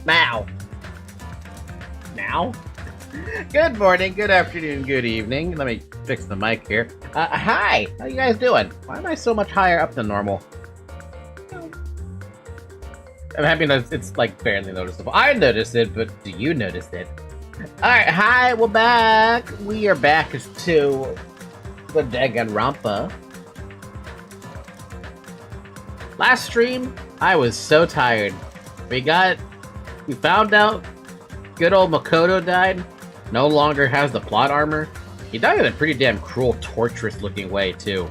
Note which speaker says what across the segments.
Speaker 1: Now. Now? Good morning, good afternoon, good evening. Let me fix the mic here. Hi! How you guys doing? Why am I so much higher up than normal? I'm happy that it's like barely noticeable. I noticed it, but do you notice it? Alright, hi, we're back! We are back as to the Danganronpa. Last stream, I was so tired. We found out good old Makoto died. No longer has the plot armor. He died in a pretty damn cruel, torturous looking way, too.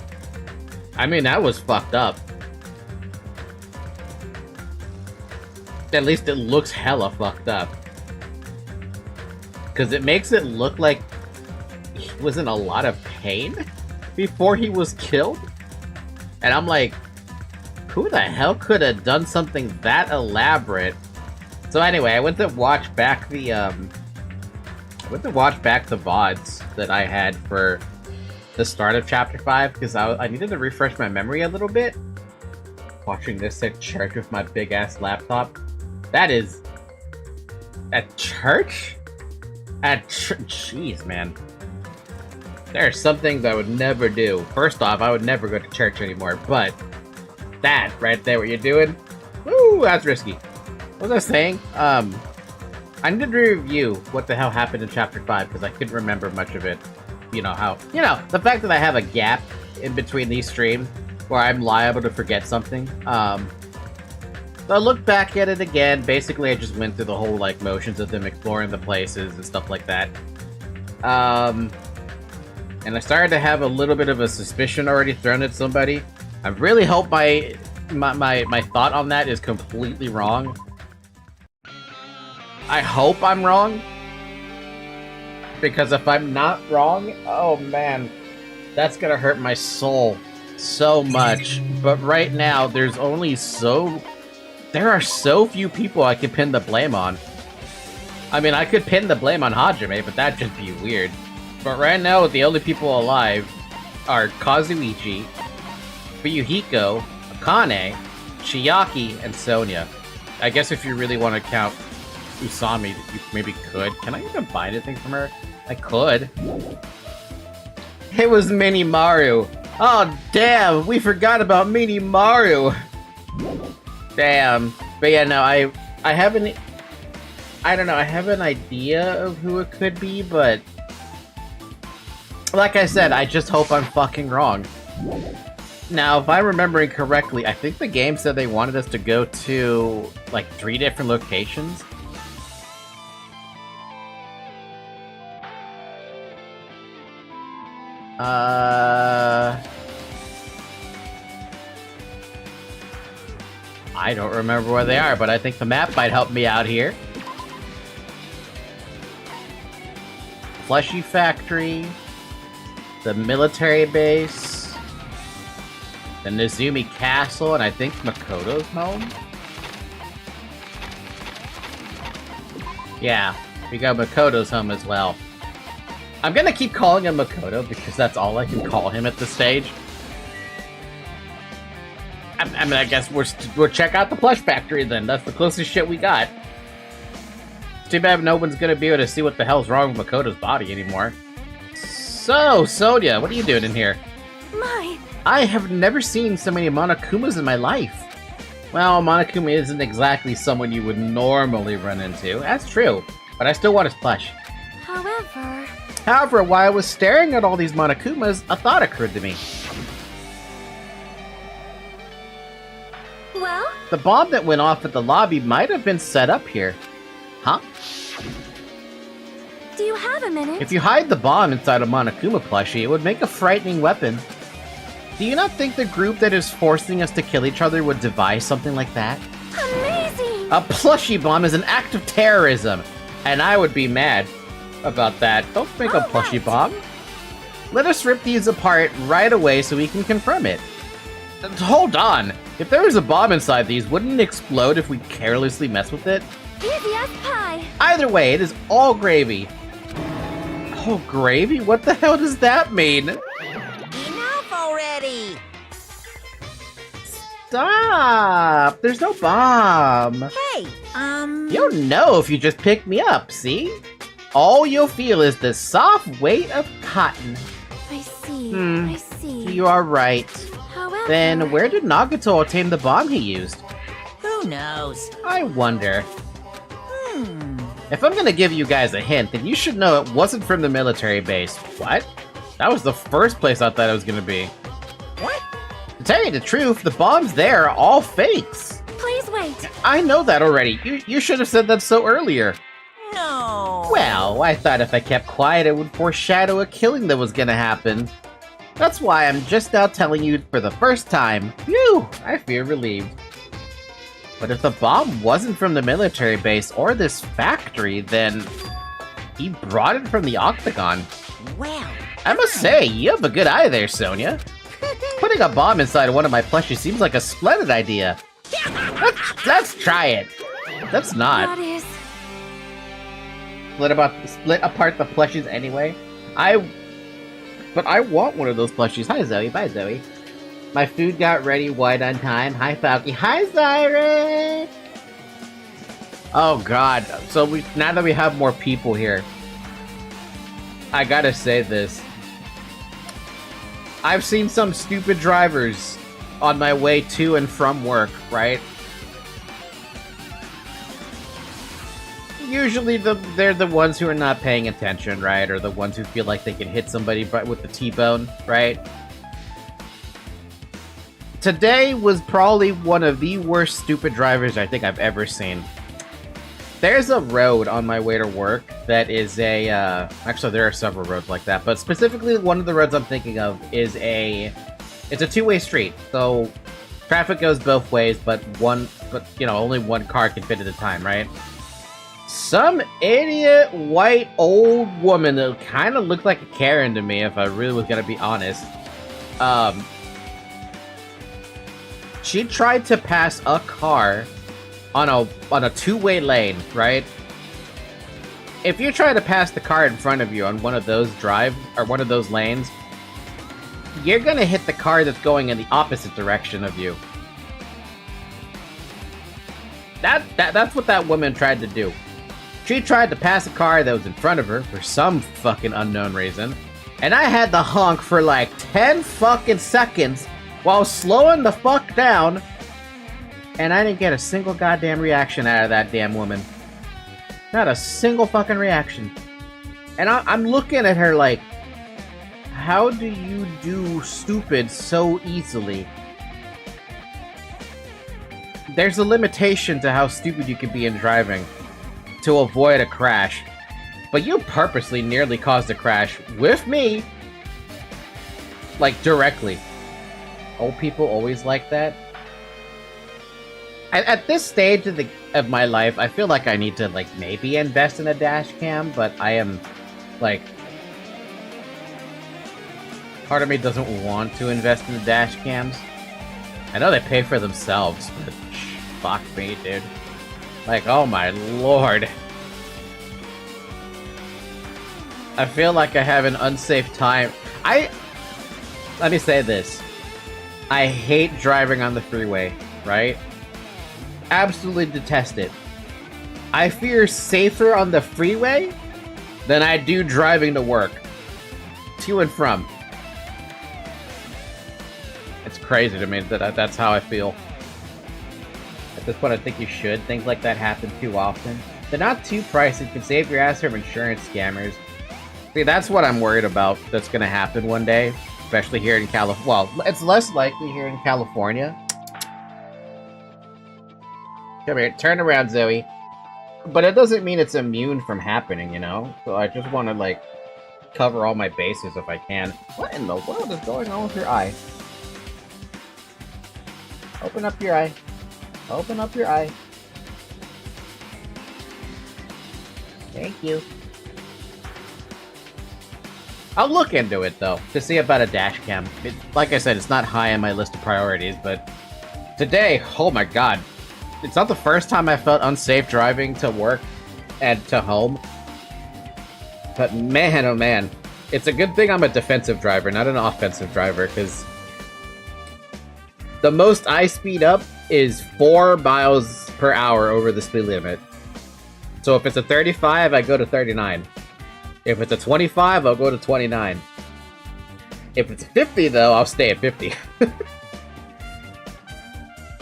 Speaker 1: I mean, that was fucked up. At least it looks hella fucked up. Because it makes it look like he was in a lot of pain before he was killed. And I'm like, who the hell could have done something that elaborate? So anyway, I went to watch back the VODs that I had for the start of Chapter 5, because I needed to refresh my memory a little bit. Watching this at church with my big-ass laptop. That is... At church? Jeez, man. There's some things I would never do. First off, I would never go to church anymore, but... that right there, what you're doing? Woo, that's risky. What was I saying? I needed to review what the hell happened in Chapter 5, because I couldn't remember much of it. You know, the fact that I have a gap in between these streams, where I'm liable to forget something. So I looked back at it again. Basically, I just went through the whole, like, motions of them exploring the places and stuff like that. And I started to have a little bit of a suspicion already thrown at somebody. I really hope my thought on that is completely wrong. I hope I'm wrong. Because if I'm not wrong, oh man, that's gonna hurt my soul so much. But right now, there are so few people I can pin the blame on. I mean, I could pin the blame on Hajime, but that'd just be weird. But right now, the only people alive are Kazuichi, Fuyuhiko, Akane, Chiaki, and Sonia. I guess if you really want to count Usami, you maybe could. Can I even buy anything from her? I could. It was Mini Maru. Oh, damn, we forgot about Mini Maru. Damn. But yeah, no, I have an idea of who it could be, but like I said, I just hope I'm fucking wrong. Now, if I'm remembering correctly, I think the game said they wanted us to go to, like, 3 different locations. I don't remember where they are, but I think the map might help me out here. Fleshy Factory, the military base, the Nezumi Castle, and I think Makoto's home? Yeah, we got Makoto's home as well. I'm gonna keep calling him Makoto because that's all I can call him at this stage. I mean, I guess we'll check out the plush factory then. That's the closest shit we got. It's too bad no one's gonna be able to see what the hell's wrong with Makoto's body anymore. So, Sonia, what are you doing in here? I have never seen so many Monokumas in my life. Well, Monokuma isn't exactly someone you would normally run into. That's true, but I still want his plush. However, while I was staring at all these Monokumas, a thought occurred to me.
Speaker 2: Well?
Speaker 1: The bomb that went off at the lobby might have been set up here. Huh?
Speaker 2: Do you have a minute?
Speaker 1: If you hide the bomb inside a Monokuma plushie, it would make a frightening weapon. Do you not think the group that is forcing us to kill each other would devise something like that?
Speaker 2: Amazing!
Speaker 1: A plushie bomb is an act of terrorism, and I would be mad about that. Don't make a plushie bomb. Let us rip these apart right away so we can confirm it. Hold on! If there was a bomb inside these, wouldn't it explode if we carelessly mess with it?
Speaker 2: Easy as pie!
Speaker 1: Either way, it is all gravy. Oh, gravy? What the hell does that mean?
Speaker 2: Enough already!
Speaker 1: Stop! There's no bomb!
Speaker 3: Hey,
Speaker 1: You'll know if you just pick me up, see? All you'll feel is the soft weight of cotton.
Speaker 2: I see.
Speaker 1: Hmm.
Speaker 2: I see.
Speaker 1: You are right.
Speaker 2: However...
Speaker 1: Then where did Nagato obtain the bomb he used?
Speaker 3: who knows?
Speaker 1: I wonder. If I'm gonna give you guys a hint, then you should know it wasn't from the military base. What? That was the first place I thought it was gonna be.
Speaker 3: What?
Speaker 1: To tell you the truth, the bombs there are all fakes.
Speaker 2: Please wait.
Speaker 1: I know that already. You should have said that so earlier.
Speaker 3: No.
Speaker 1: Well, I thought if I kept quiet, it would foreshadow a killing that was gonna happen. That's why I'm just now telling you for the first time. Phew, I feel relieved. But if the bomb wasn't from the military base or this factory, then he brought it from the Octagon.
Speaker 3: Well,
Speaker 1: I must say, you have a good eye there, Sonia. Putting a bomb inside one of my plushies seems like a splendid idea. Let's try it. That's not.
Speaker 2: That is...
Speaker 1: Split apart the plushies anyway. But I want one of those plushies. Hi, Zoe. Bye, Zoe. My food got ready right on time. Hi, Falky. Hi, Zyric! Oh, God. So now that we have more people here, I gotta say this. I've seen some stupid drivers on my way to and from work, right? Usually they're the ones who are not paying attention, right? Or the ones who feel like they can hit somebody with the T-bone, right? Today was probably one of the worst stupid drivers I think I've ever seen. There's a road on my way to work that is a, actually there are several roads like that, but specifically one of the roads I'm thinking of is it's a two-way street. So traffic goes both ways, but only one car can fit at a time, right? Some idiot white old woman that kind of looked like a Karen to me, if I really was gonna be honest. She tried to pass a car on a two-way lane, right? If you try to pass the car in front of you on one of those one of those lanes, you're gonna hit the car that's going in the opposite direction of you. That's what that woman tried to do. She tried to pass a car that was in front of her for some fucking unknown reason, and I had to honk for like 10 fucking seconds while slowing the fuck down, and I didn't get a single goddamn reaction out of that damn woman. Not a single fucking reaction. And I'm looking at her like, how do you do stupid so easily? There's a limitation to how stupid you can be in driving to avoid a crash. But you purposely nearly caused a crash with me. Like, directly. Old people always like that. At this stage of my life, I feel like I need to, like, maybe invest in a dash cam, but I am, like... Part of me doesn't want to invest in the dash cams. I know they pay for themselves, but fuck me, dude. Like, oh my lord. I feel like I have an unsafe time. Let me say this. I hate driving on the freeway, right? Absolutely detest it. I fear safer on the freeway than I do driving to work. To and from. It's crazy to me that that's how I feel. At this point, I think you should. Things like that happen too often. They're not too pricey. You can save your ass from insurance scammers. See, that's what I'm worried about that's going to happen one day. Especially here in California. Well, it's less likely here in California. Come here, turn around, Zoe. But it doesn't mean it's immune from happening, you know? So I just want to, like, cover all my bases if I can. What in the world is going on with your eye? Open up your eye. Open up your eye. Thank you. I'll look into it, though, to see about a dash cam. Like I said, it's not high on my list of priorities, but today, oh my god. It's not the first time I felt unsafe driving to work and to home. But man, oh man. It's a good thing I'm a defensive driver, not an offensive driver, because The most I speed up is 4 miles per hour over the speed limit. So if it's a 35, I go to 39. If it's a 25, I'll go to 29. If it's 50, though, I'll stay at 50.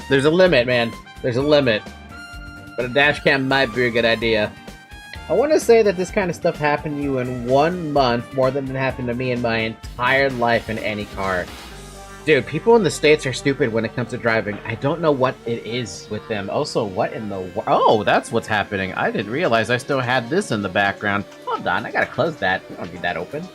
Speaker 1: There's a limit, man. There's a limit. But a dash cam might be a good idea. I want to say that this kind of stuff happened to you in 1 month more than it happened to me in my entire life in any car. Dude, people in the States are stupid when it comes to driving. I don't know what it is with them. Also, what in the world? Oh, that's what's happening. I didn't realize I still had this in the background. Hold on, I gotta close that. We don't need that open.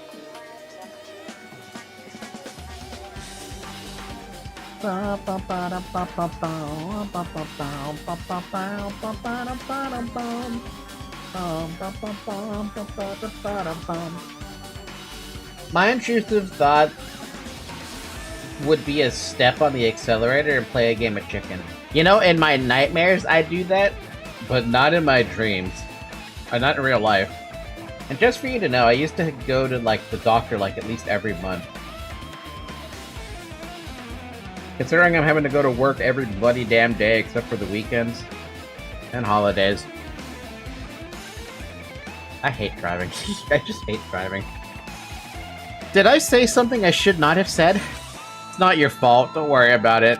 Speaker 1: My intrusive thought would be a step on the accelerator and play a game of chicken. You know, in my nightmares, I do that, but not in my dreams. Not in real life. And just for you to know, I used to go to, like, the doctor, like, at least every month. Considering I'm having to go to work every bloody damn day except for the weekends and holidays. I hate driving. I just hate driving. Did I say something I should not have said? It's not your fault. Don't worry about it.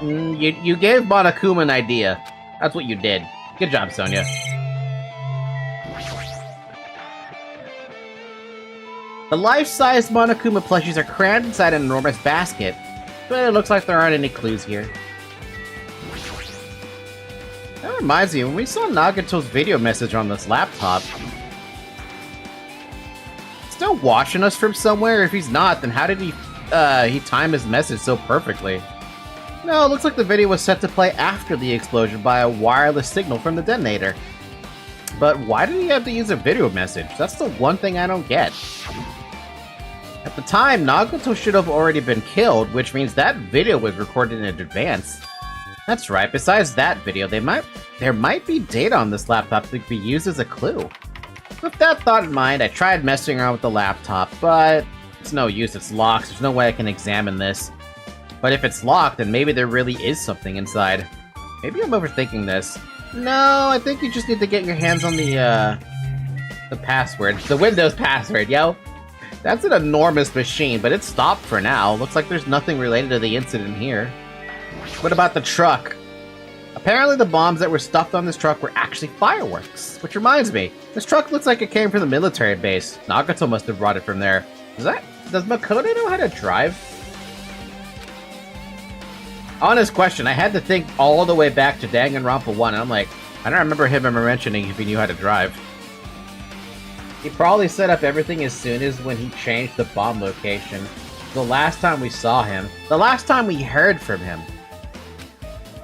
Speaker 1: You gave Monokuma an idea. That's what you did. Good job, Sonia. The life-size Monokuma plushies are crammed inside an enormous basket, but it looks like there aren't any clues here. That reminds me, when we saw Nagato's video message on this laptop, still watching us from somewhere? If he's not, then how did he time his message so perfectly? No, it looks like the video was set to play after the explosion by a wireless signal from the detonator. But why did he have to use a video message? That's the one thing I don't get. At the time, Nagato should have already been killed, which means that video was recorded in advance. That's right, besides that video, there might be data on this laptop that could be used as a clue. With that thought in mind, I tried messing around with the laptop, but it's no use, it's locked, there's no way I can examine this. But if it's locked, then maybe there really is something inside. Maybe I'm overthinking this. No, I think you just need to get your hands on the password. The Windows password, yo! That's an enormous machine, but it's stopped for now. Looks like there's nothing related to the incident here. What about the truck? Apparently the bombs that were stuffed on this truck were actually fireworks. Which reminds me, this truck looks like it came from the military base. Nagato must have brought it from there. Does Makoto know how to drive? Honest question, I had to think all the way back to Danganronpa 1, and I'm like, I don't remember him ever mentioning if he knew how to drive. He probably set up everything as soon as when he changed the bomb location. The last time we saw him. The last time we heard from him.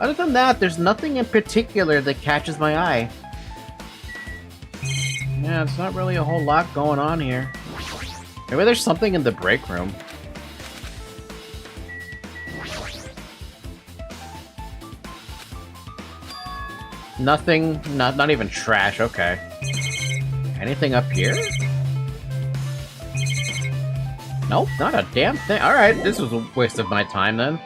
Speaker 1: Other than that, there's nothing in particular that catches my eye. Yeah, it's not really a whole lot going on here. Maybe there's something in the break room. Nothing, not even trash, okay. Anything up here? Nope, not a damn thing. Alright, this was a waste of my time then.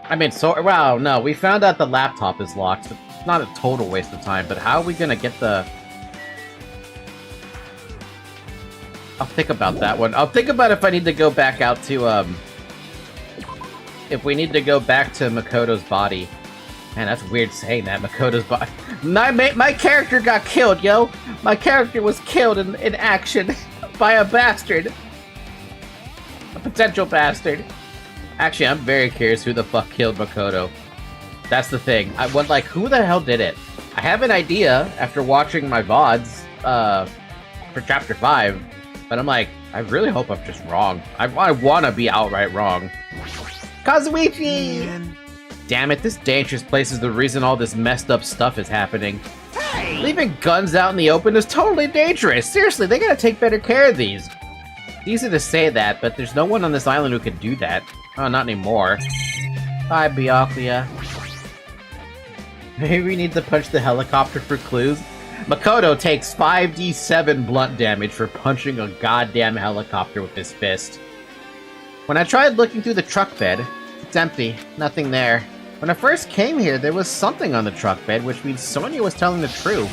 Speaker 1: I mean, wow, no, we found out the laptop is locked. So it's not a total waste of time, but how are we gonna get the... I'll think about that one. I'll think about if I need to go back out to, if we need to go back to Makoto's body. Man, that's weird saying that, Makoto's body. My character got killed, yo! My character was killed in action by a bastard. A potential bastard. Actually, I'm very curious who the fuck killed Makoto. That's the thing. I was like, who the hell did it? I have an idea after watching my VODs, for Chapter 5, but I'm like, I really hope I'm just wrong. I want to be outright wrong. Kazuichi! Man. Damn it, this dangerous place is the reason all this messed up stuff is happening. Hey! Leaving guns out in the open is totally dangerous. Seriously, they gotta take better care of these. It's easy to say that, but there's no one on this island who could do that. Oh, not anymore. Bye, Byakuya. Maybe we need to punch the helicopter for clues? Makoto takes 5d7 blunt damage for punching a goddamn helicopter with his fist. When I tried looking through the truck bed, It's empty. Nothing there. When I first came here, there was something on the truck bed, which means Sonya was telling the truth.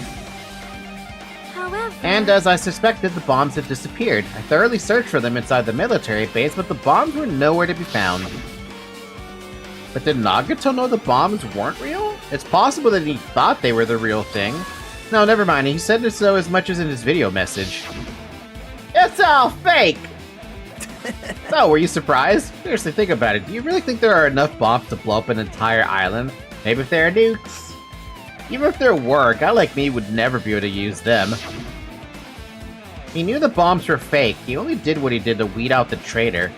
Speaker 2: However...
Speaker 1: And as I suspected, the bombs had disappeared. I thoroughly searched for them inside the military base, but the bombs were nowhere to be found. But did Nagato know the bombs weren't real? It's possible that he thought they were the real thing. No, never mind. He said so as much as in his video message. It's all fake! So, were you surprised? Seriously, think about it. Do you really think there are enough bombs to blow up an entire island? Maybe if there are nukes? Even if there were, a guy like me would never be able to use them. He knew the bombs were fake. He only did what he did to weed out the traitor.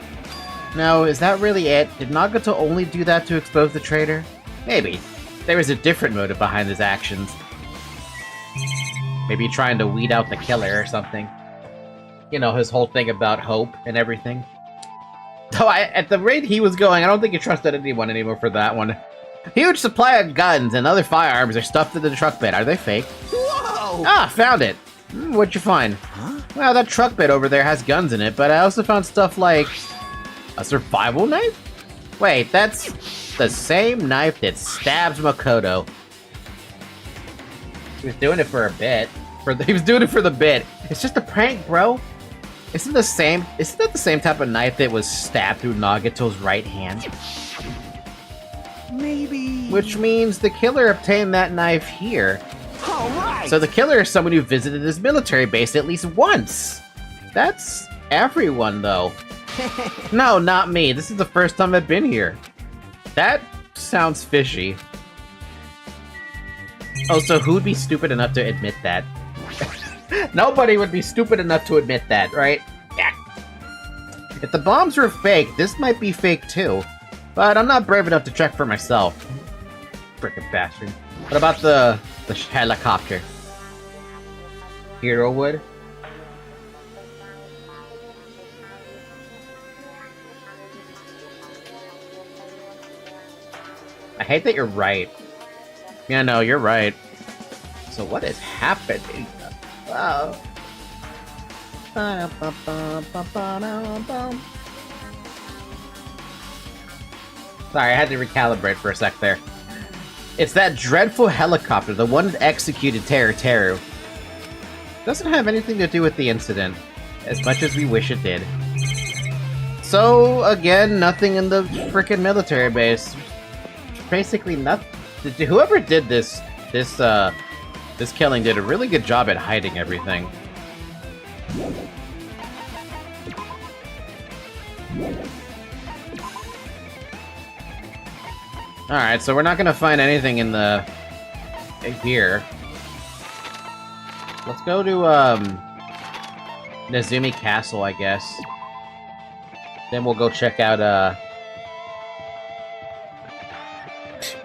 Speaker 1: No, is that really it? Did Nagato only do that to expose the traitor? Maybe. There was a different motive behind his actions. Maybe trying to weed out the killer or something. You know, his whole thing about hope and everything. Though at the rate he was going, I don't think he trusted anyone anymore for that one. Huge supply of guns and other firearms are stuffed into the truck bed. Are they fake?
Speaker 3: Whoa!
Speaker 1: Ah, found it! What'd you find?
Speaker 3: Huh?
Speaker 1: Well, that truck bed over there has guns in it, but I also found stuff like... a survival knife? Wait, that's the same knife that stabs Makoto. He was doing it for a bit. He was doing it for the bit. It's just a prank, bro. Isn't that the same type of knife that was stabbed through Nagato's right hand?
Speaker 3: Maybe...
Speaker 1: Which means the killer obtained that knife here.
Speaker 3: Alright!
Speaker 1: So the killer is someone who visited his military base at least once. That's everyone, though. No, not me. This is the first time I've been here. That sounds fishy. Oh, so who'd be stupid enough to admit that? Nobody would be stupid enough to admit that, right? Yeah. If the bombs were fake, this might be fake too. But I'm not brave enough to check for myself. Frickin' bastard. What about the helicopter? Hero would? I hate that you're right. Yeah, no, you're right. So what is happening? Wow. Sorry, I had to recalibrate for a sec there. It's that dreadful helicopter, the one that executed Teru. Doesn't have anything to do with the incident, as much as we wish it did. So, again, nothing in the frickin' military base. Basically nothing. Whoever did this killing did a really good job at hiding everything. Alright, so we're not gonna find anything in here. Let's go to, Nezumi Castle, I guess. Then we'll go check out,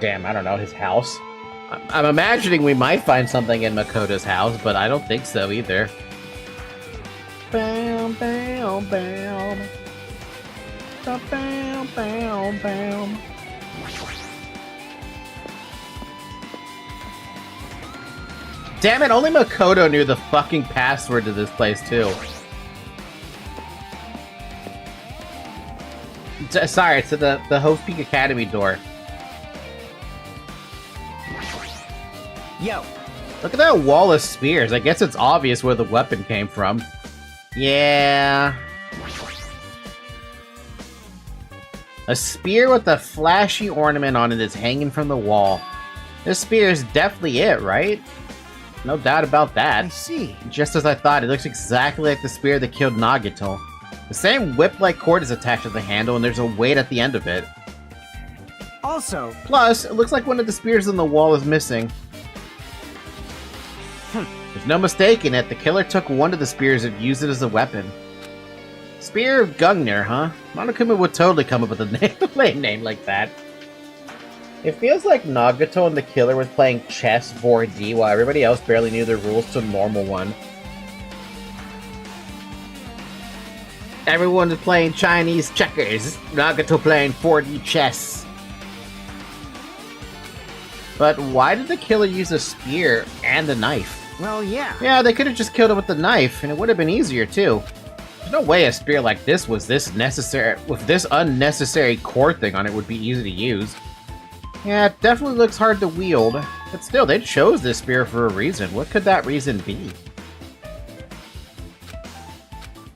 Speaker 1: damn, I don't know, his house. I'm imagining we might find something in Makoto's house, but I don't think so either. Bam, bam, bam. Bam, bam, bam. Damn it, only Makoto knew the fucking password to this place, too. Sorry, it's to the Hope Peak Academy door.
Speaker 3: Yo!
Speaker 1: Look at that wall of spears. I guess it's obvious where the weapon came from. Yeah. A spear with a flashy ornament on it is hanging from the wall. This spear is definitely it, right? No doubt about that.
Speaker 3: I see.
Speaker 1: Just as I thought, it looks exactly like the spear that killed Nagato. The same whip-like cord is attached to the handle, and there's a weight at the end of it.
Speaker 3: Also...
Speaker 1: Plus, it looks like one of the spears on the wall is missing. There's no mistaking it, the killer took one of the spears and used it as a weapon. Spear of Gungnir, huh? Monokuma would totally come up with a lame name like that. It feels like Nagato and the killer was playing chess 4D while everybody else barely knew the rules to normal one. Everyone is playing Chinese checkers, Nagato playing 4D chess. But why did the killer use a spear and a knife?
Speaker 3: Well, yeah.
Speaker 1: Yeah, they could have just killed him with the knife, and it would have been easier, too. There's no way a spear like this was this necessary, with this unnecessary core thing on it would be easy to use. Yeah, it definitely looks hard to wield, but still, they chose this spear for a reason. What could that reason be?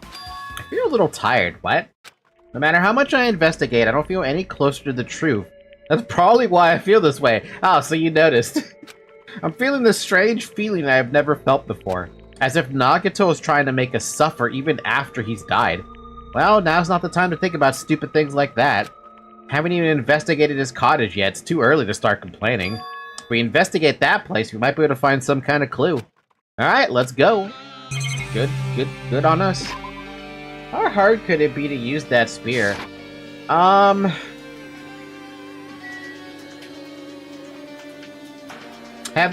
Speaker 1: I feel a little tired. What? No matter how much I investigate, I don't feel any closer to the truth. That's probably why I feel this way. Oh, so you noticed. I'm feeling this strange feeling I have never felt before. As if Nagato is trying to make us suffer even after he's died. Well, now's not the time to think about stupid things like that. Haven't even investigated his cottage yet. It's too early to start complaining. If we investigate that place, we might be able to find some kind of clue. Alright, let's go. Good on us. How hard could it be to use that spear? Have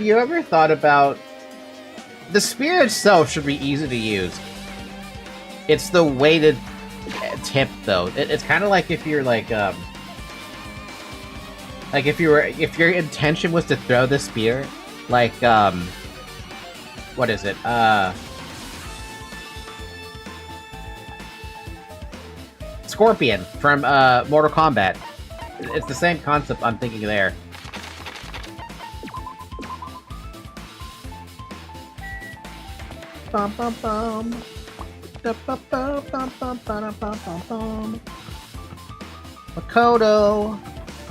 Speaker 1: you ever thought about... The spear itself should be easy to use. It's the weighted tip, though. It's kind of like if you're like if your intention was to throw the spear, like what is it? Scorpion from Mortal Kombat. It's the same concept I'm thinking there. Bum bum bum.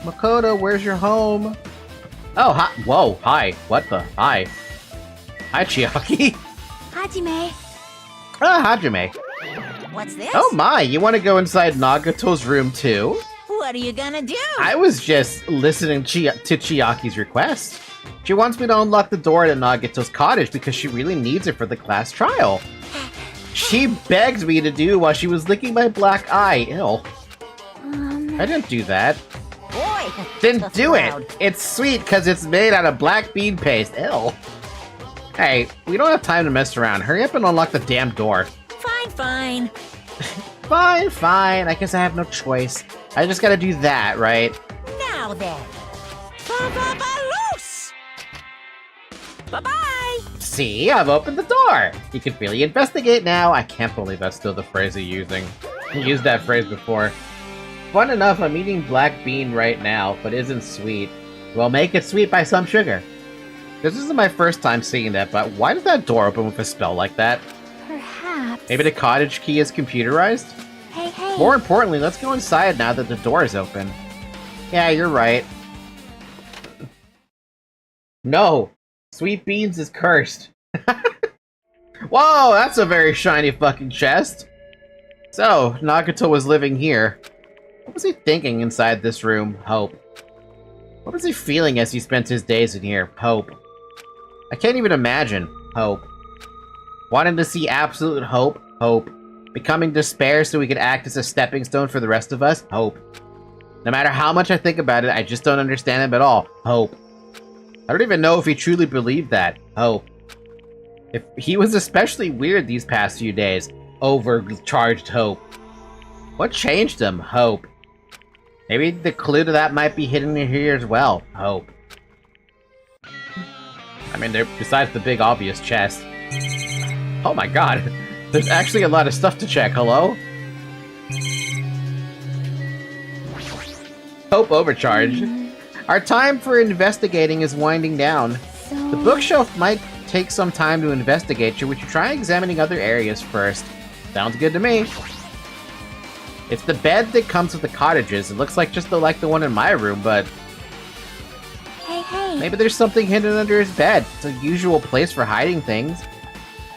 Speaker 1: Makoto, where's your home? Oh, hi. Whoa, hi. What the? Hi. Hi, Chiaki.
Speaker 2: Hajime.
Speaker 1: Ah, Hajime.
Speaker 2: What's this?
Speaker 1: Oh my, you want to go inside Nagato's room too?
Speaker 2: What are you gonna do?
Speaker 1: I was just listening to Chiaki's request. She wants me to unlock the door to Nagato's cottage because she really needs it for the class trial. She begged me to do while she was licking my black eye. Ew. I didn't do that.
Speaker 2: Boy,
Speaker 1: Didn't do it. It's sweet because it's made out of black bean paste. Ew. Hey, we don't have time to mess around. Hurry up and unlock the damn door.
Speaker 2: Fine.
Speaker 1: Fine. I guess I have no choice. I just gotta do that, right?
Speaker 2: Now then. Loose! Bye-bye!
Speaker 1: See, I've opened the door! You can freely investigate now. I can't believe that's still the phrase you're using. I used that phrase before. Fun enough, I'm eating black bean right now, but isn't sweet. Well, make it sweet by some sugar. This isn't my first time seeing that, but why does that door open with a spell like that?
Speaker 2: Perhaps.
Speaker 1: Maybe the cottage key is computerized?
Speaker 2: Hey.
Speaker 1: More importantly, let's go inside now that the door is open. Yeah, you're right. No! Sweet Beans is cursed. Whoa, that's a very shiny fucking chest. So, Nagato was living here. What was he thinking inside this room? Hope. What was he feeling as he spent his days in here? Hope. I can't even imagine. Hope. Wanting to see absolute hope? Hope. Becoming despair so we could act as a stepping stone for the rest of us? Hope. No matter how much I think about it, I just don't understand him at all. Hope. I don't even know if he truly believed that. Hope. If he was especially weird these past few days. Overcharged hope. What changed him? Hope. Maybe the clue to that might be hidden in here as well. Hope. I mean, besides the big obvious chest. Oh my god. There's actually a lot of stuff to check. Hello? Hope overcharge. Our time for investigating is winding down. The bookshelf might take some time to investigate. Should we try examining other areas first? Sounds good to me. It's the bed that comes with the cottages. It looks like just like the one in my room, but...
Speaker 2: Hey.
Speaker 1: Maybe there's something hidden under his bed. It's a usual place for hiding things.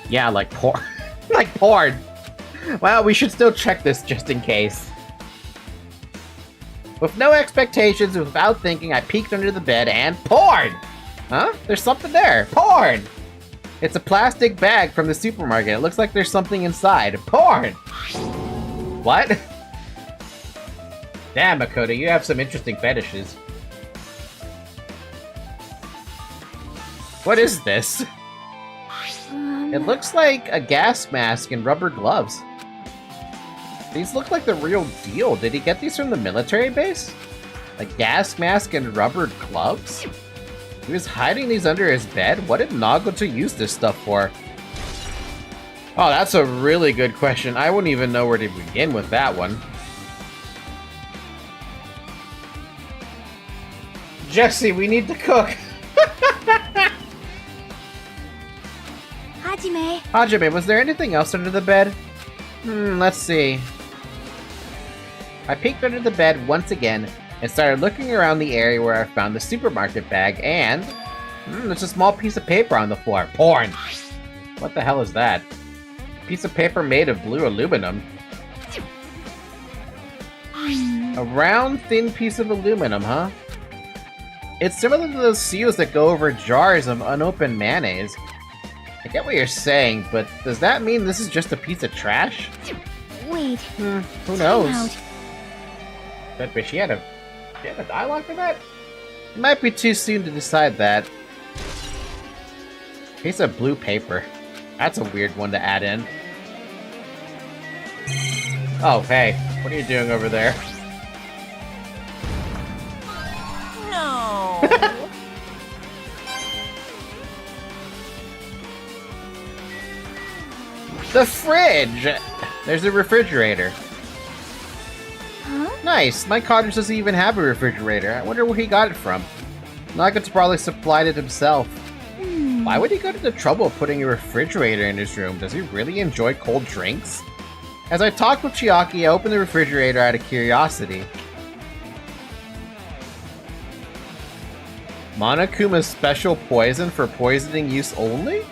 Speaker 1: Yeah, like porn. Like porn! Well, we should still check this just in case. With no expectations and without thinking, I peeked under the bed and porn! Huh? There's something there. Porn! It's a plastic bag from the supermarket. It looks like there's something inside. Porn! What? Damn, Makoto, you have some interesting fetishes. What is this? It looks like a gas mask and rubber gloves. These look like the real deal. Did he get these from the military base? A gas mask and rubber gloves? He was hiding these under his bed? What did Nagato use this stuff for? Oh, that's a really good question. I wouldn't even know where to begin with that one. Jesse, we need to cook.
Speaker 2: Hajime.
Speaker 1: Hajime, was there anything else under the bed? Let's see. I peeked under the bed once again and started looking around the area where I found the supermarket bag and... there's a small piece of paper on the floor. Porn! What the hell is that? Piece of paper made of blue aluminum. A round, thin piece of aluminum, huh? It's similar to those seals that go over jars of unopened mayonnaise. I get what you're saying, but does that mean this is just a piece of trash?
Speaker 2: Wait.
Speaker 1: Who knows? But she had a dialogue for that? It might be too soon to decide that. Piece of blue paper. That's a weird one to add in. Oh, hey. What are you doing over there?
Speaker 2: No.
Speaker 1: The fridge! There's a refrigerator.
Speaker 2: Huh?
Speaker 1: Nice. My cottage doesn't even have a refrigerator. I wonder where he got it from. Nagato probably supplied it himself. Why would he go to the trouble of putting a refrigerator in his room? Does he really enjoy cold drinks? As I talked with Chiaki, I opened the refrigerator out of curiosity. Monokuma's special poison for poisoning use only?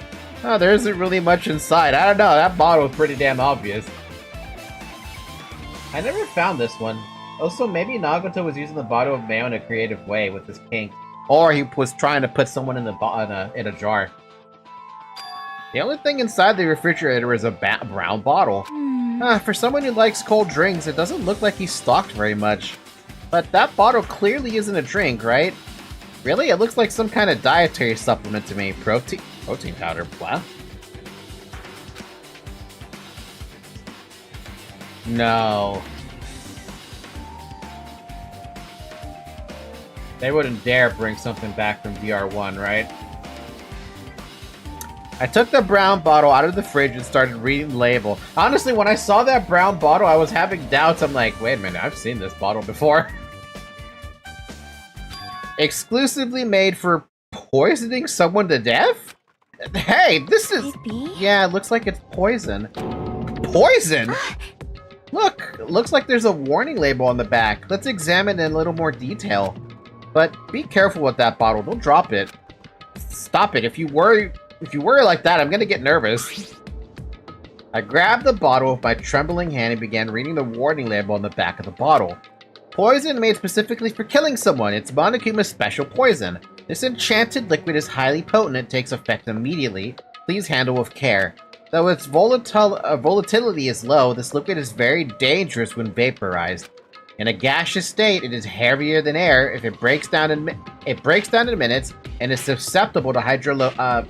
Speaker 1: Oh, there isn't really much inside. I don't know, that bottle is pretty damn obvious. I never found this one. Also, maybe Nagato was using the bottle of mayo in a creative way with his kink. Or he was trying to put someone in a jar. The only thing inside the refrigerator is a brown bottle. For someone who likes cold drinks, it doesn't look like he's stocked very much. But that bottle clearly isn't a drink, right? Really? It looks like some kind of dietary supplement to me. Protein powder, what? No. They wouldn't dare bring something back from VR1, right? I took the brown bottle out of the fridge and started reading the label. Honestly, when I saw that brown bottle, I was having doubts. I'm like, wait a minute, I've seen this bottle before. Exclusively made for poisoning someone to death? Hey, this is... Yeah, it looks like it's poison. Poison? Look, looks like there's a warning label on the back. Let's examine it in a little more detail. But be careful with that bottle. Don't drop it. Stop it. If you worry like that, I'm gonna get nervous. I grabbed the bottle with my trembling hand and began reading the warning label on the back of the bottle. Poison made specifically for killing someone. It's Monokuma's special poison. This enchanted liquid is highly potent and takes effect immediately. Please handle with care. Though its volatility is low, this liquid is very dangerous when vaporized. In a gaseous state, it is heavier than air. If it breaks down in minutes and is susceptible to hydrolysis.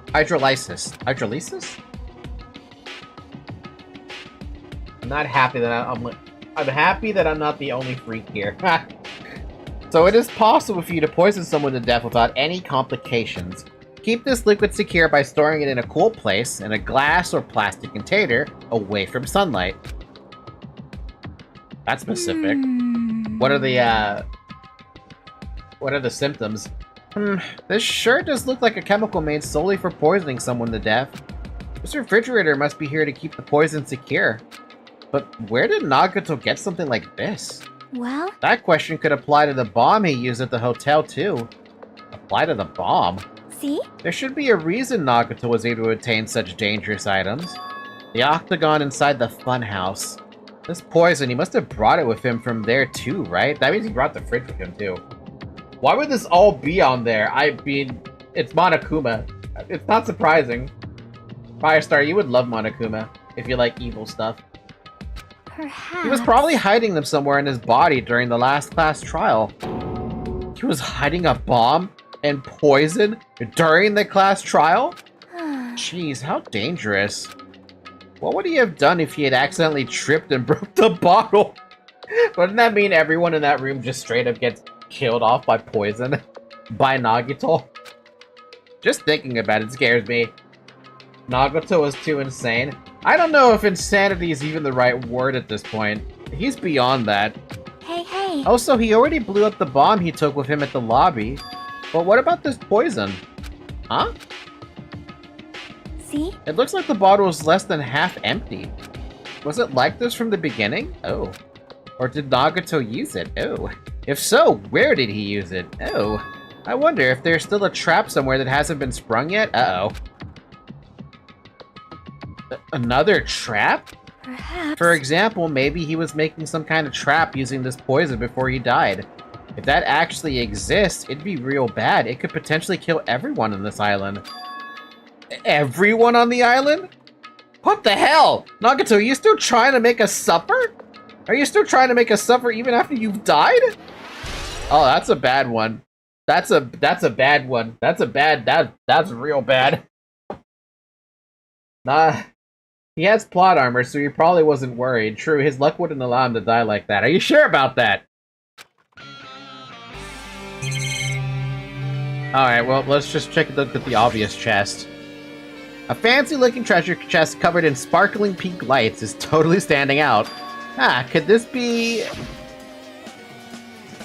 Speaker 1: Hydrolysis? I'm not happy that I'm happy that I'm not the only freak here. So it is possible for you to poison someone to death without any complications. Keep this liquid secure by storing it in a cool place in a glass or plastic container away from sunlight. That's specific. What are the symptoms? This sure does look like a chemical made solely for poisoning someone to death. This refrigerator must be here to keep the poison secure. But where did Nagato get something like this?
Speaker 2: Well? That
Speaker 1: question could apply to the bomb he used at the hotel, too. Apply to the bomb?
Speaker 2: See?
Speaker 1: There should be a reason Nagato was able to attain such dangerous items. The octagon inside the funhouse. This poison, he must have brought it with him from there, too, right? That means he brought the fridge with him, too. Why would this all be on there? I mean, it's Monokuma. It's not surprising. Firestar, you would love Monokuma if you like evil stuff.
Speaker 2: Perhaps.
Speaker 1: He was probably hiding them somewhere in his body during the last class trial. He was hiding a bomb and poison during the class trial? Jeez, how dangerous. What would he have done if he had accidentally tripped and broke the bottle? Wouldn't that mean everyone in that room just straight up gets killed off by poison? By Nagato? Just thinking about it scares me. Nagato was too insane. I don't know if insanity is even the right word at this point. He's beyond that.
Speaker 2: Hey, hey.
Speaker 1: Also, he already blew up the bomb he took with him at the lobby. But what about this poison? Huh?
Speaker 2: See?
Speaker 1: It looks like the bottle is less than half empty. Was it like this from the beginning? Oh. Or did Nagato use it? Oh. If so, where did he use it? Oh. I wonder if there's still a trap somewhere that hasn't been sprung yet? Uh-oh. Another trap?
Speaker 2: Perhaps.
Speaker 1: For example, maybe he was making some kind of trap using this poison before he died. If that actually exists, it'd be real bad. It could potentially kill everyone on this island. Everyone on the island? What the hell? Nagato, are you still trying to make us suffer? Are you still trying to make us suffer even after you've died? Oh, that's a bad one. That's a bad one. That's real bad. Nah. He has plot armor, so he probably wasn't worried. True, his luck wouldn't allow him to die like that. Are you sure about that? Alright, well, let's just check a look at the obvious chest. A fancy-looking treasure chest covered in sparkling pink lights is totally standing out. Ah, could this be...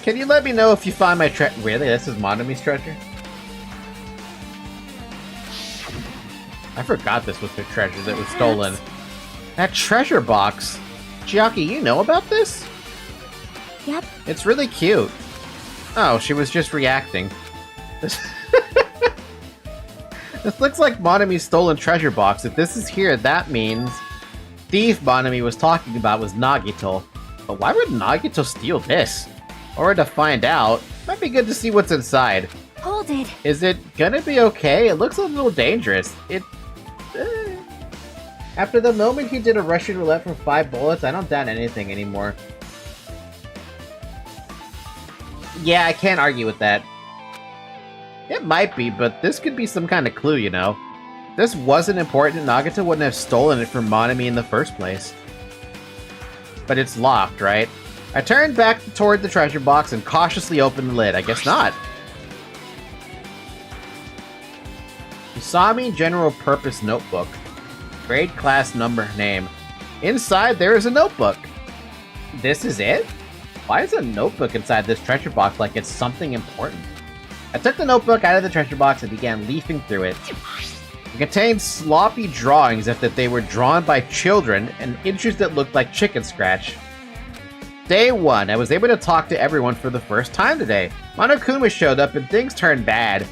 Speaker 1: Can you let me know if you find my Really? This is Monami's treasure? I forgot this was the treasure that was stolen. That treasure box! Chiaki, you know about this?
Speaker 2: Yep.
Speaker 1: It's really cute. Oh, she was just reacting. This looks like Monami's stolen treasure box. If this is here, that means... Thief Monami was talking about was Nagito. But why would Nagito steal this? Or to find out, might be good to see what's inside.
Speaker 2: Hold it.
Speaker 1: Is it gonna be okay? It looks a little dangerous. After the moment he did a Russian roulette for 5 bullets, I don't doubt anything anymore. Yeah, I can't argue with that. It might be, but this could be some kind of clue, you know? If this wasn't important, Nagito wouldn't have stolen it from Monami in the first place. But it's locked, right? I turned back toward the treasure box and cautiously opened the lid. I guess not. Usami General Purpose Notebook. Grade, class, number, name. Inside, there is a notebook. This is it? Why is a notebook inside this treasure box like it's something important? I took the notebook out of the treasure box and began leafing through it. It contained sloppy drawings as if they were drawn by children and entries that looked like chicken scratch. Day 1, I was able to talk to everyone for the first time today. Monokuma showed up and things turned bad.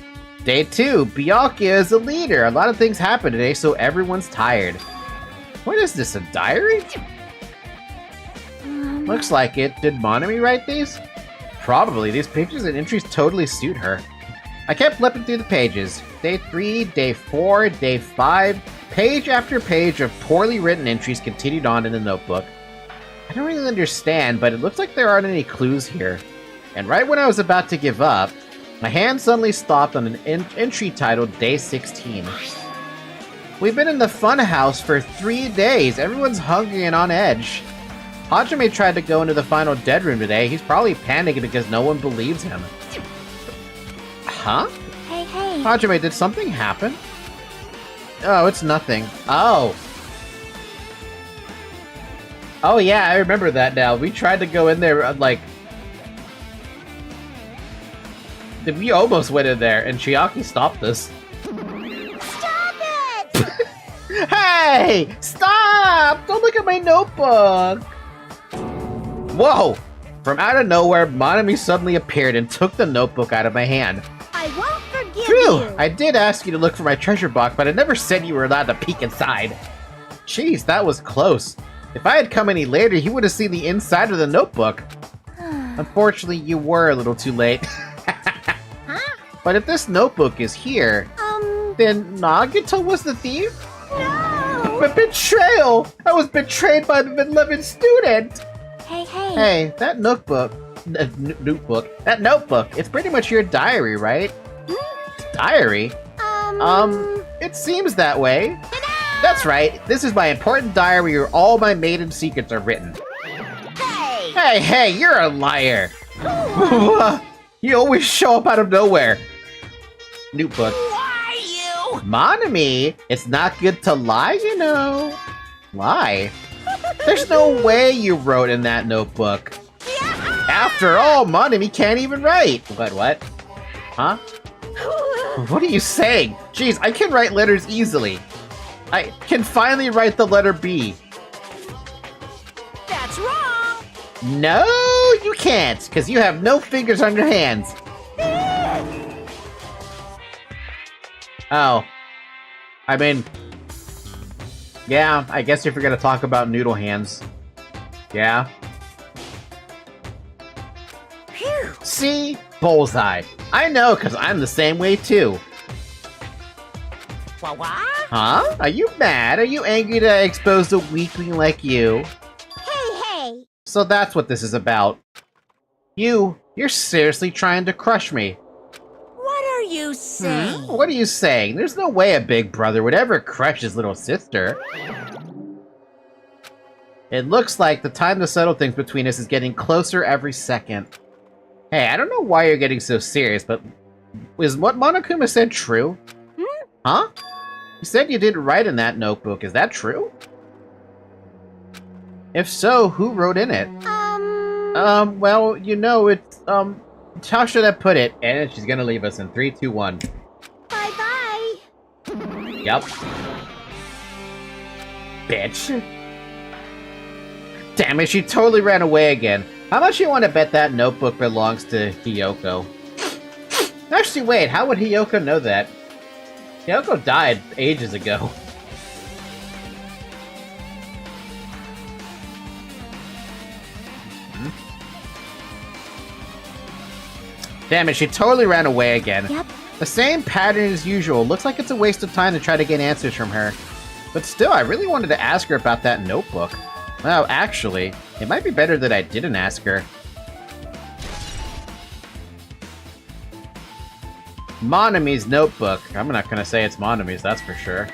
Speaker 1: Day 2, Byakuya is the leader. A lot of things happened today, so everyone's tired. What is this, a diary? Looks like it. Did Monami write these? Probably. These pictures and entries totally suit her. I kept flipping through the pages. Day 3, Day 4, Day 5. Page after page of poorly written entries continued on in the notebook. I don't really understand, but it looks like there aren't any clues here. And right when I was about to give up, my hand suddenly stopped on an entry titled Day 16. We've been in the fun house for 3 days. Everyone's hungry and on edge. Hajime tried to go into the final dead room today. He's probably panicking because no one believes him. Huh?
Speaker 2: Hey, hey.
Speaker 1: Hajime, did something happen? Oh, it's nothing. Oh. Oh yeah, I remember that now. We tried to go in there, like... We almost went in there, and Chiaki stopped us.
Speaker 2: Stop it!
Speaker 1: Hey! Stop! Don't look at my notebook! Whoa! From out of nowhere, Monami suddenly appeared and took the notebook out of my hand.
Speaker 2: I won't forgive
Speaker 1: Phew!
Speaker 2: you!
Speaker 1: I did ask you to look for my treasure box, but I never said you were allowed to peek inside. Jeez, that was close. If I had come any later, you would have seen the inside of the notebook. Unfortunately, you were a little too late.
Speaker 2: Huh?
Speaker 1: But if this notebook is here, then Nagito was the thief?
Speaker 2: No!
Speaker 1: But betrayal! I was betrayed by the beloved student!
Speaker 2: Hey, hey.
Speaker 1: Hey, that notebook, it's pretty much your diary, right? Diary? It seems that way. That's right, this is my important diary where all my maiden secrets are written.
Speaker 2: Hey!
Speaker 1: Hey, you're a liar! You always show up out of nowhere. Notebook.
Speaker 3: Why, no!
Speaker 1: Monami, it's not good to lie, you know. Lie? There's no way you wrote in that notebook. After all, Monami can't even write. What? Huh? What are you saying? Jeez, I can write letters easily. I can finally write the letter B.
Speaker 2: That's wrong.
Speaker 1: No, you can't, because you have no fingers on your hands. Oh. I mean... Yeah, I guess if you're gonna talk about noodle hands. Yeah.
Speaker 2: Phew.
Speaker 1: See? Bullseye. I know, because I'm the same way too.
Speaker 2: What?
Speaker 1: Huh? Are you mad? Are you angry to expose a weakling like you?
Speaker 2: Hey.
Speaker 1: So that's what this is about. You're seriously trying to crush me.
Speaker 2: What are you saying?
Speaker 1: What are you saying? There's no way a big brother would ever crush his little sister. It looks like the time to settle things between us is getting closer every second. Hey, I don't know why you're getting so serious, but is what Monokuma said true? Huh? You said you didn't write in that notebook. Is that true? If so, who wrote in it? Well, you know, it's, how should I put it? And she's gonna leave us in 3, 2, 1.
Speaker 2: Bye-bye.
Speaker 1: Yep. Bitch. Damn it, she totally ran away again. How much you want to bet that notebook belongs to Hiyoko? Actually, wait, how would Hiyoko know that? Hiyoko died ages ago. Damn it, she totally ran away again.
Speaker 2: Yep.
Speaker 1: The same pattern as usual. Looks like it's a waste of time to try to get answers from her. But still, I really wanted to ask her about that notebook. Well, actually, it might be better that I didn't ask her. Monami's notebook. I'm not gonna say it's Monami's, that's for sure.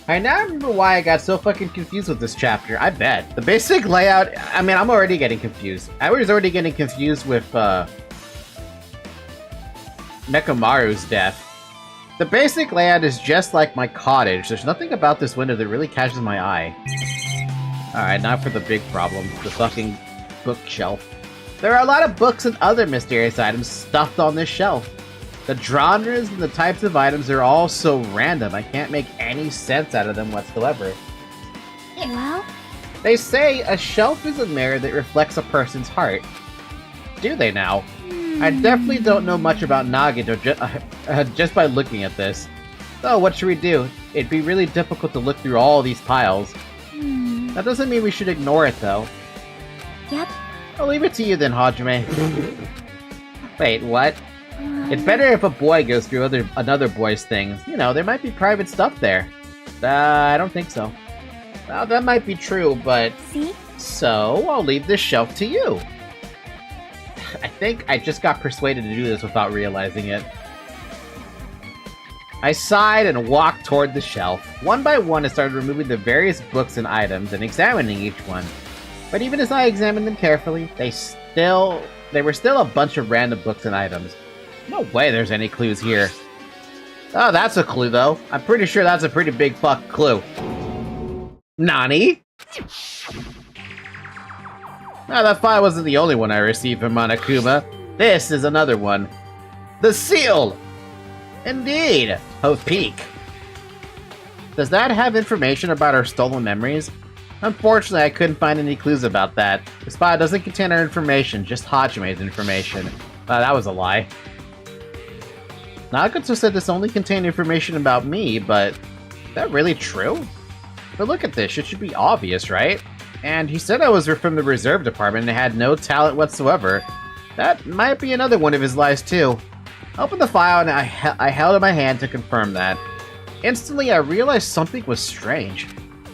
Speaker 1: I now remember why I got so fucking confused with this chapter, I bet. The basic layout, I mean, I'm already getting confused. I was already getting confused with, Mekamaru's death. The basic layout is just like my cottage. There's nothing about this window that really catches my eye. Alright, now for the big problem. The fucking bookshelf. There are a lot of books and other mysterious items stuffed on this shelf. The genres and the types of items are all so random, I can't make any sense out of them whatsoever.
Speaker 2: Well?
Speaker 1: They say a shelf is a mirror that reflects a person's heart. Do they now? I definitely don't know much about Nagito just by looking at this. So what should we do? It'd be really difficult to look through all these piles. That doesn't mean we should ignore it, though.
Speaker 2: Yep.
Speaker 1: I'll leave it to you then, Hajime. Wait, what? It's better if a boy goes through another boy's things. You know, there might be private stuff there. I don't think so. Well, that might be true, but...
Speaker 2: See?
Speaker 1: So, I'll leave this shelf to you. I think I just got persuaded to do this without realizing it. I sighed and walked toward the shelf. One by one, I started removing the various books and items and examining each one. But even as I examined them carefully, there were still a bunch of random books and items. No way there's any clues here. Oh, that's a clue, though. I'm pretty sure that's a pretty big fuck clue. Nani? Now, that file wasn't the only one I received from Monokuma. This is another one. The seal! Indeed! Hove Peak. Does that have information about our stolen memories? Unfortunately, I couldn't find any clues about that. This file doesn't contain our information, just Hajime's information. That was a lie. Nagato said this only contained information about me, but is that really true? But look at this, it should be obvious, right? And he said I was from the reserve department and had no talent whatsoever. That might be another one of his lies too. I opened the file and I held it in my hand to confirm that. Instantly, I realized something was strange.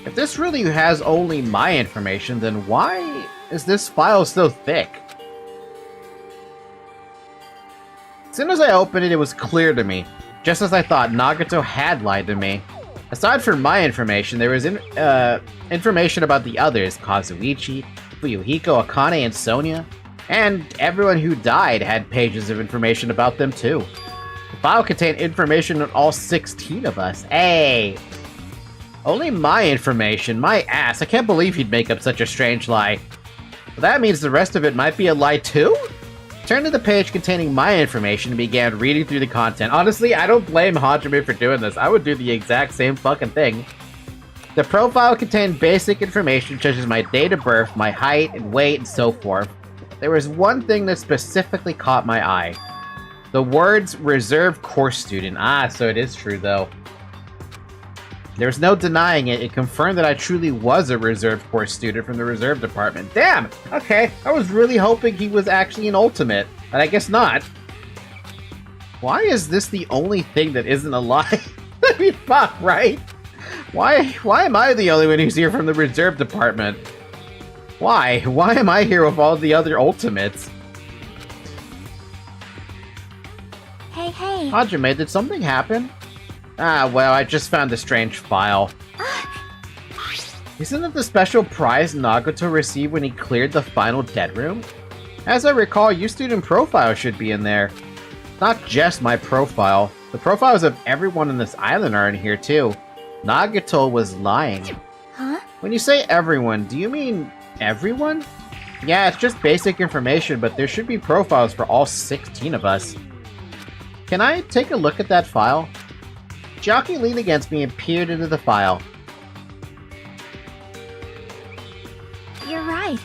Speaker 1: If this really has only my information, then why is this file so thick? As soon as I opened it, it was clear to me. Just as I thought, Nagato had lied to me. Aside from my information, there was information about the others, Kazuichi, Fuyuhiko, Akane, and Sonia. And everyone who died had pages of information about them too. The file contained information on all 16 of us. Hey! Only my information, my ass. I can't believe he'd make up such a strange lie. Well, that means the rest of it might be a lie too? Turned to the page containing my information and began reading through the content. Honestly, I don't blame Hajime for doing this. I would do the exact same fucking thing. The profile contained basic information such as my date of birth, my height and weight, and so forth. There was one thing that specifically caught my eye. The words reserve course student. Ah, so it is true though. There's no denying it. It confirmed that I truly was a reserve course student from the reserve department. Damn! Okay, I was really hoping he was actually an ultimate, but I guess not. Why is this the only thing that isn't a lie? I mean, fuck, right? Why am I the only one who's here from the reserve department? Why? Why am I here with all the other ultimates?
Speaker 2: Hey, hey.
Speaker 1: Hajime, did something happen? Ah, well, I just found a strange file. Isn't it the special prize Nagato received when he cleared the final dead room? As I recall, your student profile should be in there. Not just my profile. The profiles of everyone on this island are in here too. Nagato was lying.
Speaker 2: Huh?
Speaker 1: When you say everyone, do you mean everyone? Yeah, it's just basic information, but there should be profiles for all 16 of us. Can I take a look at that file? Jockey leaned against me and peered into the file.
Speaker 2: You're right.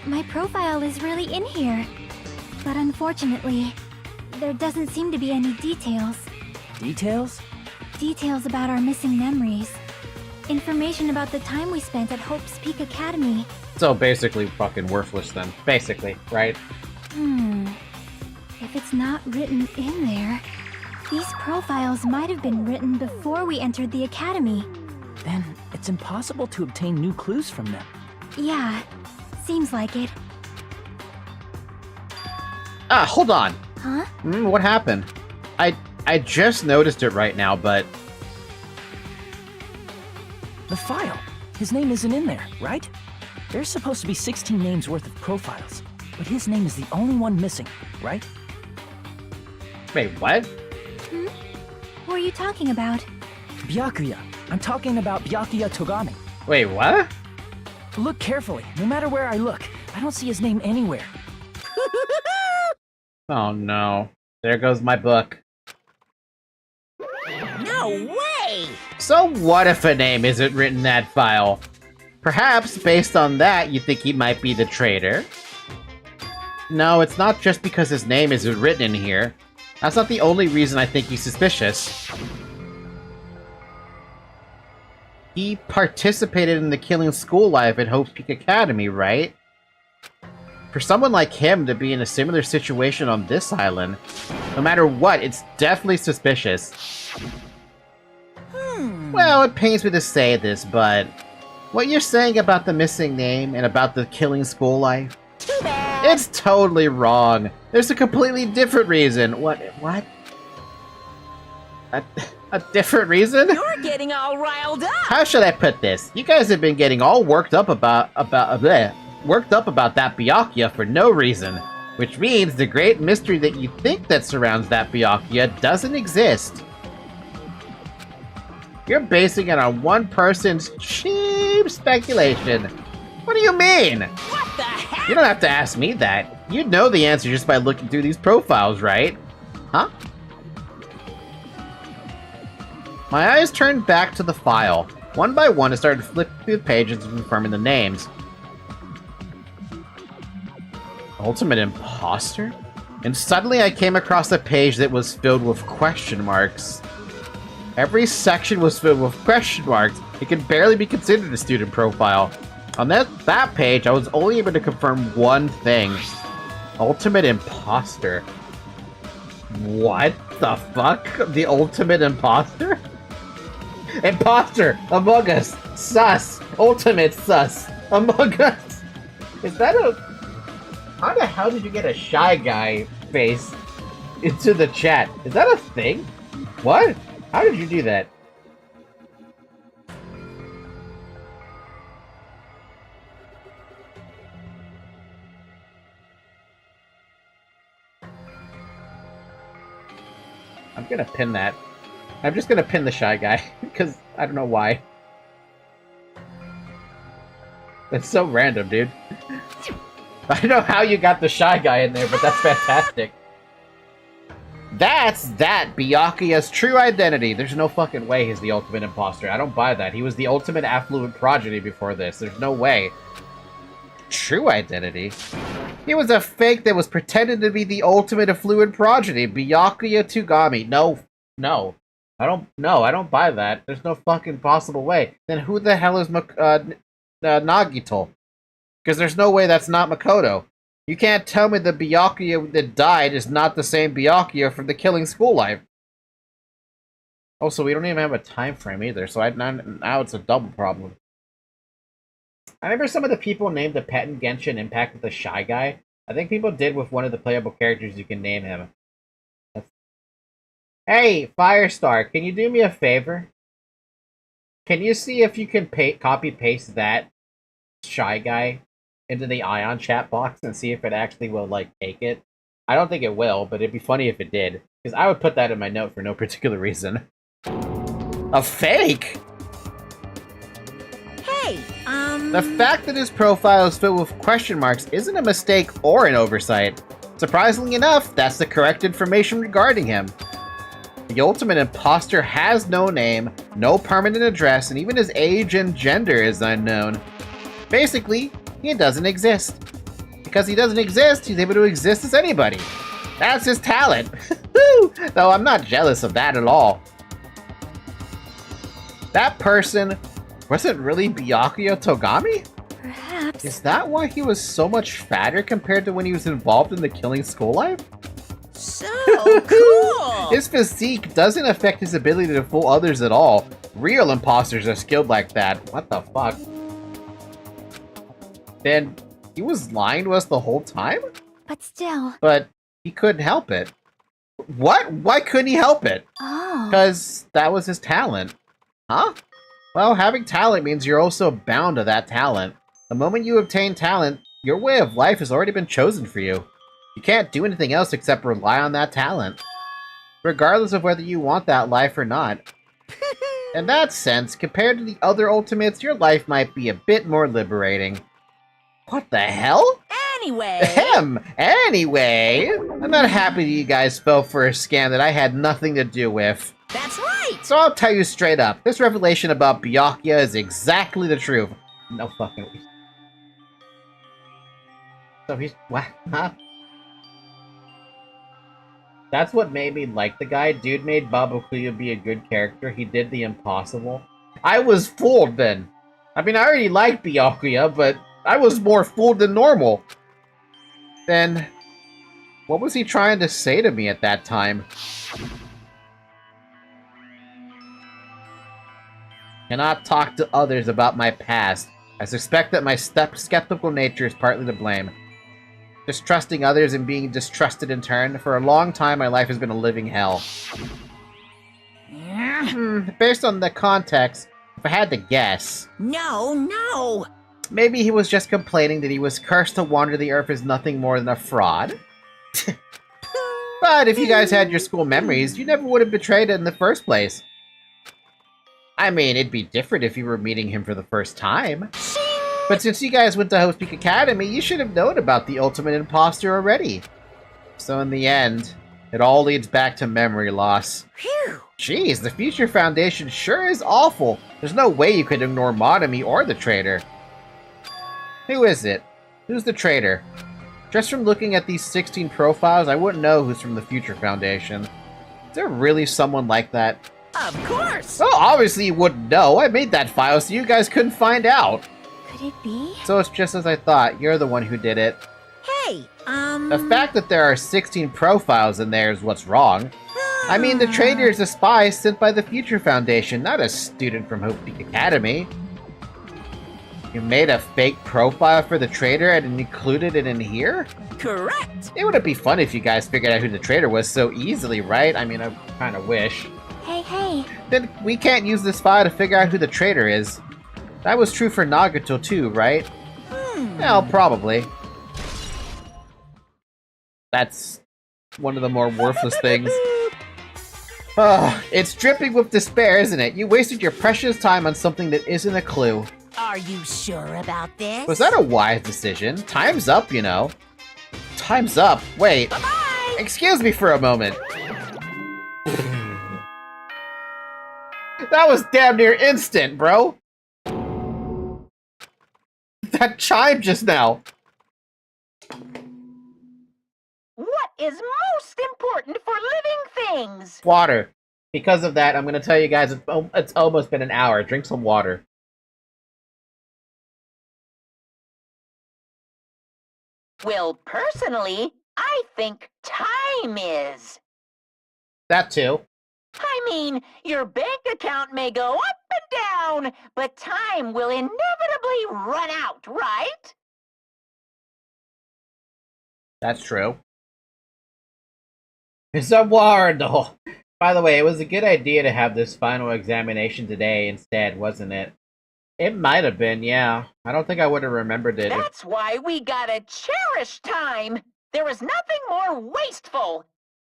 Speaker 2: My profile is really in here. But unfortunately, there doesn't seem to be any details.
Speaker 4: Details?
Speaker 2: Details about our missing memories. Information about the time we spent at Hope's Peak Academy.
Speaker 1: So basically fucking worthless then. Basically, right?
Speaker 2: If it's not written in there, these profiles might have been written before we entered the academy.
Speaker 4: Then it's impossible to obtain new clues from them.
Speaker 2: Yeah, seems like it.
Speaker 1: Ah, hold on.
Speaker 2: Huh?
Speaker 1: What happened? I just noticed it right now, but...
Speaker 4: The file! His name isn't in there, right? There's supposed to be 16 names worth of profiles, but his name is the only one missing, right?
Speaker 1: Wait, what?
Speaker 2: Who are you talking about?
Speaker 4: Byakuya. I'm talking about Byakuya Togami.
Speaker 1: Wait, what?
Speaker 4: Look carefully. No matter where I look, I don't see his name anywhere.
Speaker 1: Oh no. There goes my book.
Speaker 2: No way!
Speaker 1: So what if a name isn't written in that file? Perhaps, based on that, you think he might be the traitor? No, it's not just because his name isn't written in here. That's not the only reason I think he's suspicious. He participated in the killing school life at Hope's Peak Academy, right? For someone like him to be in a similar situation on this island, no matter what, it's definitely suspicious. Well, it pains me to say this, but what you're saying about the missing name and about the killing school life,
Speaker 2: Too bad!
Speaker 1: it's totally wrong. There's a completely different reason. What? A different reason?
Speaker 2: You're getting all riled up!
Speaker 1: How should I put this? You guys have been getting all worked up about that Byakuya for no reason. Which means the great mystery that you think that surrounds that Byakuya doesn't exist. You're basing it on one person's cheap speculation. What do you mean?
Speaker 2: What the heck?
Speaker 1: You don't have to ask me that. You'd know the answer just by looking through these profiles, right? Huh? My eyes turned back to the file. One by one, I started flipping through the pages and confirming the names. Ultimate imposter? And suddenly I came across a page that was filled with question marks. Every section was filled with question marks. It could barely be considered a student profile. On that page, I was only able to confirm one thing. Ultimate imposter. What the fuck? The ultimate imposter? Imposter! Among Us! Sus! Ultimate sus! Among Us! Is that a... How the hell did you get a Shy Guy face into the chat? Is that a thing? What? How did you do that? I'm gonna pin that. I'm just gonna pin the Shy Guy, because I don't know why. That's so random, dude. I don't know how you got the Shy Guy in there, but that's fantastic. That's Byakuya's true identity. There's no fucking way he's the ultimate imposter. I don't buy that. He was the ultimate affluent progeny before this. There's no way. True identity? He was a fake that was pretending to be the ultimate affluent progeny. Byakuya Togami. No. I don't buy that. There's no fucking possible way. Then who the hell is Nagito? Because there's no way that's not Makoto. You can't tell me the Byakuya that died is not the same Byakuya from the Killing School Life. Also, we don't even have a time frame either, so now it's a double problem. I remember some of the people named the pet in Genshin Impact with the Shy Guy. I think people did with one of the playable characters you can name him. Hey, Firestar, can you do me a favor? Can you see if you can copy-paste that Shy Guy into the Ion chat box and see if it actually will, like, take it? I don't think it will, but it'd be funny if it did. Because I would put that in my note for no particular reason. A fake?
Speaker 5: Hey,
Speaker 1: The fact that his profile is filled with question marks isn't a mistake or an oversight. Surprisingly enough, that's the correct information regarding him. The ultimate imposter has no name, no permanent address, and even his age and gender is unknown. Basically, he doesn't exist. Because he doesn't exist, he's able to exist as anybody. That's his talent. Though I'm not jealous of that at all. That person wasn't really Byakuya Togami?
Speaker 2: Perhaps.
Speaker 1: Is that why he was so much fatter compared to when he was involved in the Killing School Life?
Speaker 5: so cool!
Speaker 1: His physique doesn't affect his ability to fool others at all. Real imposters are skilled like that. What the fuck? Then he was lying to us the whole time?
Speaker 2: But still.
Speaker 1: But he couldn't help it. What? Why couldn't he help it?
Speaker 2: Oh.
Speaker 1: Because that was his talent. Huh? Well, having talent means you're also bound to that talent. The moment you obtain talent, your way of life has already been chosen for you. You can't do anything else except rely on that talent. Regardless of whether you want that life or not. In that sense, compared to the other ultimates, your life might be a bit more liberating. What the hell? Anyway, I'm not happy that you guys fell for a scam that I had nothing to do with.
Speaker 5: That's right!
Speaker 1: So I'll tell you straight up, this revelation about Byakuya is exactly the truth. No fucking way. So he's... what? Huh? That's what made me like the guy. Dude made Babakuya be a good character. He did the impossible. I was fooled then. I mean, I already liked Byakuya, but I was more fooled than normal. Then, what was he trying to say to me at that time? Cannot talk to others about my past. I suspect that my skeptical nature is partly to blame. Distrusting others and being distrusted in turn. For a long time, my life has been a living hell. Based on the context, if I had to guess...
Speaker 5: No!
Speaker 1: Maybe he was just complaining that he was cursed to wander the earth as nothing more than a fraud. But if you guys had your school memories, you never would have betrayed it in the first place. I mean, it'd be different if you were meeting him for the first time. But since you guys went to Host Peak Academy, you should have known about the ultimate imposter already. So in the end, it all leads back to memory loss.
Speaker 5: Phew!
Speaker 1: Jeez, the Future Foundation sure is awful. There's no way you could ignore Motomi or the traitor. Who is it? Who's the traitor? Just from looking at these 16 profiles, I wouldn't know who's from the Future Foundation. Is there really someone like that?
Speaker 5: Of course!
Speaker 1: Well, obviously you wouldn't know. I made that file so you guys couldn't find out.
Speaker 2: Could it be?
Speaker 1: So it's just as I thought. You're the one who did it.
Speaker 5: Hey,
Speaker 1: The fact that there are 16 profiles in there is what's wrong. I mean, the traitor is a spy sent by the Future Foundation, not a student from Hope Peak Academy. You made a fake profile for the traitor and included it in here?
Speaker 5: Correct!
Speaker 1: It would be fun if you guys figured out who the traitor was so easily, right? I mean, I kind of wish.
Speaker 2: Hey.
Speaker 1: Then we can't use this file to figure out who the traitor is. That was true for Nagato too, right? Well, probably. That's one of the more worthless things. It's dripping with despair, isn't it? You wasted your precious time on something that isn't a clue.
Speaker 5: Are you sure about this?
Speaker 1: Was that a wise decision? Time's up, you know. Time's up. Wait.
Speaker 5: Bye-bye!
Speaker 1: Excuse me for a moment. That was damn near instant, bro. That chime just now.
Speaker 5: What is most important for living things?
Speaker 1: Water. Because of that, I'm going to tell you guys it's almost been an hour. Drink some water.
Speaker 5: Well, personally, I think time is.
Speaker 1: That too.
Speaker 5: I mean, your bank account may go up and down, but time will inevitably run out, right?
Speaker 1: That's true. It's a Wardo. By the way, it was a good idea to have this final examination today instead, wasn't it? It might have been, yeah. I don't think I would have remembered it.
Speaker 5: That's why we gotta cherish time. There is nothing more wasteful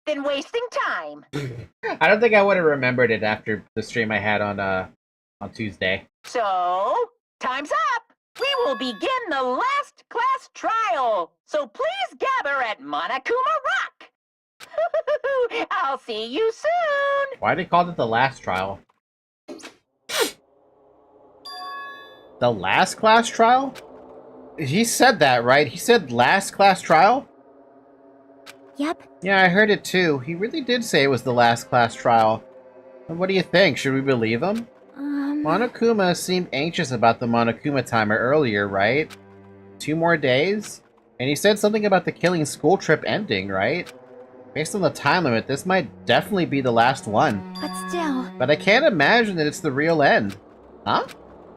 Speaker 5: than wasting time.
Speaker 1: I don't think I would have remembered it after the stream I had on Tuesday.
Speaker 5: So, time's up. We will begin the last class trial. So please gather at Monokuma Rock. I'll see you soon.
Speaker 1: Why did they call it the last trial? The last class trial? He said that, right? He said last class trial?
Speaker 2: Yep.
Speaker 1: Yeah, I heard it too. He really did say it was the last class trial. And what do you think? Should we believe him? Monokuma seemed anxious about the Monokuma timer earlier, right? 2 more days? And he said something about the killing school trip ending, right? Based on the time limit, this might definitely be the last one.
Speaker 2: But still.
Speaker 1: But I can't imagine that it's the real end. Huh?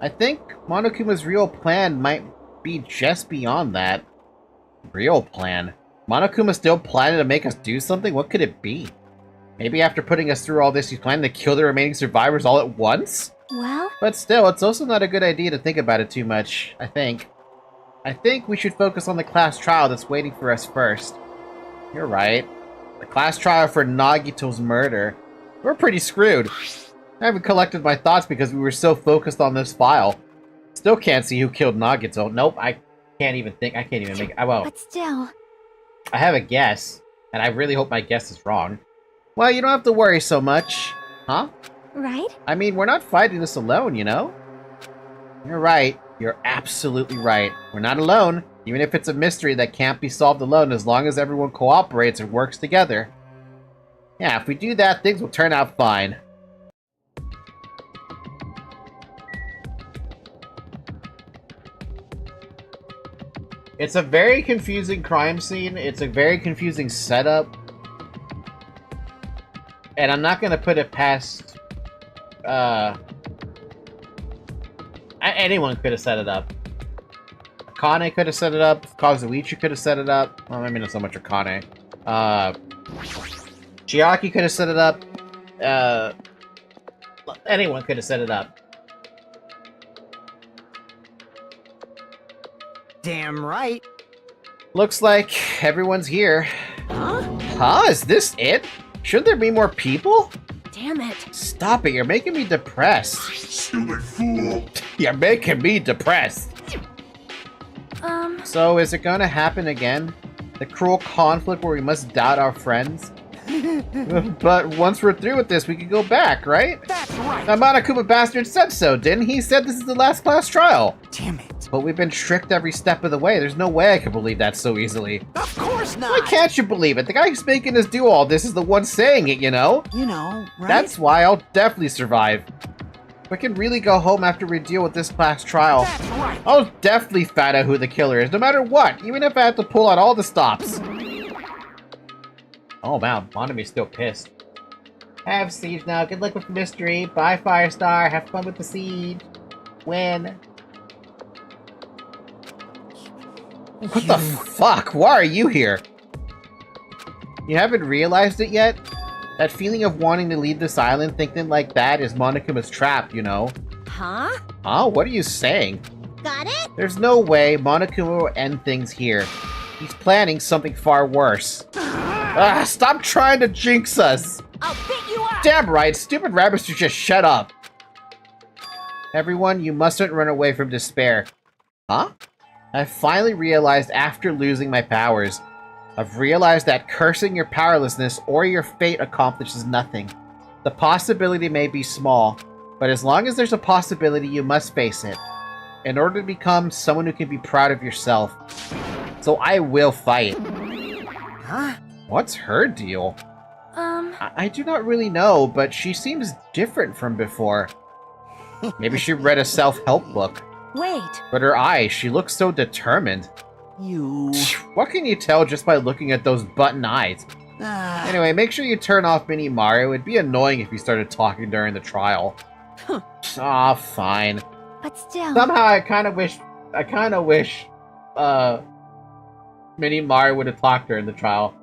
Speaker 1: I think Monokuma's real plan might be just beyond that. Real plan? Monokuma still planning to make us do something? What could it be? Maybe after putting us through all this, he's planning to kill the remaining survivors all at once?
Speaker 2: Well?
Speaker 1: But still, it's also not a good idea to think about it too much, I think. I think we should focus on the class trial that's waiting for us first. You're right. The class trial for Nagito's murder. We're pretty screwed. I haven't collected my thoughts because we were so focused on this file. Still can't see who killed Nagito. Nope, I can't even think. I can't even make it. Well,
Speaker 2: But still.
Speaker 1: I have a guess, and I really hope my guess is wrong. Well, you don't have to worry so much. Huh?
Speaker 2: Right?
Speaker 1: I mean, we're not fighting this alone, you know? You're right. You're absolutely right. We're not alone, even if it's a mystery that can't be solved alone as long as everyone cooperates and works together. Yeah, if we do that, things will turn out fine. It's a very confusing crime scene. It's a very confusing setup. And I'm not going to put it past... anyone could have set it up. Akane could have set it up. Kazuichi could have set it up. Well, maybe not so much Akane. Chiaki could have set it up. Anyone could have set it up.
Speaker 3: Damn right.
Speaker 1: Looks like everyone's here.
Speaker 5: Huh?
Speaker 1: Huh? Is this it? Shouldn't there be more people?
Speaker 5: Damn it.
Speaker 1: Stop it, you're making me depressed.
Speaker 6: Stupid fool.
Speaker 1: You're making me depressed. So, is it gonna happen again? The cruel conflict where we must doubt our friends? But once we're through with this, we can go back, right?
Speaker 3: That's right.
Speaker 1: That Monokuma bastard said so, didn't he? He said this is the last class trial.
Speaker 3: Damn it.
Speaker 1: But we've been tricked every step of the way. There's no way I can believe that so easily.
Speaker 3: Of course not.
Speaker 1: Why can't you believe it? The guy who's making us do all this is the one saying it, you know?
Speaker 3: You know, right?
Speaker 1: That's why I'll definitely survive. If I can really go home after we deal with this class trial,
Speaker 3: That's right.
Speaker 1: I'll definitely find out who the killer is, no matter what, even if I have to pull out all the stops. Oh wow, Monomi's still pissed. Have siege now. Good luck with the mystery. Bye, Firestar. Have fun with the siege. Win. What the fuck? Why are you here? You haven't realized it yet? That feeling of wanting to leave this island thinking like that is Monokuma's trap, you know?
Speaker 5: Huh?
Speaker 1: Huh? What are you saying?
Speaker 5: Got it?
Speaker 1: There's no way Monokuma will end things here. He's planning something far worse. Stop trying to jinx us!
Speaker 5: I'll beat you up!
Speaker 1: damn right, stupid rabbits should just shut up. Everyone, you mustn't run away from despair. Huh? I finally realized after losing my powers. I've realized that cursing your powerlessness or your fate accomplishes nothing. The possibility may be small, but as long as there's a possibility, you must face it. In order to become someone who can be proud of yourself. So I will fight.
Speaker 3: Huh?
Speaker 1: What's her deal? I do not really know, but she seems different from before. Maybe she read a self-help book.
Speaker 2: Wait.
Speaker 1: But her eyes, she looks so determined.
Speaker 3: You...
Speaker 1: What can you tell just by looking at those button eyes? Anyway, make sure you turn off Mini Mario. It'd be annoying if you started talking during the trial. Aw, fine.
Speaker 2: But still...
Speaker 1: Somehow I kind of wish, Mini Mario would have talked during the trial.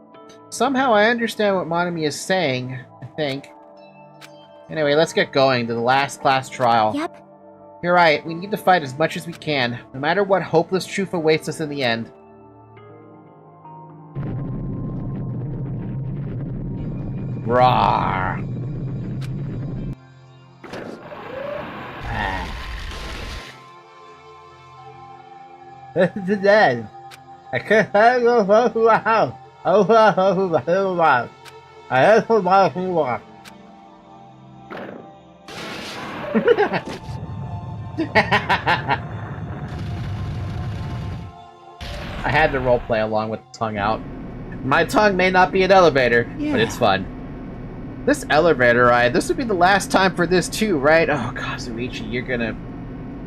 Speaker 1: Somehow I understand what Monami is saying, I think. Anyway, let's get going to the last class trial.
Speaker 2: Yep.
Speaker 1: You're right, we need to fight as much as we can, no matter what hopeless truth awaits us in the end. Rawr. This is dead. I can't go to the house. I had to roleplay along with the tongue out. My tongue may not be an elevator, but it's fun. This elevator ride, this would be the last time for this too, right? Oh, Kazuichi, you're gonna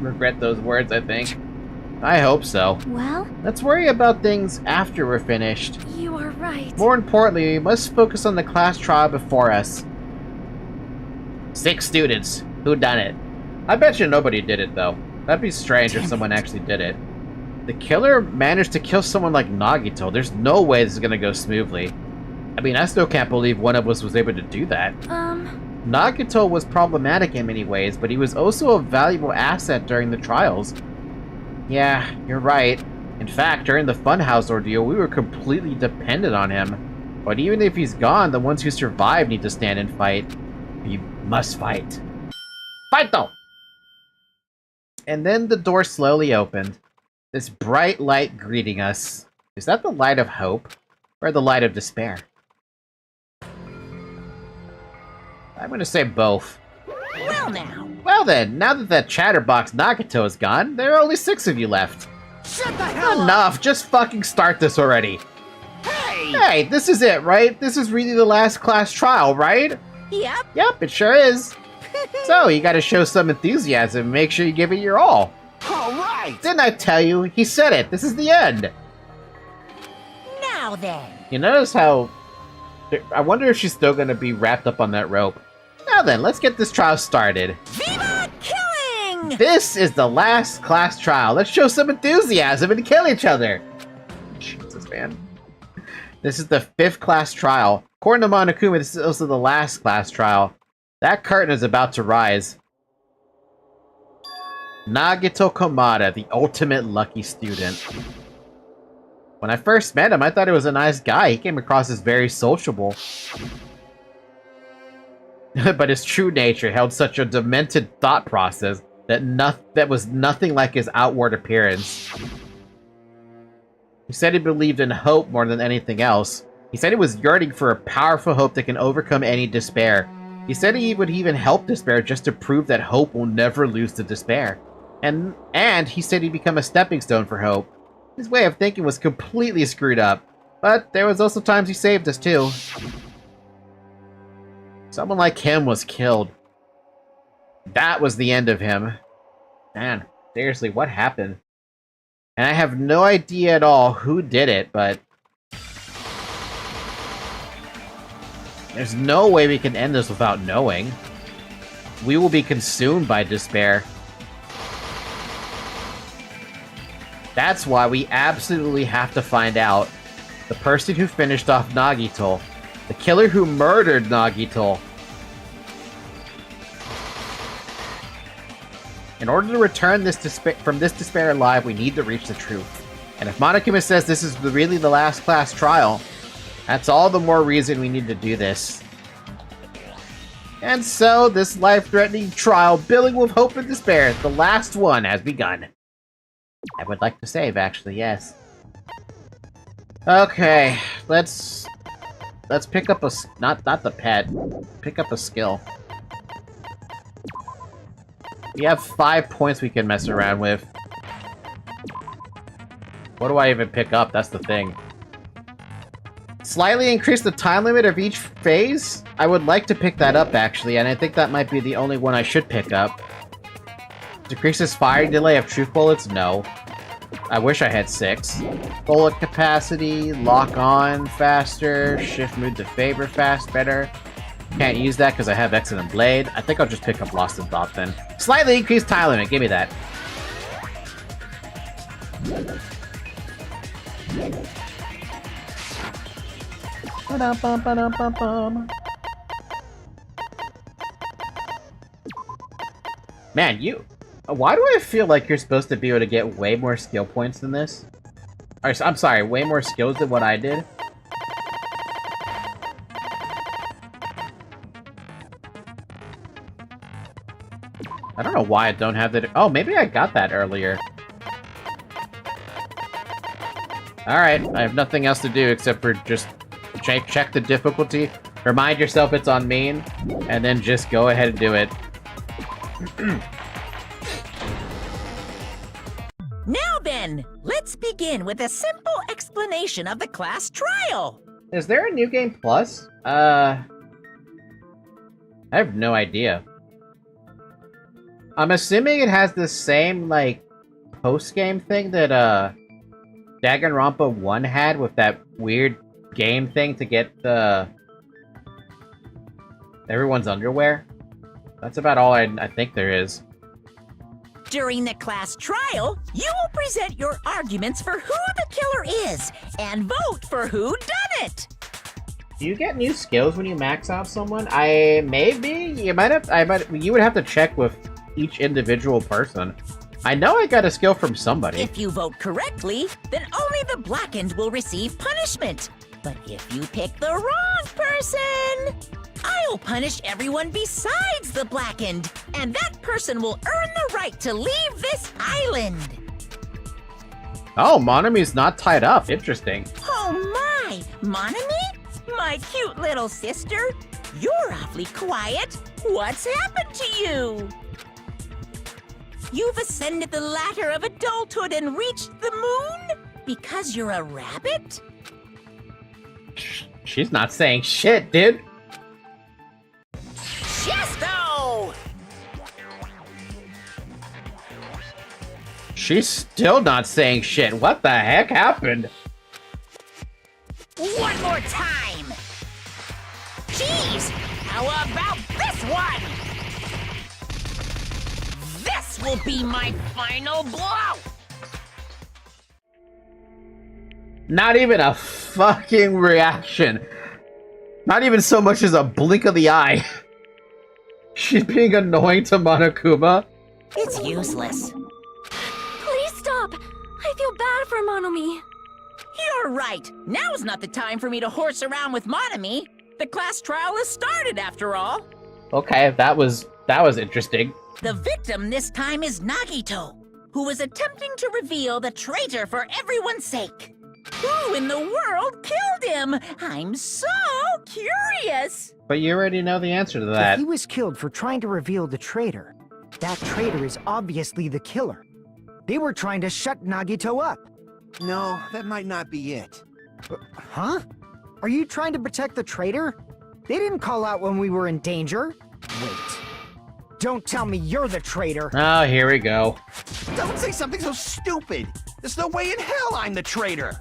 Speaker 1: regret those words, I think. I hope so.
Speaker 2: Well?
Speaker 1: Let's worry about things after we're finished.
Speaker 2: You are right.
Speaker 1: More importantly, we must focus on the class trial before us. 6 students. Who done it? I bet you nobody did it, though. That'd be strange if someone actually did it. The killer managed to kill someone like Nagito. There's no way this is gonna go smoothly. I mean, I still can't believe one of us was able to do that. Nagito was problematic in many ways, but he was also a valuable asset during the trials. Yeah, you're right. In fact, during the Funhouse ordeal, we were completely dependent on him. But even if he's gone, the ones who survived need to stand and fight. We must fight. Fight, though! And then the door slowly opened. This bright light greeting us. Is that the light of hope? Or the light of despair? I'm gonna say both.
Speaker 3: Well now.
Speaker 1: Well then, now that that chatterbox Nagito is gone, there are only 6 of you left.
Speaker 3: Shut the hell up!
Speaker 1: Enough! Just fucking start this already!
Speaker 3: Hey!
Speaker 1: Hey, this is it, right? This is really the last class trial, right?
Speaker 3: Yep.
Speaker 1: Yep, it sure is. So, you gotta show some enthusiasm and make sure you give it your all.
Speaker 3: Alright!
Speaker 1: Didn't I tell you? He said it! This is the end!
Speaker 3: Now then.
Speaker 1: You notice how... I wonder if she's still gonna be wrapped up on that rope. Now then, let's get this trial started.
Speaker 3: Viva killing!
Speaker 1: This is the last class trial. Let's show some enthusiasm and kill each other. Jesus, man. This is the 5th class trial. According to Monokuma, this is also the last class trial. That curtain is about to rise. Nagito Komada, the ultimate lucky student. When I first met him, I thought he was a nice guy. He came across as very sociable. But his true nature held such a demented thought process that was nothing like his outward appearance. He said he believed in hope more than anything else. He said he was yearning for a powerful hope that can overcome any despair. He said he would even help despair just to prove that hope will never lose to despair. And he said he'd become a stepping stone for hope. His way of thinking was completely screwed up, but there was also times he saved us too. Someone like him was killed. That was the end of him. Man, seriously, what happened? And I have no idea at all who did it, but... there's no way we can end this without knowing. We will be consumed by despair. That's why we absolutely have to find out. The person who finished off Nagito. The killer who murdered Nagito. In order to return from this despair alive, we need to reach the truth. And if Monokuma says this is really the last class trial, that's all the more reason we need to do this. And so, this life-threatening trial, billing with hope and despair, the last one has begun. I would like to save, actually, yes. Okay, let's pick up a... Not the pet. Pick up a skill. We have 5 points we can mess around with. What do I even pick up? That's the thing. Slightly increase the time limit of each phase? I would like to pick that up, actually, and I think that might be the only one I should pick up. Decreases firing delay of truth bullets? No. I wish I had 6. Bullet capacity, lock on faster, shift mood to favor better. Can't use that because I have Excellent Blade. I think I'll just pick up Lost in Thought then. Slightly increased time limit, give me that. Man, why do I feel like you're supposed to be able to get way more skill points than this? Or, I'm sorry, way more skills than what I did? I don't know why I don't have that. Oh, maybe I got that earlier. Alright, I have nothing else to do except for just check the difficulty, remind yourself it's on main, and then just go ahead and do it.
Speaker 5: Now then, let's begin with a simple explanation of the class trial.
Speaker 1: Is there a New Game Plus? I have no idea. I'm assuming it has the same, like, post-game thing that, Danganronpa 1 had with that weird game thing to get the... everyone's underwear. That's about all I think there is.
Speaker 5: During the class trial, you will present your arguments for who the killer is, and vote for who done it.
Speaker 1: Do you get new skills when you max out someone? Maybe you would have to check with each individual person. I know I got a skill from somebody.
Speaker 5: If you vote correctly, then only the blackened will receive punishment. But if you pick the wrong person, I'll punish everyone besides the blackened, and that person will earn the right to leave this island.
Speaker 1: Oh, Monami's not tied up. Interesting.
Speaker 5: Oh my! Monami? My cute little sister? You're awfully quiet. What's happened to you? You've ascended the ladder of adulthood and reached the moon? Because you're a rabbit?
Speaker 1: She's not saying shit, dude.
Speaker 5: Chesto!
Speaker 1: She's still not saying shit. What the heck happened?
Speaker 5: One more time! Jeez! How about this one? This will be my final blow!
Speaker 1: Not even a fucking reaction. Not even so much as a blink of the eye. She's being annoying to Monokuma.
Speaker 5: It's useless.
Speaker 2: Please stop! I feel bad for Monomi.
Speaker 5: You're right. Now's not the time for me to horse around with Monami. The class trial has started, after all.
Speaker 1: Okay, that was interesting.
Speaker 5: The victim this time is Nagito, who was attempting to reveal the traitor for everyone's sake. Who in the world killed him? I'm so curious.
Speaker 1: But you already know the answer to that.
Speaker 7: If he was killed for trying to reveal the traitor, that traitor is obviously the killer. They were trying to shut Nagito up.
Speaker 3: No, that might not be it.
Speaker 7: Huh? Are you trying to protect the traitor? They didn't call out when we were in danger. Wait. Don't tell me you're the traitor.
Speaker 1: Oh, here we go.
Speaker 3: Don't say something so stupid. There's no way in hell I'm the traitor.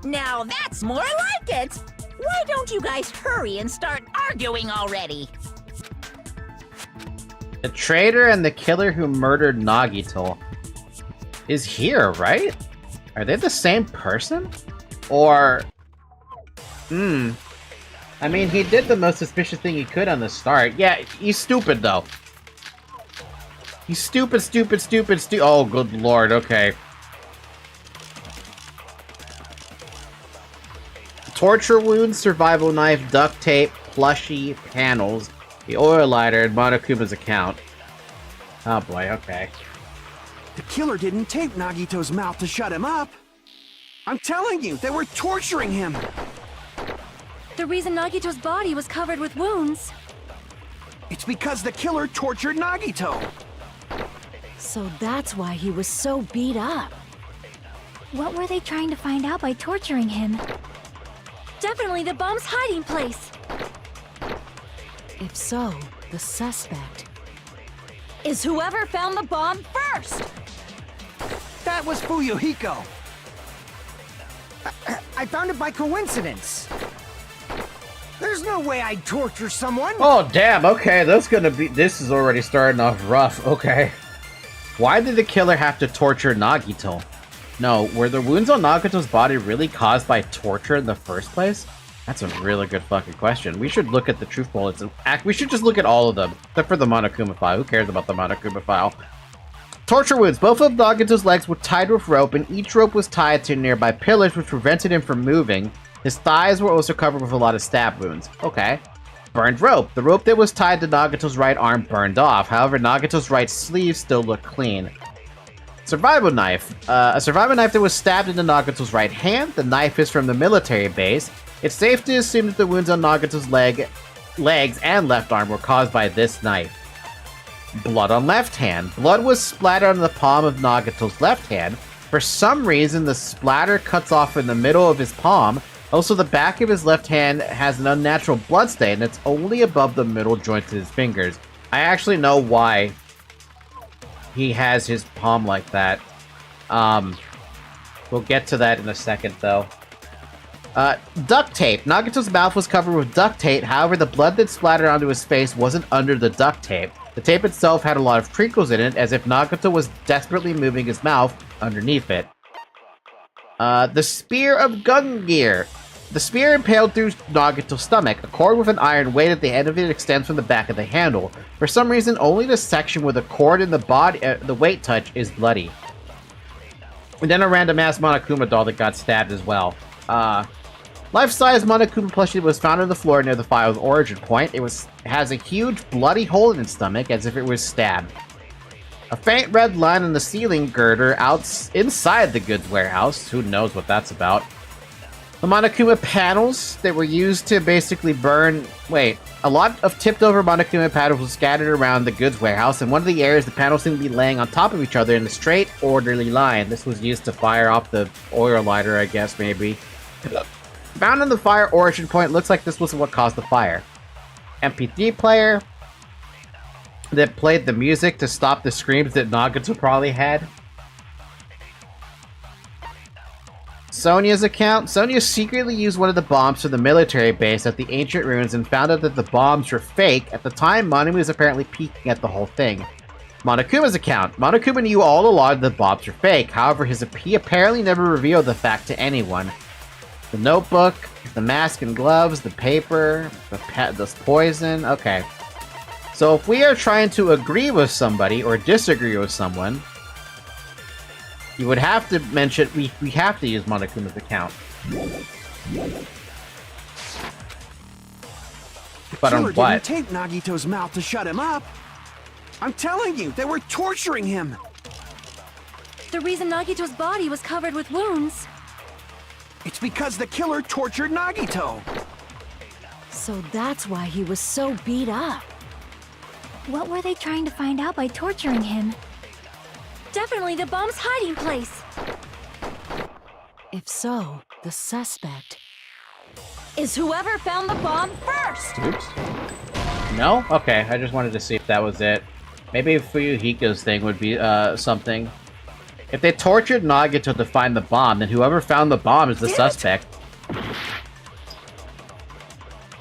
Speaker 5: Now that's more like it. Why don't you guys hurry and start arguing already?
Speaker 1: The traitor and the killer who murdered Nagito is here, right? Are they the same person? Or... I mean, he did the most suspicious thing he could on the start. Yeah, he's stupid, though. He's stupid. Oh, good lord, okay. Torture wounds, survival knife, duct tape, plushie panels, the oil lighter, and Monokuma's account. Oh boy, okay.
Speaker 3: The killer didn't tape Nagito's mouth to shut him up. I'm telling you, they were torturing him.
Speaker 2: The reason Nagito's body was covered with wounds.
Speaker 3: It's because the killer tortured Nagito.
Speaker 2: So that's why he was so beat up. What were they trying to find out by torturing him? Definitely the bomb's hiding place. If so, the suspect is whoever found the bomb first.
Speaker 3: That was Fuyuhiko.
Speaker 7: I found it by coincidence. There's no way I'd torture someone.
Speaker 1: Oh damn, okay, this is already starting off rough, okay. Why did the killer have to torture Nagito? No, were the wounds on Nagito's body really caused by torture in the first place? That's a really good fucking question. We should look at the truth bullets. We should just look at all of them, except for the Monokuma file. Who cares about the Monokuma file? Torture wounds. Both of Nagito's legs were tied with rope, and each rope was tied to nearby pillars, which prevented him from moving. His thighs were also covered with a lot of stab wounds. Okay. Burned rope. The rope that was tied to Nagito's right arm burned off. However, Nagito's right sleeve still looked clean. Survival knife. A survival knife that was stabbed into Nagito's right hand. The knife is from the military base. It's safe to assume that the wounds on Nagito's legs and left arm were caused by this knife. Blood on left hand. Blood was splattered on the palm of Nagito's left hand. For some reason, the splatter cuts off in the middle of his palm. Also, the back of his left hand has an unnatural blood stain that's only above the middle joints of his fingers. I actually know why he has his palm like that. We'll get to that in a second, though. Duct tape. Nagito's mouth was covered with duct tape. However, the blood that splattered onto his face wasn't under the duct tape. The tape itself had a lot of crinkles in it, as if Nagito was desperately moving his mouth underneath it. The Spear of Gungear. The spear impaled through Nagito's stomach. A cord with an iron weight at the end of it extends from the back of the handle. For some reason, only the section where the cord and the weight touch is bloody. And then a random-ass Monokuma doll that got stabbed as well. Life-size Monokuma plushie was found on the floor near the file's origin point. It has a huge bloody hole in its stomach, as if it was stabbed. A faint red line on the ceiling girder inside the goods warehouse. Who knows what that's about. The Monokuma panels that were used to basically burn... Wait, a lot of tipped-over Monokuma panels were scattered around the goods warehouse. In one of the areas, the panels seemed to be laying on top of each other in a straight, orderly line. This was used to fire off the oil lighter, I guess, maybe. Found on the fire origin point, looks like this was what caused the fire. MP3 player that played the music to stop the screams that Nagito probably had. Sonya's account. Sonya secretly used one of the bombs from the military base at the ancient ruins and found out that the bombs were fake. At the time, Monokuma was apparently peeking at the whole thing. Monokuma's account. Monokuma knew all along that the bombs were fake. However, he apparently never revealed the fact to anyone. The notebook, the mask and gloves, the paper, the poison. Okay. So if we are trying to agree with somebody or disagree with someone, you would have to mention, we have to use Monokuma's account. But on what?
Speaker 3: Didn't tape Nagito's mouth to shut him up. I'm telling you, they were torturing him.
Speaker 2: The reason Nagito's body was covered with wounds.
Speaker 3: It's because the killer tortured Nagito.
Speaker 2: So that's why he was so beat up. What were they trying to find out by torturing him? Definitely the bomb's hiding place. If so, the suspect is whoever found the bomb first.
Speaker 1: Oops. No? Okay, I just wanted to see if that was it. Maybe Fuyuhiko's thing would be something. If they tortured Nagito to find the bomb, then whoever found the bomb is the suspect.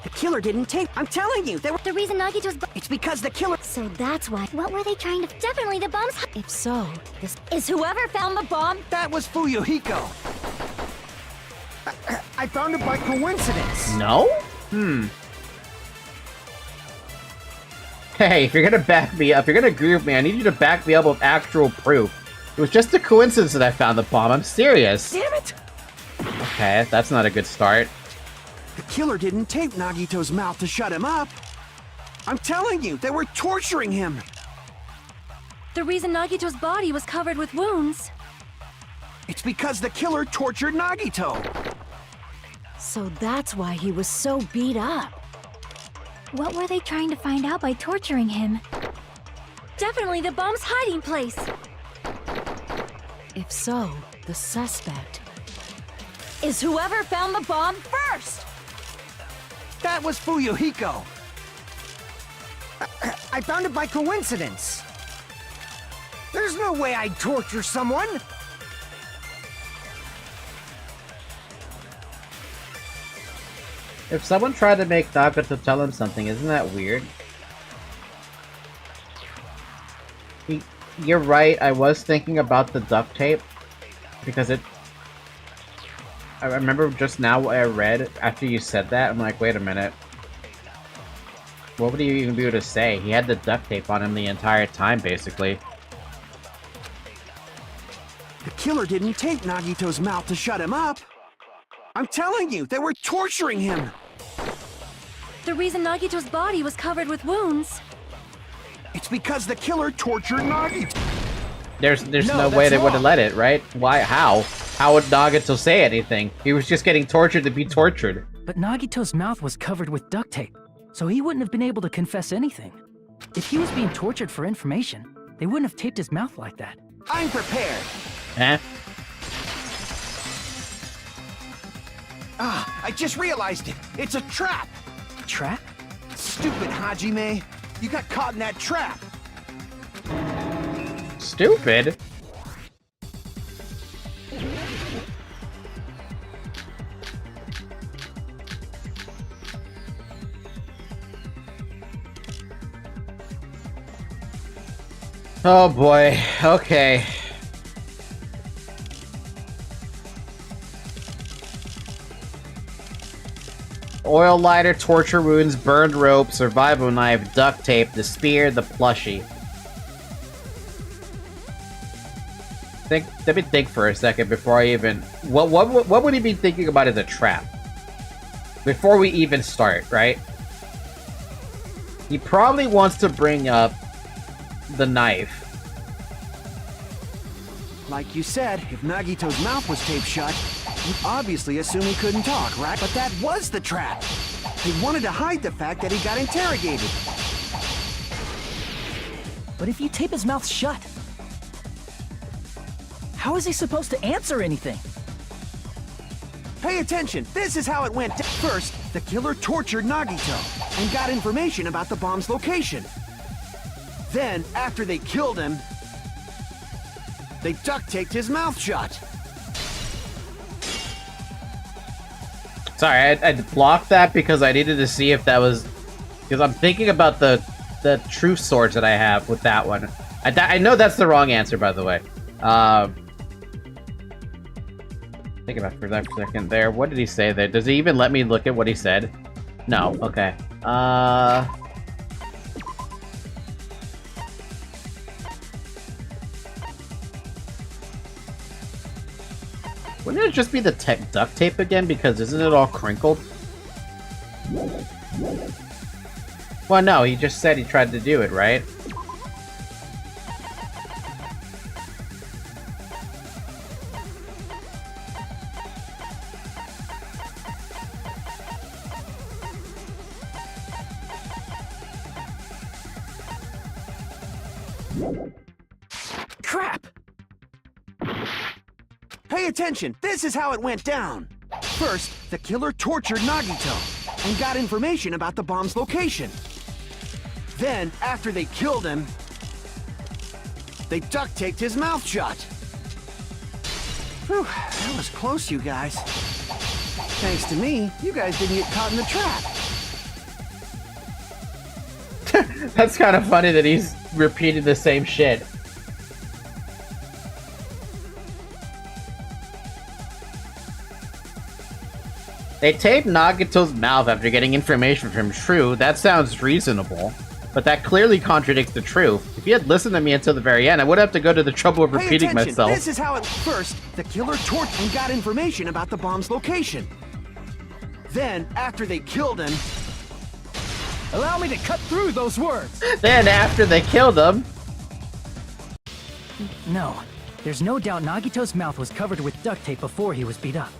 Speaker 3: The killer didn't tape. I'm telling you, they were...
Speaker 2: The reason Nagito's...
Speaker 3: It's because the killer...
Speaker 2: So that's why... What were they trying to... Definitely the bomb's... If so, this is whoever found the bomb...
Speaker 3: That was Fuyuhiko.
Speaker 7: I found it by coincidence.
Speaker 1: No? Hey, if you're gonna back me up, if you're gonna agree with me, I need you to back me up with actual proof. It was just a coincidence that I found the bomb. I'm serious.
Speaker 3: Damn it!
Speaker 1: Okay, that's not a good start.
Speaker 3: The killer didn't tape Nagito's mouth to shut him up. I'm telling you, they were torturing him.
Speaker 2: The reason Nagito's body was covered with wounds.
Speaker 3: It's because the killer tortured Nagito.
Speaker 2: So that's why he was so beat up. What were they trying to find out by torturing him? Definitely the bomb's hiding place. If so, the suspect is whoever found the bomb first.
Speaker 3: That was Fuyuhiko.
Speaker 7: I found it by coincidence. There's no way I'd torture someone.
Speaker 1: If someone tried to make Nagito tell him something, isn't that weird? You're right, I was thinking about the duct tape. Because I remember just now what I read after you said that, I'm like, wait a minute. What would he even be able to say? He had the duct tape on him the entire time, basically.
Speaker 3: The killer didn't tape Nagito's mouth to shut him up. I'm telling you, they were torturing him.
Speaker 2: The reason Nagito's body was covered with wounds.
Speaker 3: It's because the killer tortured Nagito.
Speaker 1: There's no way
Speaker 3: that's
Speaker 1: they would have
Speaker 3: wrong.
Speaker 1: let it, right? Why? How? How would Nagito say anything? He was just getting tortured to be tortured.
Speaker 4: But Nagito's mouth was covered with duct tape, so he wouldn't have been able to confess anything. If he was being tortured for information, they wouldn't have taped his mouth like that.
Speaker 3: I'm prepared.
Speaker 1: Huh?
Speaker 3: Ah, I just realized it. It's a trap.
Speaker 4: Trap?
Speaker 3: Stupid Hajime. You got caught in that trap.
Speaker 1: Stupid? Oh boy, okay. Oil lighter, torture wounds, burned rope, survival knife, duct tape, the spear, the plushie. Let me think for a second before I even... What would he be thinking about as a trap? Before we even start, right? He probably wants to bring up the knife.
Speaker 3: Like you said, if Nagito's mouth was taped shut, you'd obviously assume he couldn't talk, right? But that was the trap. They wanted to hide the fact that he got interrogated.
Speaker 4: But if you tape his mouth shut, how is he supposed to answer anything?
Speaker 3: Pay attention, this is how it went. First, the killer tortured Nagito and got information about the bomb's location. Then, after they killed him, they duct taped his mouth shut.
Speaker 1: Sorry, I blocked that because I needed to see if that was... Because I'm thinking about the truth swords that I have with that one. I know that's the wrong answer, by the way. Think about it for that second there. What did he say there? Does he even let me look at what he said? No. Okay. Wouldn't it just be the duct tape again? Because isn't it all crinkled? Well, no, he just said he tried to do it, right?
Speaker 3: Crap! Pay attention, this is how it went down. First, the killer tortured Nagito and got information about the bomb's location. Then, after they killed him, they duct taped his mouth shut. Whew, that was close, you guys. Thanks to me, you guys didn't get caught in the trap.
Speaker 1: That's kind of funny that he's repeating the same shit. They taped Nagito's mouth after getting information from him. True, that sounds reasonable. But that clearly contradicts the truth. If you had listened to me until the very end, I would have to go to the trouble of repeating
Speaker 3: Pay attention.
Speaker 1: myself.
Speaker 3: This is how it... First, the killer tortured and got information about the bomb's location. Then, after they killed him,
Speaker 4: Allow me to cut through those words!
Speaker 1: Then after they killed him,
Speaker 4: No, there's no doubt Nagito's mouth was covered with duct tape before he was beat up.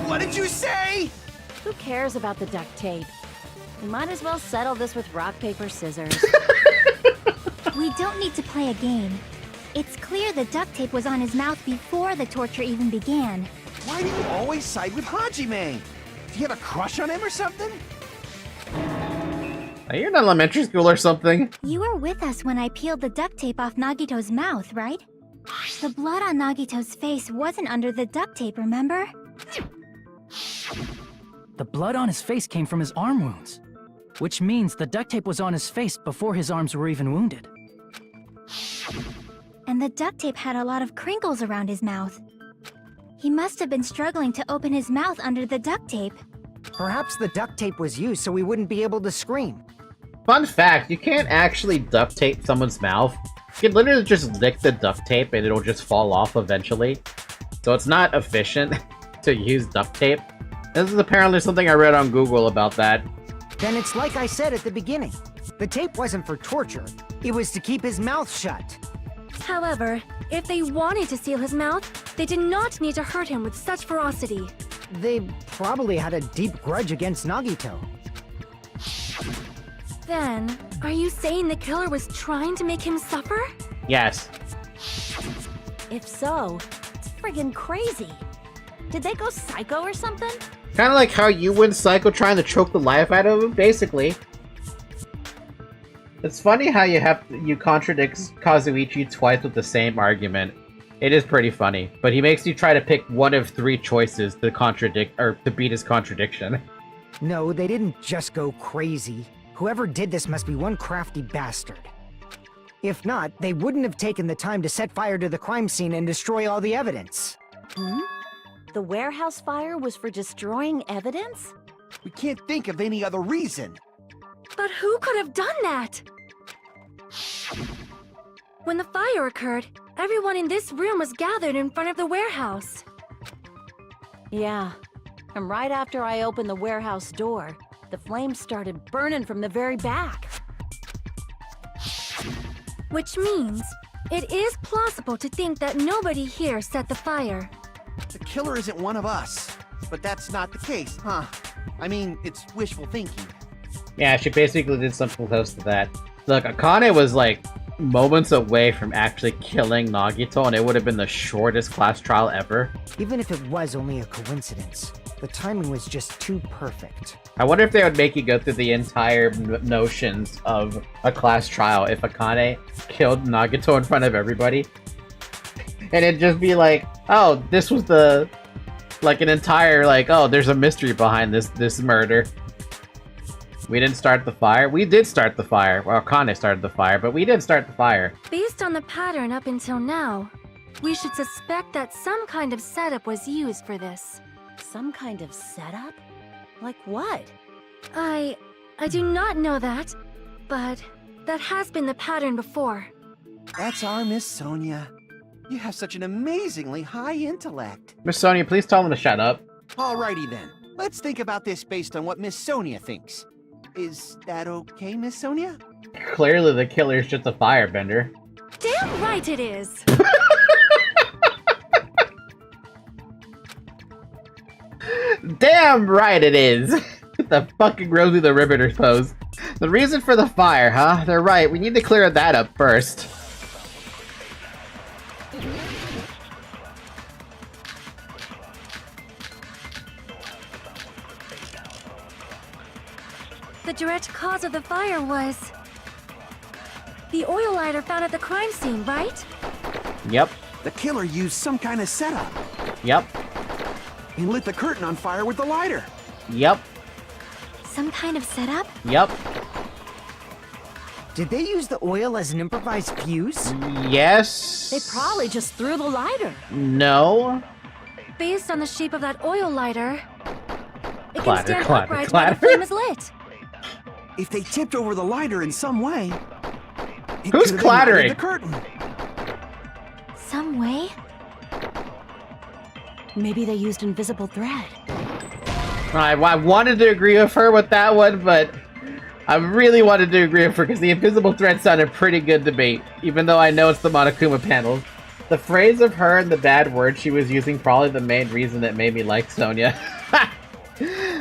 Speaker 3: what did you say?
Speaker 8: Who cares about the duct tape? We might as well settle this with rock, paper, scissors.
Speaker 2: We don't need to play a game. It's clear the duct tape was on his mouth before the torture even began.
Speaker 3: Why do you always side with Hajime? Do you have a crush on him or something?
Speaker 1: are you in elementary school or something?
Speaker 2: You were with us when I peeled the duct tape off Nagito's mouth, right? The blood on Nagito's face wasn't under the duct tape, remember?
Speaker 4: The blood on his face came from his arm wounds, which means the duct tape was on his face before his arms were even wounded.
Speaker 2: And the duct tape had a lot of crinkles around his mouth. He must have been struggling to open his mouth under the duct tape.
Speaker 7: Perhaps the duct tape was used so we wouldn't be able to scream.
Speaker 1: Fun fact, you can't actually duct tape someone's mouth. You can literally just lick the duct tape and it'll just fall off eventually. So it's not efficient to use duct tape. This is apparently something I read on Google about that.
Speaker 7: Then it's like I said at the beginning. The tape wasn't for torture. It was to keep his mouth shut.
Speaker 9: However, if they wanted to seal his mouth, they did not need to hurt him with such ferocity.
Speaker 7: They probably had a deep grudge against Nagito.
Speaker 9: Then, are you saying the killer was trying to make him suffer?
Speaker 1: Yes.
Speaker 8: If so, it's friggin' crazy. Did they go psycho or something?
Speaker 1: Kind of like how you went psycho trying to choke the life out of him, basically. It's funny how you contradict Kazuichi twice with the same argument. It is pretty funny, but he makes you try to pick one of three choices to contradict or to beat his contradiction.
Speaker 7: No, they didn't just go crazy. Whoever did this must be one crafty bastard. If not, they wouldn't have taken the time to set fire to the crime scene and destroy all the evidence.
Speaker 8: The warehouse fire was for destroying evidence?
Speaker 3: We can't think of any other reason.
Speaker 9: But who could have done that? When the fire occurred, everyone in this room was gathered in front of the warehouse.
Speaker 8: Yeah. And right after I opened the warehouse door, the flames started burning from the very back.
Speaker 9: Which means, it is plausible to think that nobody here set the fire.
Speaker 3: The killer isn't one of us. But that's not the case, huh? I mean, it's wishful thinking.
Speaker 1: Yeah, she basically did something close to that. Look, Akane was like moments away from actually killing Nagito, and it would have been the shortest class trial ever.
Speaker 7: Even if it was only a coincidence, the timing was just too perfect.
Speaker 1: I wonder if they would make you go through the entire notions of a class trial if Akane killed Nagito in front of everybody. And it'd just be like, oh, this was the... like an entire, like, oh, there's a mystery behind this murder. We didn't start the fire. We did start the fire. Well, Akane started the fire, but we did start the fire.
Speaker 9: Based on the pattern up until now, we should suspect that some kind of setup was used for this.
Speaker 8: Some kind of setup? Like what?
Speaker 9: I do not know that, but that has been the pattern before.
Speaker 3: That's our Miss Sonia. You have such an amazingly high intellect.
Speaker 1: Miss Sonia, please tell them to shut up.
Speaker 3: Alrighty then. Let's think about this based on what Miss Sonia thinks. Is that okay, Miss Sonia?
Speaker 1: Clearly the killer's just a firebender.
Speaker 9: Damn right it is!
Speaker 1: Damn right it is! The fucking Rosie the Riveter pose. The reason for the fire, huh? They're right, we need to clear that up first.
Speaker 9: The direct cause of the fire was... the oil lighter found at the crime scene, right?
Speaker 1: Yep.
Speaker 3: The killer used some kind of setup.
Speaker 1: Yep.
Speaker 3: He lit the curtain on fire with the lighter.
Speaker 1: Yep.
Speaker 2: Some kind of setup?
Speaker 1: Yep.
Speaker 7: Did they use the oil as an improvised fuse?
Speaker 1: Yes.
Speaker 8: They probably just threw the lighter.
Speaker 1: No.
Speaker 9: Based on the shape of that oil lighter, it
Speaker 1: Clatter,
Speaker 9: can stand
Speaker 1: clatter,
Speaker 9: upright
Speaker 1: clatter.
Speaker 9: while the flame is lit.
Speaker 3: If they tipped over the lighter in some way, it
Speaker 1: Who's
Speaker 3: could have
Speaker 1: clattering?
Speaker 3: ignited the curtain.
Speaker 2: Some way?
Speaker 8: Maybe they used invisible thread.
Speaker 1: I wanted to agree with her with that one, but I really wanted to agree with her because the invisible thread sounded pretty good to me, even though I know it's the Monokuma panels. The phrase of her and the bad word she was using probably the main reason that made me like Sonya.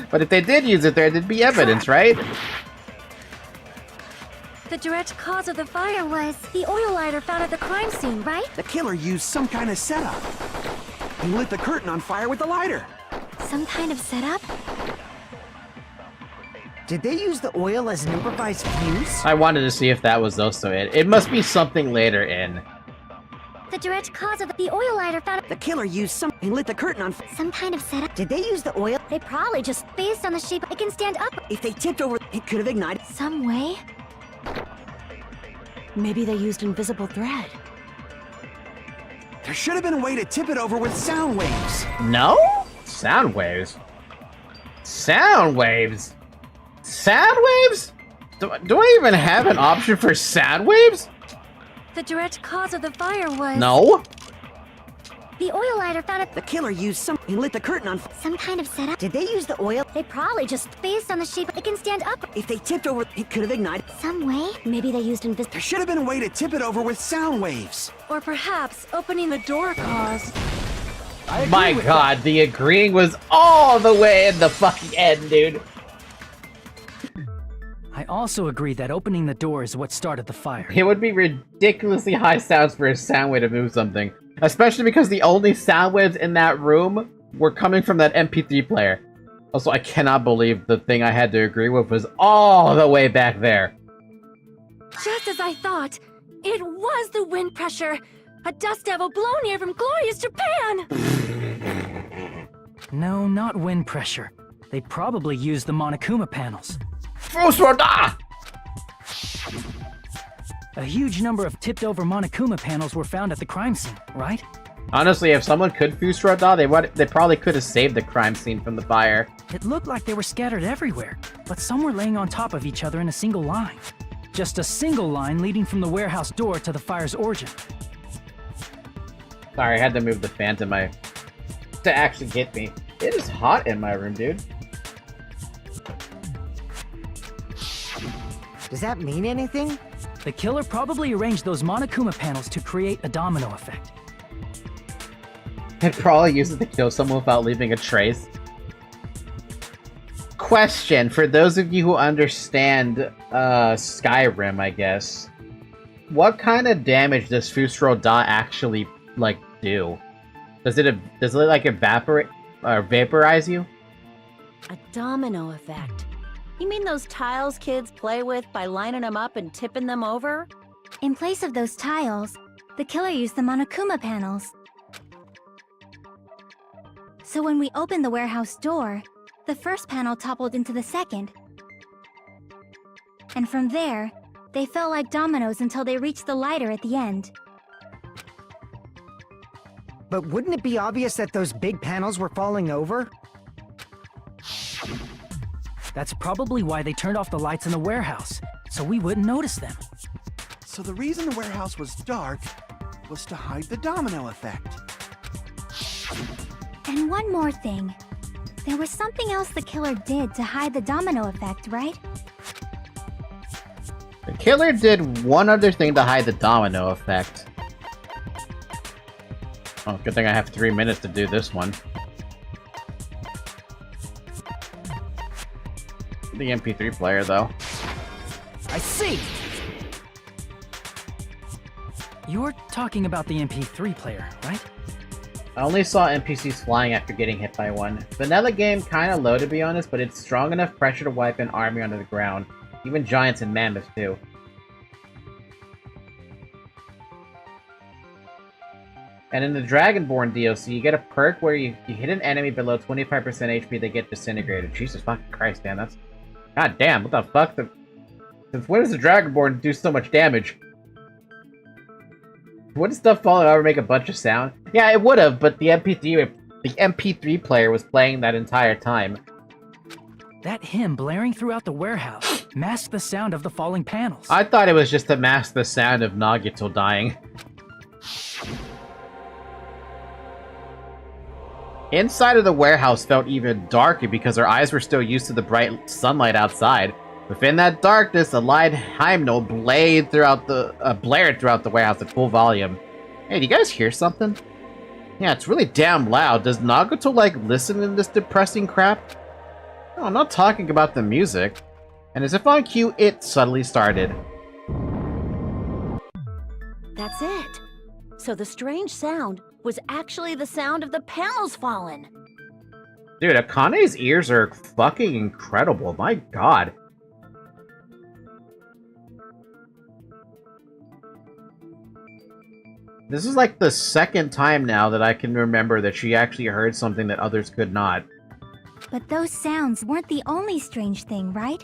Speaker 1: But if they did use it there'd be evidence, right?
Speaker 9: The direct cause of the fire was the oil lighter found at the crime scene, right?
Speaker 3: The killer used some kind of setup. He lit the curtain on fire with the lighter.
Speaker 9: Some kind of setup?
Speaker 7: Did they use the oil as an improvised fuse?
Speaker 1: I wanted to see if that was also it. It must be something later in.
Speaker 9: The direct cause of the oil lighter found
Speaker 3: The killer used some... He lit the curtain on...
Speaker 9: some kind of setup.
Speaker 7: Did they use the oil?
Speaker 9: They probably just, based on the shape, it can stand up
Speaker 3: If they tipped over, it could have ignited.
Speaker 9: some way.
Speaker 8: Maybe they used invisible thread.
Speaker 3: There should have been a way to tip it over with sound waves.
Speaker 1: No? Sound waves? Sound waves? Sound waves? Do I even have an option for sound waves?
Speaker 9: The direct cause of the fire was
Speaker 1: No?
Speaker 9: the oil lighter found at
Speaker 3: The killer used some... He lit the curtain on...
Speaker 9: some kind of setup.
Speaker 7: Did they use the oil?
Speaker 9: They probably just, based on the shape, it can stand up
Speaker 3: If they tipped over, it could have ignited.
Speaker 9: some way. Maybe they used invisible.
Speaker 3: There should have been a way to tip it over with sound waves.
Speaker 9: Or perhaps opening the door caused.
Speaker 1: My god, the agreeing was all the way in the fucking end, dude.
Speaker 4: I also agree that opening the door is what started the fire.
Speaker 1: It would be ridiculously high sounds for a sound wave to move something. Especially because the only sound waves in that room were coming from that MP3 player. Also, I cannot believe the thing I had to agree with was all the way back there.
Speaker 9: Just as I thought, it was the wind pressure. A dust devil blown here from glorious Japan.
Speaker 4: No, not wind pressure. They probably used the Monokuma panels.
Speaker 1: Fusroda!
Speaker 4: A huge number of tipped-over Monokuma panels were found at the crime scene, right?
Speaker 1: Honestly, if someone could Fusroda, they probably could have saved the crime scene from the fire.
Speaker 4: It looked like they were scattered everywhere, but some were laying on top of each other in a single line. Just a single line leading from the warehouse door to the fire's origin.
Speaker 1: Sorry, I had to move the fan to actually get me. It is hot in my room, dude.
Speaker 7: Does that mean anything?
Speaker 4: The killer probably arranged those Monokuma panels to create a domino effect.
Speaker 1: It probably uses to kill someone without leaving a trace. Question, for those of you who understand Skyrim, I guess. What kind of damage does Fusroda actually, like, do? Does it like, evaporate, or vaporize you?
Speaker 8: A domino effect. You mean those tiles kids play with by lining them up and tipping them over?
Speaker 2: In place of those tiles, the killer used the Monokuma panels. So when we opened the warehouse door, the first panel toppled into the second. And from there, they fell like dominoes until they reached the lighter at the end.
Speaker 7: But wouldn't it be obvious that those big panels were falling over?
Speaker 4: That's probably why they turned off the lights in the warehouse, so we wouldn't notice them.
Speaker 3: So the reason the warehouse was dark was to hide the domino effect.
Speaker 2: And one more thing. There was something else the killer did to hide the domino effect, right?
Speaker 1: The killer did one other thing to hide the domino effect. Oh, good thing I have 3 minutes to do this one. The MP3 player, though.
Speaker 4: I see! You're talking about the MP3 player, right?
Speaker 1: I only saw NPCs flying after getting hit by one. Vanilla game kinda low to be honest, but it's strong enough pressure to wipe an army onto the ground. Even giants and mammoths too. And in the Dragonborn DLC, you get a perk where you hit an enemy below 25% HP, they get disintegrated. Jesus fucking Christ, man, that's... God damn, what the fuck? Since when does the Dragonborn do so much damage? Wouldn't stuff falling over make a bunch of sound? Yeah, it would've, but the MP3 player was playing that entire time.
Speaker 4: That hymn blaring throughout the warehouse masked the sound of the falling panels.
Speaker 1: I thought it was just to mask the sound of Nagito dying. Inside of the warehouse felt even darker because our eyes were still used to the bright sunlight outside. Within that darkness, a light hymnal blared throughout the warehouse at full volume. Hey, do you guys hear something? Yeah, it's really damn loud. Does Nagato like listen to this depressing crap? No, I'm not talking about the music. And as if on cue, it suddenly started.
Speaker 8: That's it. So the strange sound was actually the sound of the panels falling.
Speaker 1: Dude, Akane's ears are fucking incredible. My god. This is like the second time now that I can remember that she actually heard something that others could not.
Speaker 2: But those sounds weren't the only strange thing, right?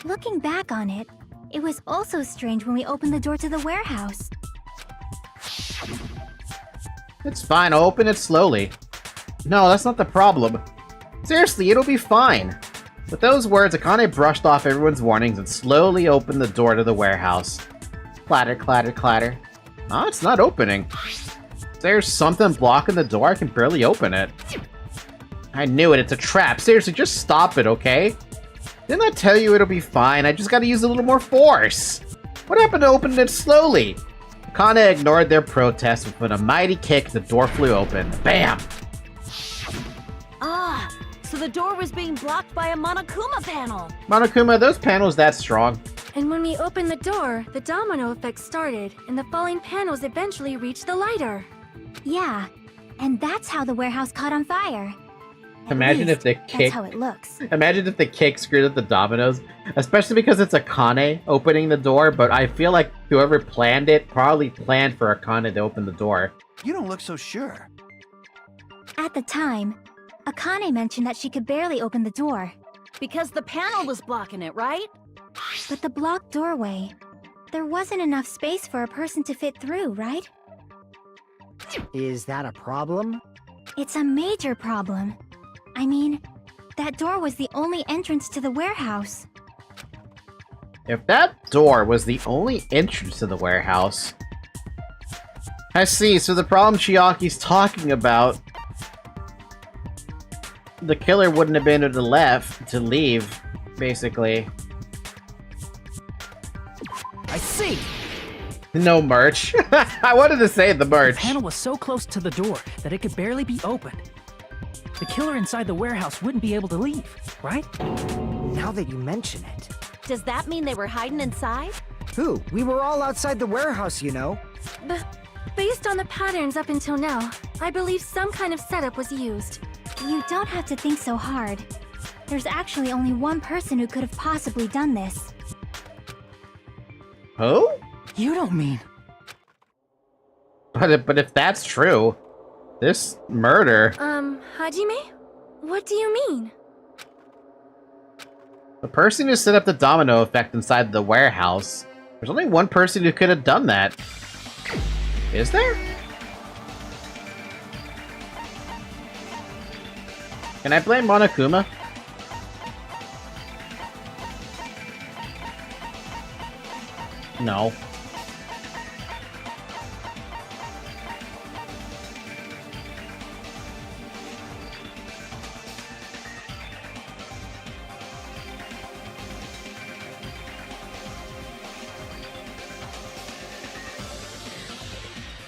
Speaker 2: Looking back on it, it was also strange when we opened the door to the warehouse.
Speaker 1: It's fine, I'll open it slowly. No, that's not the problem. Seriously, it'll be fine. With those words, Akane brushed off everyone's warnings and slowly opened the door to the warehouse. Clatter, clatter, clatter. Oh, it's not opening. There's something blocking the door, I can barely open it. I knew it, it's a trap. Seriously, just stop it, okay? Didn't I tell you it'll be fine? I just gotta use a little more force. What happened to opening it slowly? Akane ignored their protest, and with a mighty kick, the door flew open. Bam!
Speaker 8: Ah, so the door was being blocked by a Monokuma panel.
Speaker 1: Monokuma, are those panels that strong?
Speaker 9: And when we opened the door, the domino effect started, and the falling panels eventually reached the lighter.
Speaker 2: Yeah, and that's how the warehouse caught on fire.
Speaker 1: Imagine if the kick...
Speaker 2: That's how it looks.
Speaker 1: Imagine if the kick screwed up the dominoes. Especially because it's Akane opening the door, but I feel like whoever planned it probably planned for Akane to open the door.
Speaker 3: You don't look so sure.
Speaker 2: At the time, Akane mentioned that she could barely open the door.
Speaker 8: Because the panel was blocking it, right?
Speaker 2: But the blocked doorway, there wasn't enough space for a person to fit through, right?
Speaker 7: Is that a problem?
Speaker 2: It's a major problem. I mean, that door was the only entrance to the warehouse.
Speaker 1: If that door was the only entrance to the warehouse... I see, so the problem Chiaki's talking about... The killer wouldn't have been able to leave, basically.
Speaker 4: I see!
Speaker 1: No merch. I wanted to say the merch.
Speaker 4: The panel was so close to the door that it could barely be opened. The killer inside the warehouse wouldn't be able to leave, right?
Speaker 7: Now that you mention it.
Speaker 8: Does that mean they were hiding inside?
Speaker 7: Who? We were all outside the warehouse, you know.
Speaker 9: Based on the patterns up until now, I believe some kind of setup was used.
Speaker 2: You don't have to think so hard. There's actually only one person who could have possibly done this.
Speaker 1: Who?
Speaker 4: You don't mean...
Speaker 1: But if that's true, this murder...
Speaker 9: Hajime? What do you mean?
Speaker 1: The person who set up the domino effect inside the warehouse, there's only one person who could have done that. Is there? Can I blame Monokuma? No.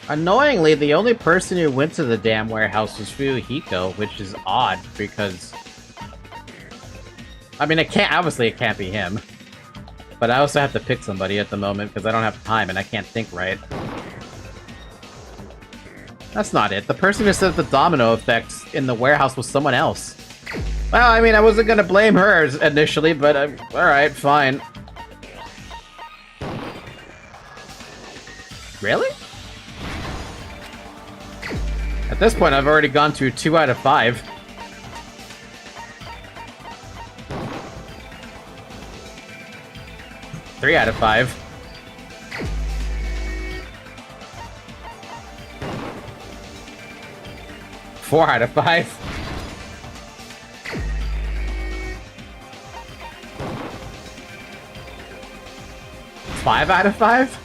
Speaker 1: Annoyingly, the only person who went to the damn warehouse was Fuyuhiko, which is odd, because... I mean, obviously it can't be him. But I also have to pick somebody at the moment, because I don't have time and I can't think right. That's not it. The person who set up the domino effects in the warehouse was someone else. Well, I mean, I wasn't gonna blame her initially, but alright, fine. Really? At this point, I've already gone through 2 out of 5. Three out of 5. 4 out of 5. 5 out of 5?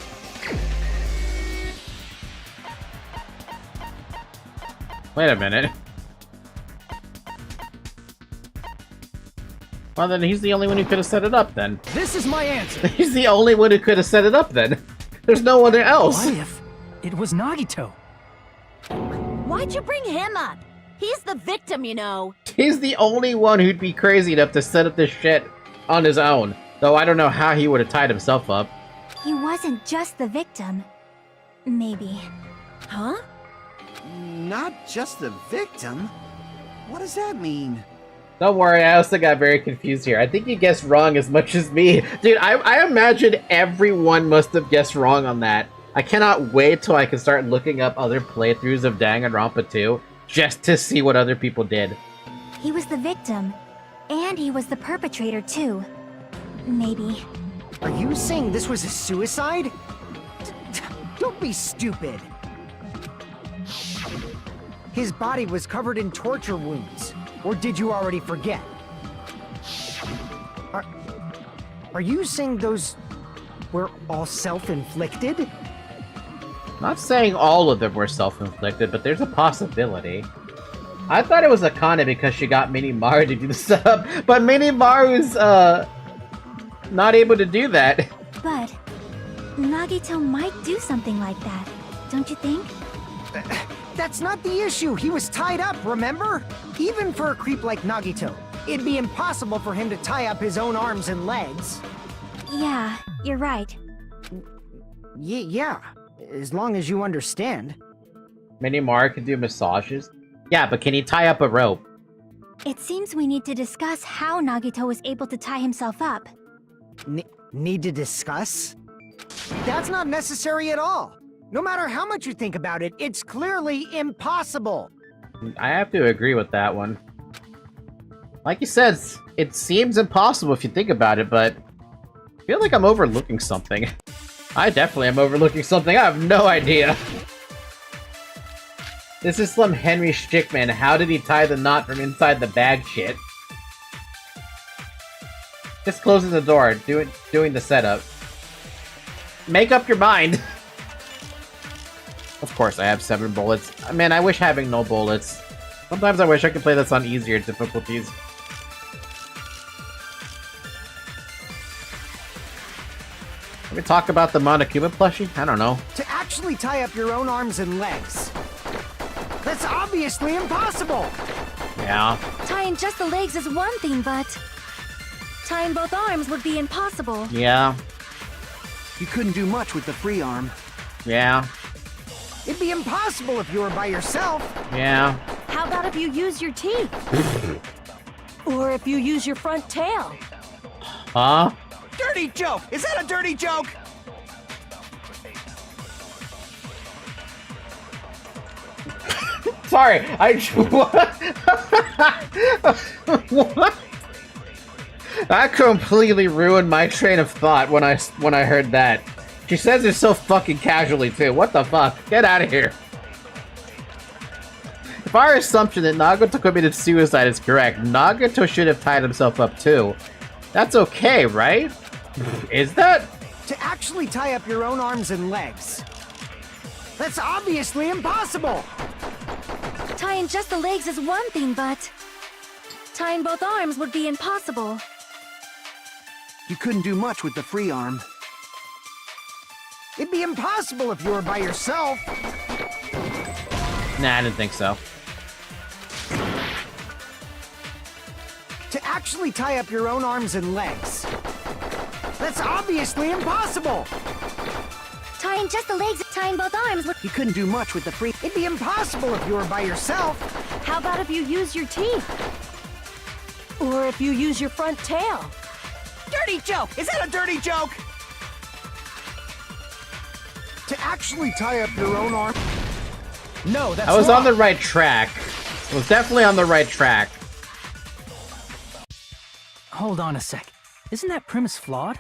Speaker 1: Wait a minute. Well, then he's the only one who could have set it up, then.
Speaker 4: This is my answer.
Speaker 1: He's the only one who could have set it up, then. There's no one else.
Speaker 4: What if it was Nagito?
Speaker 8: Why'd you bring him up? He's the victim, you know.
Speaker 1: He's the only one who'd be crazy enough to set up this shit on his own. Though I don't know how he would have tied himself up.
Speaker 2: He wasn't just the victim. Maybe.
Speaker 8: Huh?
Speaker 3: Not just the victim? What does that mean?
Speaker 1: Don't worry, I also got very confused here. I think you guessed wrong as much as me. Dude, I imagine everyone must have guessed wrong on that. I cannot wait till I can start looking up other playthroughs of Danganronpa 2 just to see what other people did.
Speaker 2: He was the victim. And he was the perpetrator, too. Maybe.
Speaker 7: Are you saying this was a suicide? Don't be stupid. His body was covered in torture wounds. Or did you already forget? Are you saying those were all self-inflicted?
Speaker 1: Not saying all of them were self-inflicted, but there's a possibility. I thought it was Akane because she got Mini Maru to do the setup, but Mini Maru's, not able to do that.
Speaker 2: But Nagito might do something like that, don't you think?
Speaker 7: That's not the issue. He was tied up, remember? Even for a creep like Nagito, it'd be impossible for him to tie up his own arms and legs.
Speaker 2: Yeah, you're right.
Speaker 7: Yeah, as long as you understand.
Speaker 1: Mini Maru can do massages. Yeah, but can he tie up a rope?
Speaker 2: It seems we need to discuss how Nagito was able to tie himself up.
Speaker 7: Need to discuss? That's not necessary at all. No matter how much you think about it, it's clearly impossible.
Speaker 1: I have to agree with that one. Like you said, it seems impossible if you think about it, but I feel like I'm overlooking something. I definitely am overlooking something. I have no idea. This is some Henry Stickmin. How did he tie the knot from inside the bag shit? Just closing the door, doing the setup. Make up your mind. Of course, I have 7 bullets. Man, I wish having no bullets. Sometimes I wish I could play this on easier difficulties. Can we talk about the Monokuma plushie? I don't know.
Speaker 7: To actually tie up your own arms and legs. That's obviously impossible!
Speaker 1: Yeah.
Speaker 9: Tying just the legs is one thing, but tying both arms would be impossible.
Speaker 1: Yeah.
Speaker 3: You couldn't do much with the free arm.
Speaker 1: Yeah.
Speaker 7: It'd be impossible if you were by yourself.
Speaker 1: Yeah.
Speaker 8: How about if you use your teeth? Or if you use your front tail?
Speaker 1: Huh?
Speaker 3: Dirty joke! Is that a dirty joke?
Speaker 1: Sorry, what? That completely ruined my train of thought when I heard that. She says it so fucking casually too. What the fuck? Get out of here. If our assumption that Nagito committed suicide is correct, Nagito should have tied himself up too. That's okay, right? Is that?
Speaker 7: To actually tie up your own arms and legs. That's obviously impossible!
Speaker 9: Tying just the legs is one thing, but tying both arms would be impossible.
Speaker 3: You couldn't do much with the free arm.
Speaker 7: It'd be impossible if you were by yourself.
Speaker 1: Nah, I didn't think so.
Speaker 7: To actually tie up your own arms and legs. That's obviously impossible!
Speaker 9: Tying just the legs, tying both arms would...
Speaker 3: You couldn't do much with the free...
Speaker 7: It'd be impossible if you were by yourself.
Speaker 8: How about if you use your teeth? Or if you use your front tail?
Speaker 3: Dirty joke! Is that a dirty joke?
Speaker 7: To actually tie up your own arm... No, that's
Speaker 1: I was
Speaker 7: wrong.
Speaker 1: on the right track. I was definitely on the right track.
Speaker 4: Hold on a sec. Isn't that premise flawed?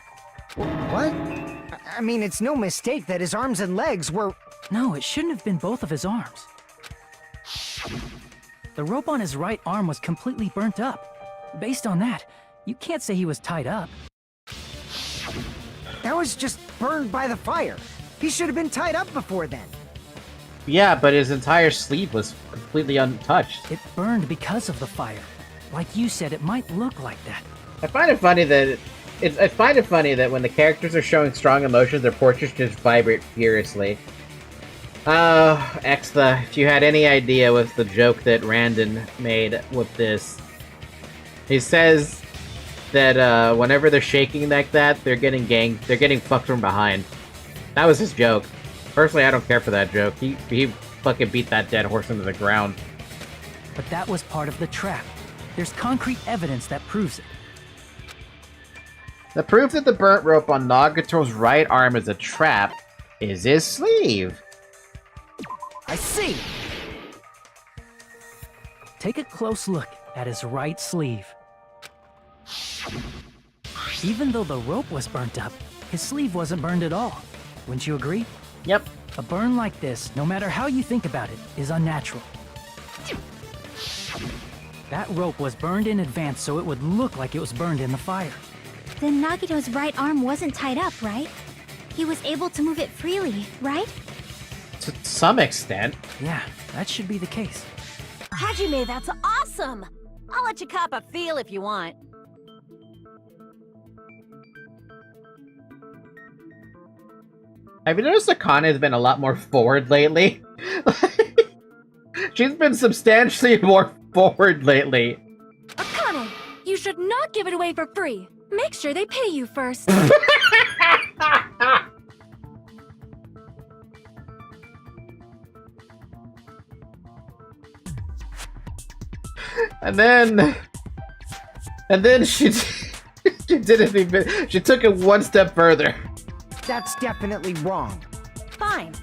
Speaker 7: What? I mean, it's no mistake that his arms and legs were...
Speaker 4: No, it shouldn't have been both of his arms. The rope on his right arm was completely burnt up. Based on that, you can't say he was tied up.
Speaker 7: That was just burned by the fire. He should have been tied up before then.
Speaker 1: Yeah, but his entire sleeve was completely untouched.
Speaker 4: It burned because of the fire. Like you said, it might look like that.
Speaker 1: I find it funny that I find it funny that when the characters are showing strong emotions, their portraits just vibrate furiously. Oh, Extha, if you had any idea with the joke that Randon made with this, he says that whenever they're shaking like that, they're getting fucked from behind. That was his joke. Personally, I don't care for that joke. He fucking beat that dead horse into the ground.
Speaker 4: But that was part of the trap. There's concrete evidence that proves it.
Speaker 1: The proof that the burnt rope on Nagato's right arm is a trap is his sleeve.
Speaker 7: I see!
Speaker 4: Take a close look at his right sleeve. Even though the rope was burnt up, his sleeve wasn't burned at all. Wouldn't you agree?
Speaker 1: Yep.
Speaker 4: A burn like this, no matter how you think about it, is unnatural. That rope was burned in advance so it would look like it was burned in the fire.
Speaker 2: Then Nagito's right arm wasn't tied up, right? He was able to move it freely, right?
Speaker 1: To some extent.
Speaker 4: Yeah, that should be the case.
Speaker 8: Hajime, that's awesome! I'll let you cop a feel if you want.
Speaker 1: Have you noticed Akane has been a lot more forward lately? She's been substantially more forward lately.
Speaker 9: Akane, you should not give it away for free. Make sure they pay you first.
Speaker 1: And then she she didn't even, she took it one step further.
Speaker 7: That's definitely wrong.
Speaker 8: Fine.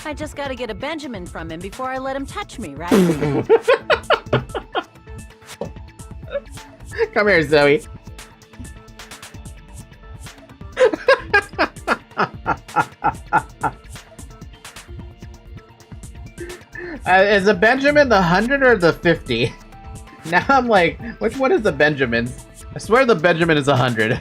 Speaker 8: I just gotta get a Benjamin from him before I let him touch me, right?
Speaker 1: Come here, Zoe. Is the Benjamin the 100 or the 50? Now I'm like, which one is the Benjamin? I swear the Benjamin is 100.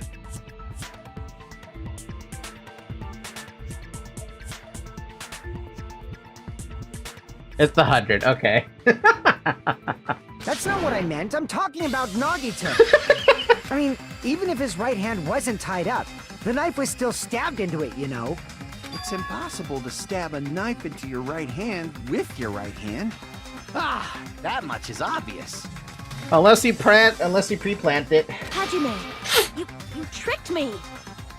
Speaker 1: It's the 100, okay.
Speaker 7: That's not what I meant. I'm talking about Nagito. I mean, even if his right hand wasn't tied up, the knife was still stabbed into it, you know?
Speaker 3: It's impossible to stab a knife into your right hand with your right hand. Ah, that much is obvious.
Speaker 1: Unless you pre-plant it.
Speaker 8: Hajime, you tricked me!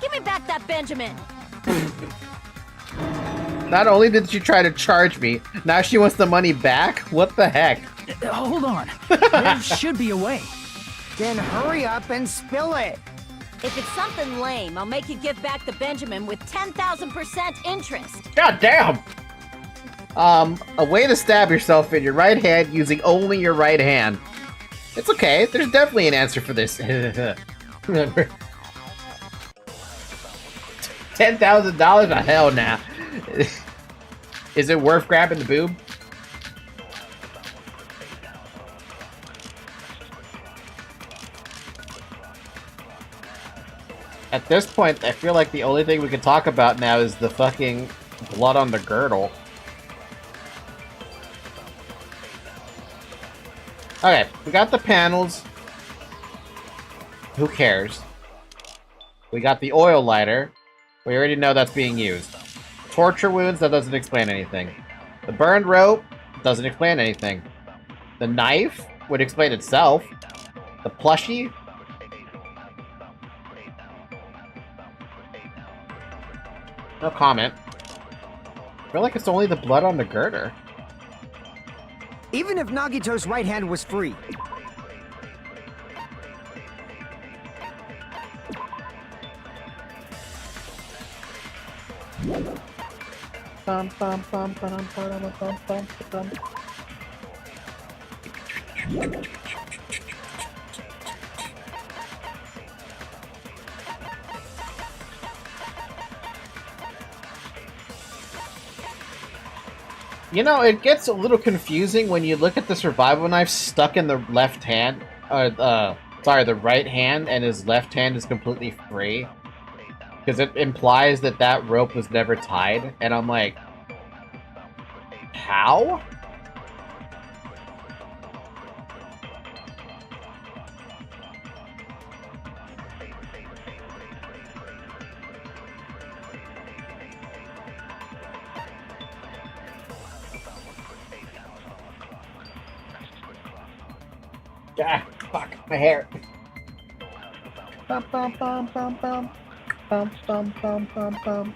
Speaker 8: Give me back that Benjamin!
Speaker 1: Not only did she try to charge me, now she wants the money back? What the heck?
Speaker 4: Hold on. There should be a way.
Speaker 7: Then hurry up and spill it.
Speaker 8: If it's something lame, I'll make you give back the Benjamin with 10,000% interest.
Speaker 1: God damn! A way to stab yourself in your right hand using only your right hand. It's okay, there's definitely an answer for this. Remember? $10,000? Oh, hell nah. Is it worth grabbing the boob? At this point, I feel like the only thing we can talk about now is the fucking blood on the girdle. Okay, we got the panels. Who cares? We got the oil lighter. We already know that's being used. Torture wounds, that doesn't explain anything. The burned rope doesn't explain anything. The knife would explain itself. The plushie? No comment. I feel like it's only the blood on the girder.
Speaker 7: Even if Nagito's right hand was free.
Speaker 1: Bum, bum, bum, bum, bum, bum, bum, bum. You know, it gets a little confusing when you look at the survival knife stuck in the left hand, sorry, the right hand, and his left hand is completely free. Because it implies that that rope was never tied, and I'm like, how? Ah, fuck, my hair. Bum, bum, bum, bum, bum. Bum, bum, bum, bum, bum.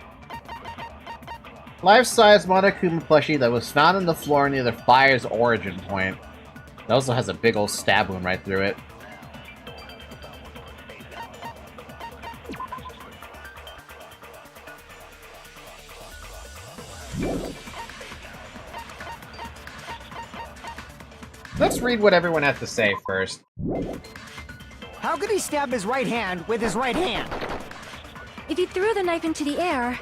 Speaker 1: Life-size Monokuma plushie that was found on the floor near the fire's origin point. It also has a big old stab wound right through it. Let's read what everyone has to say first.
Speaker 7: How could he stab his right hand with his right hand?
Speaker 9: If he threw the knife into the air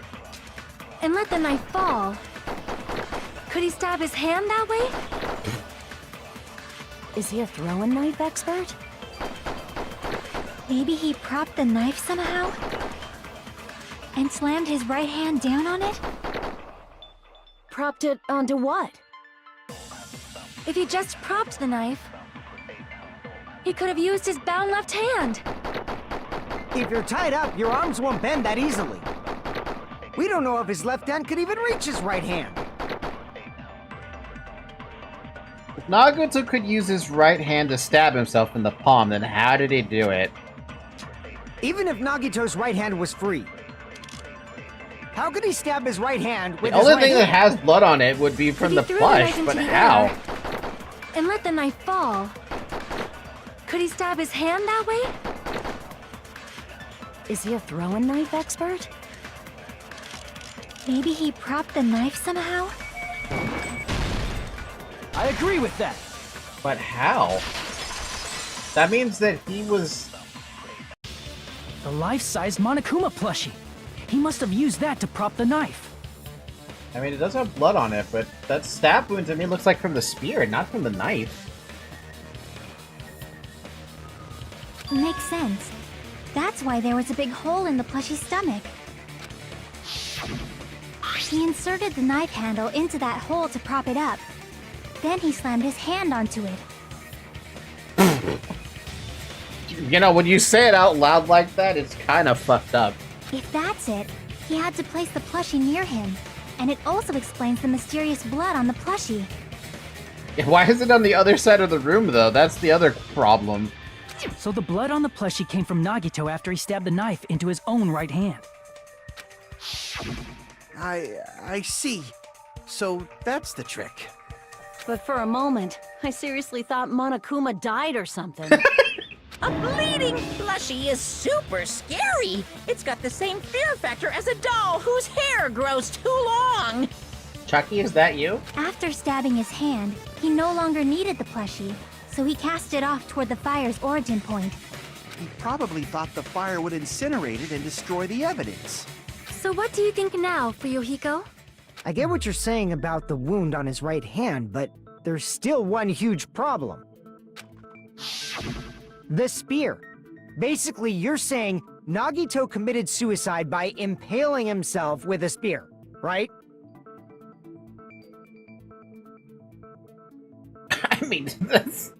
Speaker 9: and let the knife fall, could he stab his hand that way?
Speaker 8: Is he a throwing knife expert?
Speaker 2: Maybe he propped the knife somehow? And slammed his right hand down on it?
Speaker 8: Propped it onto what?
Speaker 9: If he just propped the knife, he could have used his bound left hand.
Speaker 7: If you're tied up, your arms won't bend that easily. We don't know if his left hand could even reach his right hand.
Speaker 1: If Nagato could use his right hand to stab himself in the palm, then how did he do it?
Speaker 7: Even if Nagito's right hand was free, how could he stab his right hand with
Speaker 1: The
Speaker 7: his
Speaker 1: only
Speaker 7: right
Speaker 1: thing that
Speaker 7: hand?
Speaker 1: has blood on it would be from the
Speaker 9: If he threw
Speaker 1: plush,
Speaker 9: knife into
Speaker 1: but
Speaker 9: the
Speaker 1: how?
Speaker 9: air and let the knife fall, could he stab his hand that way?
Speaker 8: Is he a throwing knife expert?
Speaker 2: Maybe he propped the knife somehow?
Speaker 4: I agree with that.
Speaker 1: But how? That means that he was...
Speaker 4: The life-sized Monokuma plushie. He must have used that to prop the knife.
Speaker 1: I mean, it does have blood on it, but that stab wound to me looks like from the spear, not from the knife.
Speaker 2: Makes sense. That's why there was a big hole in the plushie's stomach. He inserted the knife handle into that hole to prop it up. Then he slammed his hand onto it.
Speaker 1: You know, when you say it out loud like that, it's kind of fucked up.
Speaker 2: If that's it, he had to place the plushie near him. And it also explains the mysterious blood on the plushie.
Speaker 1: Why is it on the other side of the room, though? That's the other problem.
Speaker 4: So the blood on the plushie came from Nagito after he stabbed the knife into his own right hand.
Speaker 3: I see. So that's the trick.
Speaker 8: But for a moment, I seriously thought Monokuma died or something.
Speaker 5: A bleeding plushie is super scary. It's got the same fear factor as a doll whose hair grows too long.
Speaker 1: Chucky, is that you?
Speaker 2: After stabbing his hand, he no longer needed the plushie, so he cast it off toward the fire's origin point.
Speaker 3: He probably thought the fire would incinerate it and destroy the evidence.
Speaker 9: So what do you think now, Fuyuhiko?
Speaker 7: I get what you're saying about the wound on his right hand, but there's still one huge problem. The spear. Basically, you're saying Nagito committed suicide by impaling himself with a spear, right?
Speaker 1: I mean, that's...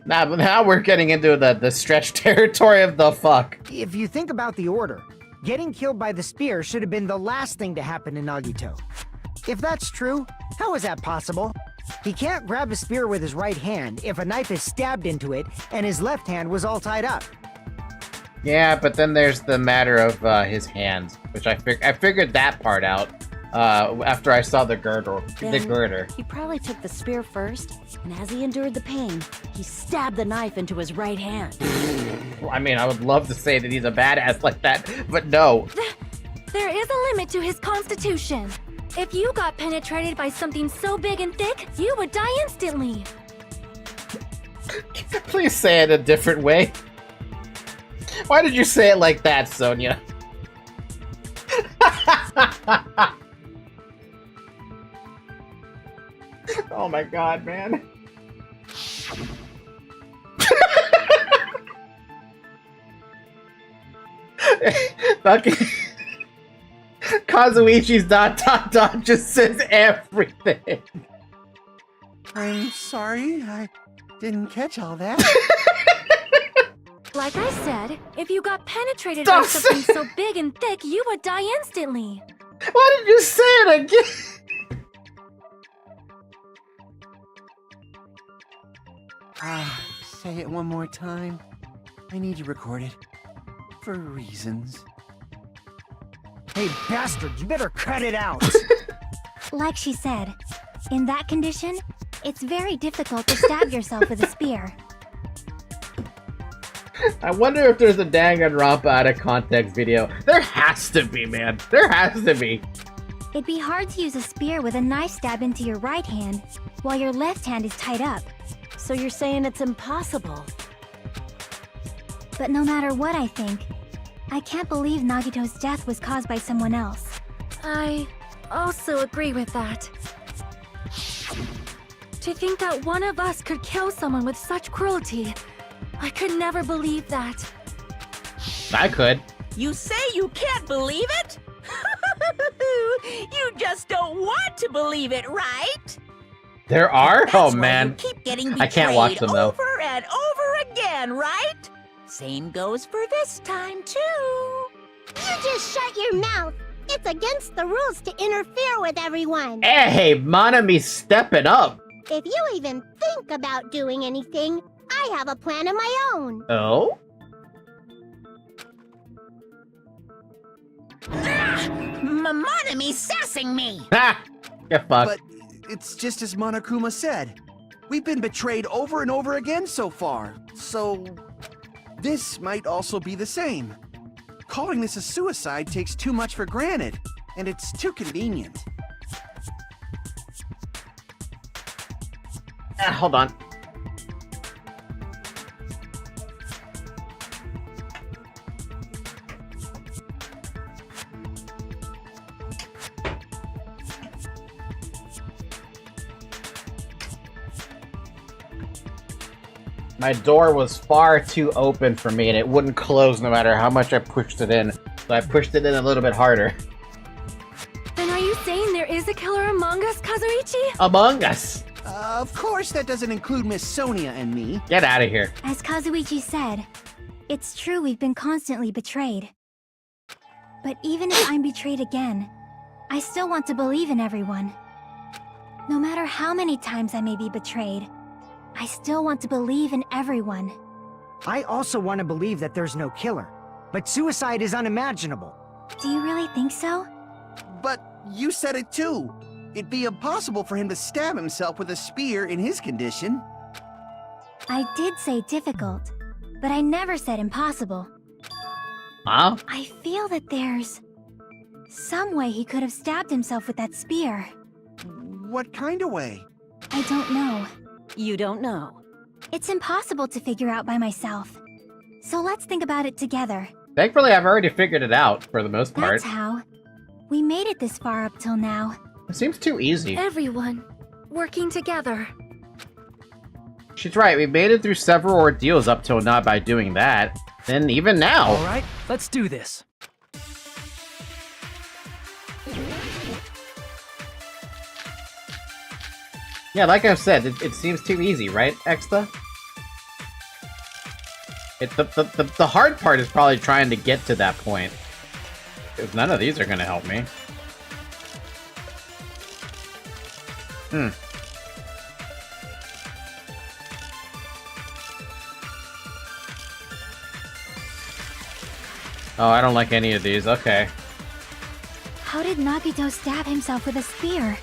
Speaker 1: Nah, but now we're getting into the stretch territory of the fuck.
Speaker 7: If you think about the order, getting killed by the spear should have been the last thing to happen to Nagito. If that's true, how is that possible? He can't grab a spear with his right hand if a knife is stabbed into it and his left hand was all tied up.
Speaker 1: Yeah, but then there's the matter of his hands, which I figured that part out after I saw the girder.
Speaker 8: Then he probably took the spear first, and as he endured the pain, he stabbed the knife into his right hand.
Speaker 1: I mean, I would love to say that he's a badass like that, but no.
Speaker 9: There is a limit to his constitution. If you got penetrated by something so big and thick, you would die instantly.
Speaker 1: Please say it a different way. Why did you say it like that, Sonia? Oh my god, man. Fucking Kazuichi's ... just says everything.
Speaker 3: I'm sorry, I didn't catch all that.
Speaker 9: Like I said, if you got penetrated
Speaker 1: Stop
Speaker 9: by something so big and thick, you would die instantly.
Speaker 1: Why did you say it again?
Speaker 3: Say it one more time. I need to record it. For reasons.
Speaker 7: Hey, bastard, you better cut it out!
Speaker 2: Like she said, in that condition, it's very difficult to stab yourself with a spear.
Speaker 1: I wonder if there's a Danganronpa out of context video. There has to be, man. There has to be.
Speaker 2: It'd be hard to use a spear with a knife stab into your right hand, while your left hand is tied up.
Speaker 8: So you're saying it's impossible?
Speaker 2: But no matter what I think, I can't believe Nagito's death was caused by someone else.
Speaker 9: I also agree with that. To think that one of us could kill someone with such cruelty, I could never believe that.
Speaker 1: I could.
Speaker 5: You say you can't believe it? You just don't want to believe it, right?
Speaker 1: There are?
Speaker 5: That's
Speaker 1: Oh
Speaker 5: why
Speaker 1: man.
Speaker 5: You keep getting
Speaker 1: I can't watch them though.
Speaker 5: over and over again, right? Same goes for this time too.
Speaker 10: You just shut your mouth. It's against the rules to interfere with everyone.
Speaker 1: Hey, Monami, step it up.
Speaker 10: If you even think about doing anything, I have a plan of my own.
Speaker 1: Oh?
Speaker 5: Monami sassing me.
Speaker 1: Ha! Get fucked.
Speaker 3: But it's just as Monokuma said. We've been betrayed over and over again so far. So this might also be the same. Calling this a suicide takes too much for granted, and it's too convenient.
Speaker 1: Hold on. My door was far too open for me and it wouldn't close no matter how much I pushed it in. So I pushed it in a little bit harder.
Speaker 9: Then are you saying there is a killer among us, Kazuichi?
Speaker 1: Among Us!
Speaker 3: Of course, that doesn't include Miss Sonia and me.
Speaker 1: Get out of here.
Speaker 2: As Kazuichi said, it's true we've been constantly betrayed. But even if I'm betrayed again, I still want to believe in everyone. No matter how many times I may be betrayed, I still want to believe in everyone.
Speaker 7: I also want to believe that there's no killer, but suicide is unimaginable.
Speaker 2: Do you really think so?
Speaker 3: But you said it too. It'd be impossible for him to stab himself with a spear in his condition.
Speaker 2: I did say difficult, but I never said impossible.
Speaker 1: Huh?
Speaker 2: I feel that there's some way he could have stabbed himself with that spear.
Speaker 3: What kind of way?
Speaker 2: I don't know.
Speaker 8: You don't know.
Speaker 2: It's impossible to figure out by myself. So let's think about it together.
Speaker 1: Thankfully, I've already figured it out, for the most part.
Speaker 2: That's how. We made it this far up till now.
Speaker 1: It seems too easy.
Speaker 9: Everyone, working together.
Speaker 1: She's right, we made it through several ordeals up till now by doing that. Then even now.
Speaker 4: Alright, let's do this.
Speaker 1: Yeah, like I've said, it seems too easy, right, Exta? The hard part is probably trying to get to that point. Because none of these are gonna help me. Oh, I don't like any of these. Okay.
Speaker 2: How did Nagito stab himself with a spear?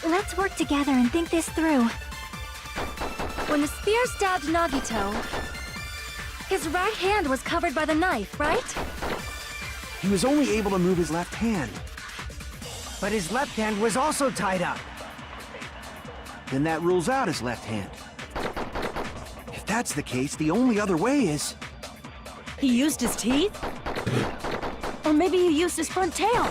Speaker 2: Let's work together and think this through.
Speaker 9: When the spear stabbed Nagito, his right hand was covered by the knife, right?
Speaker 3: He was only able to move his left hand.
Speaker 7: But his left hand was also tied up.
Speaker 3: Then that rules out his left hand. If that's the case, the only other way is...
Speaker 8: He used his teeth? Or maybe he used his front tail.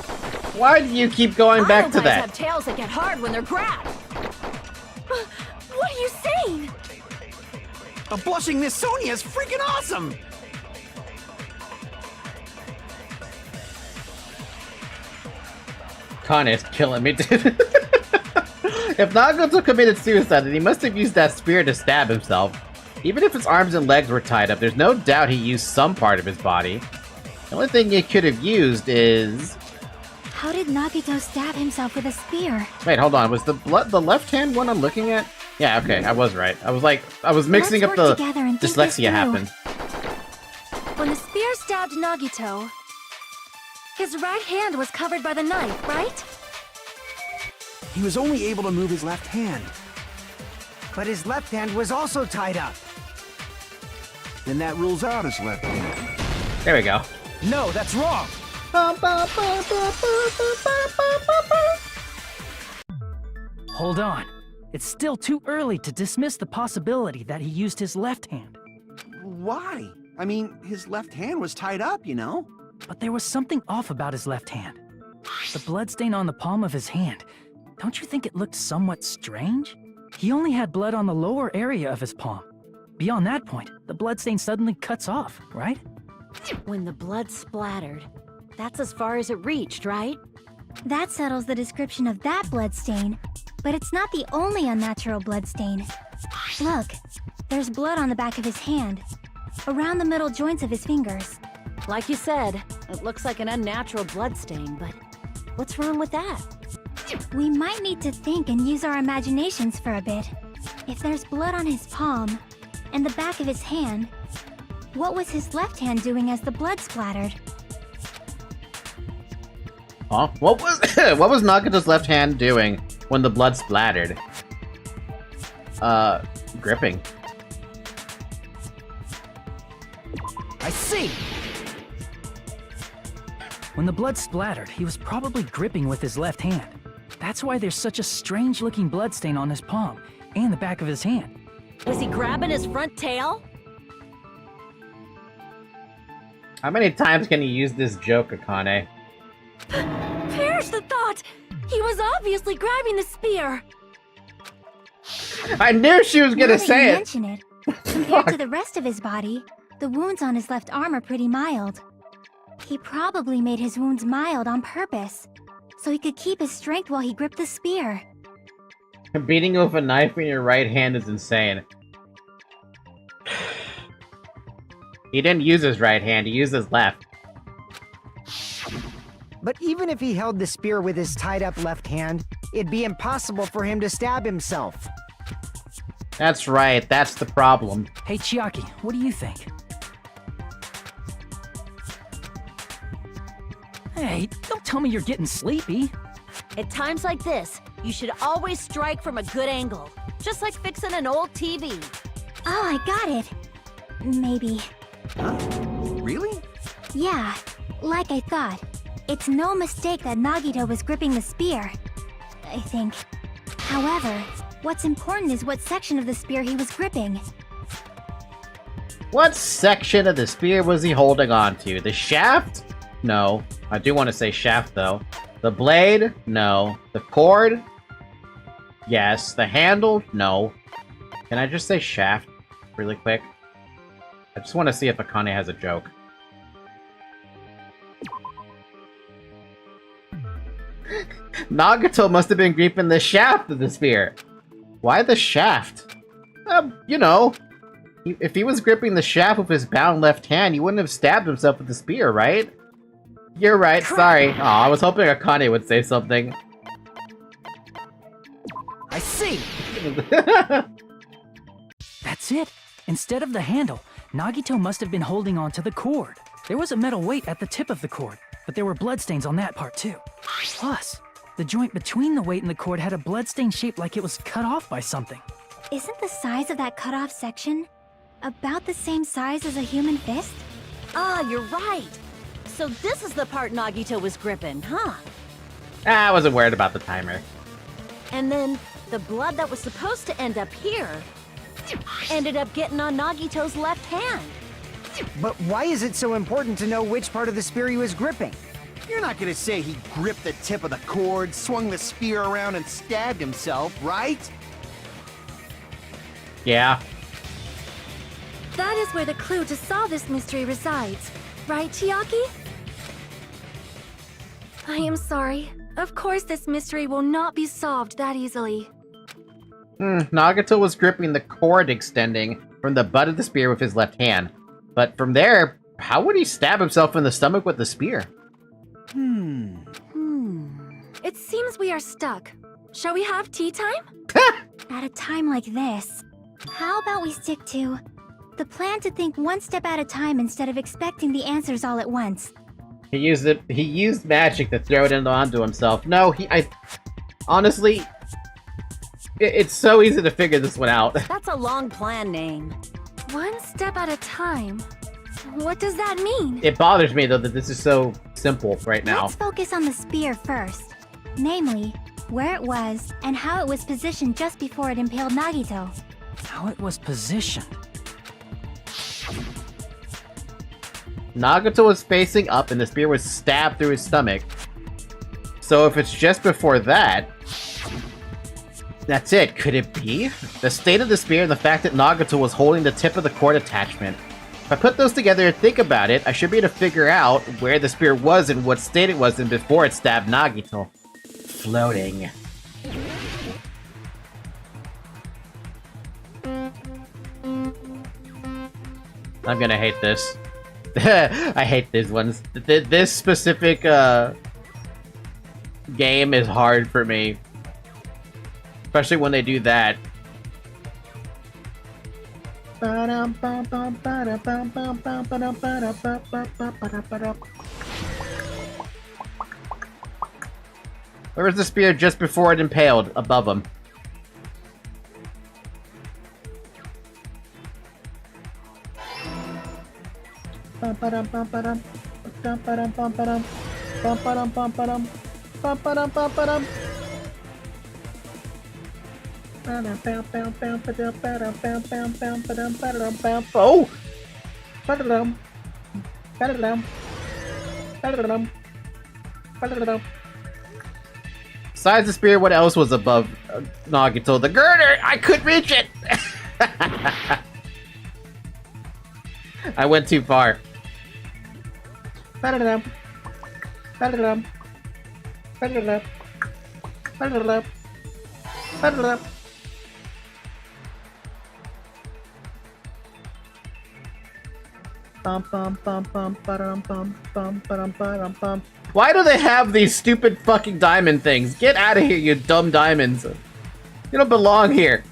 Speaker 1: Why do you keep going back to
Speaker 8: Autoguys
Speaker 1: that?
Speaker 8: have tails that get hard when they're grabbed.
Speaker 9: What are you saying?
Speaker 3: A blushing Miss Sonia is freaking awesome!
Speaker 1: Kane's killing me, dude. If Nagito committed suicide, then he must have used that spear to stab himself. Even if his arms and legs were tied up, there's no doubt he used some part of his body. The only thing he could have used is...
Speaker 2: How did Nagito stab himself with a spear?
Speaker 1: Wait, hold on. Was the left hand one I'm looking at? Yeah, okay, I was right. I was mixing up
Speaker 2: Let's
Speaker 1: the
Speaker 2: work together and think this
Speaker 1: dyslexia
Speaker 2: through.
Speaker 1: happened.
Speaker 9: When the spear stabbed Nagito, his right hand was covered by the knife, right?
Speaker 3: He was only able to move his left hand.
Speaker 7: But his left hand was also tied up.
Speaker 6: Then that rules out his left hand.
Speaker 1: There we go.
Speaker 4: No, that's wrong! Hold on. It's still too early to dismiss the possibility that he used his left hand.
Speaker 3: Why? I mean, his left hand was tied up, you know?
Speaker 4: But there was something off about his left hand. The bloodstain on the palm of his hand. Don't you think it looked somewhat strange? He only had blood on the lower area of his palm. Beyond that point, the bloodstain suddenly cuts off, right?
Speaker 8: When the blood splattered, that's as far as it reached, right?
Speaker 2: That settles the description of that bloodstain, but it's not the only unnatural bloodstain. Look, there's blood on the back of his hand, around the middle joints of his fingers.
Speaker 8: Like you said, it looks like an unnatural bloodstain, but what's wrong with that?
Speaker 2: We might need to think and use our imaginations for a bit. If there's blood on his palm and the back of his hand, what was his left hand doing as the blood splattered?
Speaker 1: Huh? What was Nagito's left hand doing when the blood splattered? Gripping.
Speaker 4: I see! When the blood splattered, he was probably gripping with his left hand. That's why there's such a strange-looking bloodstain on his palm and the back of his hand.
Speaker 8: Was he grabbing his front tail?
Speaker 1: How many times can you use this joke, Akane?
Speaker 9: Perish the thought! He was obviously grabbing the spear!
Speaker 1: I knew she was
Speaker 2: Now
Speaker 1: gonna
Speaker 2: that
Speaker 1: say
Speaker 2: you
Speaker 1: it!
Speaker 2: mention it, compared to the rest of his body, the wounds on his left arm are pretty mild. He probably made his wounds mild on purpose, so he could keep his strength while he gripped the spear.
Speaker 1: Beating you with a knife in your right hand is insane. He didn't use his right hand, he used his left.
Speaker 7: But even if he held the spear with his tied-up left hand, it'd be impossible for him to stab himself.
Speaker 1: That's right, that's the problem.
Speaker 4: Hey, Chiaki, what do you think? Hey, don't tell me you're getting sleepy.
Speaker 8: At times like this, you should always strike from a good angle. Just like fixing an old TV.
Speaker 2: Oh, I got it. Maybe.
Speaker 3: Huh? Really?
Speaker 2: Yeah, like I thought. It's no mistake that Nagito was gripping the spear, I think. However, what's important is what section of the spear he was gripping.
Speaker 1: What section of the spear was he holding on to? The shaft? No. I do want to say shaft, though. The blade? No. The cord? Yes. The handle? No. Can I just say shaft really quick? I just want to see if Akane has a joke. Nagito must have been gripping the shaft of the spear. Why the shaft? You know. If he was gripping the shaft with his bound left hand, he wouldn't have stabbed himself with the spear, right? You're right, sorry. Aw, I was hoping Akane would say something.
Speaker 4: I see! That's it. Instead of the handle, Nagito must have been holding on to the cord. There was a metal weight at the tip of the cord, but there were bloodstains on that part too. Plus, the joint between the weight and the cord had a bloodstain shaped like it was cut off by something.
Speaker 2: Isn't the size of that cut-off section about the same size as a human fist?
Speaker 8: Ah, you're right. So this is the part Nagito was gripping, huh?
Speaker 1: I wasn't worried about the timer.
Speaker 8: And then the blood that was supposed to end up here ended up getting on Nagito's left hand.
Speaker 7: But why is it so important to know which part of the spear he was gripping?
Speaker 3: You're not gonna say he gripped the tip of the cord, swung the spear around, and stabbed himself, right?
Speaker 1: Yeah.
Speaker 9: That is where the clue to solve this mystery resides. Right, Chiaki? I am sorry. Of course this mystery will not be solved that easily.
Speaker 1: Nagito was gripping the cord extending from the butt of the spear with his left hand. But from there, how would he stab himself in the stomach with the spear?
Speaker 9: It seems we are stuck. Shall we have tea time?
Speaker 2: At a time like this, how about we stick to the plan to think one step at a time instead of expecting the answers all at once?
Speaker 1: He used magic to throw it onto himself. No, honestly, it's so easy to figure this one out.
Speaker 8: That's a long plan name.
Speaker 9: One step at a time? What does that mean?
Speaker 1: It bothers me, though, that this is so simple right now.
Speaker 2: Let's focus on the spear first. Namely, where it was and how it was positioned just before it impaled Nagito.
Speaker 4: How it was positioned.
Speaker 1: Nagito was facing up and the spear was stabbed through his stomach. So if it's just before that, that's it. Could it be? The state of the spear and the fact that Nagito was holding the tip of the cord attachment. If I put those together and think about it, I should be able to figure out where the spear was and what state it was in before it stabbed Nagito. Floating. I'm gonna hate this. I hate these ones. This specific game is hard for me. Especially when they do that. Where was the spear just before it impaled? Above him. Oh! Besides the spear, what else was above Nagito? The girder! I couldn't reach it! I went too far. Why do they have these stupid fucking diamond things? Get out of here, you dumb diamonds. You don't belong here.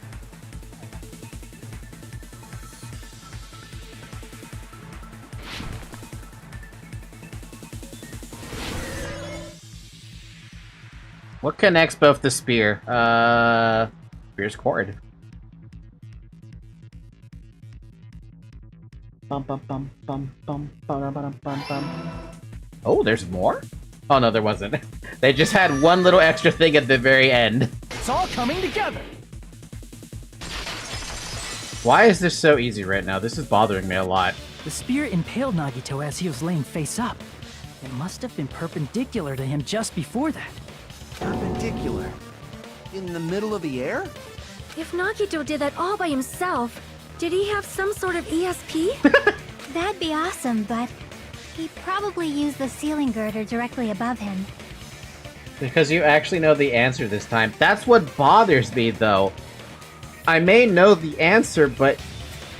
Speaker 1: What connects both the spear? Spear's cord. Oh, there's more? Oh no, there wasn't. They just had one little extra thing at the very end.
Speaker 4: It's all coming together.
Speaker 1: Why is this so easy right now? This is bothering me a lot.
Speaker 4: The spear impaled Nagito as he was laying face up. It must have been perpendicular to him just before that.
Speaker 3: Perpendicular? In the middle of the air?
Speaker 9: If Nagito did that all by himself, did he have some sort of ESP?
Speaker 2: That'd be awesome, but he probably used the ceiling girder directly above him.
Speaker 1: Because you actually know the answer this time. That's what bothers me, though. I may know the answer, but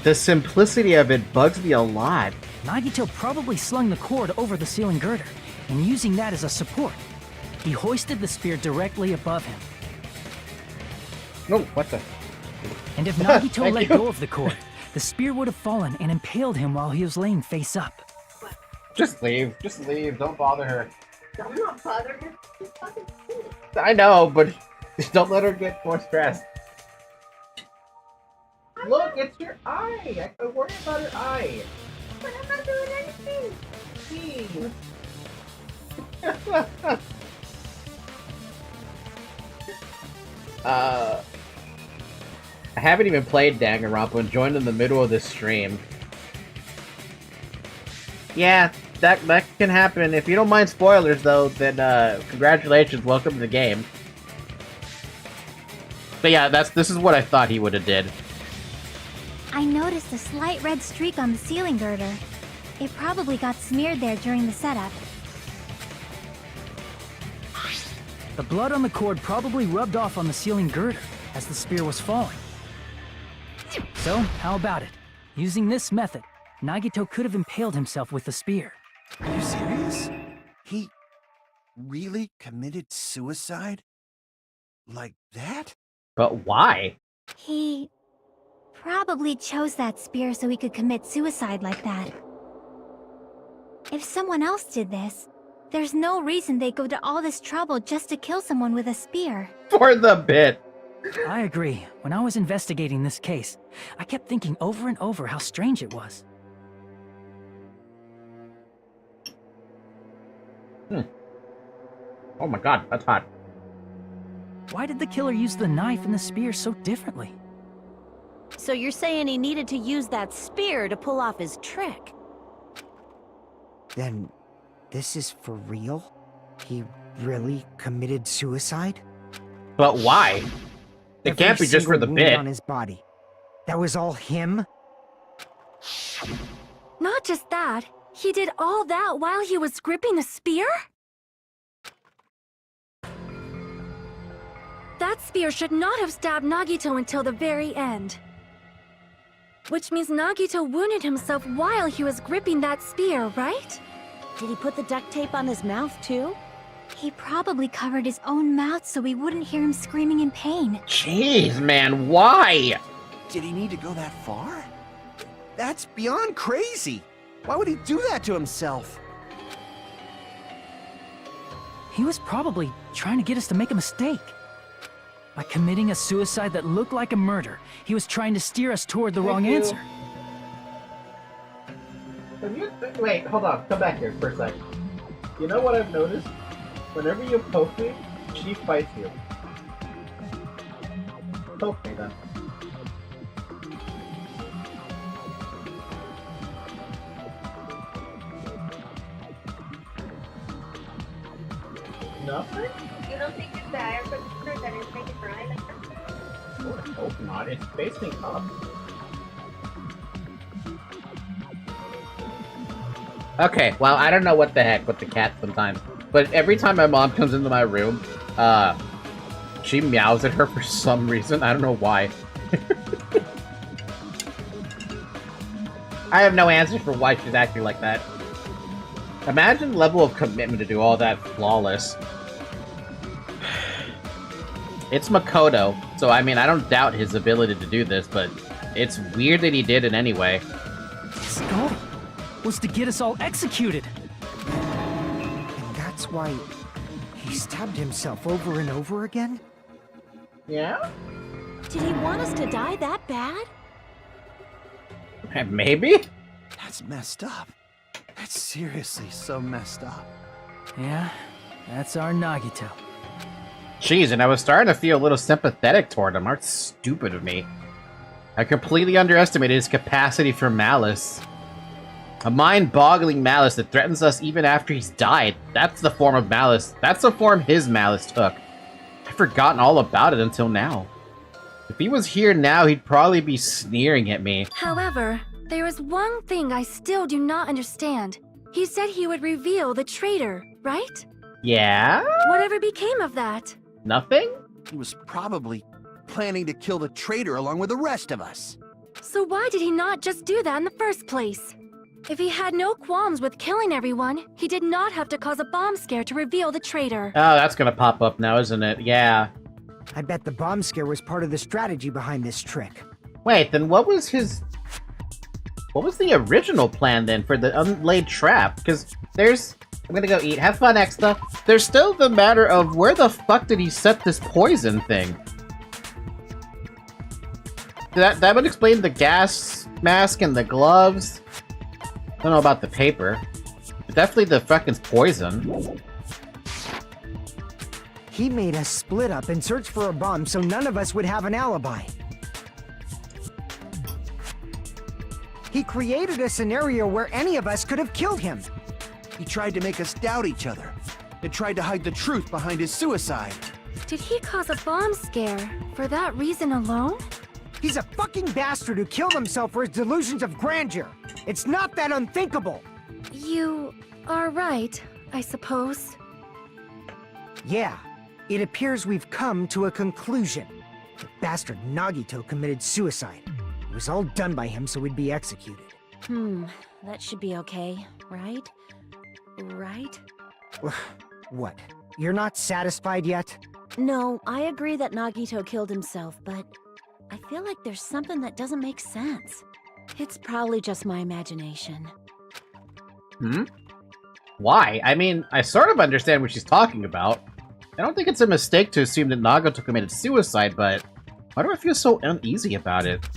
Speaker 1: the simplicity of it bugs me a lot.
Speaker 4: Nagito probably slung the cord over the ceiling girder, and using that as a support, he hoisted the spear directly above him.
Speaker 1: No, what the?
Speaker 4: And if Nagito let go of the cord, the spear would have fallen and impaled him while he was laying face up.
Speaker 1: Just leave. Just leave. Don't bother her.
Speaker 10: I'm not bothering her. She's fucking cool.
Speaker 1: I know, but don't let her get more stressed. Look, it's your eye. I worry about her eye.
Speaker 10: But I'm not doing anything.
Speaker 1: Please. I haven't even played Danganronpa and joined in the middle of this stream. Yeah, that can happen. If you don't mind spoilers, though, then congratulations, welcome to the game. But yeah, this is what I thought he would have did.
Speaker 2: I noticed a slight red streak on the ceiling girder. It probably got smeared there during the setup.
Speaker 4: The blood on the cord probably rubbed off on the ceiling girder as the spear was falling. So, how about it? Using this method, Nagito could have impaled himself with the spear.
Speaker 3: Are you serious? He really committed suicide? Like that?
Speaker 1: But why?
Speaker 2: He probably chose that spear so he could commit suicide like that. If someone else did this, there's no reason they'd go to all this trouble just to kill someone with a spear.
Speaker 1: For the bit.
Speaker 4: I agree. When I was investigating this case, I kept thinking over and over how strange it was.
Speaker 1: Oh my god, that's hot.
Speaker 4: Why did the killer use the knife and the spear so differently?
Speaker 8: So you're saying he needed to use that spear to pull off his trick?
Speaker 7: Then, this is for real? He really committed suicide?
Speaker 1: But why? It
Speaker 7: Every
Speaker 1: can't be just for
Speaker 7: single
Speaker 1: the
Speaker 7: wound
Speaker 1: bit.
Speaker 7: on his body. That was all him?
Speaker 9: Not just that, he did all that while he was gripping the spear? That spear should not have stabbed Nagito until the very end. Which means Nagito wounded himself while he was gripping that spear, right?
Speaker 8: Did he put the duct tape on his mouth too?
Speaker 2: He probably covered his own mouth so we wouldn't hear him screaming in pain.
Speaker 1: Jeez, man, why?
Speaker 3: Did he need to go that far? That's beyond crazy. Why would he do that to himself?
Speaker 4: He was probably trying to get us to make a mistake. By committing a suicide that looked like a murder, he was trying to steer us toward the wrong answer.
Speaker 1: Wait, hold on. Come back here for a second. You know what I've noticed? Whenever you poke me, she fights you. Poke me then. Nothing?
Speaker 10: You don't think it's the air conditioner that is making her eye like that?
Speaker 1: I would hope not. It's facing up. Okay, well, I don't know what the heck with the cat sometimes, but every time my mom comes into my room, she meows at her for some reason. I don't know why. I have no answer for why she's acting like that. Imagine the level of commitment to do all that flawless. It's Makoto, so I mean, I don't doubt his ability to do this, but it's weird that he did it anyway.
Speaker 4: His goal was to get us all executed.
Speaker 7: And that's why he stabbed himself over and over again?
Speaker 1: Yeah?
Speaker 8: Did he want us to die that bad?
Speaker 1: Maybe?
Speaker 3: That's messed up. That's seriously so messed up.
Speaker 4: Yeah, that's our Nagito.
Speaker 1: Jeez, and I was starting to feel a little sympathetic toward him. Aren't stupid of me. I completely underestimated his capacity for malice. A mind-boggling malice that threatens us even after he's died. That's the form of malice. That's the form his malice took. I've forgotten all about it until now. If he was here now, he'd probably be sneering at me.
Speaker 9: However, there is one thing I still do not understand. He said he would reveal the traitor, right?
Speaker 1: Yeah?
Speaker 9: Whatever became of that?
Speaker 1: Nothing?
Speaker 3: He was probably planning to kill the traitor along with the rest of us.
Speaker 9: So why did he not just do that in the first place? If he had no qualms with killing everyone, he did not have to cause a bomb scare to reveal the traitor.
Speaker 1: Oh, that's gonna pop up now, isn't it? Yeah.
Speaker 7: I bet the bomb scare was part of the strategy behind this trick.
Speaker 1: Wait, then what was his... What was the original plan then for the unlaid trap? Because there's... I'm gonna go eat. Have fun, Exta. There's still the matter of where the fuck did he set this poison thing? That would explain the gas mask and the gloves. I don't know about the paper. But definitely the fucking poison.
Speaker 7: He made us split up and search for a bomb so none of us would have an alibi. He created a scenario where any of us could have killed him.
Speaker 3: He tried to make us doubt each other. And tried to hide the truth behind his suicide.
Speaker 9: Did he cause a bomb scare for that reason alone?
Speaker 7: He's a fucking bastard who killed himself for his delusions of grandeur. It's not that unthinkable.
Speaker 9: You are right, I suppose.
Speaker 7: Yeah, it appears we've come to a conclusion. The bastard Nagito committed suicide. It was all done by him so we'd be executed.
Speaker 8: That should be okay, right? Right?
Speaker 7: What? You're not satisfied yet?
Speaker 8: No, I agree that Nagito killed himself, but I feel like there's something that doesn't make sense. It's probably just my imagination.
Speaker 1: Hmm? Why? I mean, I sort of understand what she's talking about. I don't think it's a mistake to assume that Nagito committed suicide, but why do I feel so uneasy about it?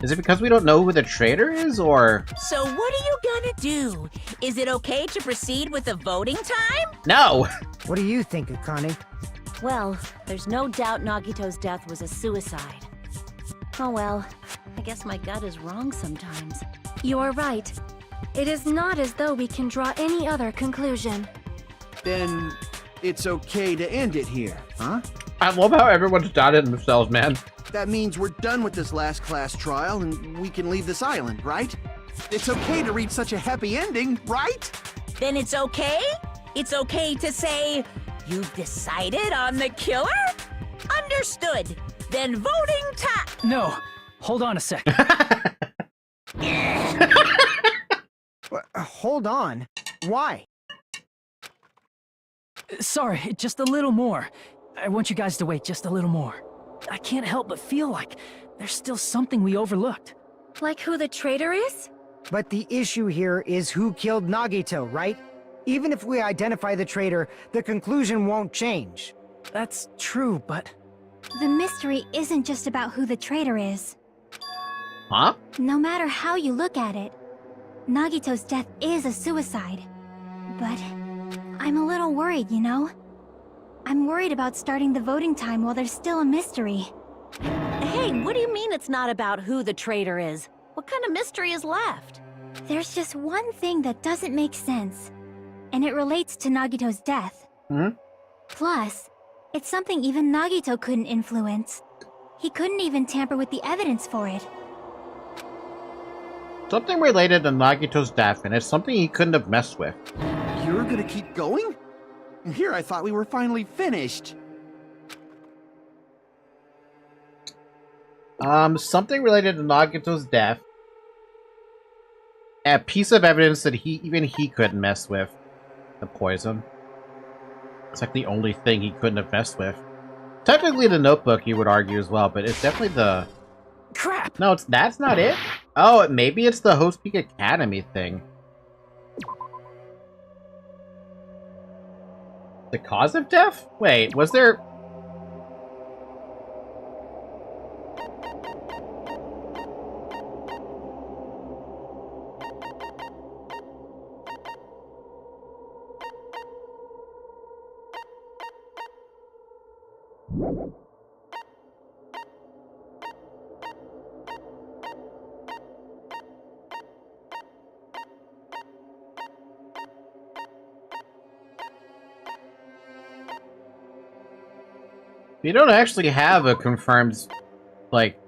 Speaker 1: Is it because we don't know who the traitor is, or...?
Speaker 11: So what are you gonna do? Is it okay to proceed with the voting time?
Speaker 1: No!
Speaker 7: What do you think, Akane?
Speaker 8: Well, there's no doubt Nagito's death was a suicide. Oh well, I guess my gut is wrong sometimes.
Speaker 9: You are right. It is not as though we can draw any other conclusion.
Speaker 3: Then it's okay to end it here, huh?
Speaker 1: I love how everyone's doubted themselves, man.
Speaker 3: That means we're done with this last class trial and we can leave this island, right? It's okay to reach such a happy ending, right?
Speaker 11: Then it's okay? It's okay to say, you've decided on the killer? Understood. Then voting time.
Speaker 4: No, hold on a sec.
Speaker 7: Hold on. Why?
Speaker 4: Sorry, just a little more. I want you guys to wait just a little more. I can't help but feel like there's still something we overlooked.
Speaker 9: Like who the traitor is?
Speaker 7: But the issue here is who killed Nagito, right? Even if we identify the traitor, the conclusion won't change.
Speaker 4: That's true, but...
Speaker 2: The mystery isn't just about who the traitor is.
Speaker 1: Huh?
Speaker 2: No matter how you look at it, Nagito's death is a suicide. But I'm a little worried, you know? I'm worried about starting the voting time while there's still a mystery.
Speaker 8: Hey, what do you mean it's not about who the traitor is? What kind of mystery is left?
Speaker 2: There's just one thing that doesn't make sense, and it relates to Nagito's death.
Speaker 1: Hmm?
Speaker 2: Plus, it's something even Nagito couldn't influence. He couldn't even tamper with the evidence for it.
Speaker 1: Something related to Nagito's death, and it's something he couldn't have messed with.
Speaker 3: You're gonna keep going? Here I thought we were finally finished.
Speaker 1: Something related to Nagito's death. A piece of evidence that even he couldn't mess with. The poison. It's like the only thing he couldn't have messed with. Technically the notebook, you would argue as well, but it's definitely the...
Speaker 4: Crap!
Speaker 1: No, that's not it? Oh, maybe it's the Host Peak Academy thing. The cause of death? Wait, was there... We don't actually have a confirmed, like...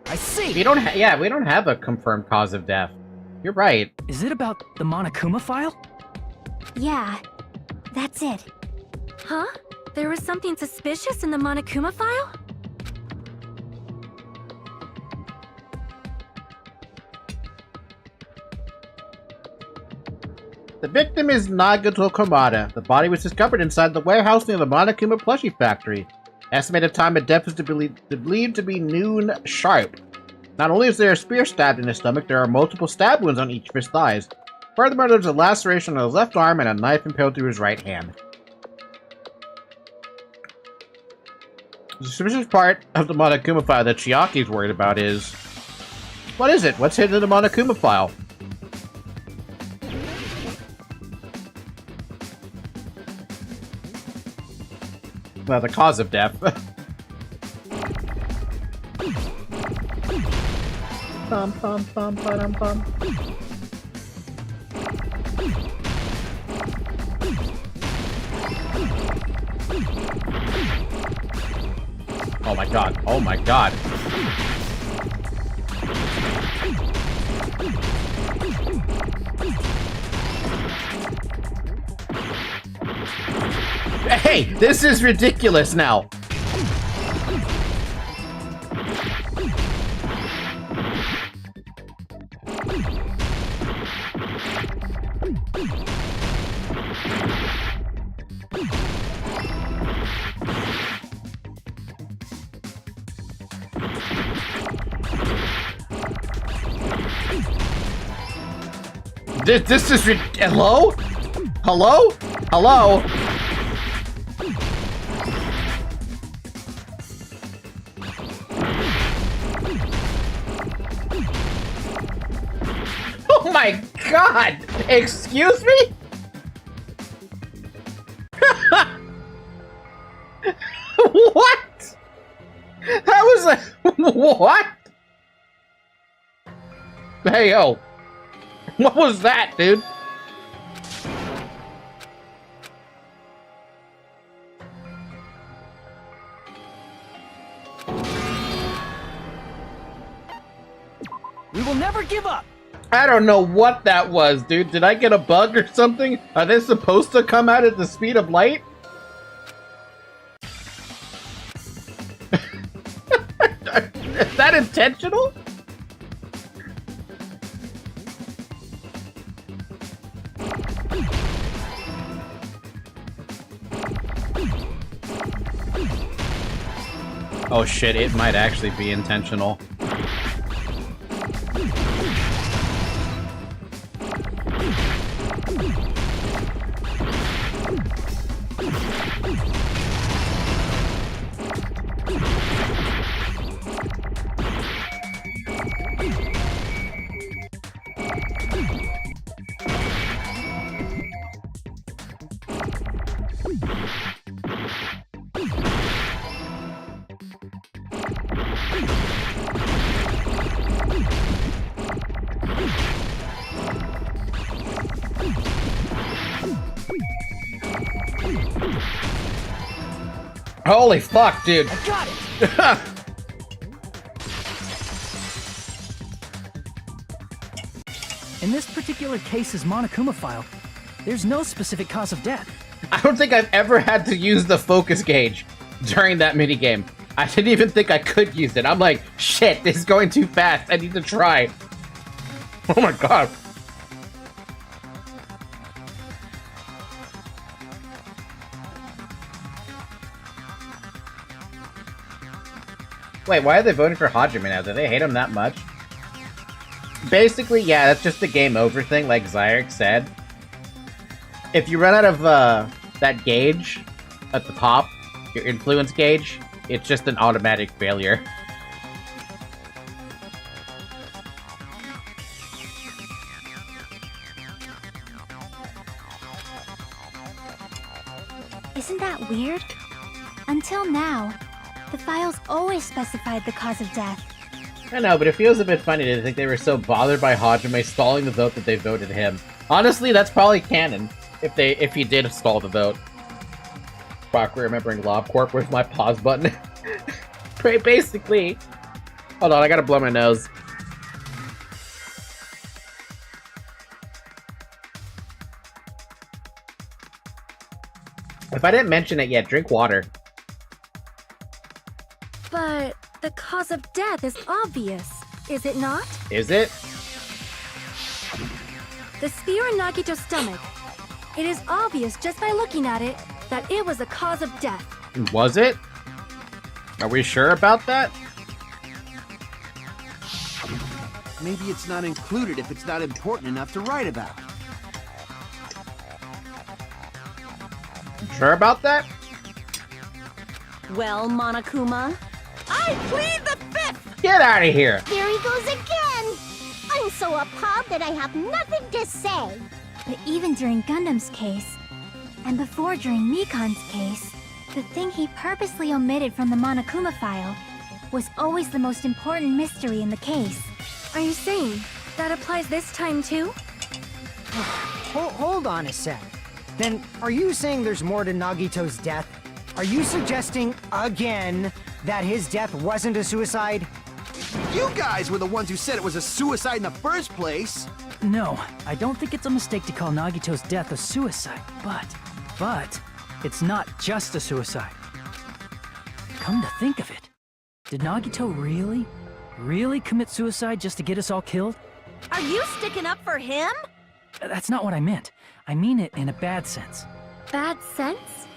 Speaker 4: I see!
Speaker 1: We don't have a confirmed cause of death. You're right.
Speaker 4: Is it about the Monokuma file?
Speaker 2: Yeah, that's it.
Speaker 9: Huh? There was something suspicious in the Monokuma file?
Speaker 1: The victim is Nagito Komada. The body was discovered inside the warehouse near the Monokuma plushie factory. Estimated time of death is believed to be noon sharp. Not only is there a spear stabbed in his stomach, there are multiple stab wounds on each of his thighs. Furthermore, there's a laceration on his left arm and a knife impaled through his right hand. The suspicious part of the Monokuma file that Chiaki's worried about is... What is it? What's hidden in the Monokuma file? Well, the cause of death. Bum, bum, bum, ba-dum, bum. Oh my god. Oh my god. Hey, this is ridiculous now. This is hello? Hello? Hello? Oh my god! Excuse me? What? That was a what? Hey yo. What was that, dude?
Speaker 4: We will never give up!
Speaker 1: I don't know what that was, dude. Did I get a bug or something? Are they supposed to come out at the speed of light? Is that intentional? Oh shit, it might actually be intentional. Holy fuck, dude.
Speaker 4: I got it! In this particular case's Monokuma file, there's no specific cause of death.
Speaker 1: I don't think I've ever had to use the focus gauge during that minigame. I didn't even think I could use it. I'm like, shit, this is going too fast. I need to try. Oh my god. Wait, why are they voting for Hajime now? Do they hate him that much? Basically, yeah, that's just the game over thing, like Zyrex said. If you run out of that gauge at the top, your influence gauge, it's just an automatic failure.
Speaker 2: Isn't that weird? Until now, the files always specified the cause of death.
Speaker 1: I know, but it feels a bit funny to think they were so bothered by Hajime stalling the vote that they voted him. Honestly, that's probably canon, if he did stall the vote. Fuck, remembering LobCorp, where's my pause button? Basically. Hold on, I gotta blow my nose. If I didn't mention it yet, drink water.
Speaker 9: But the cause of death is obvious, is it not?
Speaker 1: Is it?
Speaker 9: The spear in Nagito's stomach. It is obvious just by looking at it that it was a cause of death.
Speaker 1: Was it? Are we sure about that?
Speaker 3: Maybe it's not included if it's not important enough to write about.
Speaker 1: Sure about that?
Speaker 8: Well, Monokuma,
Speaker 11: I plead the fifth!
Speaker 1: Get out of here!
Speaker 10: There he goes again! I'm so appalled that I have nothing to say.
Speaker 2: But even during Gundam's case, and before during Mikan's case, the thing he purposely omitted from the Monokuma file was always the most important mystery in the case.
Speaker 9: Are you saying that applies this time too?
Speaker 7: Hold on a sec. Then, are you saying there's more to Nagito's death? Are you suggesting, again, that his death wasn't a suicide?
Speaker 3: You guys were the ones who said it was a suicide in the first place.
Speaker 4: No, I don't think it's a mistake to call Nagito's death a suicide, but it's not just a suicide. Come to think of it, did Nagito really commit suicide just to get us all killed?
Speaker 8: are you sticking up for him?
Speaker 4: That's not what I meant. I mean it in a bad sense.
Speaker 9: Bad sense?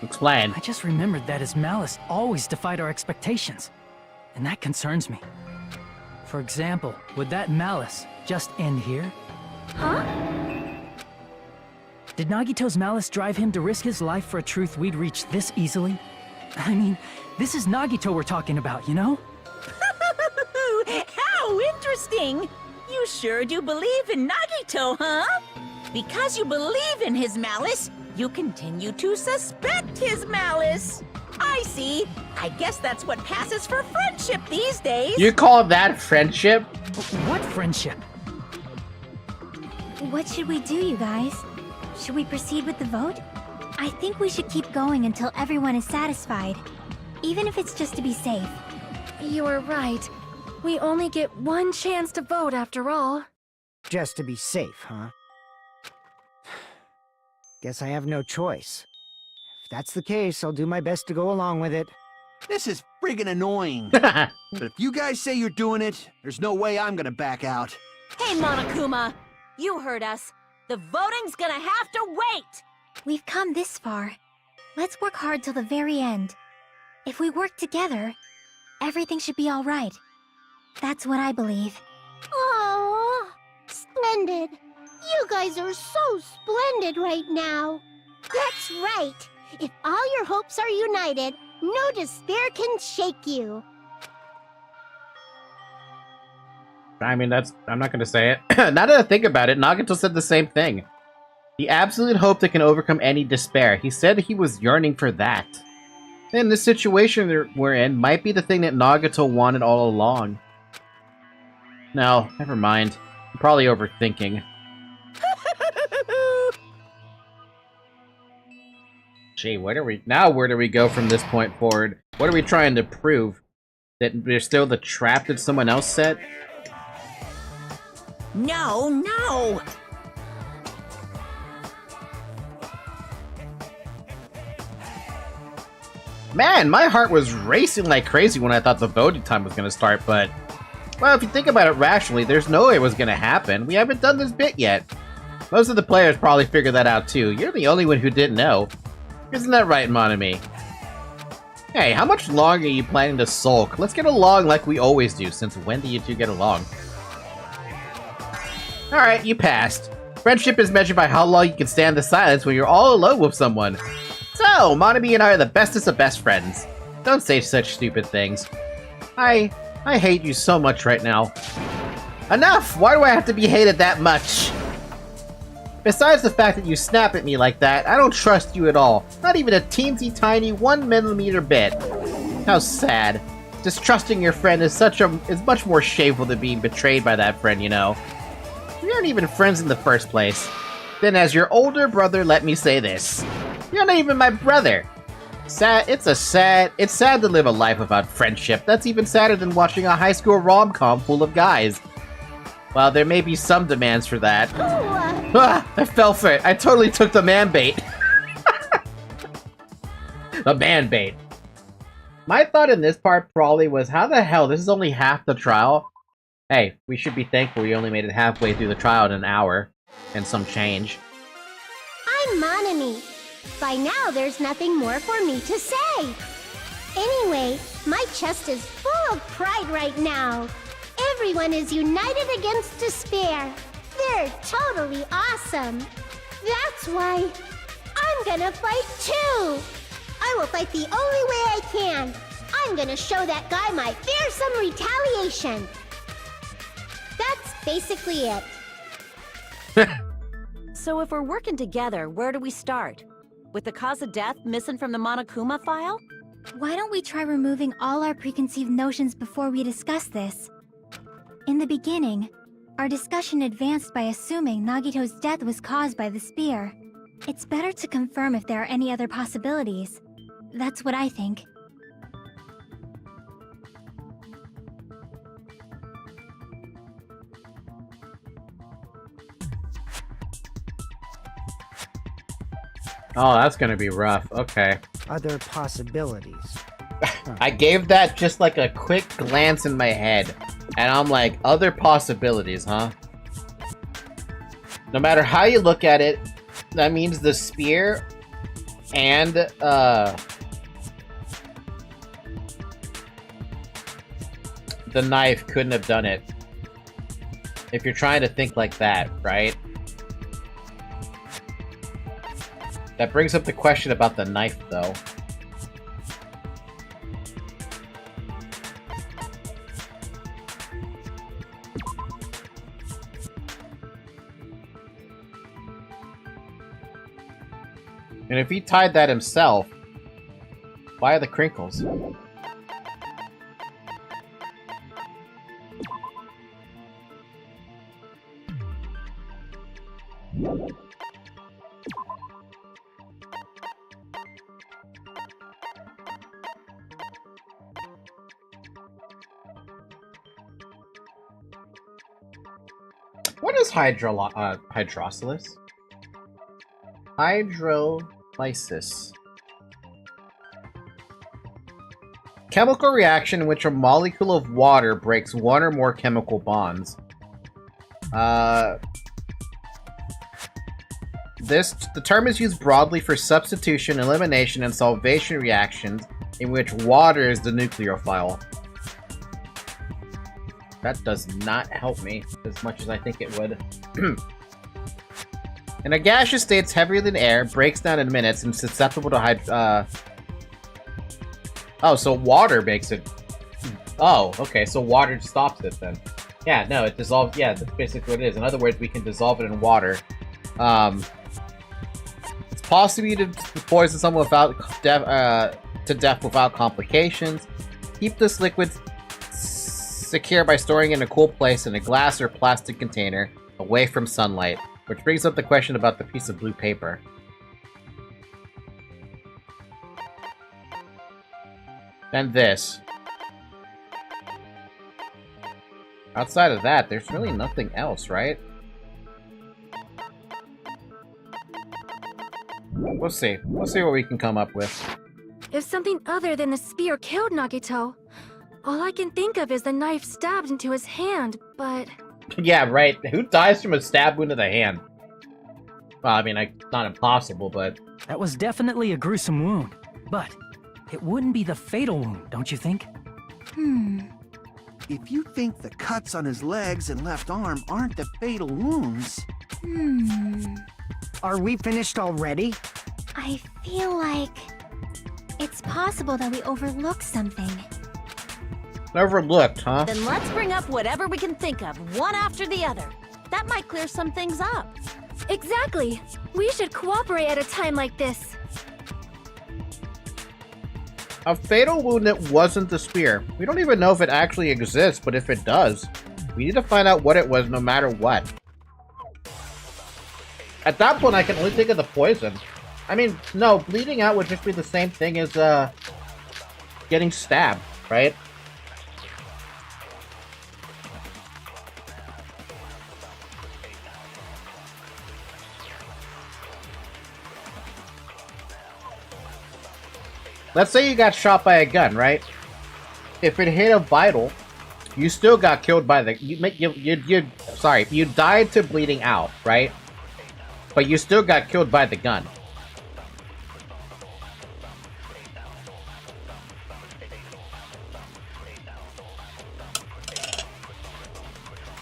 Speaker 1: Explain.
Speaker 4: I just remembered that his malice always defied our expectations, and that concerns me. For example, would that malice just end here?
Speaker 9: Huh?
Speaker 4: Did Nagito's malice drive him to risk his life for a truth we'd reach this easily? I mean, this is Nagito we're talking about, you know?
Speaker 11: How interesting! You sure do believe in Nagito, huh? Because you believe in his malice, you continue to suspect his malice. I see. I guess that's what passes for friendship these days.
Speaker 1: You call that friendship?
Speaker 4: What friendship?
Speaker 2: What should we do, you guys? Should we proceed with the vote? I think we should keep going until everyone is satisfied, even if it's just to be safe.
Speaker 9: You are right. We only get one chance to vote after all.
Speaker 7: Just to be safe, huh? Guess I have no choice. If that's the case, I'll do my best to go along with it.
Speaker 3: This is friggin' annoying. But if you guys say you're doing it, there's no way I'm gonna back out.
Speaker 8: Hey, Monokuma! You heard us. The voting's gonna have to wait!
Speaker 2: We've come this far. Let's work hard till the very end. If we work together, everything should be all right. That's what I believe.
Speaker 10: Oh, splendid. You guys are so splendid right now. That's right. If all your hopes are united, no despair can shake you.
Speaker 1: I mean, I'm not gonna say it. Now that I think about it, Nagito said the same thing. The absolute hope that can overcome any despair. He said he was yearning for that. And this situation we're in might be the thing that Nagito wanted all along. No, never mind. I'm probably overthinking. Gee, where do we go from this point forward? What are we trying to prove? That we're still the trap that someone else set?
Speaker 11: No, no!
Speaker 1: Man, my heart was racing like crazy when I thought the voting time was going to start, but... Well, if you think about it rationally, there's no way it was going to happen. We haven't done this bit yet. Most of the players probably figured that out too. You're the only one who didn't know. Isn't that right, Monami? Hey, how much longer are you planning to sulk? Let's get along like we always do, since when do you two get along? Alright, you passed. Friendship is measured by how long you can stand the silence when you're all alone with someone. So, Monami and I are the bestest of best friends. Don't say such stupid things. I hate you so much right now. Enough! Why do I have to be hated that much? Besides the fact that you snap at me like that, I don't trust you at all. Not even a teensy tiny 1mm bit. How sad. Distrusting your friend is much more shameful than being betrayed by that friend, you know. We aren't even friends in the first place. Then as your older brother, let me say this. You're not even my brother. It's sad to live a life without friendship. That's even sadder than watching a high school rom-com full of guys. Well, there may be some demands for that. I fell for it. I totally took the man bait. The man bait. My thought in this part probably was, how the hell, this is only half the trial? Hey, we should be thankful we only made it halfway through the trial in an hour. And some change.
Speaker 10: I'm Monami. By now, there's nothing more for me to say. Anyway, my chest is full of pride right now. Everyone is united against despair. They're totally awesome. That's why I'm gonna fight too. I will fight the only way I can. I'm gonna show that guy my fearsome retaliation. That's basically it.
Speaker 8: So if we're working together, where do we start? With the cause of death missing from the Monokuma file?
Speaker 2: Why don't we try removing all our preconceived notions before we discuss this? In the beginning, our discussion advanced by assuming Nagito's death was caused by the spear. It's better to confirm if there are any other possibilities. That's what I think.
Speaker 1: Oh, that's gonna be rough. Okay.
Speaker 7: Other possibilities.
Speaker 1: I gave that just like a quick glance in my head. And I'm like, other possibilities, huh? No matter how you look at it, that means the spear and, the knife couldn't have done it. If you're trying to think like that, right? That brings up the question about the knife, though. And if he tied that himself, why are the crinkles? What is hydrolysis? Hydrolysis. Chemical reaction in which a molecule of water breaks one or more chemical bonds. The term is used broadly for substitution, elimination, and solvation reactions in which water is the nucleophile. That does not help me as much as I think it would. In a gaseous state, it's heavier than air, breaks down in minutes, and susceptible to Oh, so water makes it... Oh, okay, so water stops it then. Yeah, no, it dissolves... Yeah, that's basically what it is. In other words, we can dissolve it in water. It's possible to poison someone to death without complications. Keep this liquid secure by storing it in a cool place in a glass or plastic container away from sunlight. Which brings up the question about the piece of blue paper. And this. Outside of that, there's really nothing else, right? We'll see. We'll see what we can come up with.
Speaker 9: If something other than the spear killed Nagito, all I can think of is the knife stabbed into his hand, but...
Speaker 1: Yeah, right. Who dies from a stab wound to the hand? Well, I mean, it's not impossible, but...
Speaker 4: That was definitely a gruesome wound, but it wouldn't be the fatal wound, don't you think?
Speaker 6: If you think the cuts on his legs and left arm aren't the fatal wounds...
Speaker 7: Are we finished already?
Speaker 10: I feel like it's possible that we overlooked something.
Speaker 1: Overlooked, huh?
Speaker 8: Then let's bring up whatever we can think of, one after the other. That might clear some things up.
Speaker 9: Exactly! We should cooperate at a time like this.
Speaker 1: A fatal wound that wasn't the spear. We don't even know if it actually exists, but if it does, we need to find out what it was no matter what. At that point, I can only think of the poison. I mean, no, bleeding out would just be the same thing as, getting stabbed, right? Let's say you got shot by a gun, right? If it hit a vital, you still got killed by the... you died to bleeding out, right? But you still got killed by the gun.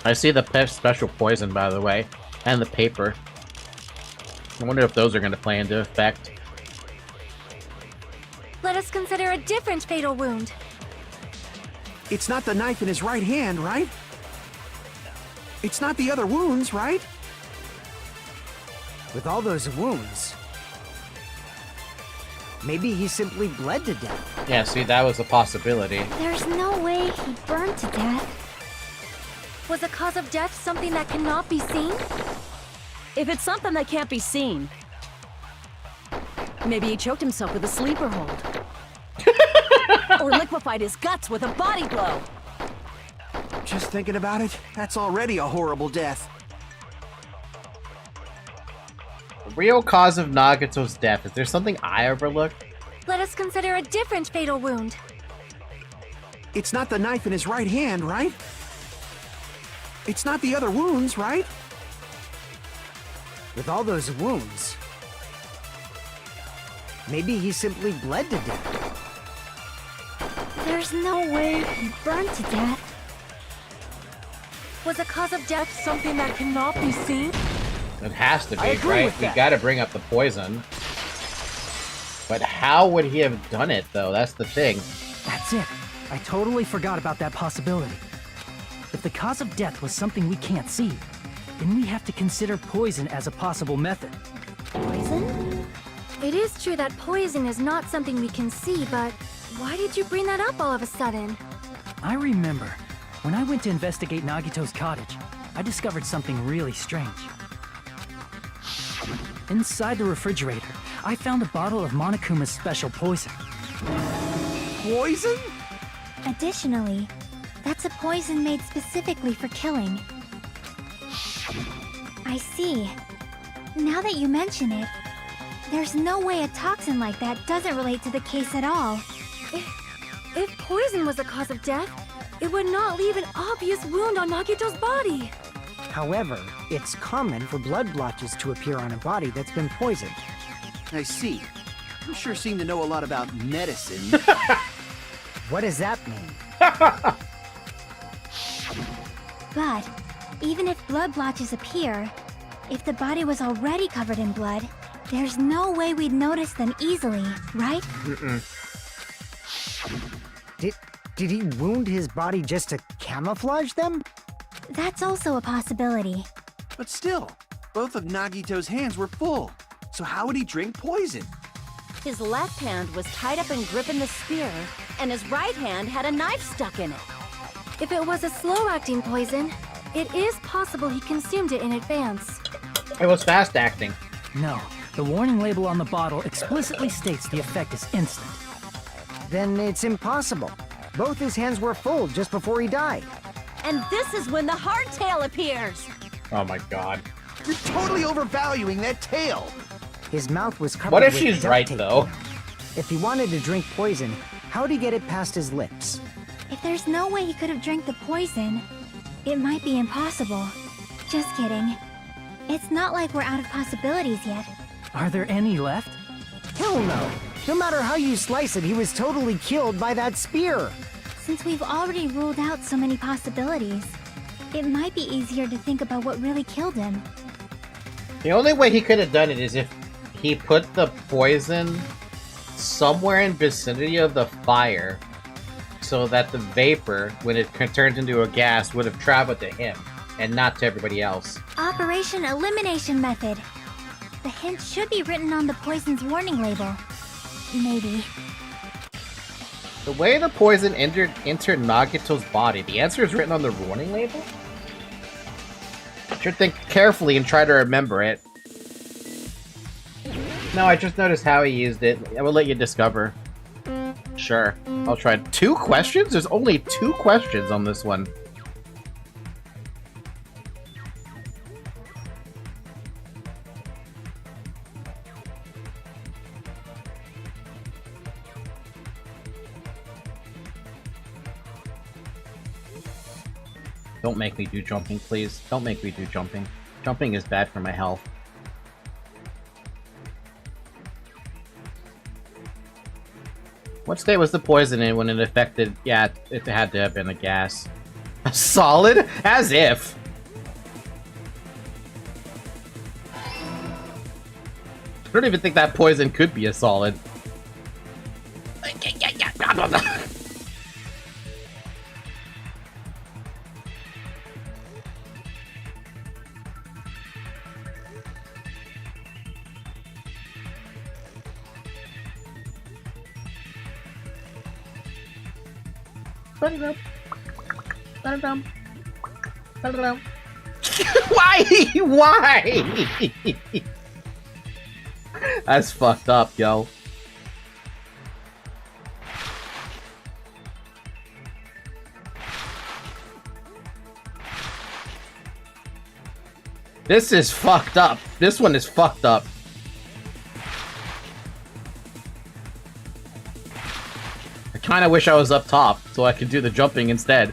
Speaker 1: I see the special poison, by the way, and the paper. I wonder if those are going to play into effect.
Speaker 9: Let us consider a different fatal wound.
Speaker 3: It's not the knife in his right hand, right? It's not the other wounds, right?
Speaker 7: With all those wounds, maybe he simply bled to death.
Speaker 1: Yeah, see, that was a possibility.
Speaker 10: There's no way he burned to death.
Speaker 9: Was the cause of death something that cannot be seen?
Speaker 8: If it's something that can't be seen, maybe he choked himself with a sleeper hold. Or liquefied his guts with a body blow.
Speaker 3: Just thinking about it, that's already a horrible death.
Speaker 1: The real cause of Nagito's death. Is there something I overlooked?
Speaker 9: Let us consider a different fatal wound.
Speaker 3: It's not the knife in his right hand, right? It's not the other wounds, right?
Speaker 7: With all those wounds, maybe he simply bled to death.
Speaker 10: There's no way he burned to death.
Speaker 9: Was the cause of death something that cannot be seen?
Speaker 1: It has to
Speaker 7: I
Speaker 1: be,
Speaker 7: agree
Speaker 1: right?
Speaker 7: with
Speaker 1: We
Speaker 7: that.
Speaker 1: gotta bring up the poison. But how would he have done it, though? That's the thing.
Speaker 4: That's it. I totally forgot about that possibility. If the cause of death was something we can't see, then we have to consider poison as a possible method.
Speaker 2: Poison?
Speaker 9: It is true that poison is not something we can see, but why did you bring that up all of a sudden?
Speaker 4: I remember, when I went to investigate Nagito's cottage, I discovered something really strange. Inside the refrigerator, I found a bottle of Monokuma's special poison.
Speaker 3: Poison?
Speaker 2: Additionally, that's a poison made specifically for killing. I see. Now that you mention it, there's no way a toxin like that doesn't relate to the case at all.
Speaker 9: If poison was the cause of death, it would not leave an obvious wound on Nagito's body.
Speaker 7: However, it's common for blood blotches to appear on a body that's been poisoned.
Speaker 3: I see. You sure seem to know a lot about medicine.
Speaker 7: What does that mean?
Speaker 2: But, even if blood blotches appear, if the body was already covered in blood, there's no way we'd notice them easily, right?
Speaker 7: Did he wound his body just to camouflage them?
Speaker 2: That's also a possibility.
Speaker 3: But still, both of Nagito's hands were full. So how would he drink poison?
Speaker 8: His left hand was tied up and gripping the spear, and his right hand had a knife stuck in it.
Speaker 9: If it was a slow-acting poison, it is possible he consumed it in advance.
Speaker 1: It was fast-acting.
Speaker 4: No, the warning label on the bottle explicitly states the effect is instant.
Speaker 7: Then it's impossible. Both his hands were full just before he died.
Speaker 8: And this is when the hardtail appears.
Speaker 1: Oh my god.
Speaker 3: You're totally overvaluing that tail.
Speaker 7: His mouth was covered
Speaker 1: What if
Speaker 7: with
Speaker 1: she's
Speaker 7: duct
Speaker 1: right,
Speaker 7: tape
Speaker 1: though?
Speaker 7: now. If he wanted to drink poison, how'd he get it past his lips?
Speaker 2: If there's no way he could have drank the poison, it might be impossible. Just kidding. It's not like we're out of possibilities yet.
Speaker 4: Are there any left?
Speaker 7: Hell no! No matter how you slice it, he was totally killed by that spear!
Speaker 2: Since we've already ruled out so many possibilities, it might be easier to think about what really killed him.
Speaker 1: The only way he could have done it is if he put the poison somewhere in vicinity of the fire so that the vapor, when it turns into a gas, would have traveled to him and not to everybody else.
Speaker 2: Operation Elimination Method. The hint should be written on the poison's warning label. Maybe.
Speaker 1: The way the poison entered Nagito's body, the answer is written on the warning label? Should think carefully and try to remember it. No, I just noticed how he used it. I will let you discover. Sure. I'll try. 2 questions? There's only 2 questions on this one. Don't make me do jumping, please. Don't make me do jumping. Jumping is bad for my health. What state was the poison in when it affected... Yeah, it had to have been a gas. A solid? As if! I don't even think that poison could be a solid. Why? Why? That's fucked up, yo. This is fucked up. This one is fucked up. I kinda wish I was up top, so I could do the jumping instead.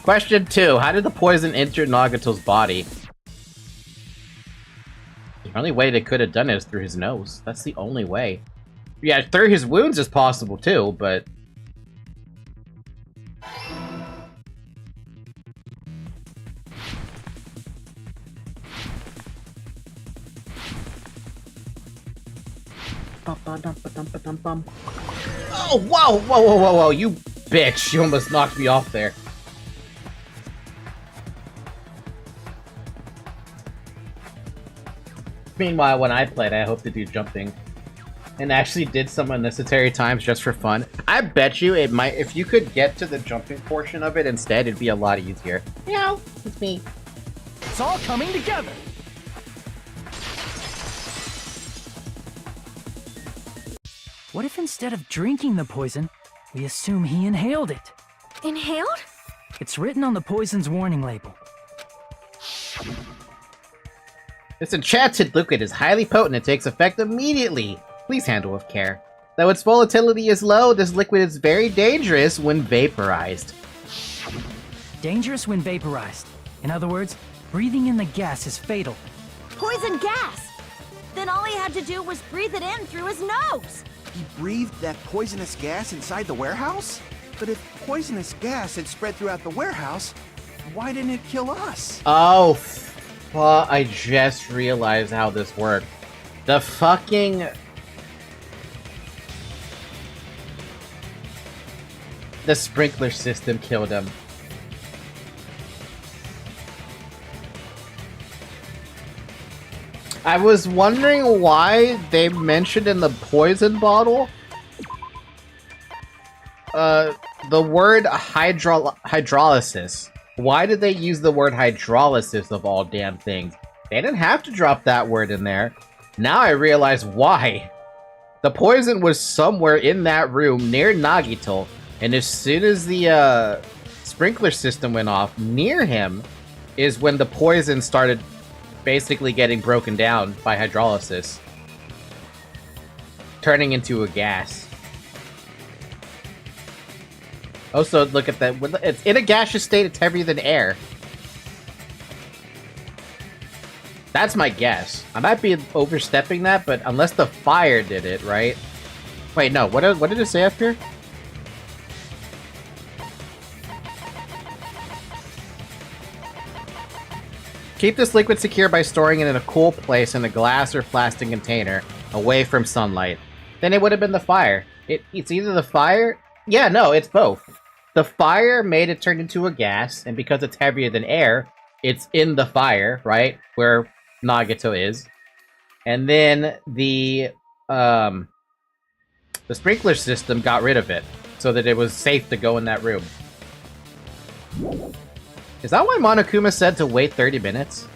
Speaker 1: Question 2. How did the poison enter Nagito's body? The only way they could have done it is through his nose. That's the only way. Yeah, through his wounds is possible too, but... Oh, whoa, whoa, whoa, whoa, whoa, you bitch. You almost knocked me off there. Meanwhile, when I played, I hoped to do jumping. And actually did some unnecessary times just for fun. I bet you it might, if you could get to the jumping portion of it instead, it'd be a lot easier. Meow, it's me.
Speaker 4: It's all coming together. What if instead of drinking the poison, we assume he inhaled it?
Speaker 9: Inhaled?
Speaker 4: It's written on the poison's warning label.
Speaker 1: This enchanted liquid is highly potent and takes effect immediately. Please handle with care. Though its volatility is low, this liquid is very dangerous when vaporized.
Speaker 4: Dangerous when vaporized. In other words, breathing in the gas is fatal.
Speaker 8: Poison gas! Then all he had to do was breathe it in through his nose!
Speaker 6: He breathed that poisonous gas inside the warehouse? But if poisonous gas had spread throughout the warehouse, why didn't it kill us?
Speaker 1: Oh, I just realized how this worked. The fucking... The sprinkler system killed him. I was wondering why they mentioned in the poison bottle the word hydrolysis. Why did they use the word hydrolysis of all damn things? They didn't have to drop that word in there. Now I realize why. The poison was somewhere in that room near Nagito, and as soon as the sprinkler system went off near him is when the poison started basically getting broken down by hydrolysis, turning into a gas. Also, look at that. It's in a gaseous state, it's heavier than air. That's my guess. I might be overstepping that, but unless the fire did it, right? Wait, no. What did it say up here? Keep this liquid secure by storing it in a cool place in a glass or plastic container, away from sunlight. Then it would have been the fire. It's either the fire... Yeah, no, it's both. The fire made it turn into a gas, and because it's heavier than air, it's in the fire, right? Where Nagito is. And then the sprinkler system got rid of it, so that it was safe to go in that room. Is that why Monokuma said to wait 30 minutes?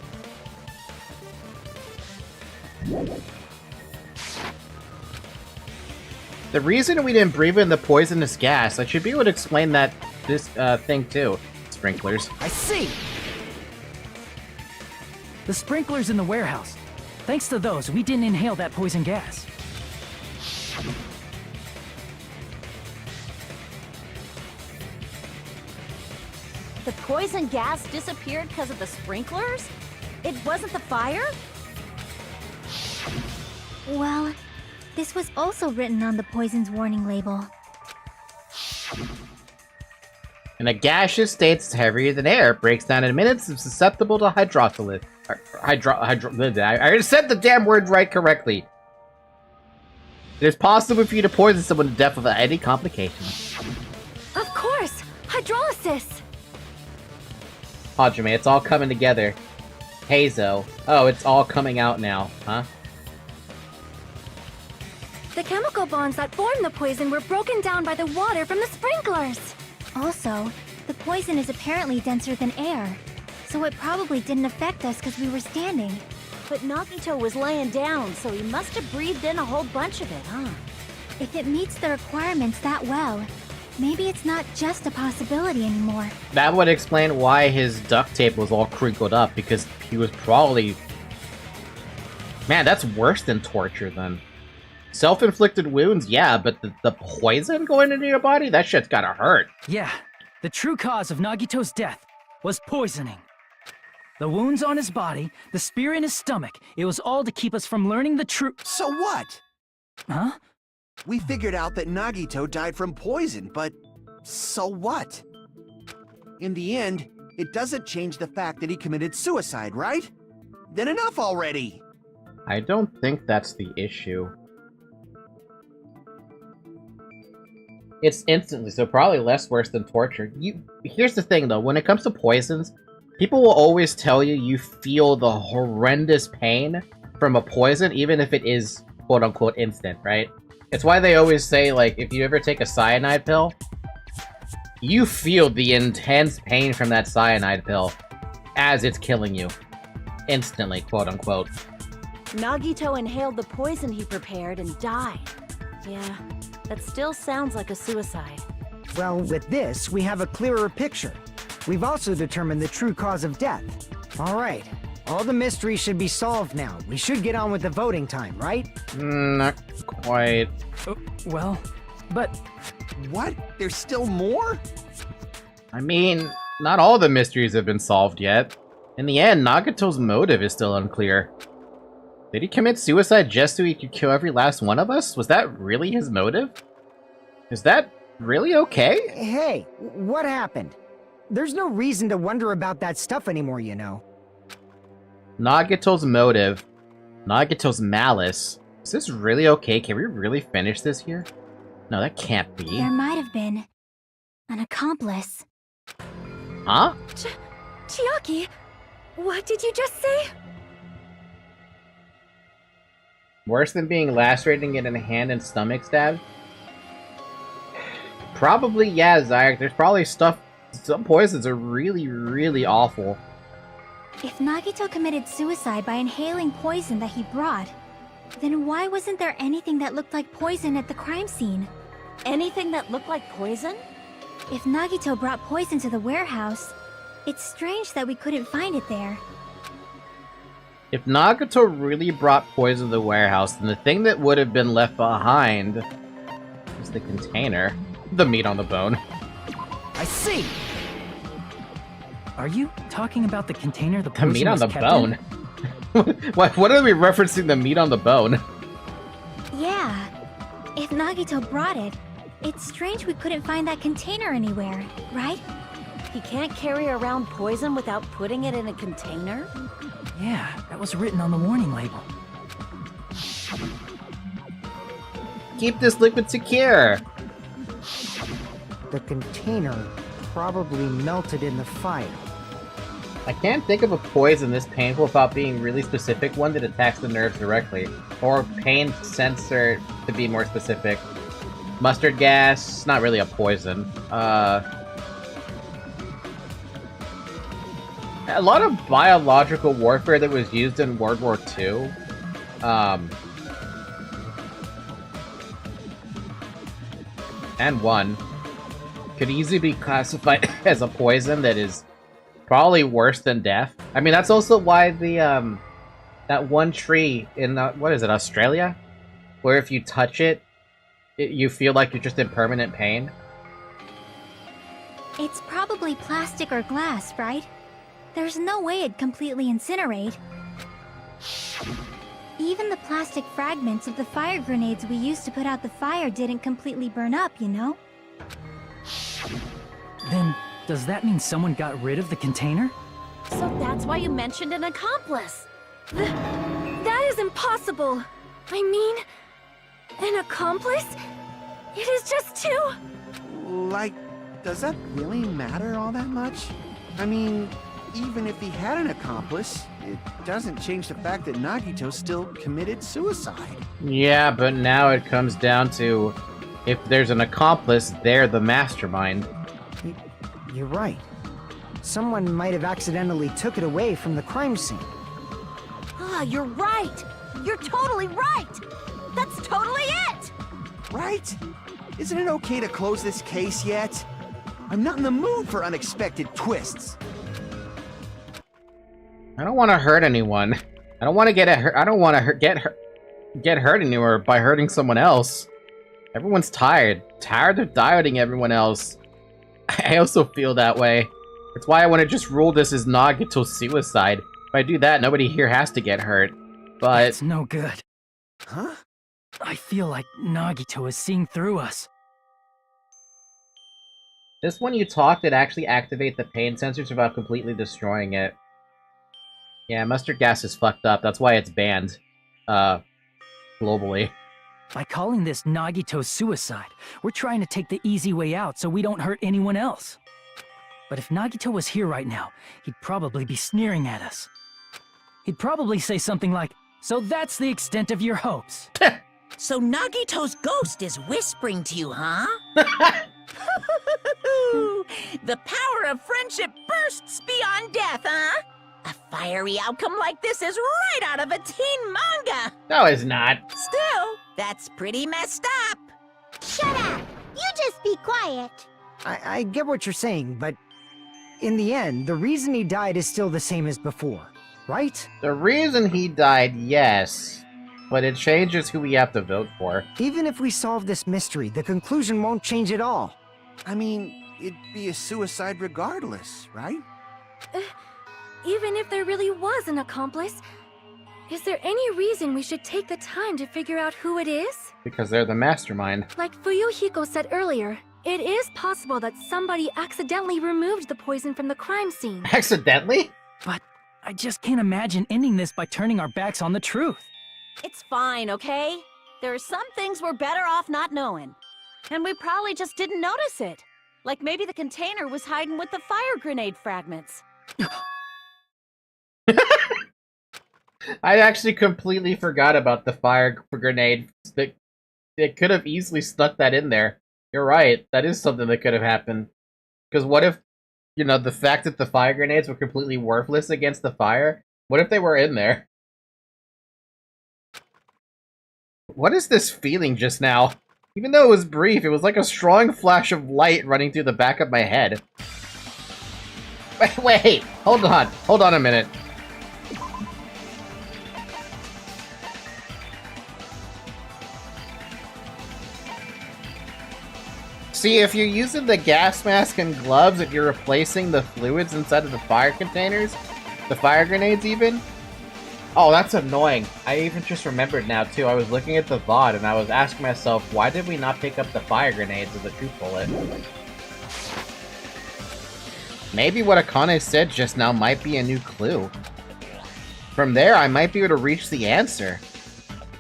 Speaker 1: The reason we didn't breathe in the poisonous gas, I should be able to explain that this thing too. Sprinklers.
Speaker 4: I see! The sprinklers in the warehouse. Thanks to those, we didn't inhale that poison gas.
Speaker 8: The poison gas disappeared because of the sprinklers? It wasn't the fire?
Speaker 2: Well, this was also written on the poison's warning label.
Speaker 1: In a gaseous state, it's heavier than air. Breaks down in minutes. It's susceptible to hydrolysis. I said the damn word right correctly. It is possible for you to poison someone to death without any complications.
Speaker 9: Of course! Hydrolysis!
Speaker 1: Hajime, it's all coming together. Heizo. Oh, it's all coming out now, huh?
Speaker 9: The chemical bonds that formed the poison were broken down by the water from the sprinklers!
Speaker 2: Also, the poison is apparently denser than air, so it probably didn't affect us because we were standing.
Speaker 8: But Nagito was laying down, so he must have breathed in a whole bunch of it, huh?
Speaker 2: If it meets the requirements that well, maybe it's not just a possibility anymore.
Speaker 1: That would explain why his duct tape was all crinkled up, because he was probably... Man, that's worse than torture, then. Self-inflicted wounds, yeah, but the poison going into your body? That shit's gotta hurt.
Speaker 4: Yeah, the true cause of Nagito's death was poisoning. The wounds on his body, the spear in his stomach, it was all to keep us from learning the truth.
Speaker 6: So what?
Speaker 4: Huh?
Speaker 6: We figured out that Nagito died from poison, but so what? In the end, it doesn't change the fact that he committed suicide, right? Then enough already!
Speaker 1: I don't think that's the issue. It's instantly, so probably less worse than torture. Here's the thing, though. When it comes to poisons, people will always tell you you feel the horrendous pain from a poison, even if it is quote-unquote instant, right? It's why they always say, like, if you ever take a cyanide pill, you feel the intense pain from that cyanide pill as it's killing you. Instantly, quote-unquote.
Speaker 8: Nagito inhaled the poison he prepared and died. Yeah, that still sounds like a suicide.
Speaker 7: Well, with this, we have a clearer picture. We've also determined the true cause of death. All right, all the mysteries should be solved now. We should get on with the voting time, right?
Speaker 1: Not quite.
Speaker 4: Well, but...
Speaker 3: What? There's still more?
Speaker 1: I mean, not all the mysteries have been solved yet. In the end, Nagito's motive is still unclear. Did he commit suicide just so he could kill every last one of us? Was that really his motive? Is that really okay?
Speaker 7: Hey, what happened? There's no reason to wonder about that stuff anymore, you know.
Speaker 1: Nagito's motive. Nagito's malice. Is this really okay? Can we really finish this here? No, that can't be.
Speaker 2: There might have been an accomplice.
Speaker 1: Huh?
Speaker 9: Chiaki, what did you just say?
Speaker 1: Worse than being lacerated and getting a hand and stomach stabbed? Probably, yeah, Zyre. There's probably stuff... Some poisons are really, really awful.
Speaker 2: If Nagito committed suicide by inhaling poison that he brought, then why wasn't there anything that looked like poison at the crime scene?
Speaker 8: Anything that looked like poison?
Speaker 2: If Nagito brought poison to the warehouse, it's strange that we couldn't find it there.
Speaker 1: If Nagito really brought poison to the warehouse, then the thing that would have been left behind is the container. The meat on the bone.
Speaker 4: I see! Are you talking about the container the
Speaker 1: The
Speaker 4: poison
Speaker 1: meat on
Speaker 4: was
Speaker 1: the
Speaker 4: kept
Speaker 1: bone? What are we referencing the meat on the bone?
Speaker 2: Yeah. If Nagito brought it, it's strange we couldn't find that container anywhere, right?
Speaker 8: He can't carry around poison without putting it in a container?
Speaker 4: Yeah, that was written on the warning label.
Speaker 1: Keep this liquid secure!
Speaker 7: The container probably melted in the fire.
Speaker 1: I can't think of a poison this painful without being really specific one that attacks the nerves directly. Or pain sensor, to be more specific. Mustard gas, not really a poison. A lot of biological warfare that was used in World War II. And one could easily be classified as a poison that is probably worse than death. I mean, that's also why the that one tree in what is it, Australia, where if you touch it, you feel like you're just in permanent pain.
Speaker 2: It's probably plastic or glass, right? There's no way it'd completely incinerate. Even the plastic fragments of the fire grenades we used to put out the fire didn't completely burn up, you know?
Speaker 4: Then, does that mean someone got rid of the container?
Speaker 8: So that's why you mentioned an accomplice.
Speaker 9: That is impossible. I mean, an accomplice? It is just two...
Speaker 6: Like, does that really matter all that much? I mean, even if he had an accomplice, it doesn't change the fact that Nagito still committed suicide.
Speaker 1: Yeah, but now it comes down to if there's an accomplice, they're the mastermind.
Speaker 7: You're right. Someone might have accidentally took it away from the crime scene.
Speaker 8: Ah, you're right! You're totally right! That's totally it!
Speaker 6: Right? Isn't it okay to close this case yet? I'm not in the mood for unexpected twists.
Speaker 1: I don't want to hurt anyone. I don't want to get hurt. I don't want to get hurt anywhere by hurting someone else. Everyone's tired. Tired of doubting everyone else. I also feel that way. That's why I want to just rule this as Nagito's suicide. If I do that, nobody here has to get hurt. But
Speaker 4: it's no good.
Speaker 6: Huh?
Speaker 4: I feel like Nagito is seeing through us.
Speaker 1: this one you talk, it actually activate the pain sensors without completely destroying it. Yeah, mustard gas is fucked up. That's why it's banned. Globally.
Speaker 4: By calling this Nagito's suicide, we're trying to take the easy way out so we don't hurt anyone else. But if Nagito was here right now, he'd probably be sneering at us. He'd probably say something like, "So that's the extent of your hopes."
Speaker 11: So Nagito's ghost is whispering to you, huh? The power of friendship bursts beyond death, huh? A fiery outcome like this is right out of a teen manga!
Speaker 1: No, it's not.
Speaker 11: Still, that's pretty messed up!
Speaker 10: Shut up! You just be quiet.
Speaker 7: I get what you're saying, but in the end, the reason he died is still the same as before, right?
Speaker 1: The reason he died, yes. But it changes who we have to vote for.
Speaker 7: Even if we solve this mystery, the conclusion won't change at all.
Speaker 6: I mean, it'd be a suicide regardless, right?
Speaker 9: Even if there really was an accomplice, is there any reason we should take the time to figure out who it is?
Speaker 1: Because they're the mastermind.
Speaker 9: Like Fuyuhiko said earlier, it is possible that somebody accidentally removed the poison from the crime scene.
Speaker 1: Accidentally?
Speaker 4: But I just can't imagine ending this by turning our backs on the truth.
Speaker 8: It's fine, okay? There are some things we're better off not knowing. And we probably just didn't notice it. Like maybe the container was hiding with the fire grenade fragments.
Speaker 1: I actually completely forgot about the fire grenade. They could have easily stuck that in there. You're right. That is something that could have happened. Because what if, the fact that the fire grenades were completely worthless against the fire? What if they were in there? What is this feeling just now? Even though it was brief, it was like a strong flash of light running through the back of my head. Wait, hold on a minute. See, if you're using the gas mask and gloves and you're replacing the fluids inside of the fire containers, the fire grenades even, oh, that's annoying. I even just remembered now, too. I was looking at the VOD and I was asking myself, why did we not pick up the fire grenades as a truth bullet? Maybe what Akane said just now might be a new clue. From there, I might be able to reach the answer.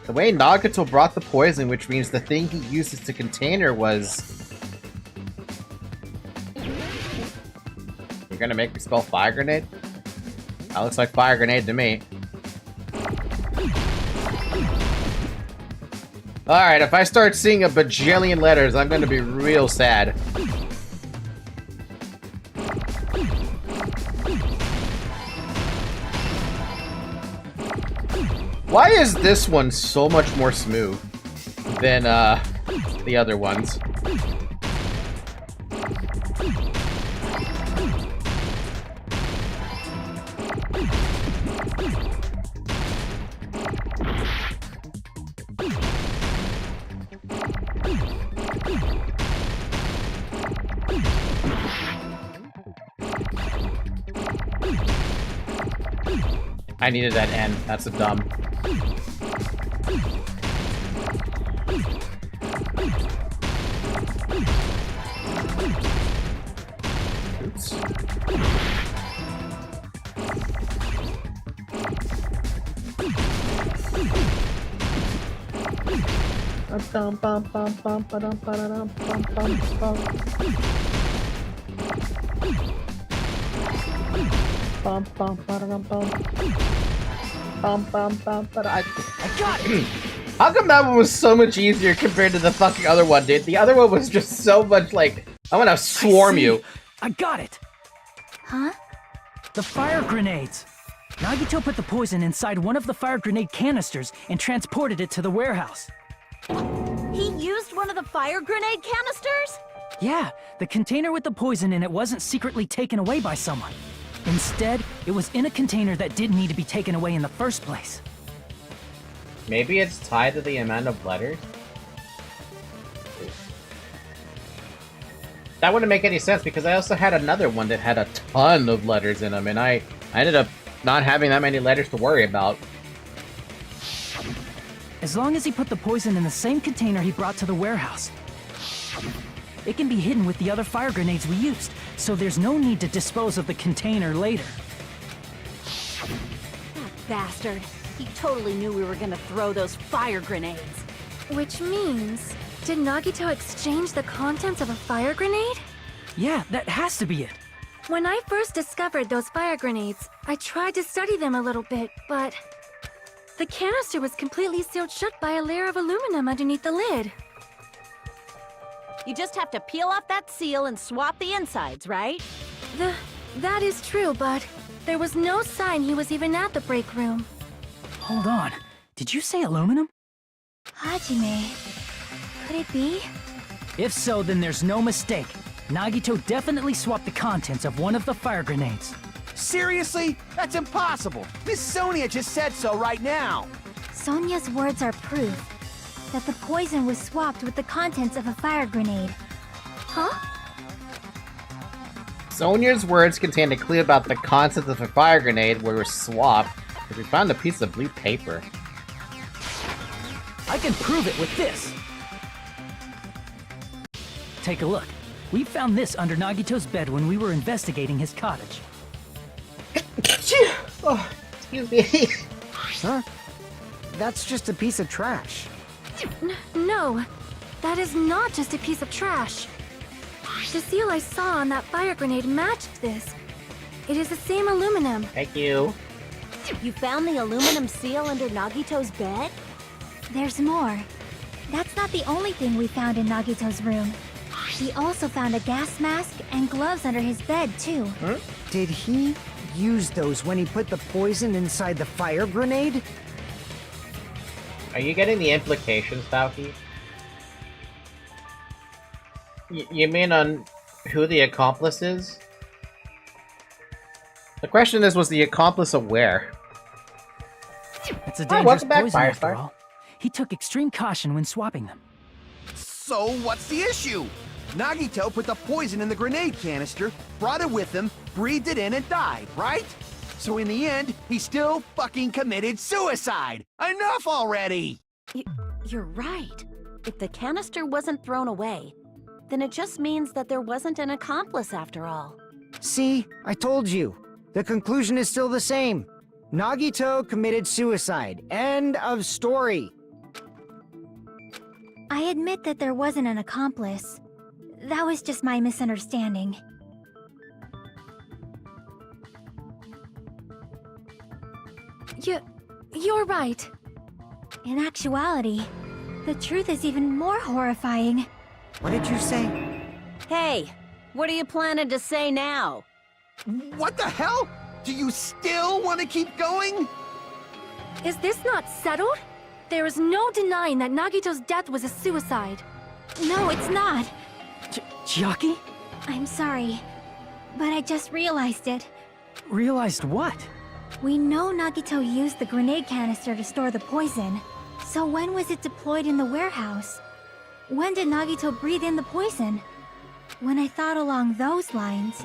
Speaker 1: The way Nagato brought the poison, which means the thing he used as the container was... You're gonna make me spell fire grenade? That looks like fire grenade to me. Alright, if I start seeing a bajillion letters, I'm gonna be real sad. Why is this one so much more smooth than, the other ones? I needed that N. That's a dumb. Oops. I got it! How come that one was so much easier compared to the fucking other one, dude? The other one was just so much like, I'm gonna swarm you.
Speaker 4: I got it!
Speaker 9: Huh?
Speaker 4: The fire grenades! Nagito put the poison inside one of the fire grenade canisters and transported it to the warehouse.
Speaker 8: He used one of the fire grenade canisters?
Speaker 4: Yeah, the container with the poison in it wasn't secretly taken away by someone. Instead, it was in a container that didn't need to be taken away in the first place.
Speaker 1: Maybe it's tied to the amount of letters? That wouldn't make any sense because I also had another one that had a ton of letters in them, and I ended up not having that many letters to worry about.
Speaker 4: As long as he put the poison in the same container he brought to the warehouse. It can be hidden with the other fire grenades we used, so there's no need to dispose of the container later.
Speaker 8: That bastard. He totally knew we were gonna throw those fire grenades.
Speaker 9: Which means, did Nagito exchange the contents of a fire grenade?
Speaker 4: Yeah, that has to be it.
Speaker 9: When I first discovered those fire grenades, I tried to study them a little bit, but the canister was completely sealed shut by a layer of aluminum underneath the lid.
Speaker 8: You just have to peel off that seal and swap the insides, right?
Speaker 9: That is true, but there was no sign he was even at the break room.
Speaker 4: Hold on. Did you say aluminum?
Speaker 2: Hajime, could it be?
Speaker 4: If so, then there's no mistake. Nagito definitely swapped the contents of one of the fire grenades.
Speaker 3: Seriously? That's impossible. Miss Sonia just said so right now.
Speaker 2: Sonia's words are proof that the poison was swapped with the contents of a fire grenade. Huh?
Speaker 1: Sonia's words contained a clue about the contents of a fire grenade were swapped because we found a piece of blue paper.
Speaker 4: I can prove it with this. Take a look. We found this under Nagito's bed when we were investigating his cottage.
Speaker 1: Oh, excuse me.
Speaker 7: Huh? That's just a piece of trash.
Speaker 9: No, that is not just a piece of trash. The seal I saw on that fire grenade matched this. It is the same aluminum.
Speaker 1: Thank you.
Speaker 8: You found the aluminum seal under Nagito's bed?
Speaker 2: There's more. That's not the only thing we found in Nagito's room. We also found a gas mask and gloves under his bed, too.
Speaker 1: Huh?
Speaker 7: Did he use those when he put the poison inside the fire grenade?
Speaker 1: Are you getting the implications, Falky? You mean on who the accomplice is? The question is, was the accomplice aware?
Speaker 4: It's a dangerous
Speaker 1: welcome back,
Speaker 4: poison after
Speaker 1: Firestar.
Speaker 4: all. He took extreme caution when swapping them.
Speaker 3: So what's the issue? Nagito put the poison in the grenade canister, brought it with him, breathed it in, and died, right? So in the end, he still fucking committed suicide! Enough already!
Speaker 8: You're right. If the canister wasn't thrown away, then it just means that there wasn't an accomplice after all.
Speaker 7: See, I told you. The conclusion is still the same. Nagito committed suicide. End of story.
Speaker 2: I admit that there wasn't an accomplice. That was just my misunderstanding.
Speaker 9: You're right.
Speaker 2: In actuality, the truth is even more horrifying.
Speaker 7: What did you say?
Speaker 8: Hey, what are you planning to say now?
Speaker 3: What the hell? Do you still want to keep going?
Speaker 9: Is this not settled? There is no denying that Nagito's death was a suicide.
Speaker 2: No, it's not.
Speaker 4: Chiaki?
Speaker 2: I'm sorry, but I just realized it.
Speaker 4: Realized what?
Speaker 2: We know Nagito used the grenade canister to store the poison. So when was it deployed in the warehouse? When did Nagito breathe in the poison? When I thought along those lines,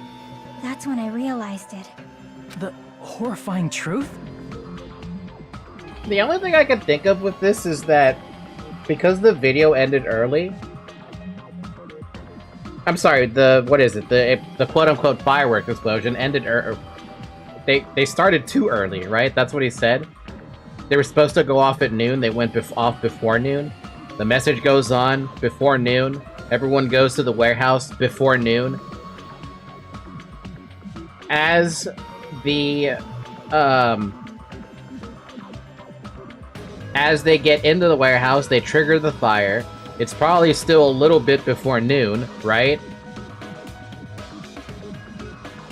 Speaker 2: that's when I realized it.
Speaker 4: The horrifying truth?
Speaker 1: The only thing I can think of with this is that because the video ended early. I'm sorry, what is it? The quote-unquote fireworks explosion ended they started too early, right? That's what he said. They were supposed to go off at noon. They went off before noon. The message goes on before noon. Everyone goes to the warehouse before noon. As they get into the warehouse, they trigger the fire. It's probably still a little bit before noon, right?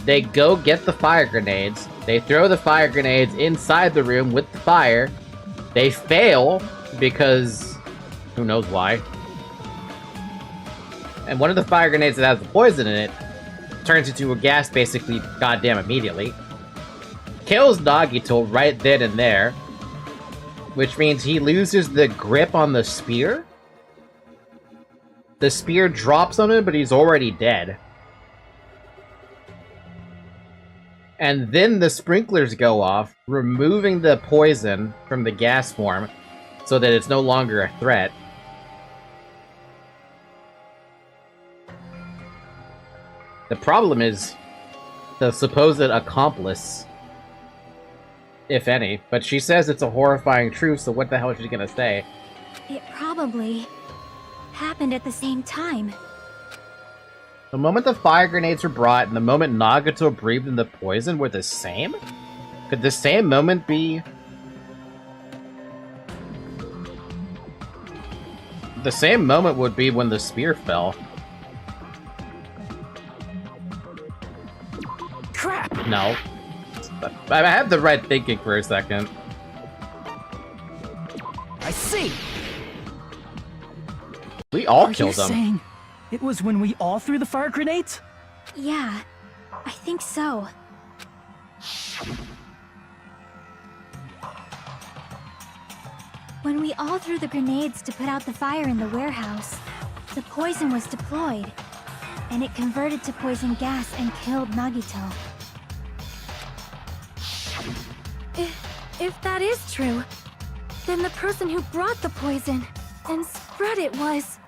Speaker 1: They go get the fire grenades. They throw the fire grenades inside the room with the fire. They fail because who knows why. And one of the fire grenades that has the poison in it turns into a gas basically goddamn immediately. Kills Nagito right then and there. Which means he loses the grip on the spear. The spear drops on him, but he's already dead. And then the sprinklers go off, removing the poison from the gas form so that it's no longer a threat. The problem is the supposed accomplice, if any. But she says it's a horrifying truth, so what the hell is she gonna say?
Speaker 2: It probably happened at the same time.
Speaker 1: The moment the fire grenades were brought and the moment Nagato breathed in the poison were the same? Could the same moment be... The same moment would be when the spear fell.
Speaker 4: Crap!
Speaker 1: No. I had the right thinking for a second.
Speaker 4: I see!
Speaker 1: We all
Speaker 4: Are
Speaker 1: killed
Speaker 4: you
Speaker 1: them.
Speaker 4: saying it was when we all threw the fire grenades?
Speaker 2: Yeah, I think so. When we all threw the grenades to put out the fire in the warehouse, the poison was deployed, and it converted to poison gas and killed Nagito.
Speaker 9: If that is true, then the person who brought the poison and spread it was...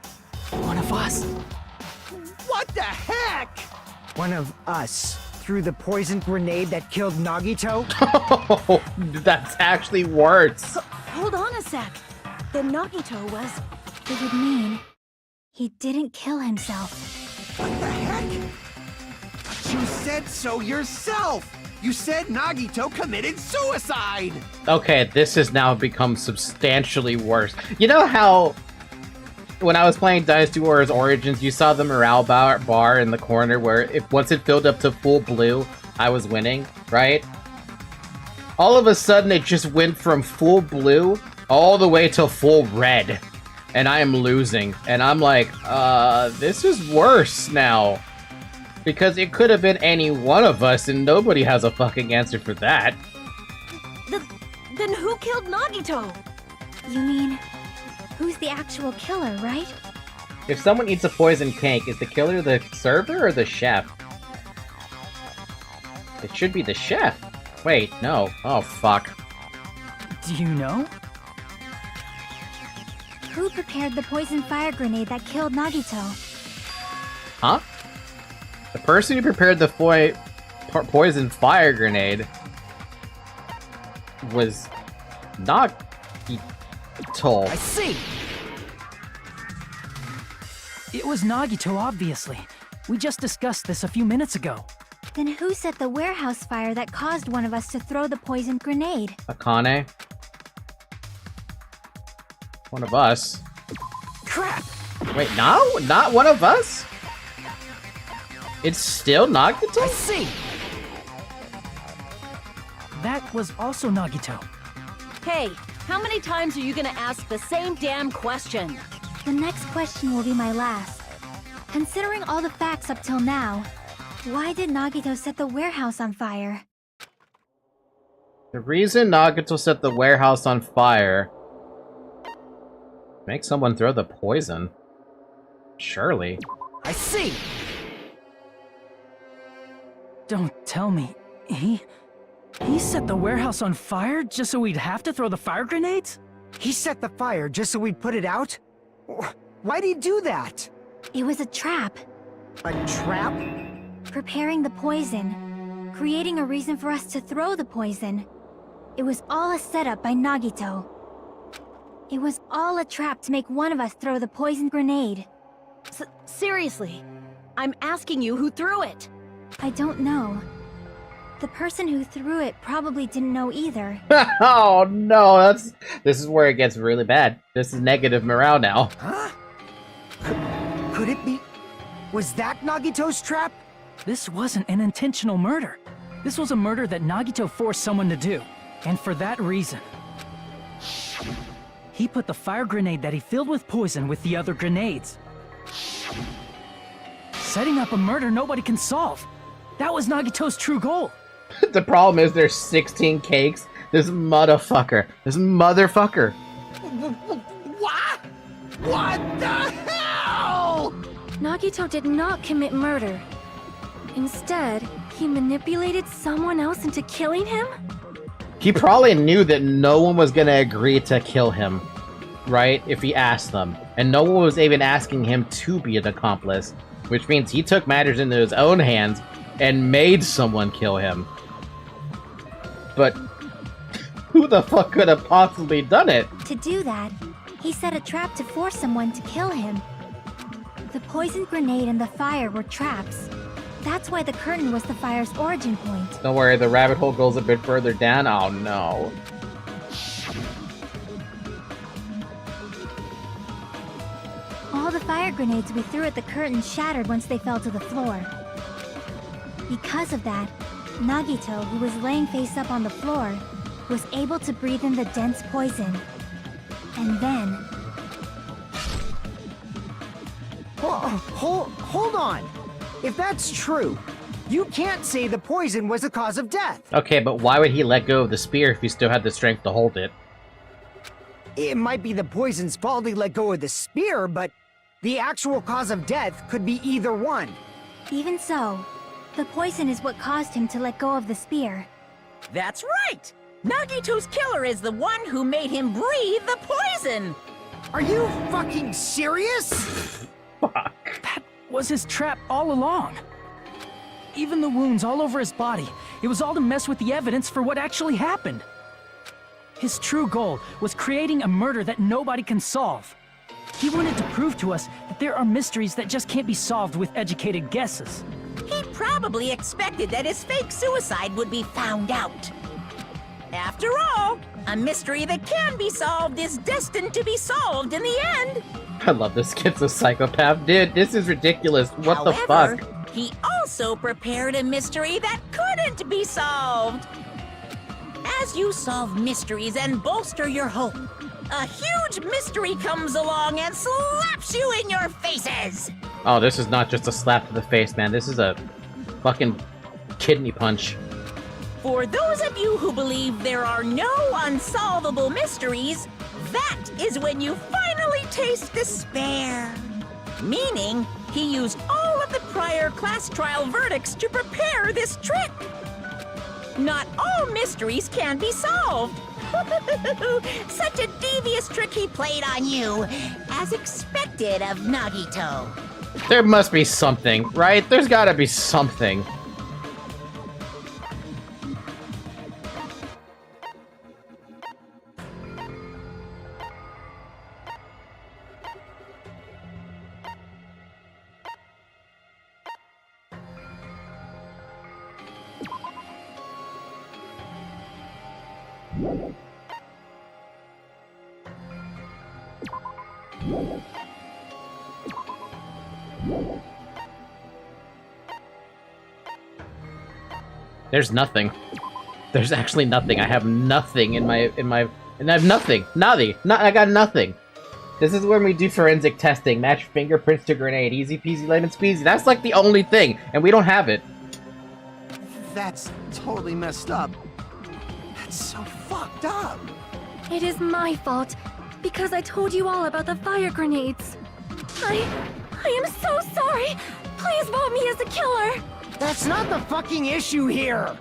Speaker 4: One of us.
Speaker 3: What the heck?
Speaker 7: One of us threw the poison grenade that killed Nagito?
Speaker 1: Oh, that's actually worse.
Speaker 8: Hold on a sec. Then Nagito was...
Speaker 2: It would mean he didn't kill himself.
Speaker 3: What the heck? You said so yourself! You said Nagito committed suicide!
Speaker 1: Okay, this has now become substantially worse. You know how when I was playing Dynasty Warriors Origins, you saw the morale bar in the corner where if once it filled up to full blue, I was winning, right? All of a sudden, it just went from full blue all the way to full red. And I am losing. And I'm like, this is worse now. Because it could have been any one of us, and nobody has a fucking answer for that.
Speaker 8: Then who killed Nagito?
Speaker 2: You mean, who's the actual killer, right?
Speaker 1: If someone eats a poison cake, is the killer the server or the chef? It should be the chef. Wait, no. Oh, fuck.
Speaker 4: Do you know?
Speaker 2: Who prepared the poison fire grenade that killed Nagito?
Speaker 1: Huh? The person who prepared the poison fire grenade was Nagito.
Speaker 4: I see! It was Nagito, obviously. We just discussed this a few minutes ago.
Speaker 2: Then who set the warehouse fire that caused one of us to throw the poison grenade?
Speaker 1: Akane. One of us.
Speaker 4: Crap!
Speaker 1: Wait, no? Not one of us? It's still Nagito?
Speaker 4: I see! That was also Nagito.
Speaker 8: Hey, how many times are you gonna ask the same damn question?
Speaker 2: The next question will be my last. Considering all the facts up till now, why did Nagito set the warehouse on fire?
Speaker 1: The reason Nagito set the warehouse on fire... Make someone throw the poison. Surely.
Speaker 4: I see! Don't tell me. He set the warehouse on fire just so we'd have to throw the fire grenades?
Speaker 7: He set the fire just so we'd put it out? Why'd he do that?
Speaker 2: It was a trap.
Speaker 7: A trap?
Speaker 2: Preparing the poison. Creating a reason for us to throw the poison. It was all a setup by Nagito. It was all a trap to make one of us throw the poison grenade.
Speaker 8: Seriously, I'm asking you who threw it.
Speaker 2: I don't know. The person who threw it probably didn't know either.
Speaker 1: Oh no, this is where it gets really bad. This is negative morale now.
Speaker 7: Huh? Could it be? Was that Nagito's trap?
Speaker 4: This wasn't an intentional murder. This was a murder that Nagito forced someone to do. And for that reason, he put the fire grenade that he filled with poison with the other grenades. Setting up a murder nobody can solve. That was Nagito's true goal.
Speaker 1: The problem is there's 16 cakes. This motherfucker.
Speaker 3: What? What the hell?
Speaker 9: Nagito did not commit murder. Instead, he manipulated someone else into killing him?
Speaker 1: He probably knew that no one was gonna agree to kill him, right? If he asked them. And no one was even asking him to be an accomplice. Which means he took matters into his own hands and made someone kill him. But who the fuck could have possibly done it?
Speaker 2: To do that, He set a trap to force someone to kill him. The poison grenade and the fire were traps. That's why the curtain was the fire's origin point.
Speaker 1: Don't worry, the rabbit hole goes a bit further down. Oh no.
Speaker 2: All the fire grenades we threw at the curtain shattered once they fell to the floor. Because of that, Nagito, who was laying face up on the floor, was able to breathe in the dense poison. And then...
Speaker 7: Hold on! If that's true, you can't say the poison was the cause of death.
Speaker 1: Okay, but why would he let go of the spear if he still had the strength to hold it?
Speaker 7: It might be the poison's fault he let go of the spear, but the actual cause of death could be either one.
Speaker 2: Even so, the poison is what caused him to let go of the spear.
Speaker 11: That's right! Nagito's killer is the one who made him breathe the poison!
Speaker 7: Are you fucking serious?
Speaker 1: Fuck.
Speaker 4: That was his trap all along. Even the wounds all over his body, it was all to mess with the evidence for what actually happened. His true goal was creating a murder that nobody can solve. He wanted to prove to us that there are mysteries that just can't be solved with educated guesses.
Speaker 11: He probably expected that his fake suicide would be found out. After all, a mystery that can be solved is destined to be solved in the end.
Speaker 1: I love this kid's a psychopath. Dude, this is ridiculous. What
Speaker 11: However,
Speaker 1: the fuck?
Speaker 11: He also prepared a mystery that couldn't be solved. As you solve mysteries and bolster your hope, a huge mystery comes along and slaps you in your faces!
Speaker 1: Oh, this is not just a slap to the face, man. This is a fucking kidney punch.
Speaker 11: For those of you who believe there are no unsolvable mysteries, that is when you finally taste despair. Meaning, he used all of the prior class trial verdicts to prepare this trick. Not all mysteries can be solved. Such a devious trick he played on you, as expected of Nagito.
Speaker 1: There must be something, right? There's gotta be something. There's nothing. There's actually nothing. I have nothing in my and I have nothing. I got nothing. This is when we do forensic testing. Match fingerprints to grenade. Easy peasy lemon squeezy. That's like the only thing, and we don't have it.
Speaker 6: That's totally messed up. That's so fucked up.
Speaker 9: It is my fault, because I told you all about the fire grenades. I am so sorry. Please vote me as a killer.
Speaker 7: That's not the fucking issue here.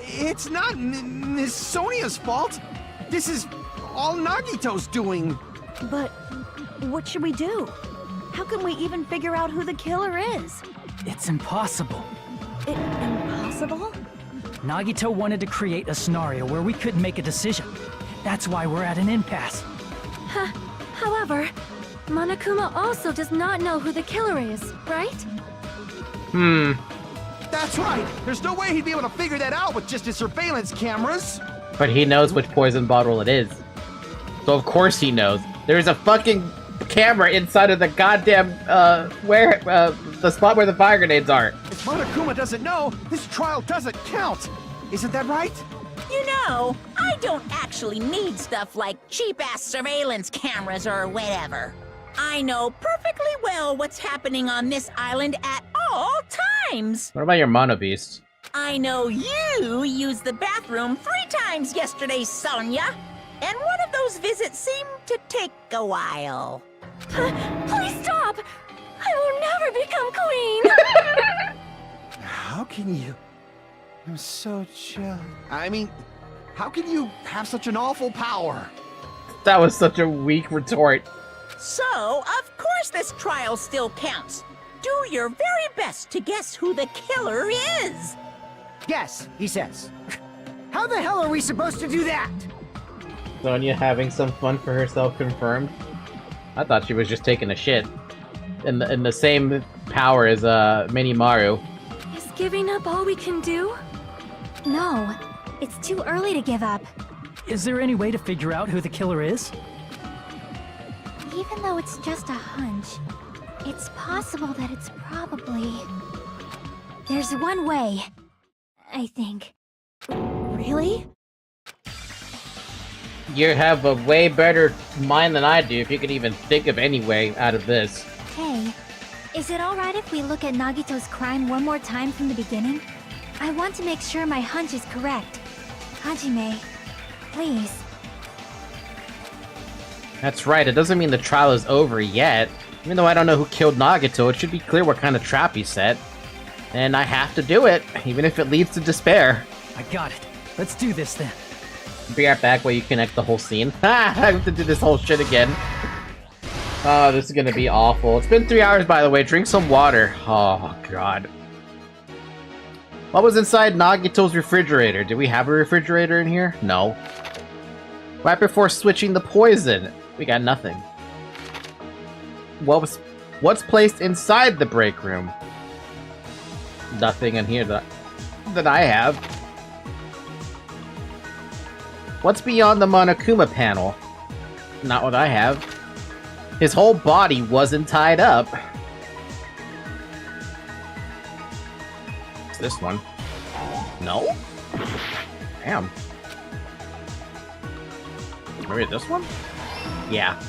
Speaker 6: It's not Miss Sonia's fault. This is all Nagito's doing.
Speaker 8: But what should we do? How can we even figure out who the killer is?
Speaker 4: It's impossible.
Speaker 8: Impossible?
Speaker 4: Nagito wanted to create a scenario where we couldn't make a decision. That's why we're at an impasse.
Speaker 9: However, Monokuma also does not know who the killer is, right?
Speaker 6: That's right. There's no way he'd be able to figure that out with just his surveillance cameras.
Speaker 1: But he knows which poison bottle it is. So of course he knows. There's a fucking camera inside of the goddamn, the spot where the fire grenades are.
Speaker 6: If Monokuma doesn't know, this trial doesn't count. Isn't that right?
Speaker 11: You know, I don't actually need stuff like cheap-ass surveillance cameras or whatever. I know perfectly well what's happening on this island at all times.
Speaker 1: What about your Mono Beast?
Speaker 11: I know you used the bathroom 3 times yesterday, Sonia. And one of those visits seemed to take a while.
Speaker 9: Please stop! I will never become queen!
Speaker 6: How can you? I'm so chill. I mean, how can you have such an awful power?
Speaker 1: That was such a weak retort.
Speaker 11: So, of course this trial still counts. Do your very best to guess who the killer is.
Speaker 7: Yes, he says. How the hell are we supposed to do that?
Speaker 1: Sonya having some fun for herself confirmed. I thought she was just taking a shit. In the same power as Mini Maru.
Speaker 9: Is giving up all we can do?
Speaker 2: No, it's too early to give up.
Speaker 4: Is there any way to figure out who the killer is?
Speaker 2: Even though it's just a hunch, it's possible that it's probably... There's one way, I think.
Speaker 9: Really?
Speaker 1: You have a way better mind than I do if you could even think of any way out of this.
Speaker 2: Hey, is it alright if we look at Nagito's crime one more time from the beginning? I want to make sure my hunch is correct. Hajime, please.
Speaker 1: That's right, it doesn't mean the trial is over yet. Even though I don't know who killed Nagito, it should be clear what kind of trap he set. And I have to do it, even if it leads to despair.
Speaker 4: I got it. Let's do this then.
Speaker 1: Be right back while you connect the whole scene. I have to do this whole shit again. Oh, this is gonna be awful. It's been 3 hours, by the way. Drink some water. Oh, God. What was inside Nagito's refrigerator? Do we have a refrigerator in here? No. Right before switching the poison, we got nothing. What's placed inside the break room? Nothing in here that I have. What's beyond the Monokuma panel? Not what I have. His whole body wasn't tied up. It's this one. No? Damn. Maybe this one? Yeah.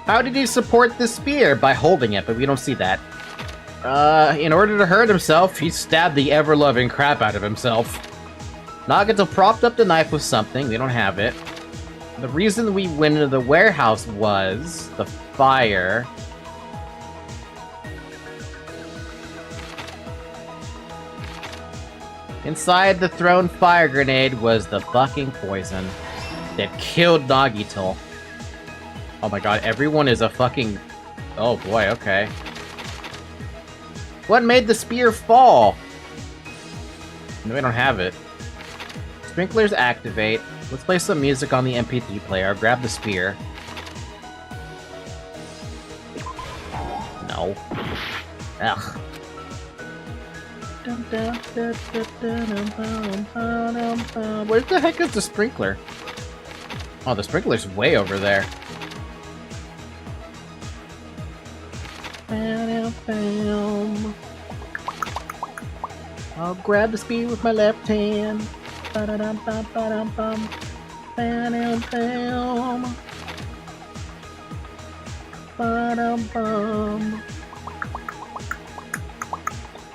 Speaker 1: How did he support the spear? By holding it, but we don't see that. In order to hurt himself, he stabbed the ever-loving crap out of himself. Nagito propped up the knife with something. We don't have it. The reason we went into the warehouse was the fire. Inside the thrown fire grenade was the fucking poison that killed Nagito. Oh my god, everyone is a fucking... Oh boy, okay. What made the spear fall? No, we don't have it. Sprinklers activate. Let's play some music on the MP3 player. I'll grab the spear. No. Ugh. Where the heck is the sprinkler? Oh, the sprinkler's way over there. I'll grab the spear with my left hand. Ba-da-dum-bum. Ba-dum-bum. Ba-dum-bum.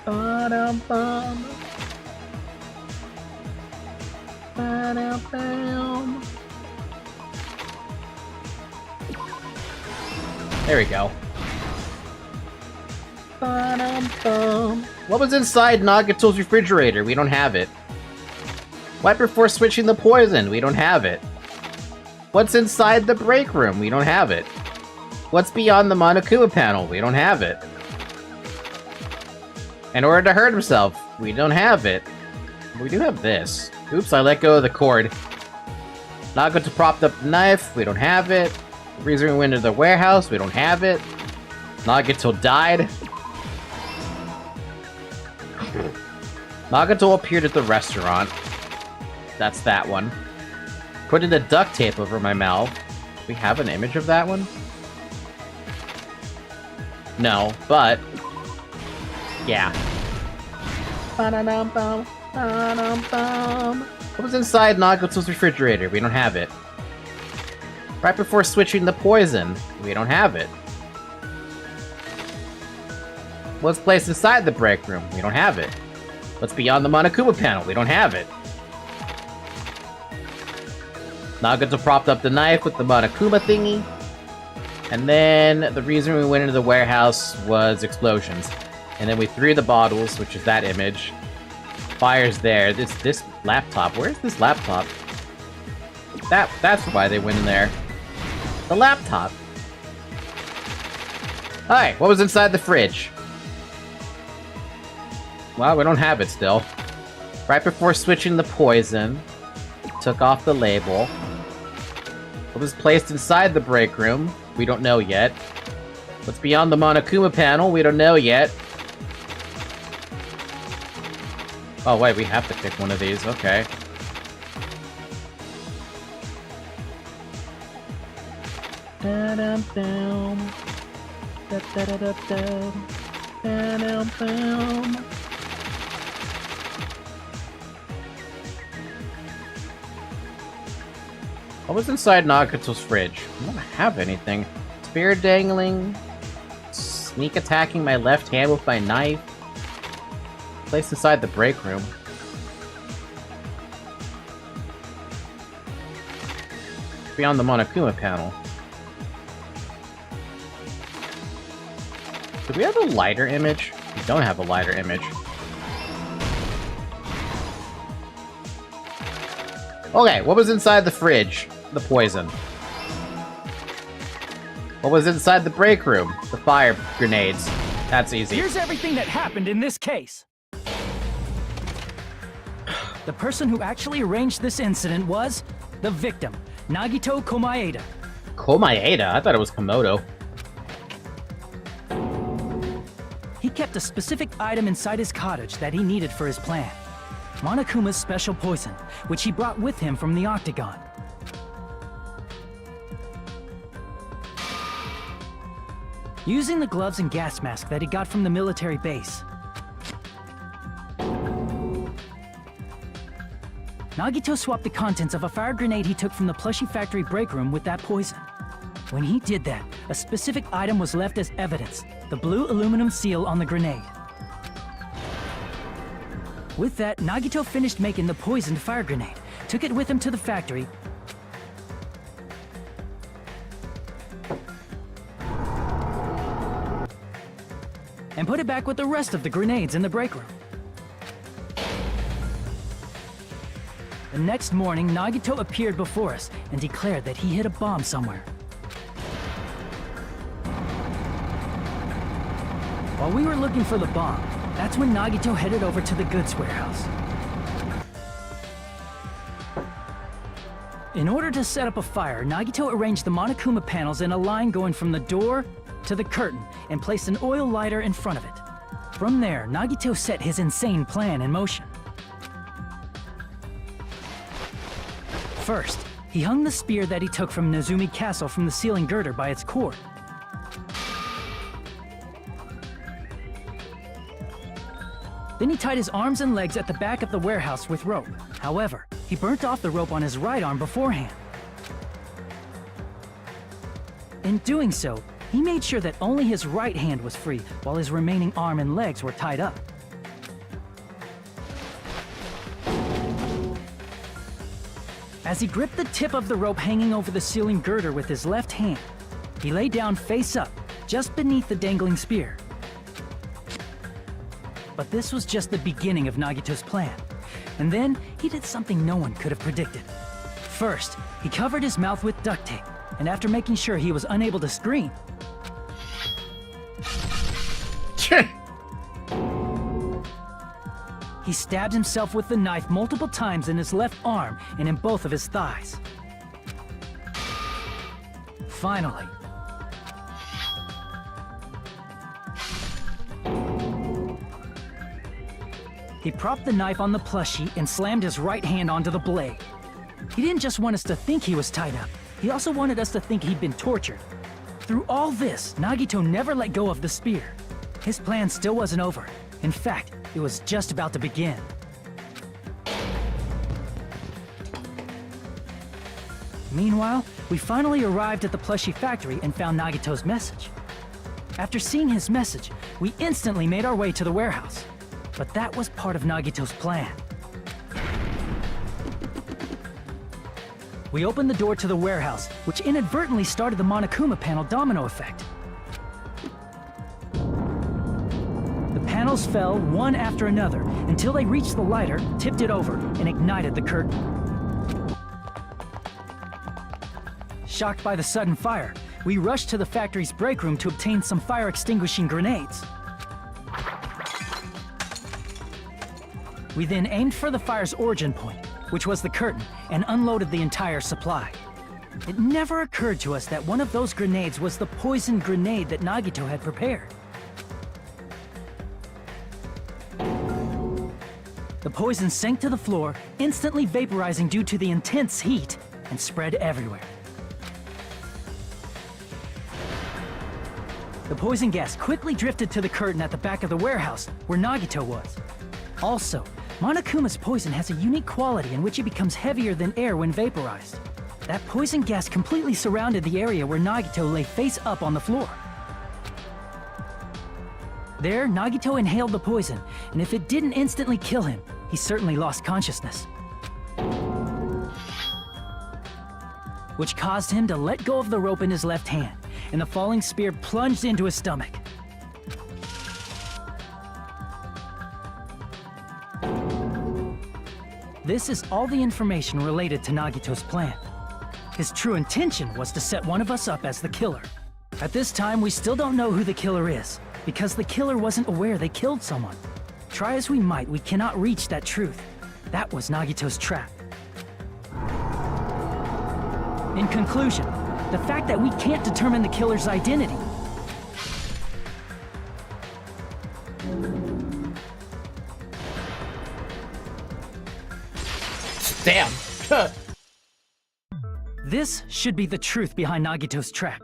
Speaker 1: Ba-dum-bum. Ba-dum-bum. There we go. Ba-dum-bum. What was inside Nagito's refrigerator? We don't have it. Right before switching the poison? We don't have it. What's inside the break room? We don't have it. What's beyond the Monokuma panel? We don't have it. In order to hurt himself? We don't have it. We do have this. Oops, I let go of the cord. Nagito propped up the knife? We don't have it. The reason we went into the warehouse? We don't have it. Nagito died? Nagito appeared at the restaurant. That's that one. Putting the duct tape over my mouth. Do we have an image of that one? No, but... yeah. What was inside Nagito's refrigerator? We don't have it. Right before switching the poison? We don't have it. What's placed inside the break room? We don't have it. What's beyond the Monokuma panel? We don't have it. Nagito propped up the knife with the Monokuma thingy. And then the reason we went into the warehouse was explosions. And then we threw the bottles, which is that image. Fire's there. This laptop. Where's this laptop? That's why they went in there. The laptop. Hi, what was inside the fridge? Well, we don't have it still. Right before switching the poison, took off the label. What was placed inside the break room? We don't know yet. What's beyond the Monokuma panel? We don't know yet. Oh wait, we have to pick one of these. Okay. What was inside Nagito's fridge? I don't have anything. Spear dangling. Sneak attacking my left hand with my knife. Placed inside the break room. Beyond the Monokuma panel. Do we have a lighter image? We don't have a lighter image. Okay, what was inside the fridge? The poison. What was inside the break room? The fire grenades. That's easy.
Speaker 4: Here's everything that happened in this case. The person who actually arranged this incident was the victim, Nagito Komaeda.
Speaker 1: Komaeda? I thought it was Komodo.
Speaker 4: He kept a specific item inside his cottage that he needed for his plan. Monokuma's special poison, which he brought with him from the Octagon. Using the gloves and gas mask that he got from the military base, Nagito swapped the contents of a fire grenade he took from the plushie factory break room with that poison. When he did that, a specific item was left as evidence, the blue aluminum seal on the grenade. With that, Nagito finished making the poisoned fire grenade, took it with him to the factory, and put it back with the rest of the grenades in the break room. The next morning, Nagito appeared before us and declared that he hid a bomb somewhere. While we were looking for the bomb, that's when Nagito headed over to the goods warehouse. In order to set up a fire, Nagito arranged the Monokuma panels in a line going from the door to the curtain and placed an oil lighter in front of it. From there, Nagito set his insane plan in motion. First, he hung the spear that he took from Nezumi Castle from the ceiling girder by its cord. Then he tied his arms and legs at the back of the warehouse with rope. However, he burnt off the rope on his right arm beforehand. In doing so, he made sure that only his right hand was free, while his remaining arm and legs were tied up. As he gripped the tip of the rope hanging over the ceiling girder with his left hand, he lay down face up, just beneath the dangling spear. But this was just the beginning of Nagito's plan. And then, he did something no one could have predicted. First, he covered his mouth with duct tape, and after making sure he was unable to scream, he stabbed himself with the knife multiple times in his left arm and in both of his thighs. Finally, he propped the knife on the plushie and slammed his right hand onto the blade. He didn't just want us to think he was tied up, he also wanted us to think he'd been tortured. Through all this, Nagito never let go of the spear. His plan still wasn't over. In fact, it was just about to begin. Meanwhile, we finally arrived at the plushie factory and found Nagito's message. After seeing his message, we instantly made our way to the warehouse. But that was part of Nagito's plan. We opened the door to the warehouse, which inadvertently started the Monokuma panel domino effect. The panels fell one after another until they reached the lighter, tipped it over, and ignited the curtain. Shocked by the sudden fire, we rushed to the factory's break room to obtain some fire-extinguishing grenades. We then aimed for the fire's origin point, which was the curtain, and unloaded the entire supply. It never occurred to us that one of those grenades was the poison grenade that Nagito had prepared. The poison sank to the floor, instantly vaporizing due to the intense heat, and spread everywhere. The poison gas quickly drifted to the curtain at the back of the warehouse, where Nagito was. Also, Monokuma's poison has a unique quality in which it becomes heavier than air when vaporized. That poison gas completely surrounded the area where Nagito lay face up on the floor. There, Nagito inhaled the poison, and if it didn't instantly kill him, he certainly lost consciousness. Which caused him to let go of the rope in his left hand, and the falling spear plunged into his stomach. This is all the information related to Nagito's plan. His true intention was to set one of us up as the killer. At this time, we still don't know who the killer is, because the killer wasn't aware they killed someone. Try as we might, we cannot reach that truth. That was Nagito's trap. In conclusion, the fact that we can't determine the killer's identity.
Speaker 1: Damn!
Speaker 4: This should be the truth behind Nagito's trap.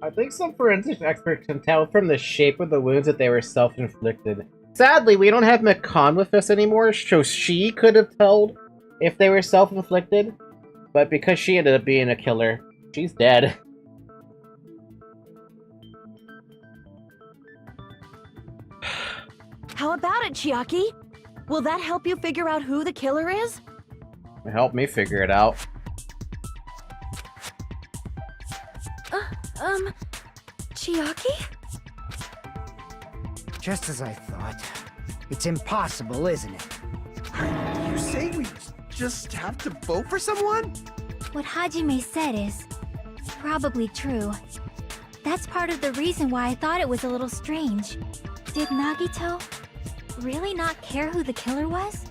Speaker 1: I think some forensic experts can tell from the shape of the wounds that they were self-inflicted. Sadly, we don't have McCon with us anymore, so she could have told if they were self-inflicted. But because she ended up being a killer, she's dead.
Speaker 8: How about it, Chiaki? Will that help you figure out who the killer is?
Speaker 1: Help me figure it out.
Speaker 9: Chiaki?
Speaker 7: Just as I thought. It's impossible, isn't it?
Speaker 6: You say we just have to vote for someone?
Speaker 2: What Hajime said is probably true. That's part of the reason why I thought it was a little strange. Did Nagito really not care who the killer was?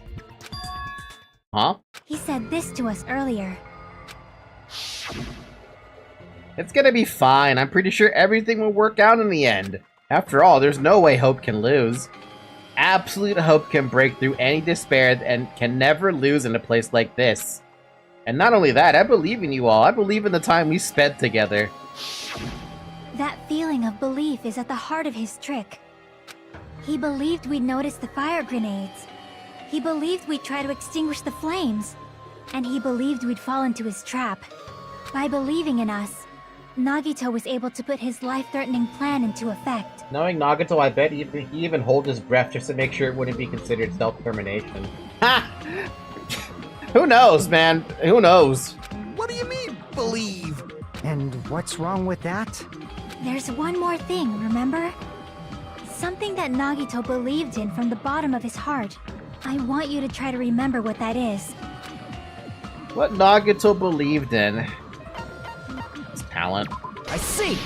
Speaker 1: Huh?
Speaker 2: He said this to us earlier.
Speaker 1: It's gonna be fine. I'm pretty sure everything will work out in the end. After all, there's no way Hope can lose. Absolute Hope can break through any despair and can never lose in a place like this. And not only that, I believe in you all. I believe in the time we spent together.
Speaker 2: That feeling of belief is at the heart of his trick. He believed we'd notice the fire grenades. He believed we'd try to extinguish the flames. And he believed we'd fall into his trap. By believing in us, Nagito was able to put his life-threatening plan into effect.
Speaker 1: Knowing Nagito, I bet he even hold his breath just to make sure it wouldn't be considered self-termination. Ha! Who knows, man? Who knows?
Speaker 6: What do you mean, believe?
Speaker 7: And what's wrong with that?
Speaker 2: There's one more thing, remember? Something that Nagito believed in from the bottom of his heart. I want you to try to remember what that is.
Speaker 1: What Nagito believed in? His talent.
Speaker 4: I see!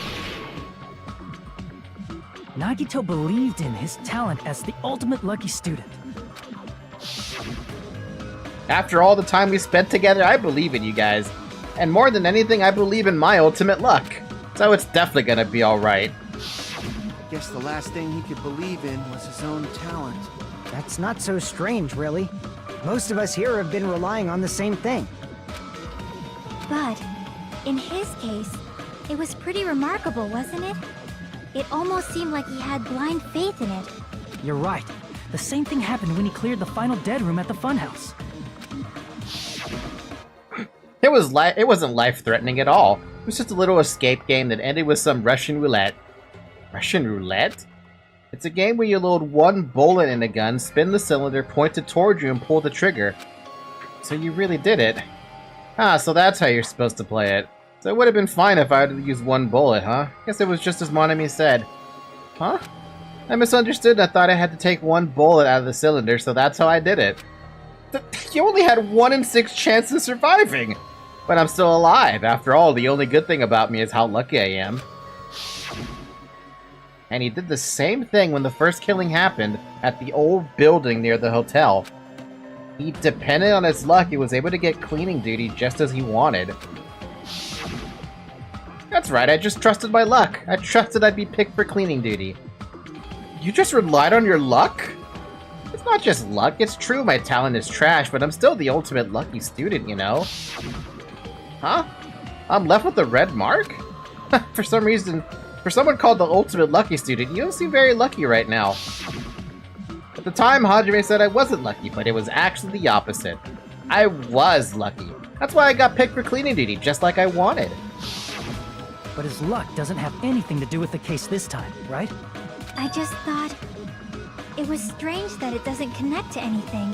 Speaker 4: Nagito believed in his talent as the ultimate lucky student.
Speaker 1: After all the time we spent together, I believe in you guys. And more than anything, I believe in my ultimate luck. So it's definitely gonna be alright.
Speaker 3: I guess the last thing he could believe in was his own talent.
Speaker 7: That's not so strange, really. Most of us here have been relying on the same thing.
Speaker 2: But, in his case, it was pretty remarkable, wasn't it? It almost seemed like he had blind faith in it.
Speaker 4: You're right. The same thing happened when he cleared the final dead room at the funhouse.
Speaker 1: It wasn't life-threatening at all. It was just a little escape game that ended with some Russian roulette. Russian roulette? It's a game where you load one bullet in a gun, spin the cylinder, point it toward you, and pull the trigger. So you really did it. Ah, so that's how you're supposed to play it. So it would have been fine if I had used one bullet, huh? Guess it was just as Monami said. Huh? I misunderstood and I thought I had to take one bullet out of the cylinder, so that's how I did it. You only had 1 in 6 chance of surviving! But I'm still alive. After all, the only good thing about me is how lucky I am. And he did the same thing when the first killing happened at the old building near the hotel. He depended on his luck. He was able to get cleaning duty just as he wanted. That's right, I just trusted my luck. I trusted I'd be picked for cleaning duty. You just relied on your luck? It's not just luck, it's true my talent is trash, but I'm still the ultimate lucky student, you know? Huh? I'm left with a red mark? For some reason, for someone called the ultimate lucky student, you don't seem very lucky right now. At the time, Hajime said I wasn't lucky, but it was actually the opposite. I was lucky. That's why I got picked for cleaning duty, just like I wanted.
Speaker 4: But his luck doesn't have anything to do with the case this time, right?
Speaker 2: I just thought it was strange that it doesn't connect to anything.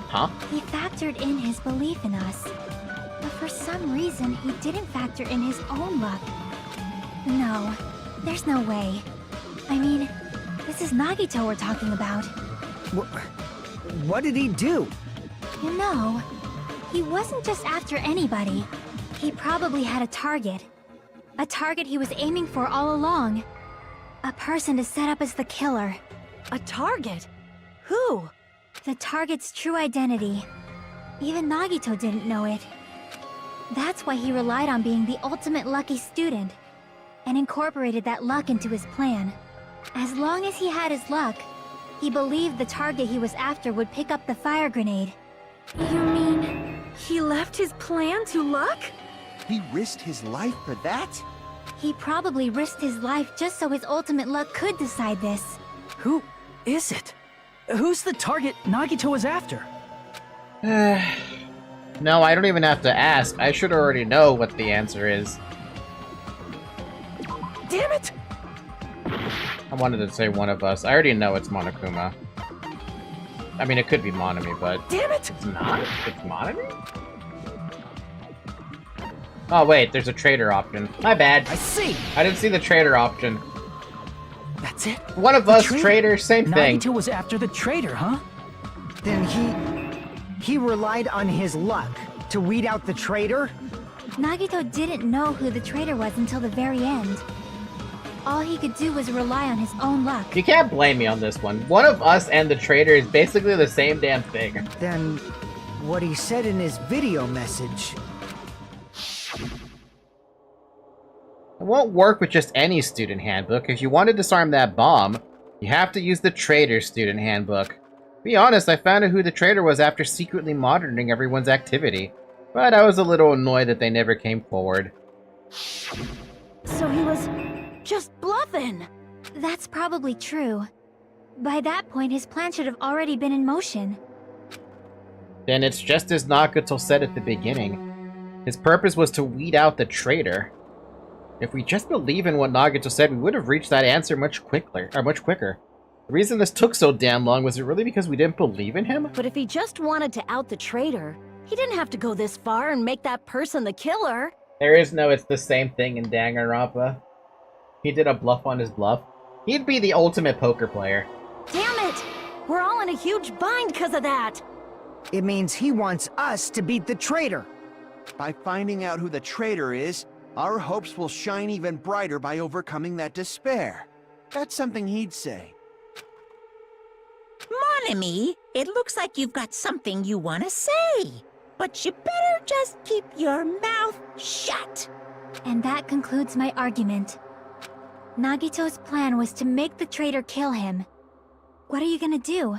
Speaker 1: Huh?
Speaker 2: He factored in his belief in us, but for some reason he didn't factor in his own luck. No, there's no way. I mean, this is Nagito we're talking about.
Speaker 7: What did he do?
Speaker 2: You know, he wasn't just after anybody. He probably had a target. A target he was aiming for all along. A person to set up as the killer.
Speaker 8: A target? Who?
Speaker 2: The target's true identity. Even Nagito didn't know it. That's why he relied on being the ultimate lucky student, and incorporated that luck into his plan. As long as he had his luck, he believed the target he was after would pick up the fire grenade.
Speaker 9: You mean he left his plan to luck?
Speaker 6: He risked his life for that?
Speaker 2: He probably risked his life just so his ultimate luck could decide this.
Speaker 4: Who is it? Who's the target Nagito was after?
Speaker 1: No, I don't even have to ask. I should already know what the answer is.
Speaker 4: Damn it!
Speaker 1: I wanted to say one of us. I already know it's Monokuma. I mean, it could be Monami, but...
Speaker 4: Damn it!
Speaker 1: It's not? It's Monami? Oh, wait, there's a trader option. My bad.
Speaker 4: I see!
Speaker 1: I didn't see the trader option.
Speaker 4: That's it?
Speaker 1: One of us, trader, same thing.
Speaker 4: Nagito was after the traitor, huh?
Speaker 7: Then he relied on his luck to weed out the traitor?
Speaker 2: Nagito didn't know who the traitor was until the very end. All he could do was rely on his own luck.
Speaker 1: You can't blame me on this one. One of us and the traitor is basically the same damn thing.
Speaker 7: Then what he said in his video message...
Speaker 1: It won't work with just any student handbook. If you want to disarm that bomb, you have to use the traitor's student handbook. To be honest, I found out who the traitor was after secretly monitoring everyone's activity. But I was a little annoyed that they never came forward.
Speaker 8: So he was just bluffing.
Speaker 2: That's probably true. By that point, his plan should have already been in motion.
Speaker 1: Then it's just as Nagato said at the beginning. His purpose was to weed out the traitor. If we just believe in what Nagato said, we would have reached that answer much quicker. The reason this took so damn long, was it really because we didn't believe in him?
Speaker 8: But if he just wanted to out the traitor, he didn't have to go this far and make that person the killer.
Speaker 1: There is no it's the same thing in Danganronpa. He did a bluff on his bluff. He'd be the ultimate poker player.
Speaker 8: Damn it! We're all in a huge bind because of that!
Speaker 7: It means he wants us to beat the traitor.
Speaker 6: By finding out who the traitor is, our hopes will shine even brighter by overcoming that despair. That's something he'd say.
Speaker 11: Monami, it looks like you've got something you want to say. But you better just keep your mouth shut.
Speaker 2: And that concludes my argument. Nagito's plan was to make the traitor kill him. What are you gonna do?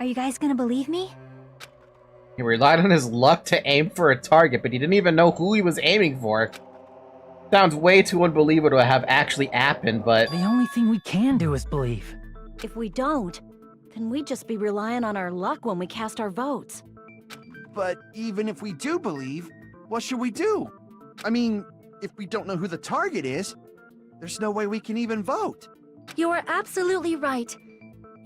Speaker 2: Are you guys gonna believe me?
Speaker 1: He relied on his luck to aim for a target, but he didn't even know who he was aiming for. Sounds way too unbelievable to have actually happened, but...
Speaker 4: The only thing we can do is believe.
Speaker 8: If we don't, then we'd just be relying on our luck when we cast our votes.
Speaker 6: But even if we do believe, what should we do? I mean, if we don't know who the target is, there's no way we can even vote.
Speaker 9: You are absolutely right.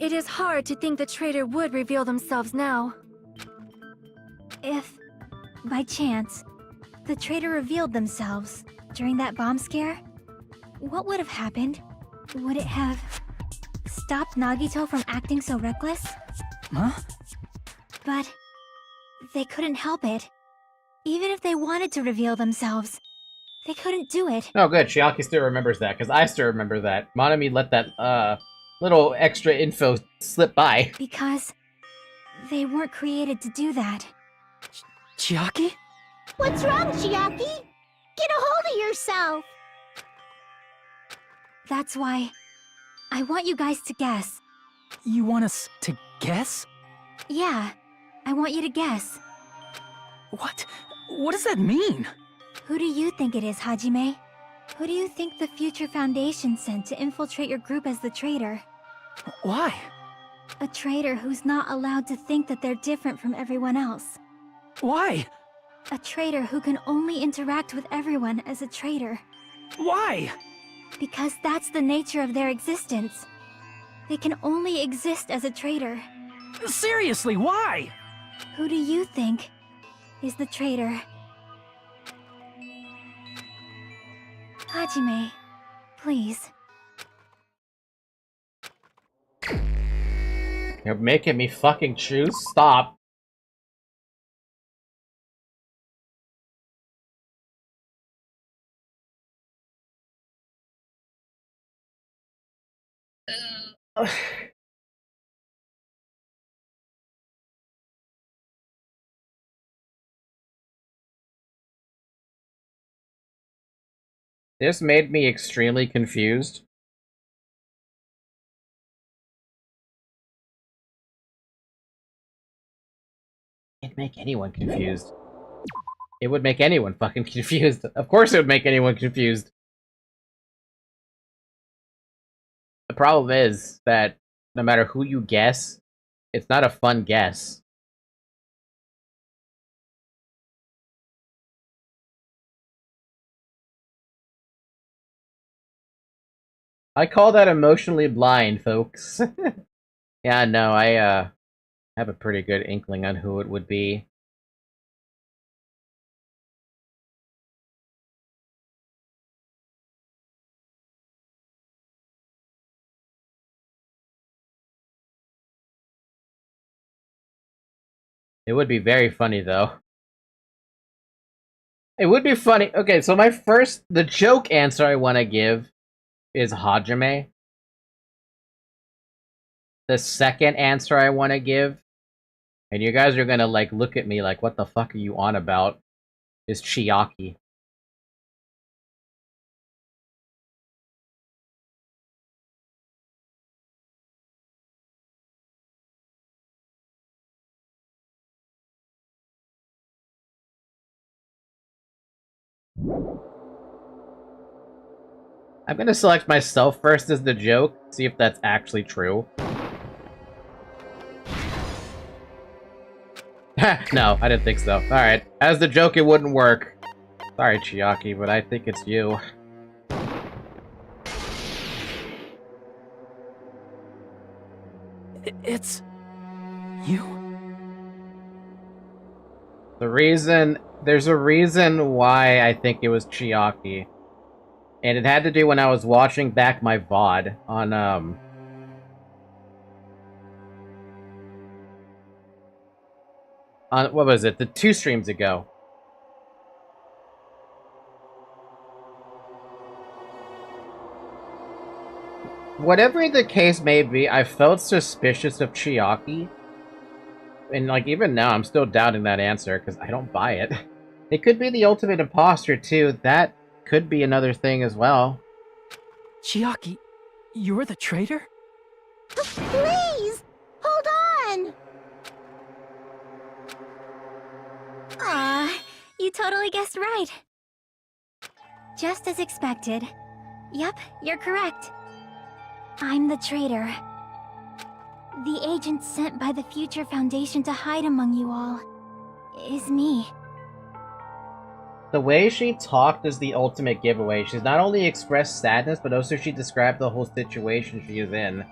Speaker 9: It is hard to think the traitor would reveal themselves now.
Speaker 2: If, by chance, the traitor revealed themselves during that bomb scare, what would have happened? Would it have stopped Nagito from acting so reckless?
Speaker 4: Huh?
Speaker 2: But they couldn't help it. Even if they wanted to reveal themselves, they couldn't do it.
Speaker 1: Oh good, Chiaki still remembers that, because I still remember that. Monami let that, little extra info slip by.
Speaker 2: Because They weren't created to do that.
Speaker 4: Chiaki?
Speaker 10: What's wrong, Chiaki? Get a hold of yourself!
Speaker 2: That's why I want you guys to guess.
Speaker 4: You want us to guess?
Speaker 2: Yeah, I want you to guess.
Speaker 4: What? What does that mean?
Speaker 2: Who do you think it is, Hajime? Who do you think the Future Foundation sent to infiltrate your group as the traitor?
Speaker 4: Why?
Speaker 2: A traitor who's not allowed to think that they're different from everyone else.
Speaker 4: Why?
Speaker 2: A traitor who can only interact with everyone as a traitor.
Speaker 4: Why?
Speaker 2: Because that's the nature of their existence. They can only exist as a traitor.
Speaker 4: Seriously, why?
Speaker 2: Who do you think is the traitor? Hajime, please.
Speaker 1: You're making me fucking choose? Stop. This made me extremely confused. It'd make anyone confused. It would make anyone fucking confused. Of course it would make anyone confused. The problem is that no matter who you guess, it's not a fun guess. I call that emotionally blind, folks. Yeah, no, I have a pretty good inkling on who it would be. It would be very funny, though. It would be funny. Okay, so the joke answer I want to give is Hajime. The second answer I want to give, and you guys are gonna, like, look at me like, what the fuck are you on about, is Chiaki. I'm gonna select myself first as the joke, see if that's actually true. No, I didn't think so. Alright, as the joke it wouldn't work. Sorry, Chiaki, but I think it's you.
Speaker 4: It's... you?
Speaker 1: There's a reason why I think it was Chiaki. And it had to do when I was watching back my VOD on, what was it? The 2 streams ago. Whatever the case may be, I felt suspicious of Chiaki. And, like, even now, I'm still doubting that answer, because I don't buy it. It could be the ultimate imposter, too. That could be another thing as well.
Speaker 4: Chiaki, you're the traitor?
Speaker 10: Please! Hold on!
Speaker 2: Aw, you totally guessed right. Just as expected. Yep, you're correct. I'm the traitor. The agent sent by the Future Foundation to hide among you all is me.
Speaker 1: The way she talked is the ultimate giveaway. She's not only expressed sadness, but also she described the whole situation she is in.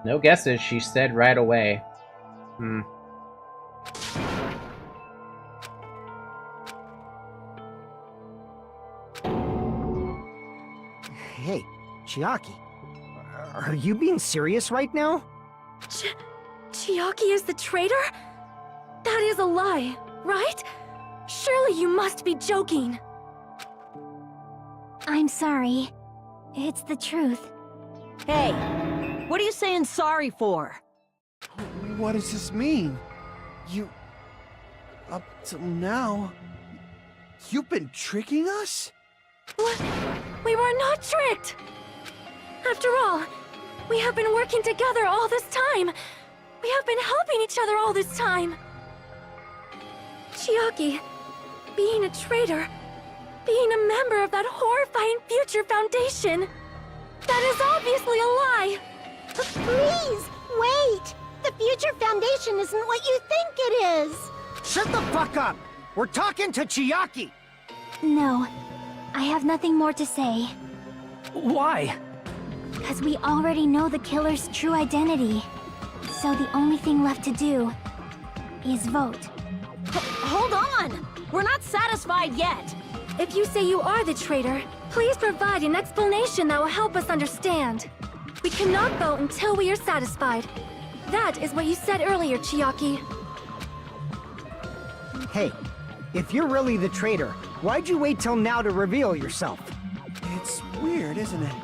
Speaker 1: No guesses, she said right away.
Speaker 7: Hey, Chiaki, are you being serious right now?
Speaker 9: Chiaki is the traitor? That is a lie, right? Surely you must be joking.
Speaker 2: I'm sorry. It's the truth.
Speaker 8: Hey, what are you saying sorry for?
Speaker 6: What does this mean? Up till now, you've been tricking us?
Speaker 9: What? We were not tricked! After all, we have been working together all this time. We have been helping each other all this time. Chiaki, being a traitor, being a member of that horrifying Future Foundation, that is obviously a lie!
Speaker 10: Please, wait! The Future Foundation isn't what you think it is!
Speaker 7: Shut the fuck up! We're talking to Chiaki!
Speaker 2: No, I have nothing more to say.
Speaker 4: Why?
Speaker 2: Because we already know the killer's true identity. So the only thing left to do is vote.
Speaker 8: Hold on! We're not satisfied yet!
Speaker 9: If you say you are the traitor, please provide an explanation that will help us understand. We cannot vote until we are satisfied. That is what you said earlier, Chiaki.
Speaker 7: Hey, if you're really the traitor, why'd you wait till now to reveal yourself?
Speaker 6: It's weird, isn't it?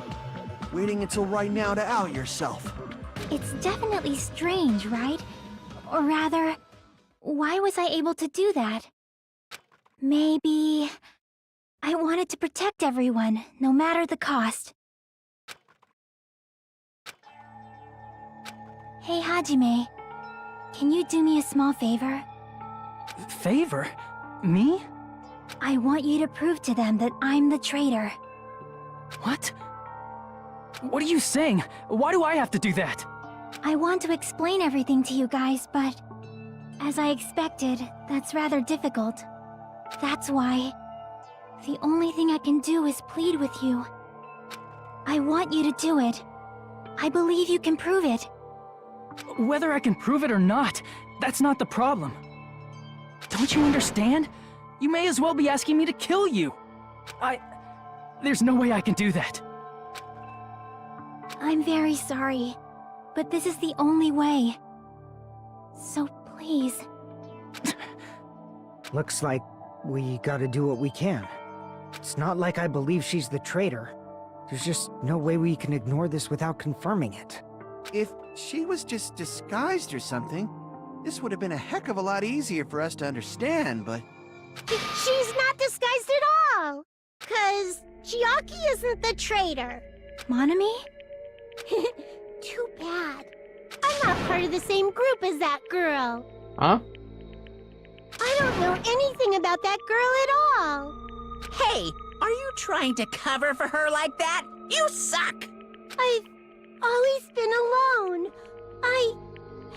Speaker 6: Waiting until right now to out yourself.
Speaker 2: It's definitely strange, right? Or rather, why was I able to do that? Maybe I wanted to protect everyone, no matter the cost. Hey, Hajime. Can you do me a small favor?
Speaker 4: Favor? Me?
Speaker 2: I want you to prove to them that I'm the traitor.
Speaker 4: What? What are you saying? Why do I have to do that?
Speaker 2: I want to explain everything to you guys, but as I expected, that's rather difficult. That's why the only thing I can do is plead with you. I want you to do it. I believe you can prove it.
Speaker 4: Whether I can prove it or not, that's not the problem. Don't you understand? You may as well be asking me to kill you. There's no way I can do that.
Speaker 2: I'm very sorry, but this is the only way. So please.
Speaker 7: Looks like we gotta do what we can. It's not like I believe she's the traitor. There's just no way we can ignore this without confirming it.
Speaker 6: If she was just disguised or something, this would have been a heck of a lot easier for us to understand, but...
Speaker 10: She's not disguised at all! 'Cause Chiaki isn't the traitor.
Speaker 2: Monami?
Speaker 10: Too bad. I'm not part of the same group as that girl.
Speaker 1: Huh?
Speaker 10: I don't know anything about that girl at all.
Speaker 11: Hey, are you trying to cover for her like that? You suck!
Speaker 10: I've always been alone. I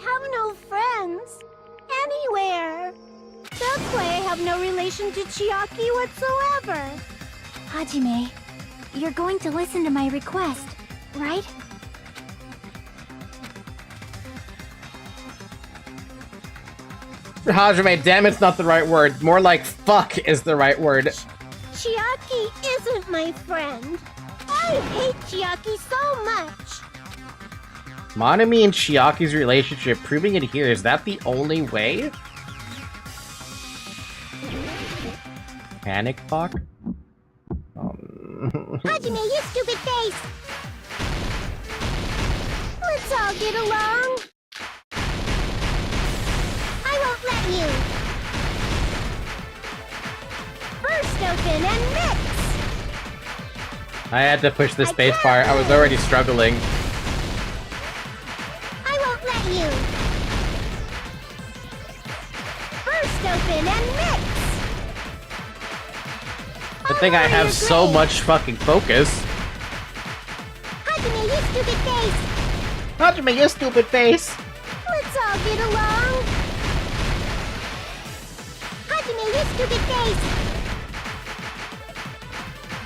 Speaker 10: have no friends. Anywhere. That's why I have no relation to Chiaki whatsoever.
Speaker 2: Hajime, you're going to listen to my request, right?
Speaker 1: Hajime, damn it's not the right word. More like fuck is the right word.
Speaker 10: Chiaki isn't my friend. I hate Chiaki so much.
Speaker 1: Monami and Chiaki's relationship, proving it here, is that the only way? Panic talk?
Speaker 10: Hajime, you stupid face! Let's all get along. I won't let you. First open and mix!
Speaker 1: I had to push the space bar. I was already struggling.
Speaker 10: I won't let you. First open and mix!
Speaker 1: Good thing I have so much fucking focus.
Speaker 10: Hajime, you stupid face!
Speaker 1: Hajime, you stupid face!
Speaker 10: Let's all get along. Hajime, you stupid face!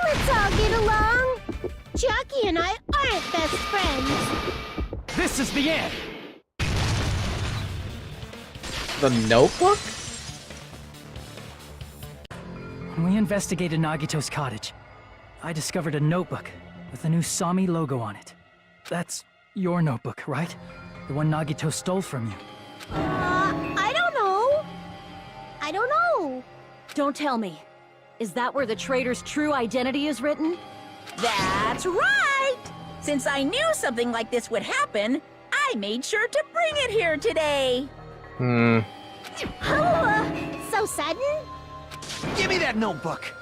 Speaker 10: Let's all get along. Chiaki and I aren't best friends.
Speaker 4: This is the end!
Speaker 1: The notebook?
Speaker 4: When we investigated Nagito's cottage, I discovered a notebook with the new Sami logo on it. That's your notebook, right? The one Nagito stole from you.
Speaker 10: I don't know. I don't know.
Speaker 8: Don't tell me. Is that where the traitor's true identity is written?
Speaker 11: That's right! Since I knew something like this would happen, I I made sure to bring it here today.
Speaker 10: So sudden?
Speaker 3: Give me that notebook!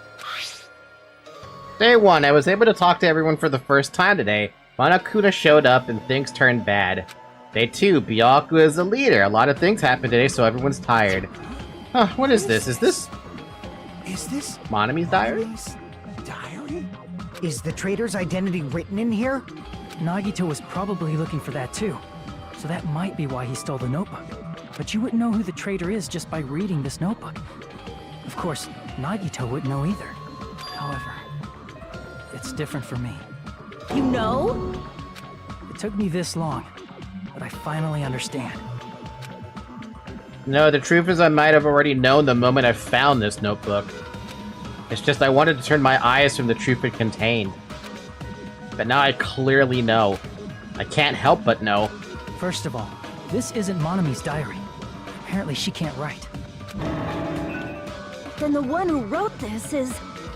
Speaker 1: Day 1, I was able to talk to everyone for the first time today. Monokuma showed up and things turned bad. Day 2, Byaku is the leader. A lot of things happened today, so everyone's tired. Huh, what is this? Is this Monami's diary?
Speaker 3: Diary?
Speaker 7: Is the traitor's identity written in here?
Speaker 4: Nagito was probably looking for that too, so that might be why he stole the notebook. But you wouldn't know who the traitor is just by reading this notebook. Of course, Nagito wouldn't know either. However, it's different for me.
Speaker 8: You know?
Speaker 4: It took me this long, but I finally understand.
Speaker 1: No, the truth is I might have already known the moment I found this notebook. It's just I wanted to turn my eyes from the truth it contained. But now I clearly know. I can't help but know.
Speaker 4: First of all, this isn't Monami's diary. Apparently she can't write.
Speaker 2: Then the one who wrote this is...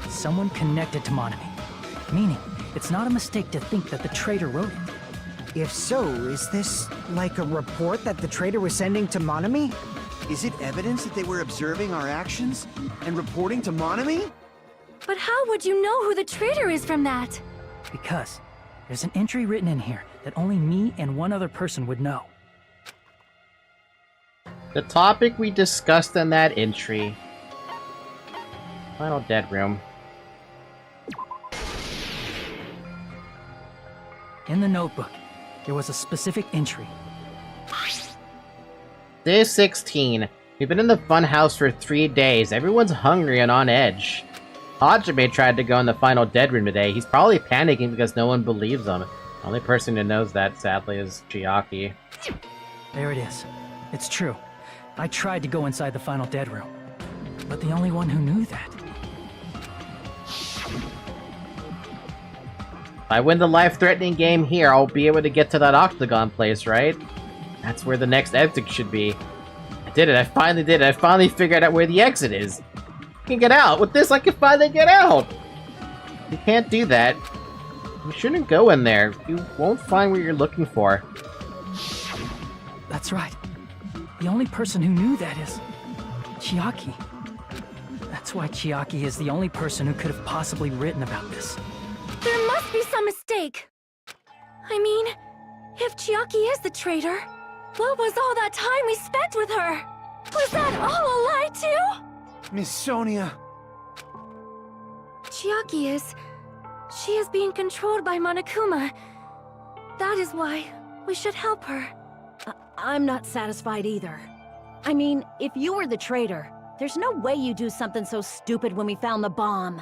Speaker 4: Someone connected to Monami. Meaning, it's not a mistake to think that the traitor wrote it.
Speaker 7: If so, is this like a report that the traitor was sending to Monami?
Speaker 3: Is it evidence that they were observing our actions and reporting to Monami?
Speaker 9: But how would you know who the traitor is from that?
Speaker 4: Because there's an entry written in here that only me and one other person would know.
Speaker 1: The topic we discussed in that entry. Final dead room.
Speaker 4: In the notebook, there was a specific entry.
Speaker 1: Day 16. We've been in the funhouse for 3 days. Everyone's hungry and on edge. Hajime tried to go in the final dead room today. He's probably panicking because no one believes him. The only person who knows that, sadly, is Chiaki.
Speaker 4: There it is. It's true. I tried to go inside the final dead room. But the only one who knew that...
Speaker 1: If I win the life-threatening game here, I'll be able to get to that octagon place, right? That's where the next exit should be. I did it. I finally did it. I finally figured out where the exit is. I can get out. With this, I can finally get out. You can't do that. You shouldn't go in there. You won't find what you're looking for.
Speaker 4: That's right. The only person who knew that is... Chiaki. That's why Chiaki is the only person who could have possibly written about this.
Speaker 9: There must be some mistake. I mean, if Chiaki is the traitor, what was all that time we spent with her? Was that all a lie too?
Speaker 3: Miss Sonia.
Speaker 9: Chiaki is... She is being controlled by Monokuma. That is why we should help her.
Speaker 8: I'm not satisfied either. I mean, if you were the traitor, there's no way you'd do something so stupid when we found the bomb.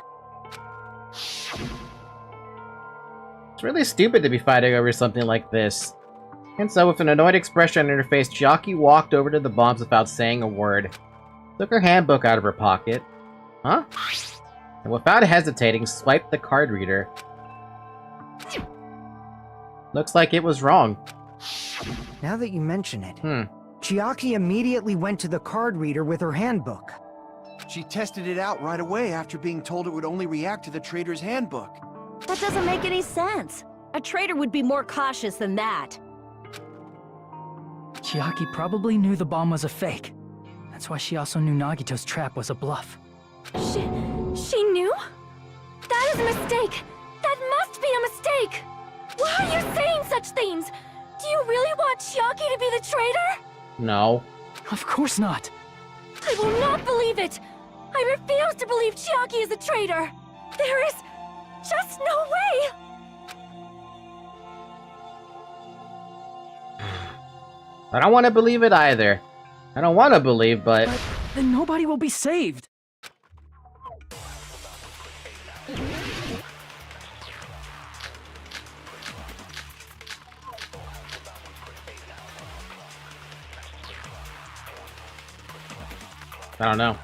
Speaker 1: It's really stupid to be fighting over something like this. And so, with an annoyed expression on her face, Chiaki walked over to the bombs without saying a word. Took her handbook out of her pocket. Huh? And without hesitating, swiped the card reader. Looks like it was wrong.
Speaker 7: Now that you mention it, Chiaki immediately went to the card reader with her handbook.
Speaker 3: She tested it out right away after being told it would only react to the traitor's handbook.
Speaker 8: That doesn't make any sense. A traitor would be more cautious than that.
Speaker 4: Chiaki probably knew the bomb was a fake. That's why she also knew Nagito's trap was a bluff.
Speaker 9: She knew? That is a mistake! That must be a mistake! Why are you saying such things? Do you really want Chiaki to be the traitor?
Speaker 1: No.
Speaker 4: Of course not.
Speaker 9: I will not believe it! I refuse to believe Chiaki is the traitor! There is just no way!
Speaker 1: I don't want to believe it either. I don't want to believe, but...
Speaker 4: Then nobody will be saved.
Speaker 1: I don't know.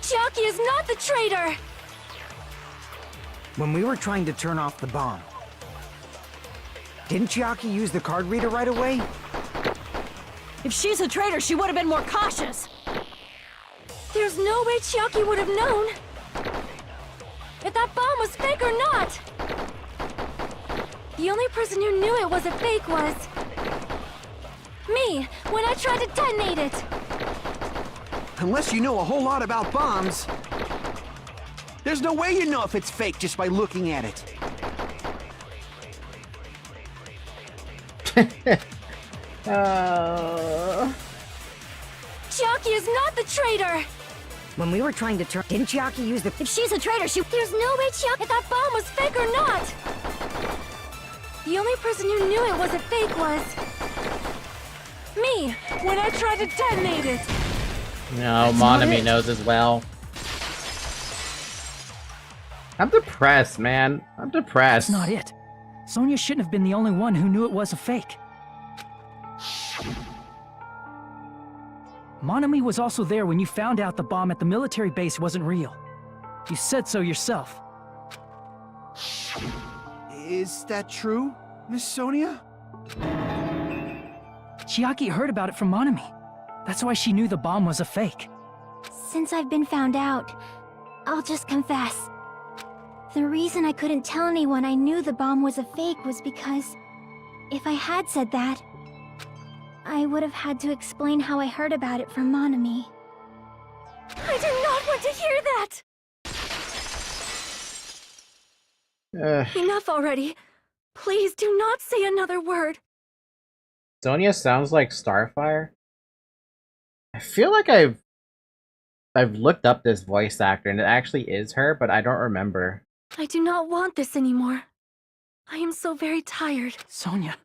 Speaker 9: Chiaki is not the traitor!
Speaker 7: When we were trying to turn off the bomb, didn't Chiaki use the card reader right away?
Speaker 8: If she's a traitor, she would have been more cautious.
Speaker 9: There's no way Chiaki would have known if that bomb was fake or not. The only person who knew it was a fake was Me, when I tried to detonate it!
Speaker 3: Unless you know a whole lot about bombs, there's no way you know if it's fake just by looking at it.
Speaker 9: Chiaki is not the traitor!
Speaker 7: When we were trying to turn, didn't Chiaki use the?
Speaker 9: If she's a traitor, there's no way Chiaki if that bomb was fake or not! The only person who knew it wasn't fake was... me, when I tried to detonate it!
Speaker 1: No, Monami knows as well. I'm depressed, man. I'm depressed.
Speaker 4: That's not it. Sonia shouldn't have been the only one who knew it was a fake. Monami was also there when you found out the bomb at the military base wasn't real. You said so yourself.
Speaker 3: Is that true, Miss Sonia?
Speaker 4: Chiaki heard about it from Monami. That's why she knew the bomb was a fake.
Speaker 2: Since I've been found out, I'll just confess. The reason I couldn't tell anyone I knew the bomb was a fake was because if I had said that, I would have had to explain how I heard about it from Monami.
Speaker 9: I do not want to hear that! Enough already. Please do not say another word.
Speaker 1: Sonia sounds like Starfire. I feel like I've looked up this voice actor and it actually is her, but I don't remember.
Speaker 9: I do not want this anymore. I am so very tired.
Speaker 4: Sonia.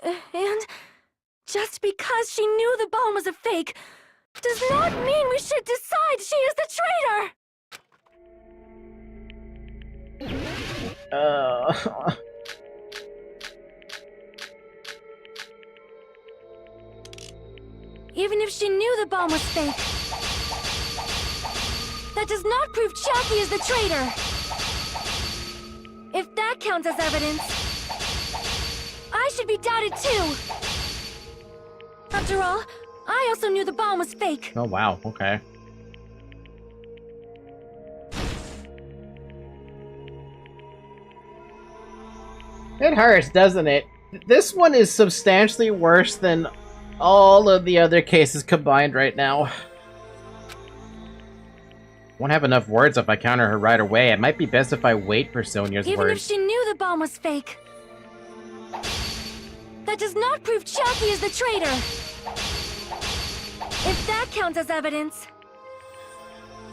Speaker 9: And just because she knew the bomb was a fake does not mean we should decide she is the traitor! Even if she knew the bomb was fake, that does not prove Chiaki is the traitor! If that counts as evidence, I should be doubted too! After all, I also knew the bomb was fake.
Speaker 1: Oh wow, okay. It hurts, doesn't it? This one is substantially worse than all of the other cases combined right now. Won't have enough words if I counter her right away. It might be best if I wait for Sonia's
Speaker 9: Even
Speaker 1: words.
Speaker 9: if she knew the bomb was fake, that does not prove Chiaki is the traitor! If that counts as evidence,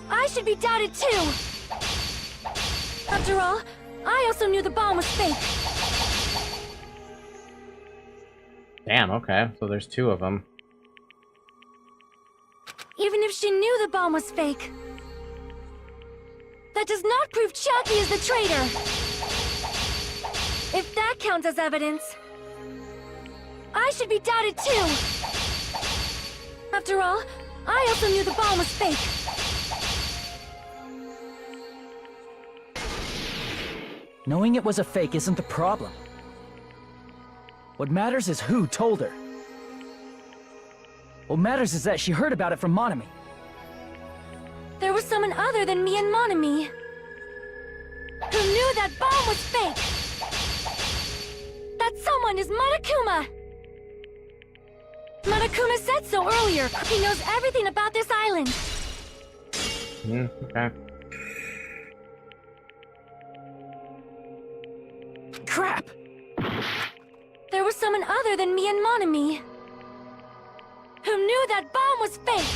Speaker 9: I should be doubted too! After all, I also knew the bomb was fake.
Speaker 1: Damn, okay. So there's two of them.
Speaker 9: Even if she knew the bomb was fake, that does not prove Chiaki is the traitor! If that counts as evidence, I should be doubted too! After all, I also knew the bomb was fake.
Speaker 4: Knowing it was a fake isn't the problem. What matters is who told her. What matters is that she heard about it from Monami.
Speaker 9: There was someone other than me and Monami who knew that bomb was fake! That someone is Monokuma! Monokuma said so earlier. He knows everything about this island.
Speaker 1: Okay.
Speaker 4: Crap!
Speaker 9: There was someone other than me and Monami who knew that bomb was fake!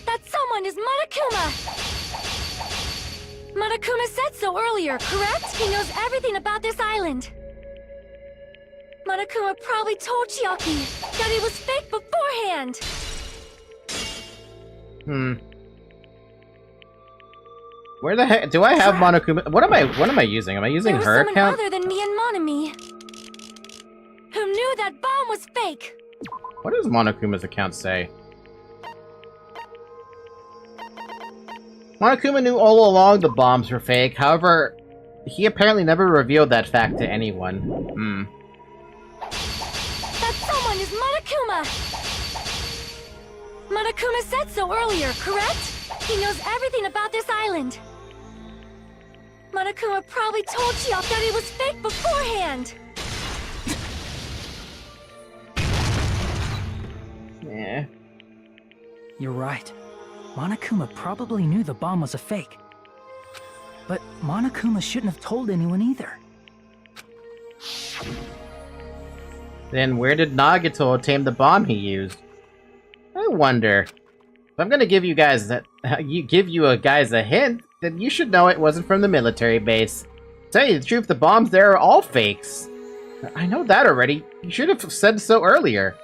Speaker 9: That someone is Monokuma! Monokuma said so earlier, correct? He knows everything about this island. Monokuma probably told Chiaki that it was fake beforehand!
Speaker 1: Where the heck do I have Monokuma? What am I using? Am I using her
Speaker 9: account? There was someone other than me and Monami who knew that bomb was fake!
Speaker 1: What does Monokuma's account say? Monokuma knew all along the bombs were fake, however, he apparently never revealed that fact to anyone.
Speaker 9: That someone is Monokuma! Monokuma said so earlier, correct? He knows everything about this island. Monokuma probably told Chiaki that it was fake beforehand!
Speaker 1: Eh.
Speaker 4: You're right. Monokuma probably knew the bomb was a fake. But Monokuma shouldn't have told anyone either.
Speaker 1: Then where did Nagito obtain the bomb he used? I wonder. If I'm gonna give you guys a hint, then you should know it wasn't from the military base. To tell you the truth, the bombs there are all fakes. I know that already. You should have said so earlier.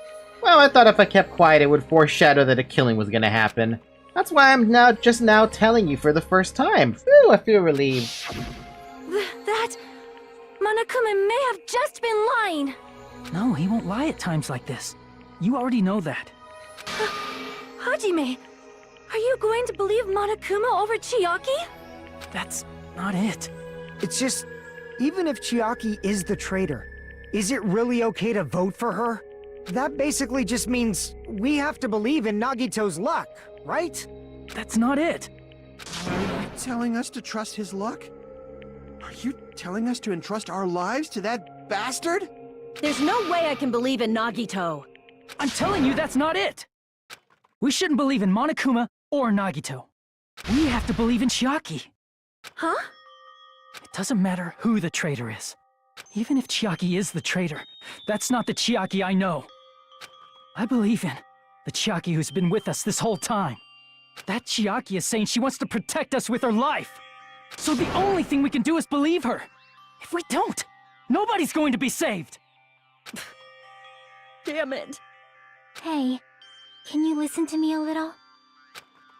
Speaker 1: Well, I thought if I kept quiet, it would foreshadow that a killing was gonna happen. That's why I'm just now telling you for the first time. Phew, I feel relieved.
Speaker 9: That... Monokuma may have just been lying.
Speaker 4: No, he won't lie at times like this. You already know that.
Speaker 9: Hajime, are you going to believe Monokuma over Chiaki?
Speaker 4: That's not it.
Speaker 7: It's just, even if Chiaki is the traitor, is it really okay to vote for her? That basically just means we have to believe in Nagito's luck, right?
Speaker 4: That's not it.
Speaker 6: Are you telling us to trust his luck? Are you telling us to entrust our lives to that bastard?
Speaker 8: There's no way I can believe in Nagito.
Speaker 4: I'm telling you that's not it! We shouldn't believe in Monokuma or Nagito. We have to believe in Chiaki.
Speaker 9: Huh?
Speaker 4: It doesn't matter who the traitor is. Even if Chiaki is the traitor, that's not the Chiaki I know. I believe in the Chiaki who's been with us this whole time. That Chiaki is saying she wants to protect us with her life. So the only thing we can do is believe her. If we don't, nobody's going to be saved.
Speaker 8: Damn it.
Speaker 2: Hey, can you listen to me a little?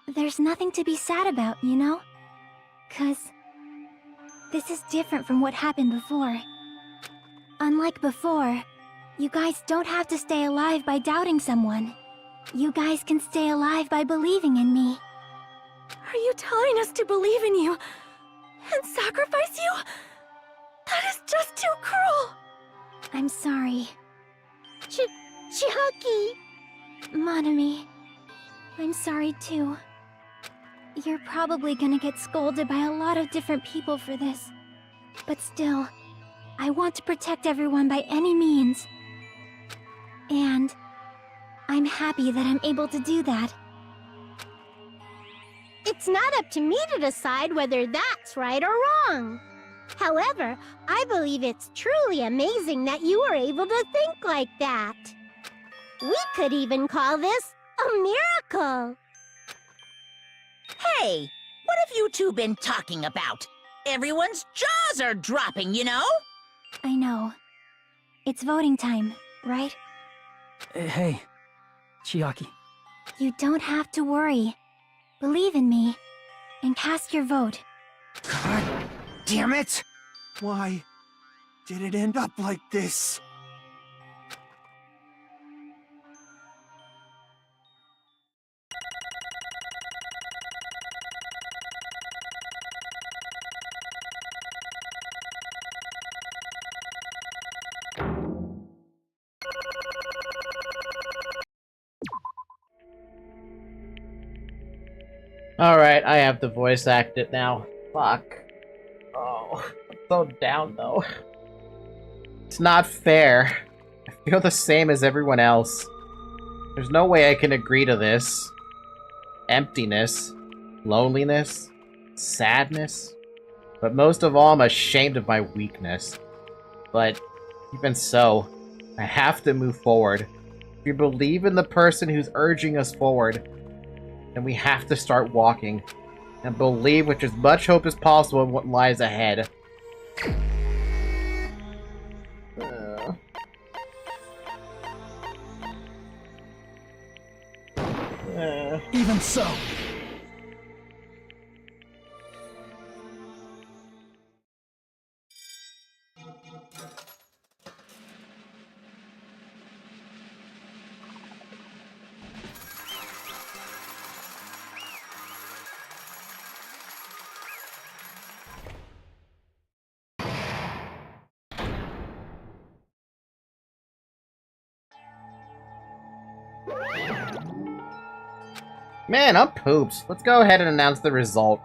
Speaker 2: There's nothing to be sad about, you know? 'Cause this is different from what happened before. Unlike before, you guys don't have to stay alive by doubting someone. You guys can stay alive by believing in me.
Speaker 9: Are you telling us to believe in you and sacrifice you? That is just too cruel.
Speaker 2: I'm sorry.
Speaker 10: Chiaki!
Speaker 2: Monami, I'm sorry too. You're probably gonna get scolded by a lot of different people for this. But still, I want to protect everyone by any means. And I'm happy that I'm able to do that.
Speaker 10: It's not up to me to decide whether that's right or wrong. However, I believe it's truly amazing that you were able to think like that. We could even call this a miracle.
Speaker 11: Hey, what have you two been talking about? Everyone's jaws are dropping, you know?
Speaker 2: I know. It's voting time, right?
Speaker 4: Hey, Chiaki.
Speaker 2: You don't have to worry. Believe in me, and cast your vote.
Speaker 7: God damn it!
Speaker 6: Why did it end up like this?
Speaker 1: Alright, I have to voice act it now. Fuck. Oh, I'm so down though. It's not fair. I feel the same as everyone else. There's no way I can agree to this. Emptiness, loneliness, sadness. But most of all, I'm ashamed of my weakness. But even so, I have to move forward. If you believe in the person who's urging us forward, then we have to start walking, and believe with as much hope as possible in what lies ahead.
Speaker 4: Even so.
Speaker 1: Man, I'm poops. Let's go ahead and announce the result.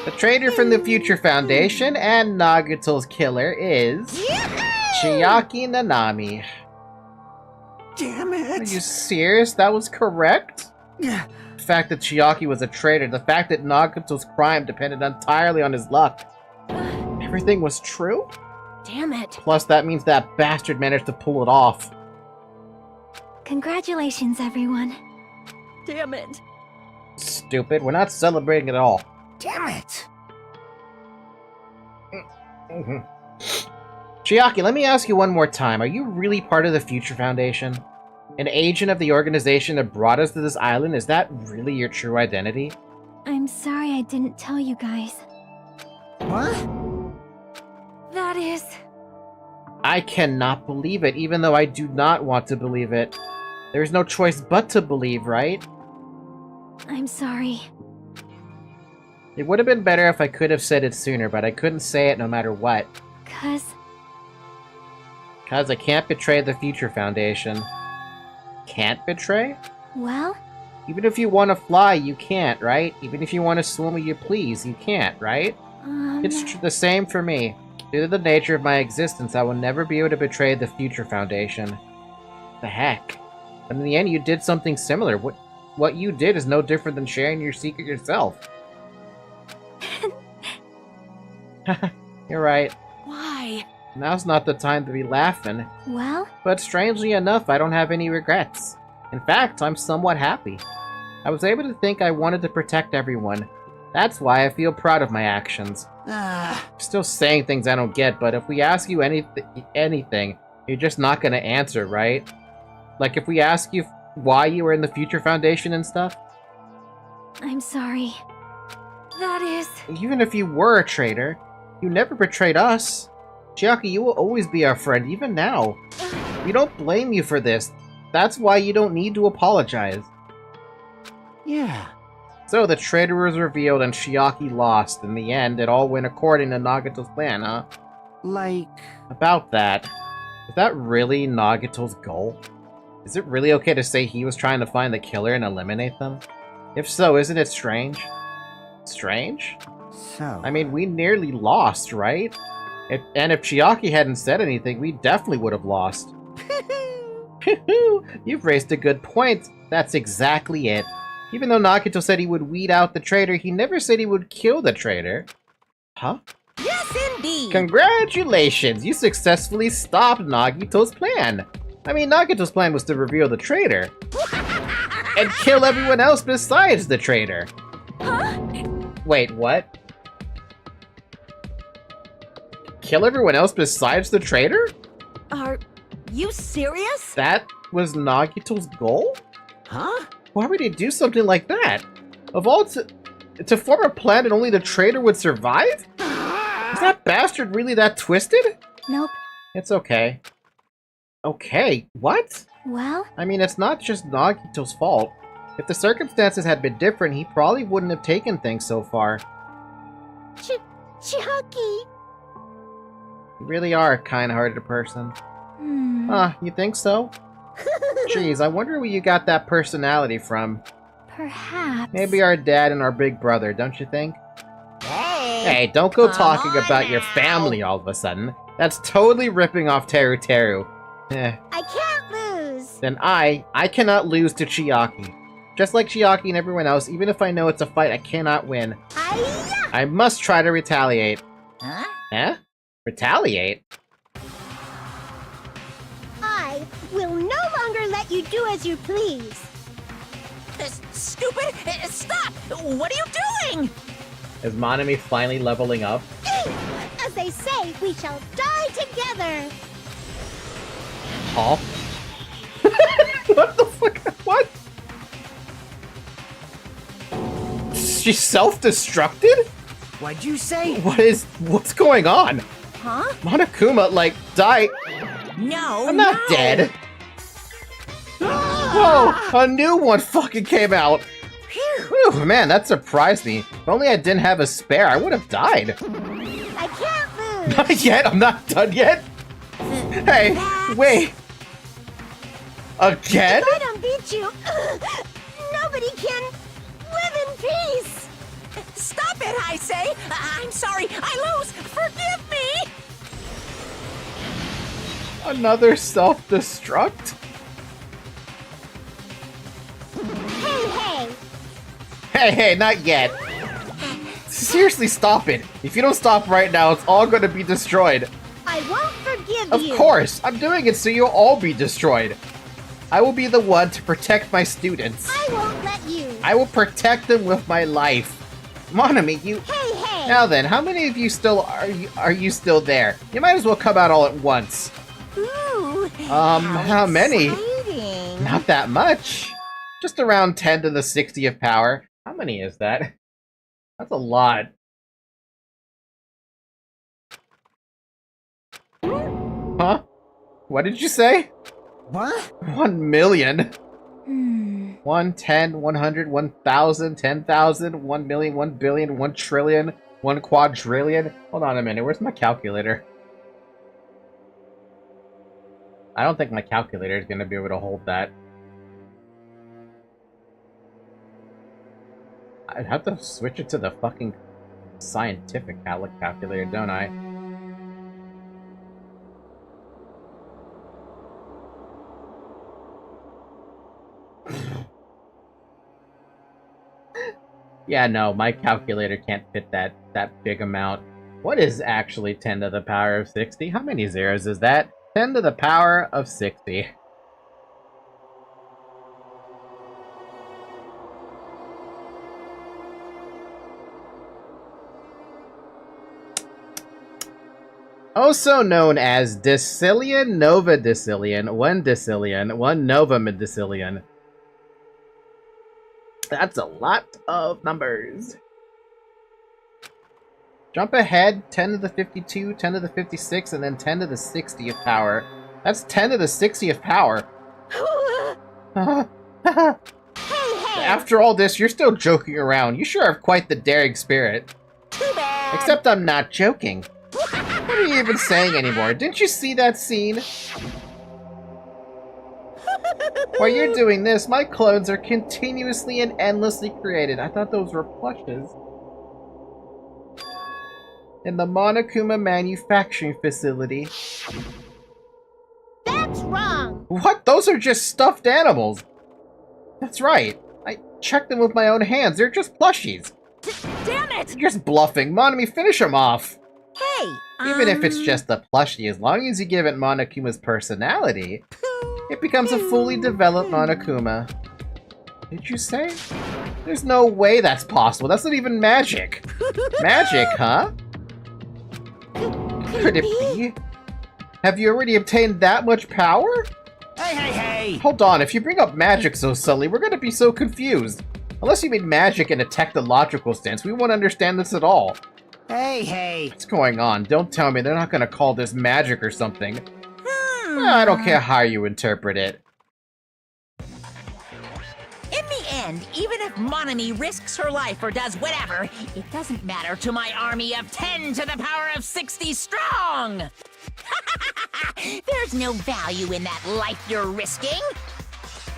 Speaker 1: The traitor from the Future Foundation and Nagito's killer is Chiaki Nanami.
Speaker 6: Damn it!
Speaker 1: Are you serious? That was correct?
Speaker 6: Yeah.
Speaker 1: The fact that Chiaki was a traitor, the fact that Nagito's crime depended entirely on his luck. Everything was true?
Speaker 9: Damn it.
Speaker 1: Plus, that means that bastard managed to pull it off.
Speaker 2: Congratulations, everyone.
Speaker 8: Damn it.
Speaker 1: Stupid. We're not celebrating at all.
Speaker 6: Damn it!
Speaker 1: Chiaki, let me ask you one more time. Are you really part of the Future Foundation? An agent of the organization that brought us to this island? Is that really your true identity?
Speaker 2: I'm sorry I didn't tell you guys.
Speaker 6: What?
Speaker 9: That is...
Speaker 1: I cannot believe it, even though I do not want to believe it. There's no choice but to believe, right?
Speaker 2: I'm sorry.
Speaker 1: It would have been better if I could have said it sooner, but I couldn't say it no matter what.
Speaker 2: Cause
Speaker 1: I can't betray the Future Foundation. Can't betray?
Speaker 2: well,
Speaker 1: Even if you want to fly, you can't, right? Even if you want to swim when you please, you can't, right? It's the same for me. Due to the nature of my existence, I will never be able to betray the Future Foundation. The heck? But in the end, you did something similar. What you did is no different than sharing your secret yourself. You're right.
Speaker 8: Why?
Speaker 1: Now's not the time to be laughing.
Speaker 2: well,
Speaker 1: But strangely enough, I don't have any regrets. In fact, I'm somewhat happy. I was able to think I wanted to protect everyone. That's why I feel proud of my actions. Still saying things I don't get, but if we ask you anything, you're just not gonna answer, right? Like if we ask you why you were in the Future Foundation and stuff?
Speaker 2: I'm sorry.
Speaker 9: that is...
Speaker 1: Even if you were a traitor, you never betrayed us. Chiaki, you will always be our friend, even now. We don't blame you for this. That's why you don't need to apologize.
Speaker 6: Yeah.
Speaker 1: So the traitor was revealed and Chiaki lost. In the end, it all went according to Nagito's plan, huh?
Speaker 6: Like...
Speaker 1: About that. Is that really Nagito's goal? Is it really okay to say he was trying to find the killer and eliminate them? If so, isn't it strange? Strange?
Speaker 6: So...
Speaker 1: I mean, we nearly lost, right? And if Chiaki hadn't said anything, we definitely would have lost. You've raised a good point. That's exactly it. Even though Nagito said he would weed out the traitor, he never said he would kill the traitor. Huh?
Speaker 11: Yes, indeed.
Speaker 1: Congratulations! You successfully stopped Nagito's plan. I mean, Nagito's plan was to reveal the traitor. And kill everyone else besides the traitor.
Speaker 9: Huh?
Speaker 1: Wait, what? Kill everyone else besides the traitor?
Speaker 8: Are you serious?
Speaker 1: That was Nagito's goal?
Speaker 6: Huh?
Speaker 1: Why would he do something like that? Of all to form a plan and only the traitor would survive? Is that bastard really that twisted?
Speaker 2: Nope.
Speaker 1: It's okay. Okay, what?
Speaker 2: Well,
Speaker 1: I mean, it's not just Nagito's fault. If the circumstances had been different, he probably wouldn't have taken things so far.
Speaker 10: Chiaki.
Speaker 1: You really are a kind-hearted person. Huh, you think so? Jeez, I wonder where you got that personality from.
Speaker 2: perhaps...
Speaker 1: Maybe our dad and our big brother, don't you think?
Speaker 11: Hey.
Speaker 1: Hey, don't go
Speaker 11: Come
Speaker 1: talking
Speaker 11: on
Speaker 1: about your
Speaker 11: now.
Speaker 1: family all of a sudden. That's totally ripping off Teru Teru. Eh.
Speaker 10: I can't lose.
Speaker 1: Then I cannot lose to Chiaki. Just like Chiaki and everyone else, even if I know it's a fight I cannot win.
Speaker 10: Hi-ya!
Speaker 1: I must try to retaliate.
Speaker 11: Huh?
Speaker 1: Eh? Retaliate?
Speaker 10: I will no longer let you do as you please.
Speaker 11: Stupid! Stop! What are you doing?
Speaker 1: Is Monami finally leveling up?
Speaker 10: As they say, we shall die together.
Speaker 1: Huh? What the fuck? What? She self-destructed?
Speaker 7: What'd you say?
Speaker 1: What's going on?
Speaker 8: Huh?
Speaker 1: Monokuma, like, died.
Speaker 11: No,
Speaker 1: I'm not
Speaker 11: no.
Speaker 1: dead. Whoa, a new one fucking came out. Whew, man, that surprised me. If only I didn't have a spare, I would have died.
Speaker 10: I can't lose.
Speaker 1: Not yet, I'm not done yet. Hey, wait. Again?
Speaker 10: If I don't beat you, nobody can live in peace.
Speaker 11: Stop it, I say! I'm sorry, I lose! Forgive me!
Speaker 1: Another self-destruct? Hey, not yet. Seriously, stop it. If you don't stop right now, it's all gonna be destroyed.
Speaker 10: I won't forgive
Speaker 1: Of
Speaker 10: you.
Speaker 1: course, I'm doing it so you'll all be destroyed. I will be the one to protect my students.
Speaker 10: I won't let you.
Speaker 1: I will protect them with my life. Monami, you...
Speaker 10: Hey!
Speaker 1: Now then, how many of you still are you still there? You might as well come out all at once.
Speaker 11: Ooh,
Speaker 1: How many?
Speaker 11: exciting.
Speaker 1: Not that much. Just around 10 to the 60th power. How many is that? That's a lot. Huh? What did you say?
Speaker 7: What?
Speaker 1: 1 million?
Speaker 2: Hmm.
Speaker 1: 1, 10, 100, 1,000, 10,000, 1 million, 1 billion, 1 trillion, 1 quadrillion. Hold on a minute, where's my calculator? I don't think my calculator is going to be able to hold that. I'd have to switch it to the fucking scientific calculator, don't I? Yeah, no, my calculator can't fit that big amount. What is actually 10 to the power of 60? How many zeros is that? 10 to the power of 60. Also known as decillion, nova decillion, 1 decillion, 1 nova decillion. That's a lot of numbers. Jump ahead, 10 to the 52, 10 to the 56, and then 10 to the 60th power. That's 10 to the 60th power. After all this, you're still joking around. You sure have quite the daring spirit.
Speaker 11: Too bad.
Speaker 1: Except I'm not joking. What are you even saying anymore? Didn't you see that scene? While you're doing this, my clones are continuously and endlessly created. I thought those were plushes. In the Monokuma manufacturing facility.
Speaker 10: That's wrong.
Speaker 1: What? Those are just stuffed animals. That's right. I checked them with my own hands. They're just plushies.
Speaker 11: Damn it!
Speaker 1: You're just bluffing. Monami, finish them off.
Speaker 11: Hey,
Speaker 1: Even if it's just a plushie, as long as you give it Monokuma's personality, it becomes a fully developed Monokuma. Did you say? There's no way that's possible. That's not even magic. Magic, huh? Could it be? Have you already obtained that much power?
Speaker 3: Hey!
Speaker 1: Hold on, if you bring up magic so suddenly, we're gonna be so confused. Unless you mean magic in a technological sense, we won't understand this at all.
Speaker 3: Hey!
Speaker 1: What's going on? Don't tell me they're not gonna call this magic or something. I don't care how you interpret it.
Speaker 11: in the end, even if Monami risks her life or does whatever, it doesn't matter to my army of 10 to the power of 60 strong! There's no value in that life you're risking.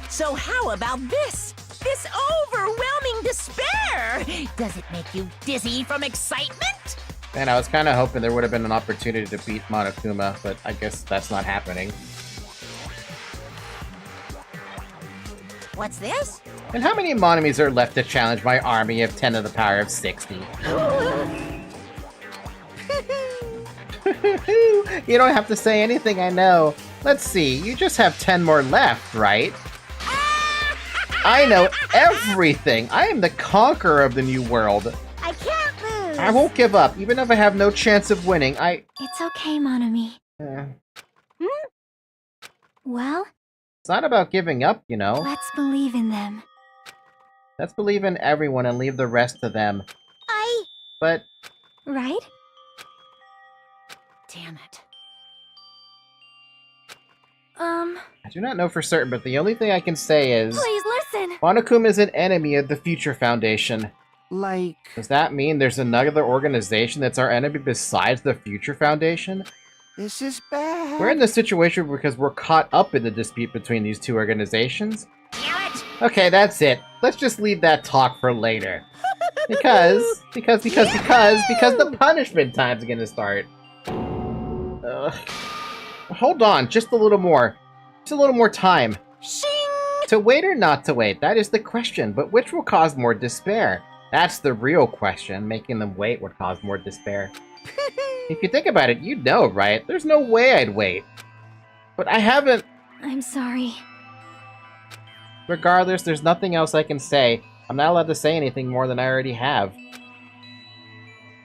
Speaker 11: So how about this? This overwhelming despair! Does it make you dizzy from excitement?
Speaker 1: Man, I was kind of hoping there would have been an opportunity to beat Monokuma, but I guess that's not happening.
Speaker 11: What's this?
Speaker 1: And how many Monomis are left to challenge my army of 10 to the power of 60? You don't have to say anything, I know. Let's see, you just have 10 more left, right? I know everything! I am the conqueror of the new world.
Speaker 10: I can't lose.
Speaker 1: I won't give up, even if I have no chance of winning.
Speaker 2: It's okay, Monami. Well,
Speaker 1: It's not about giving up, you know.
Speaker 2: let's believe in them.
Speaker 1: Let's believe in everyone and leave the rest to them. But
Speaker 2: Right?
Speaker 11: Damn it.
Speaker 1: I do not know for certain, but the only thing I can say is...
Speaker 2: Please listen!
Speaker 1: Monokuma is an enemy of the Future Foundation.
Speaker 3: Like...
Speaker 1: Does that mean there's another organization that's our enemy besides the Future Foundation?
Speaker 3: This is bad.
Speaker 1: We're in this situation because we're caught up in the dispute between these two organizations.
Speaker 11: Damn it!
Speaker 1: Okay, that's it. Let's just leave that talk for later. Because the punishment time's gonna start. Hold on, just a little more. Just a little more time.
Speaker 11: Shing!
Speaker 1: To wait or not to wait, that is the question. But which will cause more despair? That's the real question. Making them wait would cause more despair. If you think about it, you know, right? There's no way I'd wait. But I haven't...
Speaker 9: I'm sorry.
Speaker 1: Regardless, there's nothing else I can say. I'm not allowed to say anything more than I already have.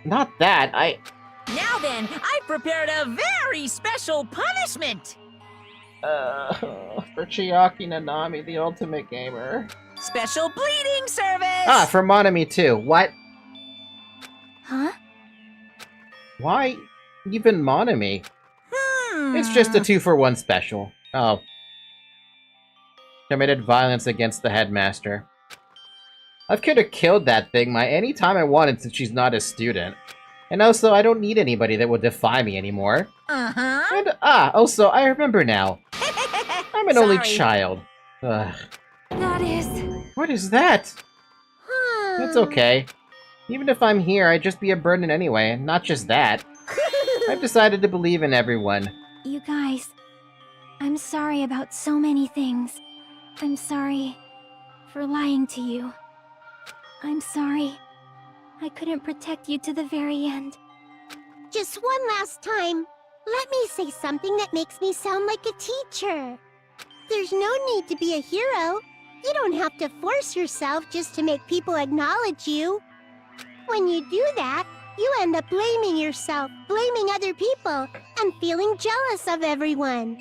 Speaker 1: Not that,
Speaker 11: Now then, I prepared a very special punishment!
Speaker 1: For Chiaki Nanami, the ultimate gamer.
Speaker 11: Special bleeding service!
Speaker 1: Ah, for Monami too. What?
Speaker 9: Huh?
Speaker 1: Why even Monami? It's just a 2-for-1 special. Oh. Committed violence against the headmaster. I could have killed that thing any time I wanted since she's not a student. And also, I don't need anybody that will defy me anymore.
Speaker 11: Uh-huh.
Speaker 1: And, also, I remember now. I'm an only child. Ugh.
Speaker 9: That is...
Speaker 1: What is that? It's okay. Even if I'm here, I'd just be a burden anyway, and not just that. I've decided to believe in everyone.
Speaker 9: You guys, I'm sorry about so many things. I'm sorry for lying to you. I'm sorry I couldn't protect you to the very end.
Speaker 10: Just one last time, let me say something that makes me sound like a teacher. There's no need to be a hero. You don't have to force yourself just to make people acknowledge you. When you do that, you end up blaming yourself, blaming other people, and feeling jealous of everyone.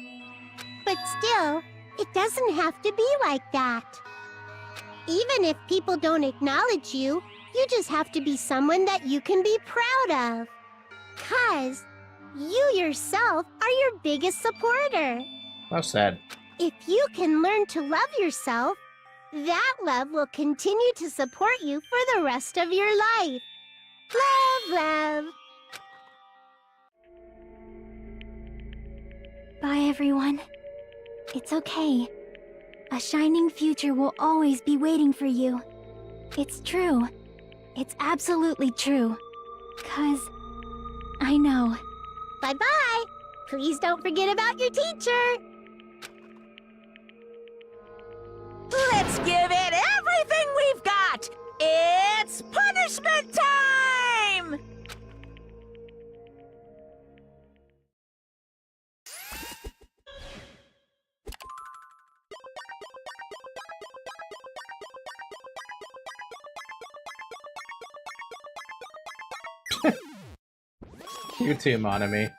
Speaker 10: But still, it doesn't have to be like that. Even if people don't acknowledge you, you just have to be someone that you can be proud of. 'Cause you yourself are your biggest supporter.
Speaker 1: Well said.
Speaker 10: If you can learn to love yourself, that love will continue to support you for the rest of your life. Love, love.
Speaker 9: Bye, everyone. It's okay. A shining future will always be waiting for you. It's true. It's absolutely true. 'Cause I know.
Speaker 10: Bye-bye. Please don't forget about your teacher.
Speaker 11: Let's give it everything we've got! It's punishment time!
Speaker 1: You too, Monami.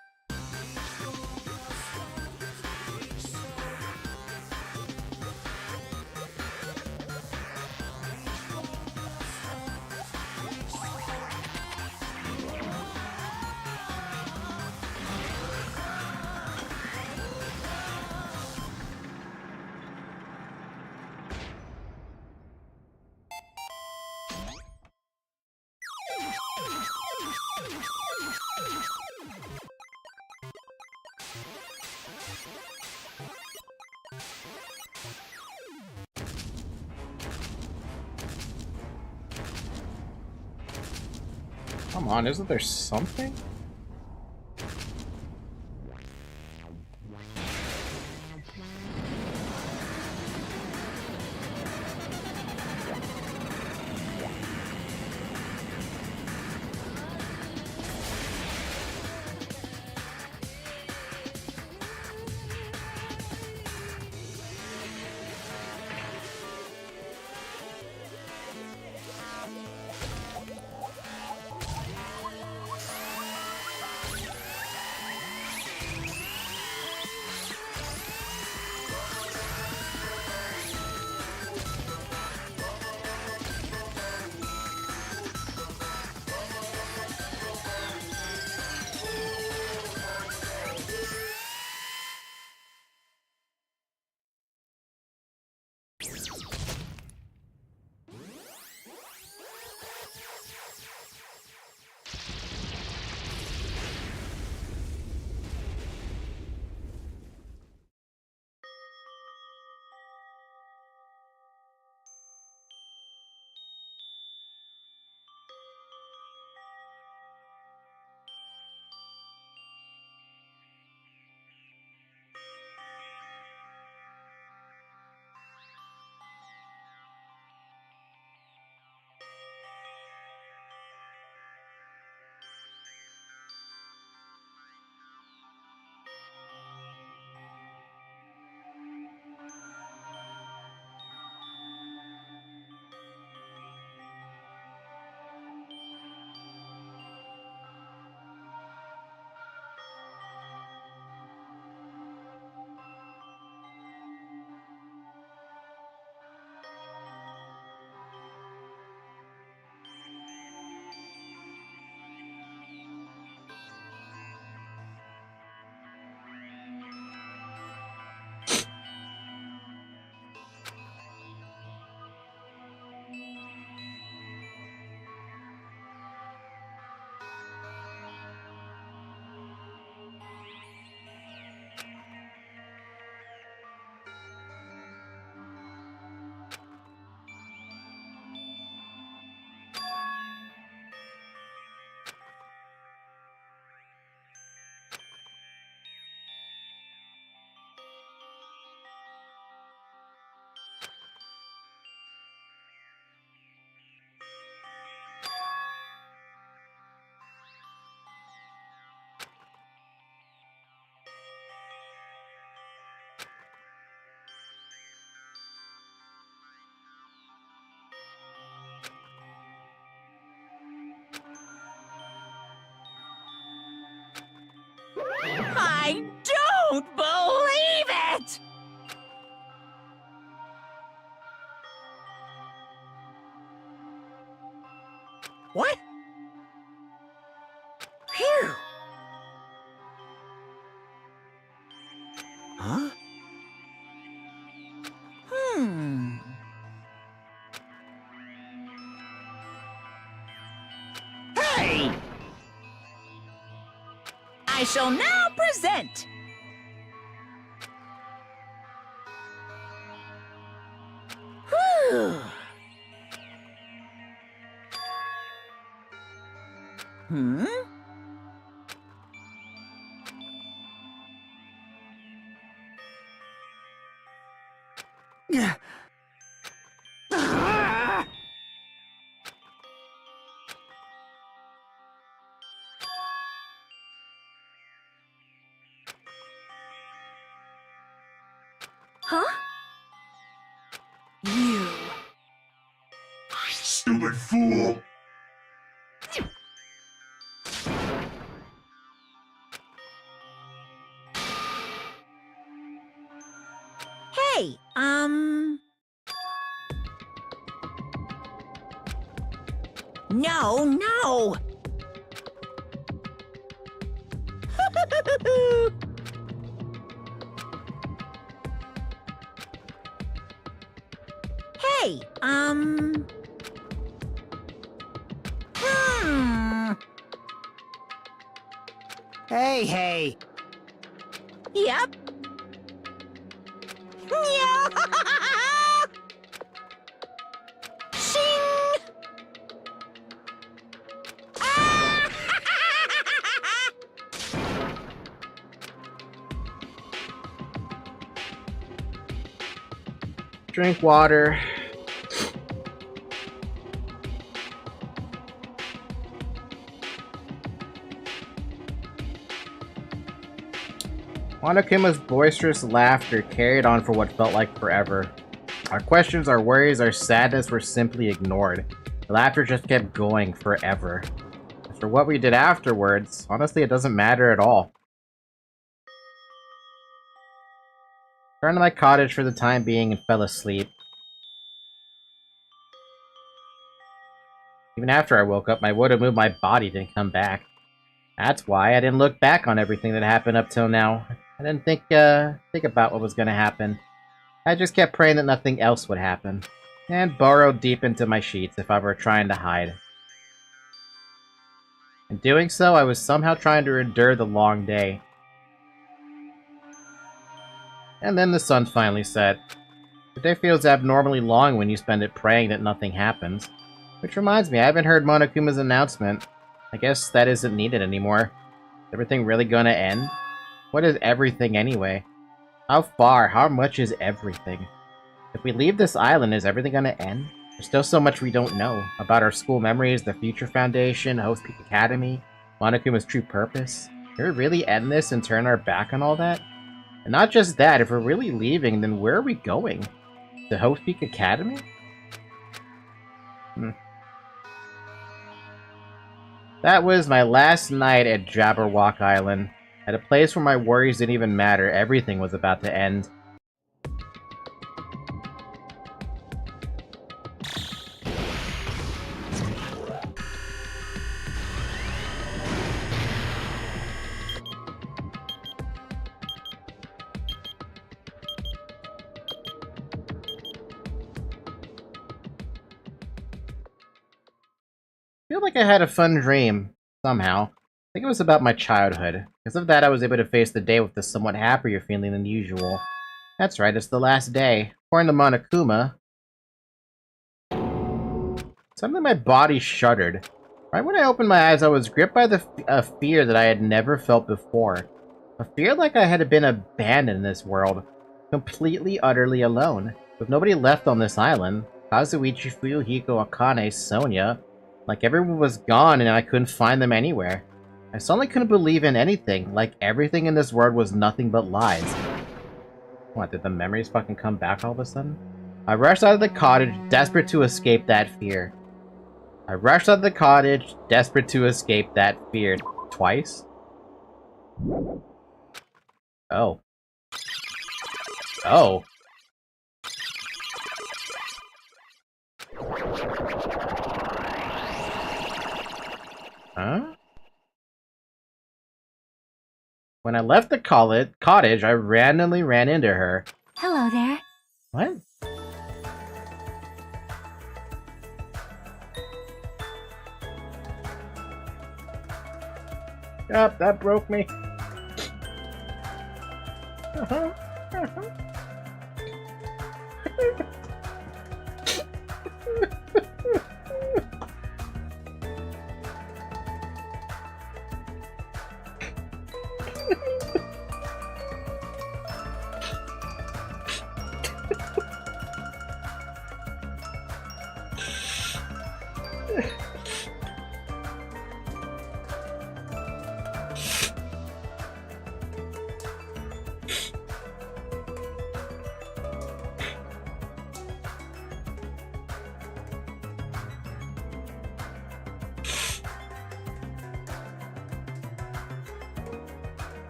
Speaker 1: Come on, isn't there something?
Speaker 11: I don't believe it! What? Phew!
Speaker 3: Huh?
Speaker 11: Hey! I shall now present. Whew. Hmm?
Speaker 3: Yeah.
Speaker 11: Huh? You.
Speaker 12: Stupid fool!
Speaker 11: Hey, No, no! Hey,
Speaker 7: Hey.
Speaker 11: Yep. Yeah. Shing! Ah!
Speaker 1: Drink water. Monokuma's boisterous laughter carried on for what felt like forever. Our questions, our worries, our sadness were simply ignored. The laughter just kept going forever. As for what we did afterwards, honestly, it doesn't matter at all. I returned to my cottage for the time being and fell asleep. Even after I woke up, my would have moved my body didn't come back. That's why I didn't look back on everything that happened up till now. I didn't think about what was gonna happen. I just kept praying that nothing else would happen, and burrowed deep into my sheets if I were trying to hide. In doing so, I was somehow trying to endure the long day. And then the sun finally set. The day feels abnormally long when you spend it praying that nothing happens. Which reminds me, I haven't heard Monokuma's announcement. I guess that isn't needed anymore. Is everything really gonna end? What is everything anyway? How far? How much is everything? If we leave this island, is everything gonna end? There's still so much we don't know. About our school memories, the Future Foundation, Host Peak Academy, Monokuma's true purpose. Can we really end this and turn our back on all that? And not just that, if we're really leaving, then where are we going? To Host Peak Academy? That was my last night at Jabberwock Island. At a place where my worries didn't even matter, everything was about to end. I feel like I had a fun dream, somehow. I think it was about my childhood. Because of that, I was able to face the day with a somewhat happier feeling than usual. That's right, it's the last day. According to Monokuma, suddenly my body shuddered. Right when I opened my eyes, I was gripped by a fear that I had never felt before. A fear like I had been abandoned in this world. Completely, utterly alone. With nobody left on this island. Kazuichi, Fuyuhiko, Akane, Sonia. Like everyone was gone and I couldn't find them anywhere. I suddenly couldn't believe in anything, like everything in this world was nothing but lies. What, did the memories fucking come back all of a sudden? I rushed out of the cottage, desperate to escape that fear. Twice? Oh. Oh. Huh? When I left the cottage, I randomly ran into her.
Speaker 9: Hello there.
Speaker 1: What? Yup, that broke me.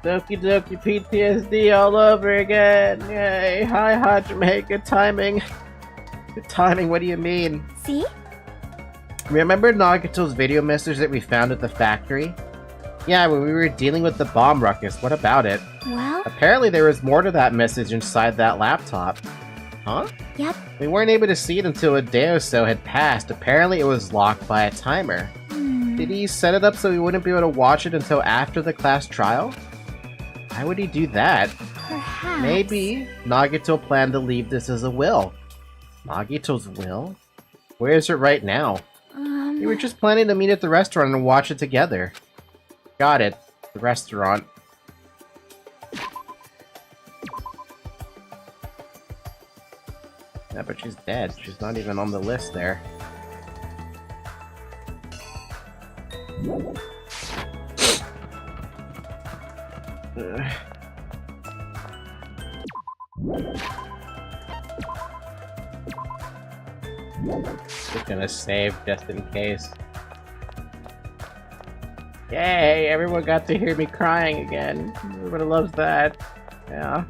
Speaker 1: Doki Doki PTSD all over again. Yay. Hi, Jamaica. Good timing. Good timing, what do you mean?
Speaker 9: See?
Speaker 1: Remember Nagito's video message that we found at the factory? Yeah, when we were dealing with the bomb ruckus. What about it?
Speaker 9: Well?
Speaker 1: Apparently there was more to that message inside that laptop. Huh?
Speaker 9: Yep.
Speaker 1: We weren't able to see it until a day or so had passed. Apparently it was locked by a timer. Did he set it up so we wouldn't be able to watch it until after the class trial? Why would he do that?
Speaker 9: Perhaps.
Speaker 1: Maybe Nagito planned to leave this as a will. Nagito's will? Where is it right now? We were just planning to meet at the restaurant and watch it together. Got it. The restaurant. Yeah, but she's dead. She's not even on the list there. Just gonna save just in case. Yay! Everyone got to hear me crying again. Everybody loves that. Yeah.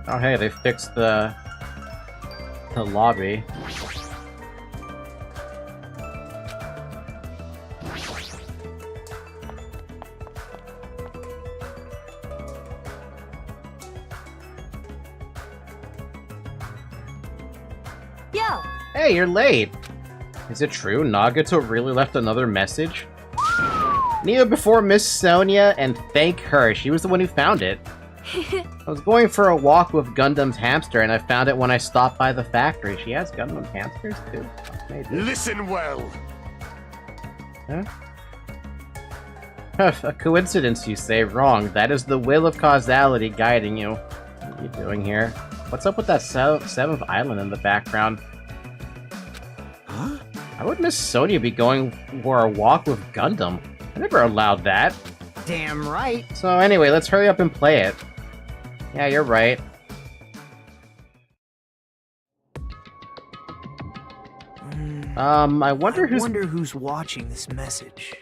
Speaker 1: Oh hey, they fixed the lobby.
Speaker 8: Yo!
Speaker 1: Hey, you're late! Is it true Nagito really left another message? Kneel before Miss Sonia and thank her. She was the one who found it. I was going for a walk with Gundam's hamster and I found it when I stopped by the factory. She has Gundam hamsters too? Maybe.
Speaker 3: Listen well.
Speaker 1: Huh? A coincidence, you say? Wrong. That is the will of causality guiding you. What are you doing here? What's up with that seventh island in the background?
Speaker 3: Huh?
Speaker 1: Why would Miss Sonia be going for a walk with Gundam? I never allowed that.
Speaker 7: Damn right.
Speaker 1: So anyway, let's hurry up and play it. Yeah, you're right. I wonder
Speaker 12: who's watching this message.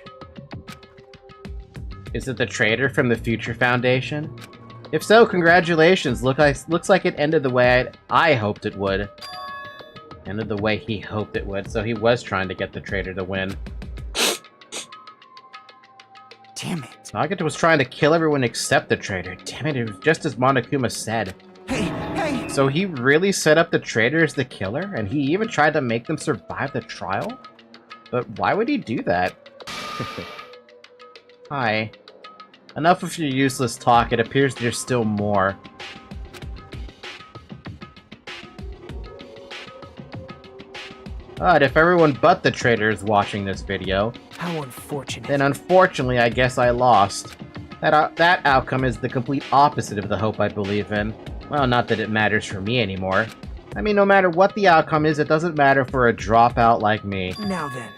Speaker 1: Is it the traitor from the Future Foundation? If so, congratulations. Looks like it ended the way I hoped it would. Ended the way he hoped it would, so he was trying to get the traitor to win.
Speaker 12: Damn it.
Speaker 1: Nagito was trying to kill everyone except the traitor. Damn it, it was just as Monokuma said.
Speaker 12: Hey!
Speaker 1: So he really set up the traitor as the killer, and he even tried to make them survive the trial? But why would he do that? Hi. Enough of your useless talk, it appears there's still more. But if everyone but the traitor is watching this video,
Speaker 12: How unfortunate.
Speaker 1: then unfortunately I guess I lost. That outcome is the complete opposite of the hope I believe in. Well, not that it matters for me anymore. I mean, no matter what the outcome is, it doesn't matter for a dropout like me.
Speaker 12: Now then.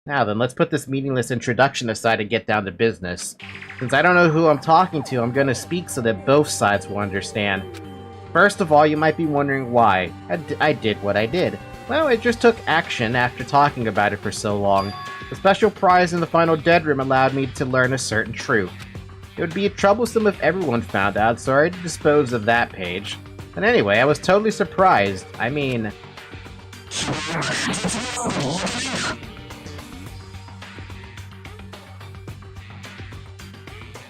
Speaker 1: Now then, let's put this meaningless introduction aside and get down to business. Since I don't know who I'm talking to, I'm gonna speak so that both sides will understand. First of all, you might be wondering why I did what I did. Well, it just took action after talking about it for so long. The special prize in the final dead room allowed me to learn a certain truth. It would be troublesome if everyone found out, so I had to dispose of that page. And anyway, I was totally surprised. I mean...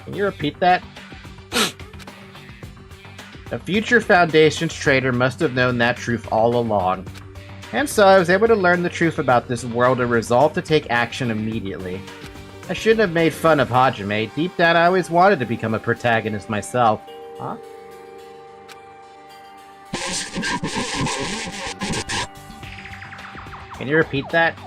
Speaker 1: Can you repeat that? A future Foundation's traitor must have known that truth all along. And so I was able to learn the truth about this world and resolved to take action immediately. I shouldn't have made fun of Hajime. Deep down I always wanted to become a protagonist myself. Huh? Can you repeat that?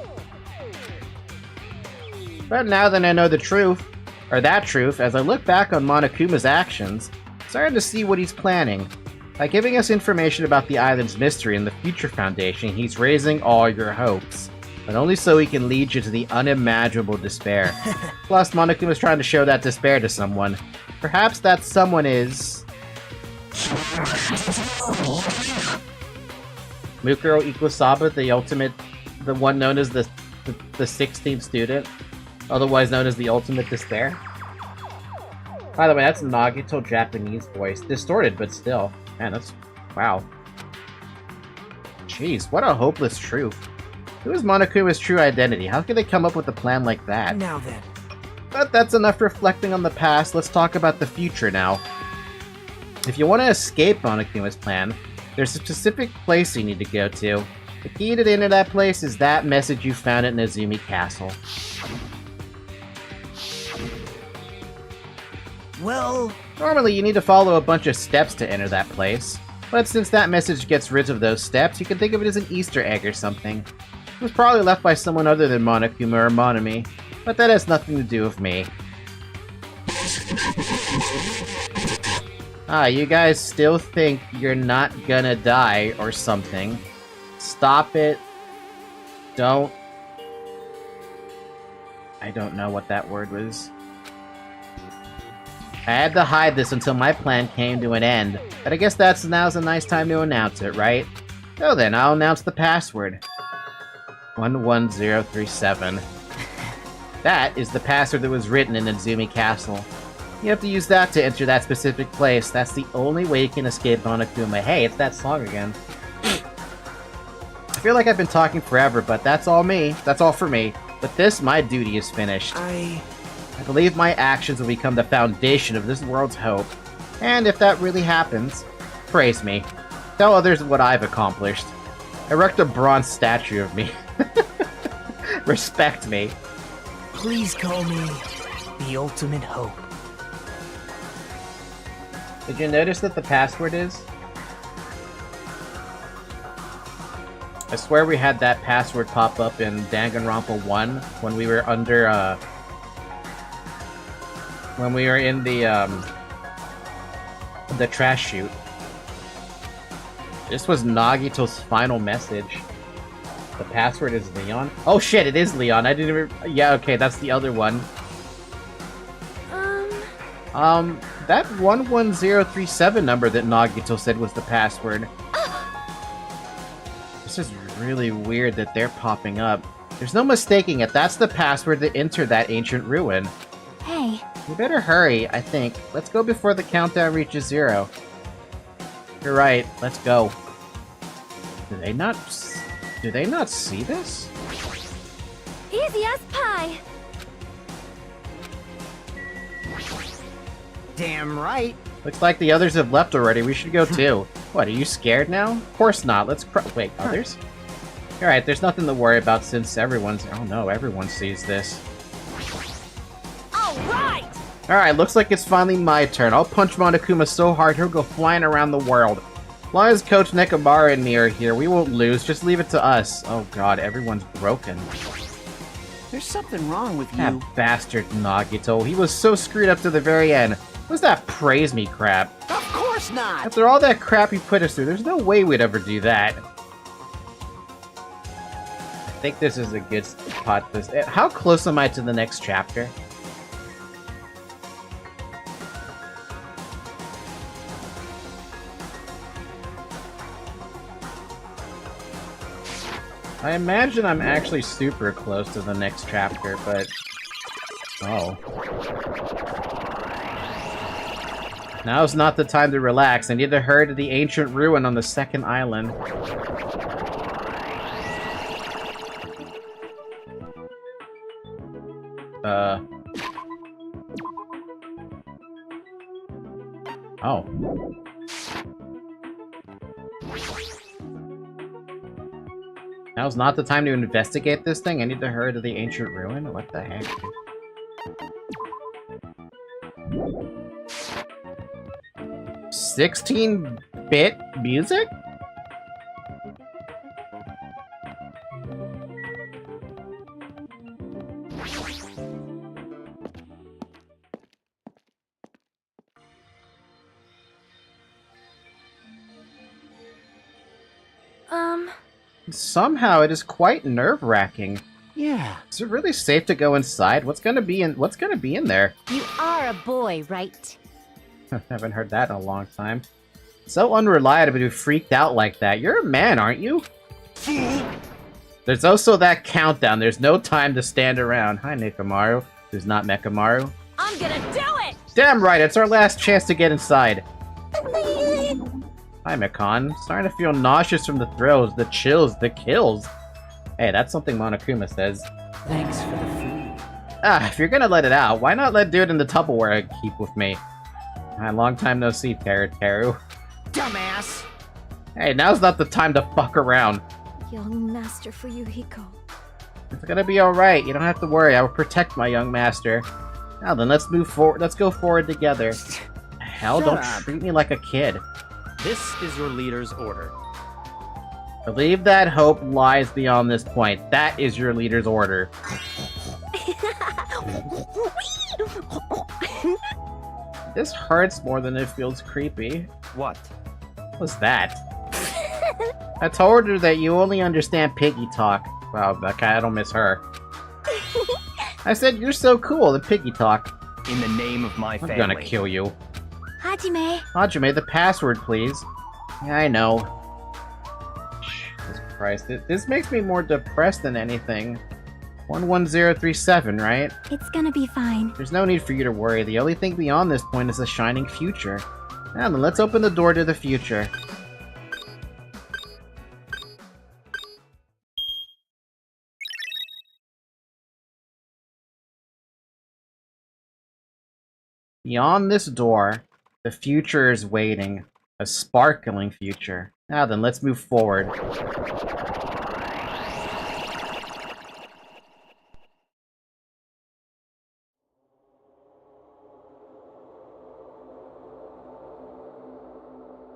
Speaker 1: But now that I know the truth, or that truth, as I look back on Monokuma's actions, I'm starting to see what he's planning. By giving us information about the island's mystery and the Future Foundation, he's raising all your hopes. But only so he can lead you to the unimaginable despair. Plus, Monokuma's trying to show that despair to someone. Perhaps that someone is... Mukuro Ikusaba, the one known as the 16th student, otherwise known as the ultimate despair. By the way, that's Nagito Japanese voice. Distorted, but still. Man, that's... wow. Jeez, what a hopeless truth. Who is Monokuma's true identity? How could they come up with a plan like that?
Speaker 12: Now then.
Speaker 1: But that's enough reflecting on the past. Let's talk about the future now. If you want to escape Monokuma's plan, there's a specific place you need to go to. The key to the end of that place is that message you found at Nezumi Castle.
Speaker 12: Well...
Speaker 1: Normally, you need to follow a bunch of steps to enter that place. But since that message gets rid of those steps, you can think of it as an Easter egg or something. It was probably left by someone other than Monokuma or Monami, but that has nothing to do with me. Ah, you guys still think you're not gonna die or something. Stop it. Don't. I don't know what that word was. I had to hide this until my plan came to an end, but I guess now's a nice time to announce it, right? So then, I'll announce the password. 11037. That is the password that was written in Nezumi Castle. You have to use that to enter that specific place. That's the only way you can escape Monokuma. Hey, it's that song again. I feel like I've been talking forever, but that's all me. That's all for me. With this, my duty is finished. I believe my actions will become the foundation of this world's hope. And if that really happens, praise me. Tell others what I've accomplished. Erect a bronze statue of me. Respect me.
Speaker 12: Please call me the ultimate hope.
Speaker 1: Did you notice that the password is? I swear we had that password pop up in Danganronpa 1 when we were under, when we were in the trash chute. This was Nagito's final message. The password is Leon. Oh shit, it is Leon. I didn't even... Yeah, okay, that's the other one. That 11037 number that Nagito said was the password. This is really weird that they're popping up. There's no mistaking it. That's the password that entered that ancient ruin.
Speaker 9: Hey.
Speaker 1: You better hurry, I think. Let's go before the countdown reaches 0. You're right. Let's go. Do they not see this?
Speaker 2: Easy as pie.
Speaker 7: Damn right.
Speaker 1: Looks like the others have left already. We should go too. What, are you scared now? Of course not. Let's wait, others? Alright, there's nothing to worry about since everyone's... Oh no, everyone sees this.
Speaker 8: Alright!
Speaker 1: Alright, looks like it's finally my turn. I'll punch Monokuma so hard he'll go flying around the world. As long as Coach Nekomara and me are here, we won't lose. Just leave it to us. Oh god, everyone's broken.
Speaker 3: There's something wrong with
Speaker 1: That
Speaker 3: you.
Speaker 1: bastard Nagito. He was so screwed up to the very end. What's that praise me crap?
Speaker 3: Of course not!
Speaker 1: After all that crap he put us through, there's no way we'd ever do that. think this is a good spot. How close am I to the next chapter? I imagine I'm actually super close to the next chapter, but... Oh. Now's not the time to relax. I need to hurry to the ancient ruin on the second island. Oh. Now's not the time to investigate this thing? I need to hurry to the ancient ruin? What the heck? 16-bit music? Somehow it is quite nerve-wracking.
Speaker 3: Yeah.
Speaker 1: Is it really safe to go inside? What's gonna be in there?
Speaker 8: You are a boy, right?
Speaker 1: Haven't heard that in a long time. So unreliable to be freaked out like that. You're a man, aren't you? There's also that countdown. There's no time to stand around. Hi, Nekamaru. Who's not Mekamaru.
Speaker 8: I'm gonna do it!
Speaker 1: Damn right, it's our last chance to get inside. Hi, Mekon. Starting to feel nauseous from the throws, the chills, the kills. Hey, that's something Monokuma says.
Speaker 4: Thanks for the food.
Speaker 1: If you're gonna let it out, why not do it in the Tupperware I keep with me? Long time no see, Teru.
Speaker 7: Dumbass!
Speaker 1: Hey, now's not the time to fuck around.
Speaker 2: Young master for Yuhiko.
Speaker 1: It's gonna be alright, you don't have to worry, I will protect my young master. Now then, let's move forward, let's go forward together. Hell, don't treat me like a kid.
Speaker 13: This is your leader's order.
Speaker 1: Believe that hope lies beyond this point. That is your leader's order. This hurts more than it feels creepy.
Speaker 13: What?
Speaker 1: What was that? I told her that you only understand piggy talk. Wow, okay, I don't miss her. I said, you're so cool, the piggy talk.
Speaker 13: In the name of my family.
Speaker 1: I'm gonna kill you.
Speaker 2: Hajime.
Speaker 1: Hajime, the password, please. Yeah, I know. Jesus Christ, this makes me more depressed than anything. 11037, right?
Speaker 9: It's gonna be fine.
Speaker 1: There's no need for you to worry. The only thing beyond this point is a shining future. Now then, let's open the door to the future. Beyond this door, the future is waiting. A sparkling future. Now then, let's move forward.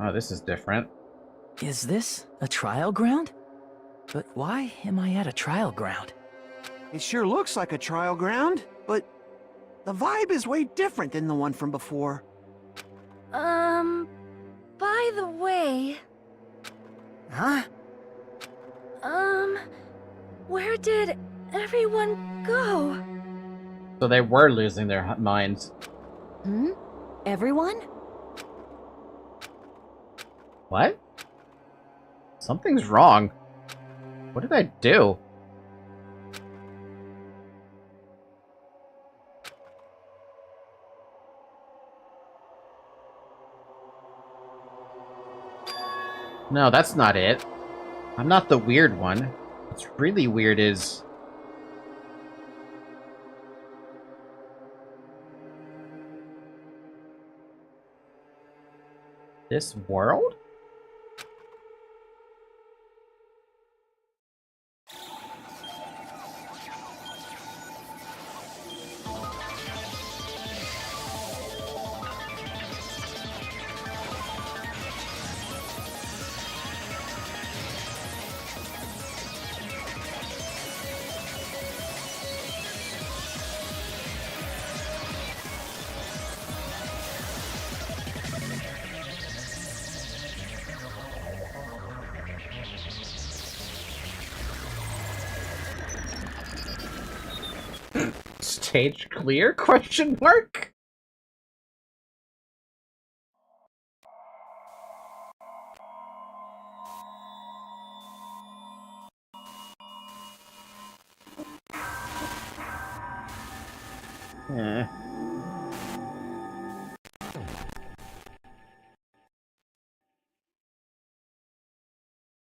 Speaker 1: Oh, this is different.
Speaker 4: Is this a trial ground? But why am I at a trial ground?
Speaker 3: It sure looks like a trial ground, but the vibe is way different than the one from before.
Speaker 2: By the way...
Speaker 7: Huh?
Speaker 2: Where did everyone go?
Speaker 1: So they were losing their minds.
Speaker 8: Hmm? Everyone?
Speaker 1: What? Something's wrong. What did I do? No, that's not it. I'm not the weird one. What's really weird is... this world? Stage clear? Question mark? Eh.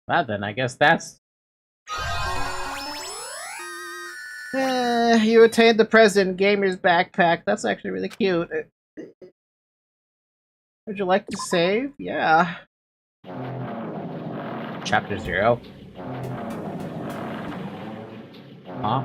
Speaker 1: Well then, I guess that's... you attained the President Gamer's backpack. That's actually really cute. Would you like to save? Yeah. Chapter 0. Huh?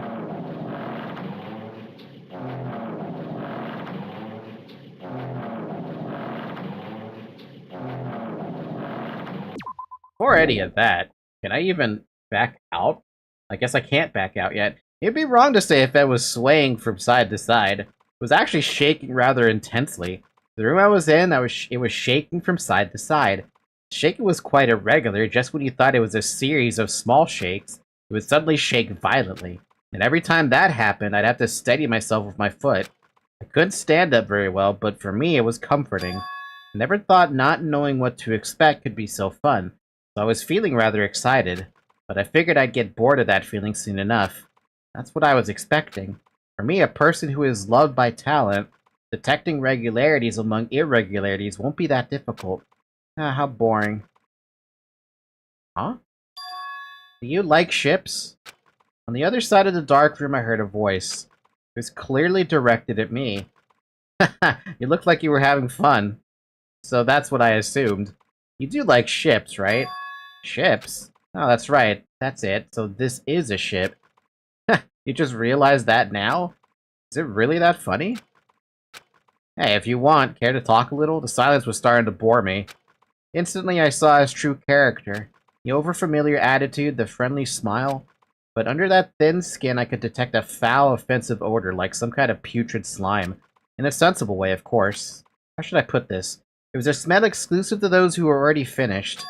Speaker 1: Before any of that, can I even back out? I guess I can't back out yet. It'd be wrong to say if it was swaying from side to side. It was actually shaking rather intensely. The room I was in, it was shaking from side to side. The shaking was quite irregular. Just when you thought it was a series of small shakes, it would suddenly shake violently. And every time that happened, I'd have to steady myself with my foot. I couldn't stand up very well, but for me, it was comforting. I never thought not knowing what to expect could be so fun. So I was feeling rather excited, but I figured I'd get bored of that feeling soon enough. That's what I was expecting. For me, a person who is loved by talent, detecting regularities among irregularities won't be that difficult. Ah, how boring. Huh? Do you like ships? On the other side of the dark room I heard a voice. It was clearly directed at me. You looked like you were having fun. So that's what I assumed. You do like ships, right? Ships? Oh, that's right. That's it. So this is a ship. You just realized that now? Is it really that funny? Hey, if you want, care to talk a little? The silence was starting to bore me. Instantly, I saw his true character. The overfamiliar attitude, the friendly smile. But under that thin skin, I could detect a foul, offensive odor, like some kind of putrid slime. In a sensible way, of course. How should I put this? It was a smell exclusive to those who were already finished.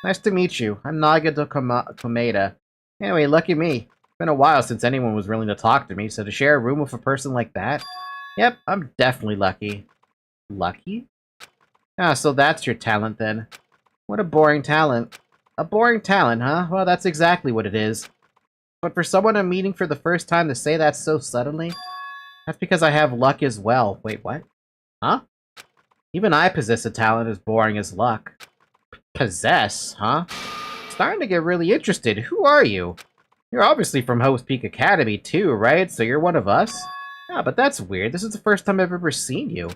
Speaker 1: Nice to meet you. I'm Nagito Komeda. Anyway, lucky me. It's been a while since anyone was willing to talk to me, so to share a room with a person like that? Yep, I'm definitely lucky. Lucky? Ah, so that's your talent then. What a boring talent. A boring talent, huh? Well, that's exactly what it is. But for someone I'm meeting for the first time to say that so suddenly, that's because I have luck as well. Wait, what? Huh? Even I possess a talent as boring as luck. Possess, huh? Starting to get really interested. Who are you? You're obviously from Host Peak Academy too, right? So you're one of us? Ah, but that's weird. This is the first time I've ever seen you.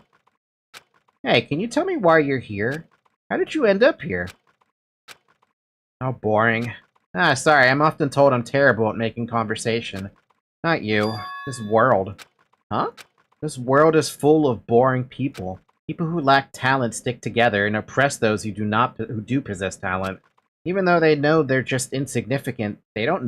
Speaker 1: Hey, can you tell me why you're here? How did you end up here? Oh, boring. Ah, sorry, I'm often told I'm terrible at making conversation. Not you. This world. Huh? This world is full of boring people. People who lack talent stick together and oppress those who do possess talent. Even though they know they're just insignificant, they don't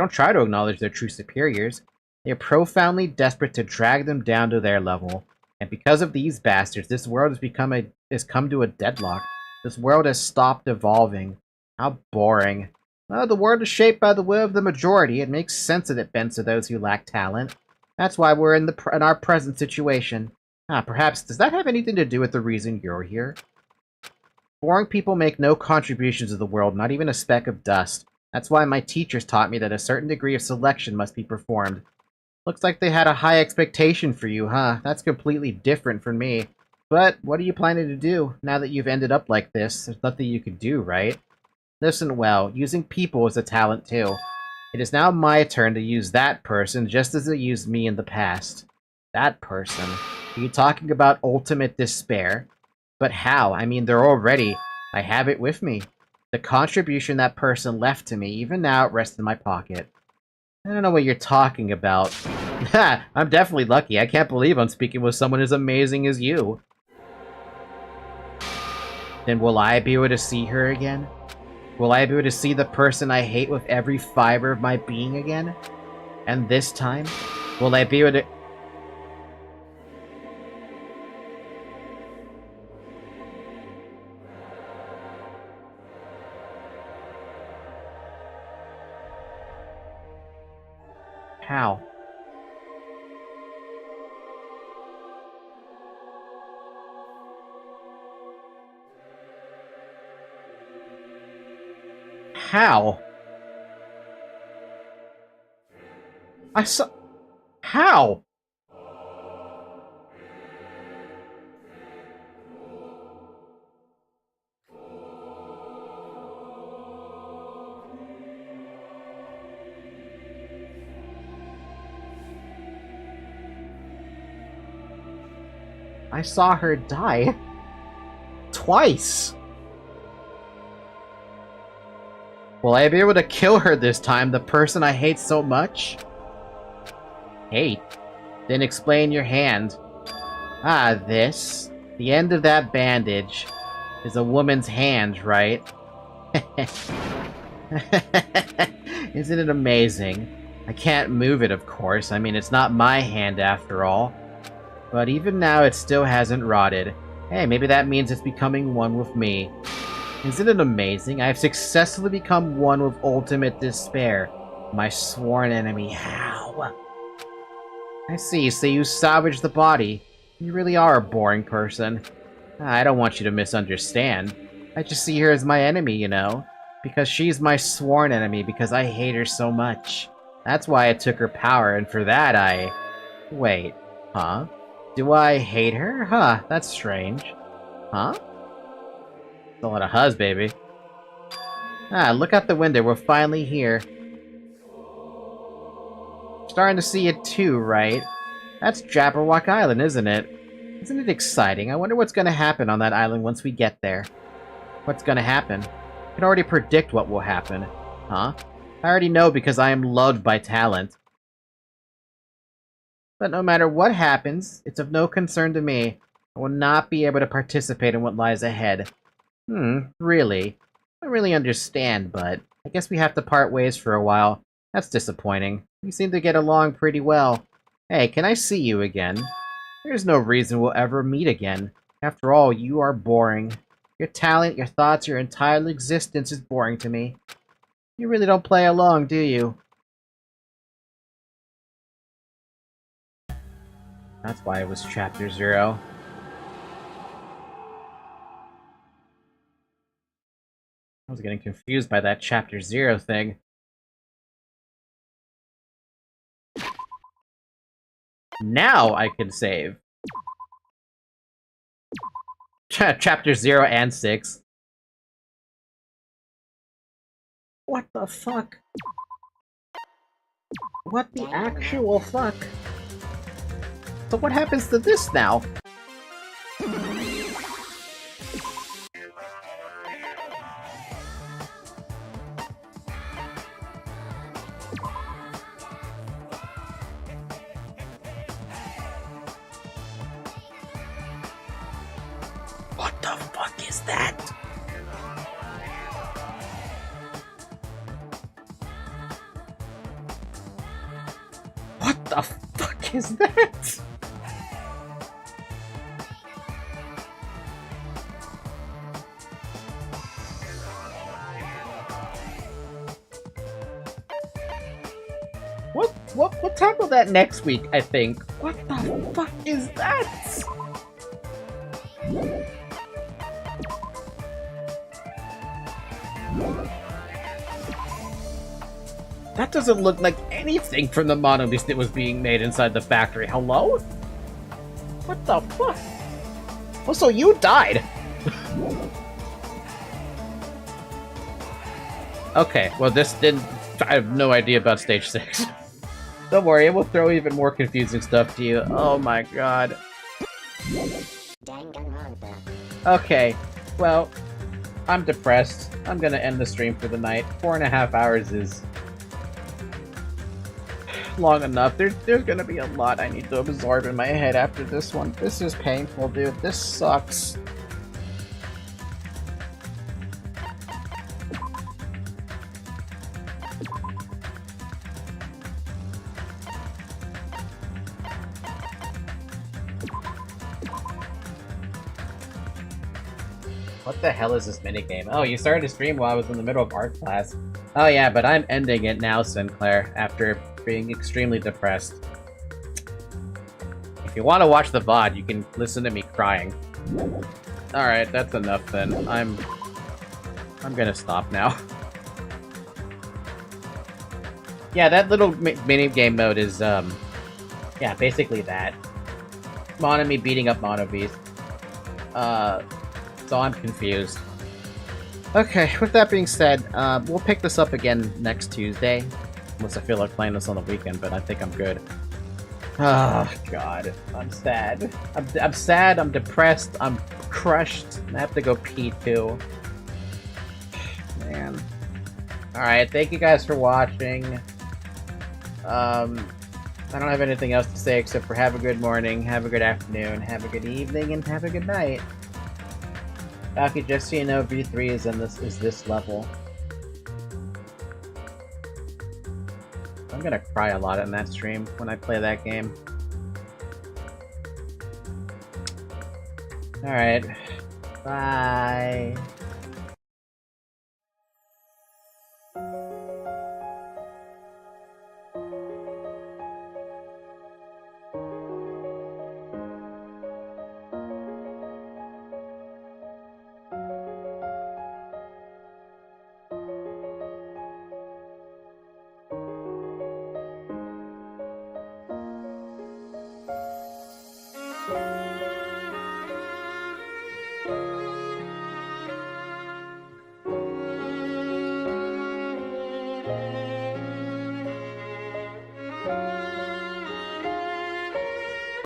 Speaker 1: try to acknowledge their true superiors. They are profoundly desperate to drag them down to their level. And because of these bastards, this world has come to a deadlock. This world has stopped evolving. How boring. Well, the world is shaped by the will of the majority. It makes sense that it bends to those who lack talent. That's why we're in our present situation. Ah, perhaps, does that have anything to do with the reason you're here? Boring people make no contributions to the world, not even a speck of dust. That's why my teachers taught me that a certain degree of selection must be performed. Looks like they had a high expectation for you, huh? That's completely different from me. But, what are you planning to do, now that you've ended up like this? There's nothing you could do, right? Listen well, using people is a talent too. It is now my turn to use that person just as it used me in the past. That person? Are you talking about ultimate despair? But how? I mean, they're already... I have it with me. The contribution that person left to me, even now it rests in my pocket. I don't know what you're talking about. Ha! I'm definitely lucky. I can't believe I'm speaking with someone as amazing as you. Then will I be able to see her again? Will I be able to see the person I hate with every fiber of my being again? And this time, will I be able to... How? How? I saw... How? I saw her die. Twice. Will I be able to kill her this time, the person I hate so much? Hate? Then explain your hand. Ah, this. The end of that bandage is a woman's hand, right? Isn't it amazing? I can't move it, of course. I mean, it's not my hand after all. But even now, it still hasn't rotted. Hey, maybe that means it's becoming one with me. Isn't it amazing? I have successfully become one with ultimate despair. My sworn enemy. How? I see. So you salvaged the body. You really are a boring person. I don't want you to misunderstand. I just see her as my enemy, you know? Because she's my sworn enemy, because I hate her so much. That's why I took her power, and for that I... Wait. Huh? Do I hate her? Huh, that's strange. Huh? It's a lot of huzz, baby. Ah, look out the window, we're finally here. Starting to see it too, right? That's Jabberwock Island, isn't it? Isn't it exciting? I wonder what's gonna happen on that island once we get there. What's gonna happen? I can already predict what will happen. Huh? I already know because I am loved by talent. But no matter what happens, it's of no concern to me. I will not be able to participate in what lies ahead. Really? I don't really understand, but I guess we have to part ways for a while. That's disappointing. We seem to get along pretty well. Hey, can I see you again? There's no reason we'll ever meet again. After all, you are boring. Your talent, your thoughts, your entire existence is boring to me. You really don't play along, do you? That's why it was Chapter 0. I was getting confused by that Chapter 0 thing. Now I can save. Chapter 0 and 6. What the fuck? What the actual fuck? So what happens to this now? What the fuck is that? What the fuck is that? We'll tackle that next week, I think. What the fuck is that? That doesn't look like anything from the monolith that was being made inside the factory. Hello? What the fuck? Oh, so you died! Okay, well this didn't... I have no idea about Stage 6. Don't worry, it will throw even more confusing stuff to you. Oh my god.
Speaker 10: Danganronpa.
Speaker 1: Okay, well, I'm depressed. I'm gonna end the stream for the night. 4.5 hours is long enough. There's gonna be a lot I need to absorb in my head after this one. This is painful, dude. This sucks. What the hell is this minigame? Oh, you started to stream while I was in the middle of art class. Oh yeah, but I'm ending it now, Sinclair, after being extremely depressed. If you want to watch the VOD, you can listen to me crying. Alright, that's enough then. I'm gonna stop now. Yeah, that little mini game mode is yeah, basically that. Monami beating up Monobeast. So I'm confused. Okay, with that being said, we'll pick this up again next Tuesday. Unless I feel like playing this on the weekend, but I think I'm good. Oh, God. I'm sad. I'm sad, I'm depressed, I'm crushed. I have to go pee, too. Man. Alright, thank you guys for watching. I don't have anything else to say except for have a good morning, have a good afternoon, have a good evening, and have a good night. Baki, just so you know, V3 is this level. I'm gonna cry a lot in that stream when I play that game. Alright. Bye.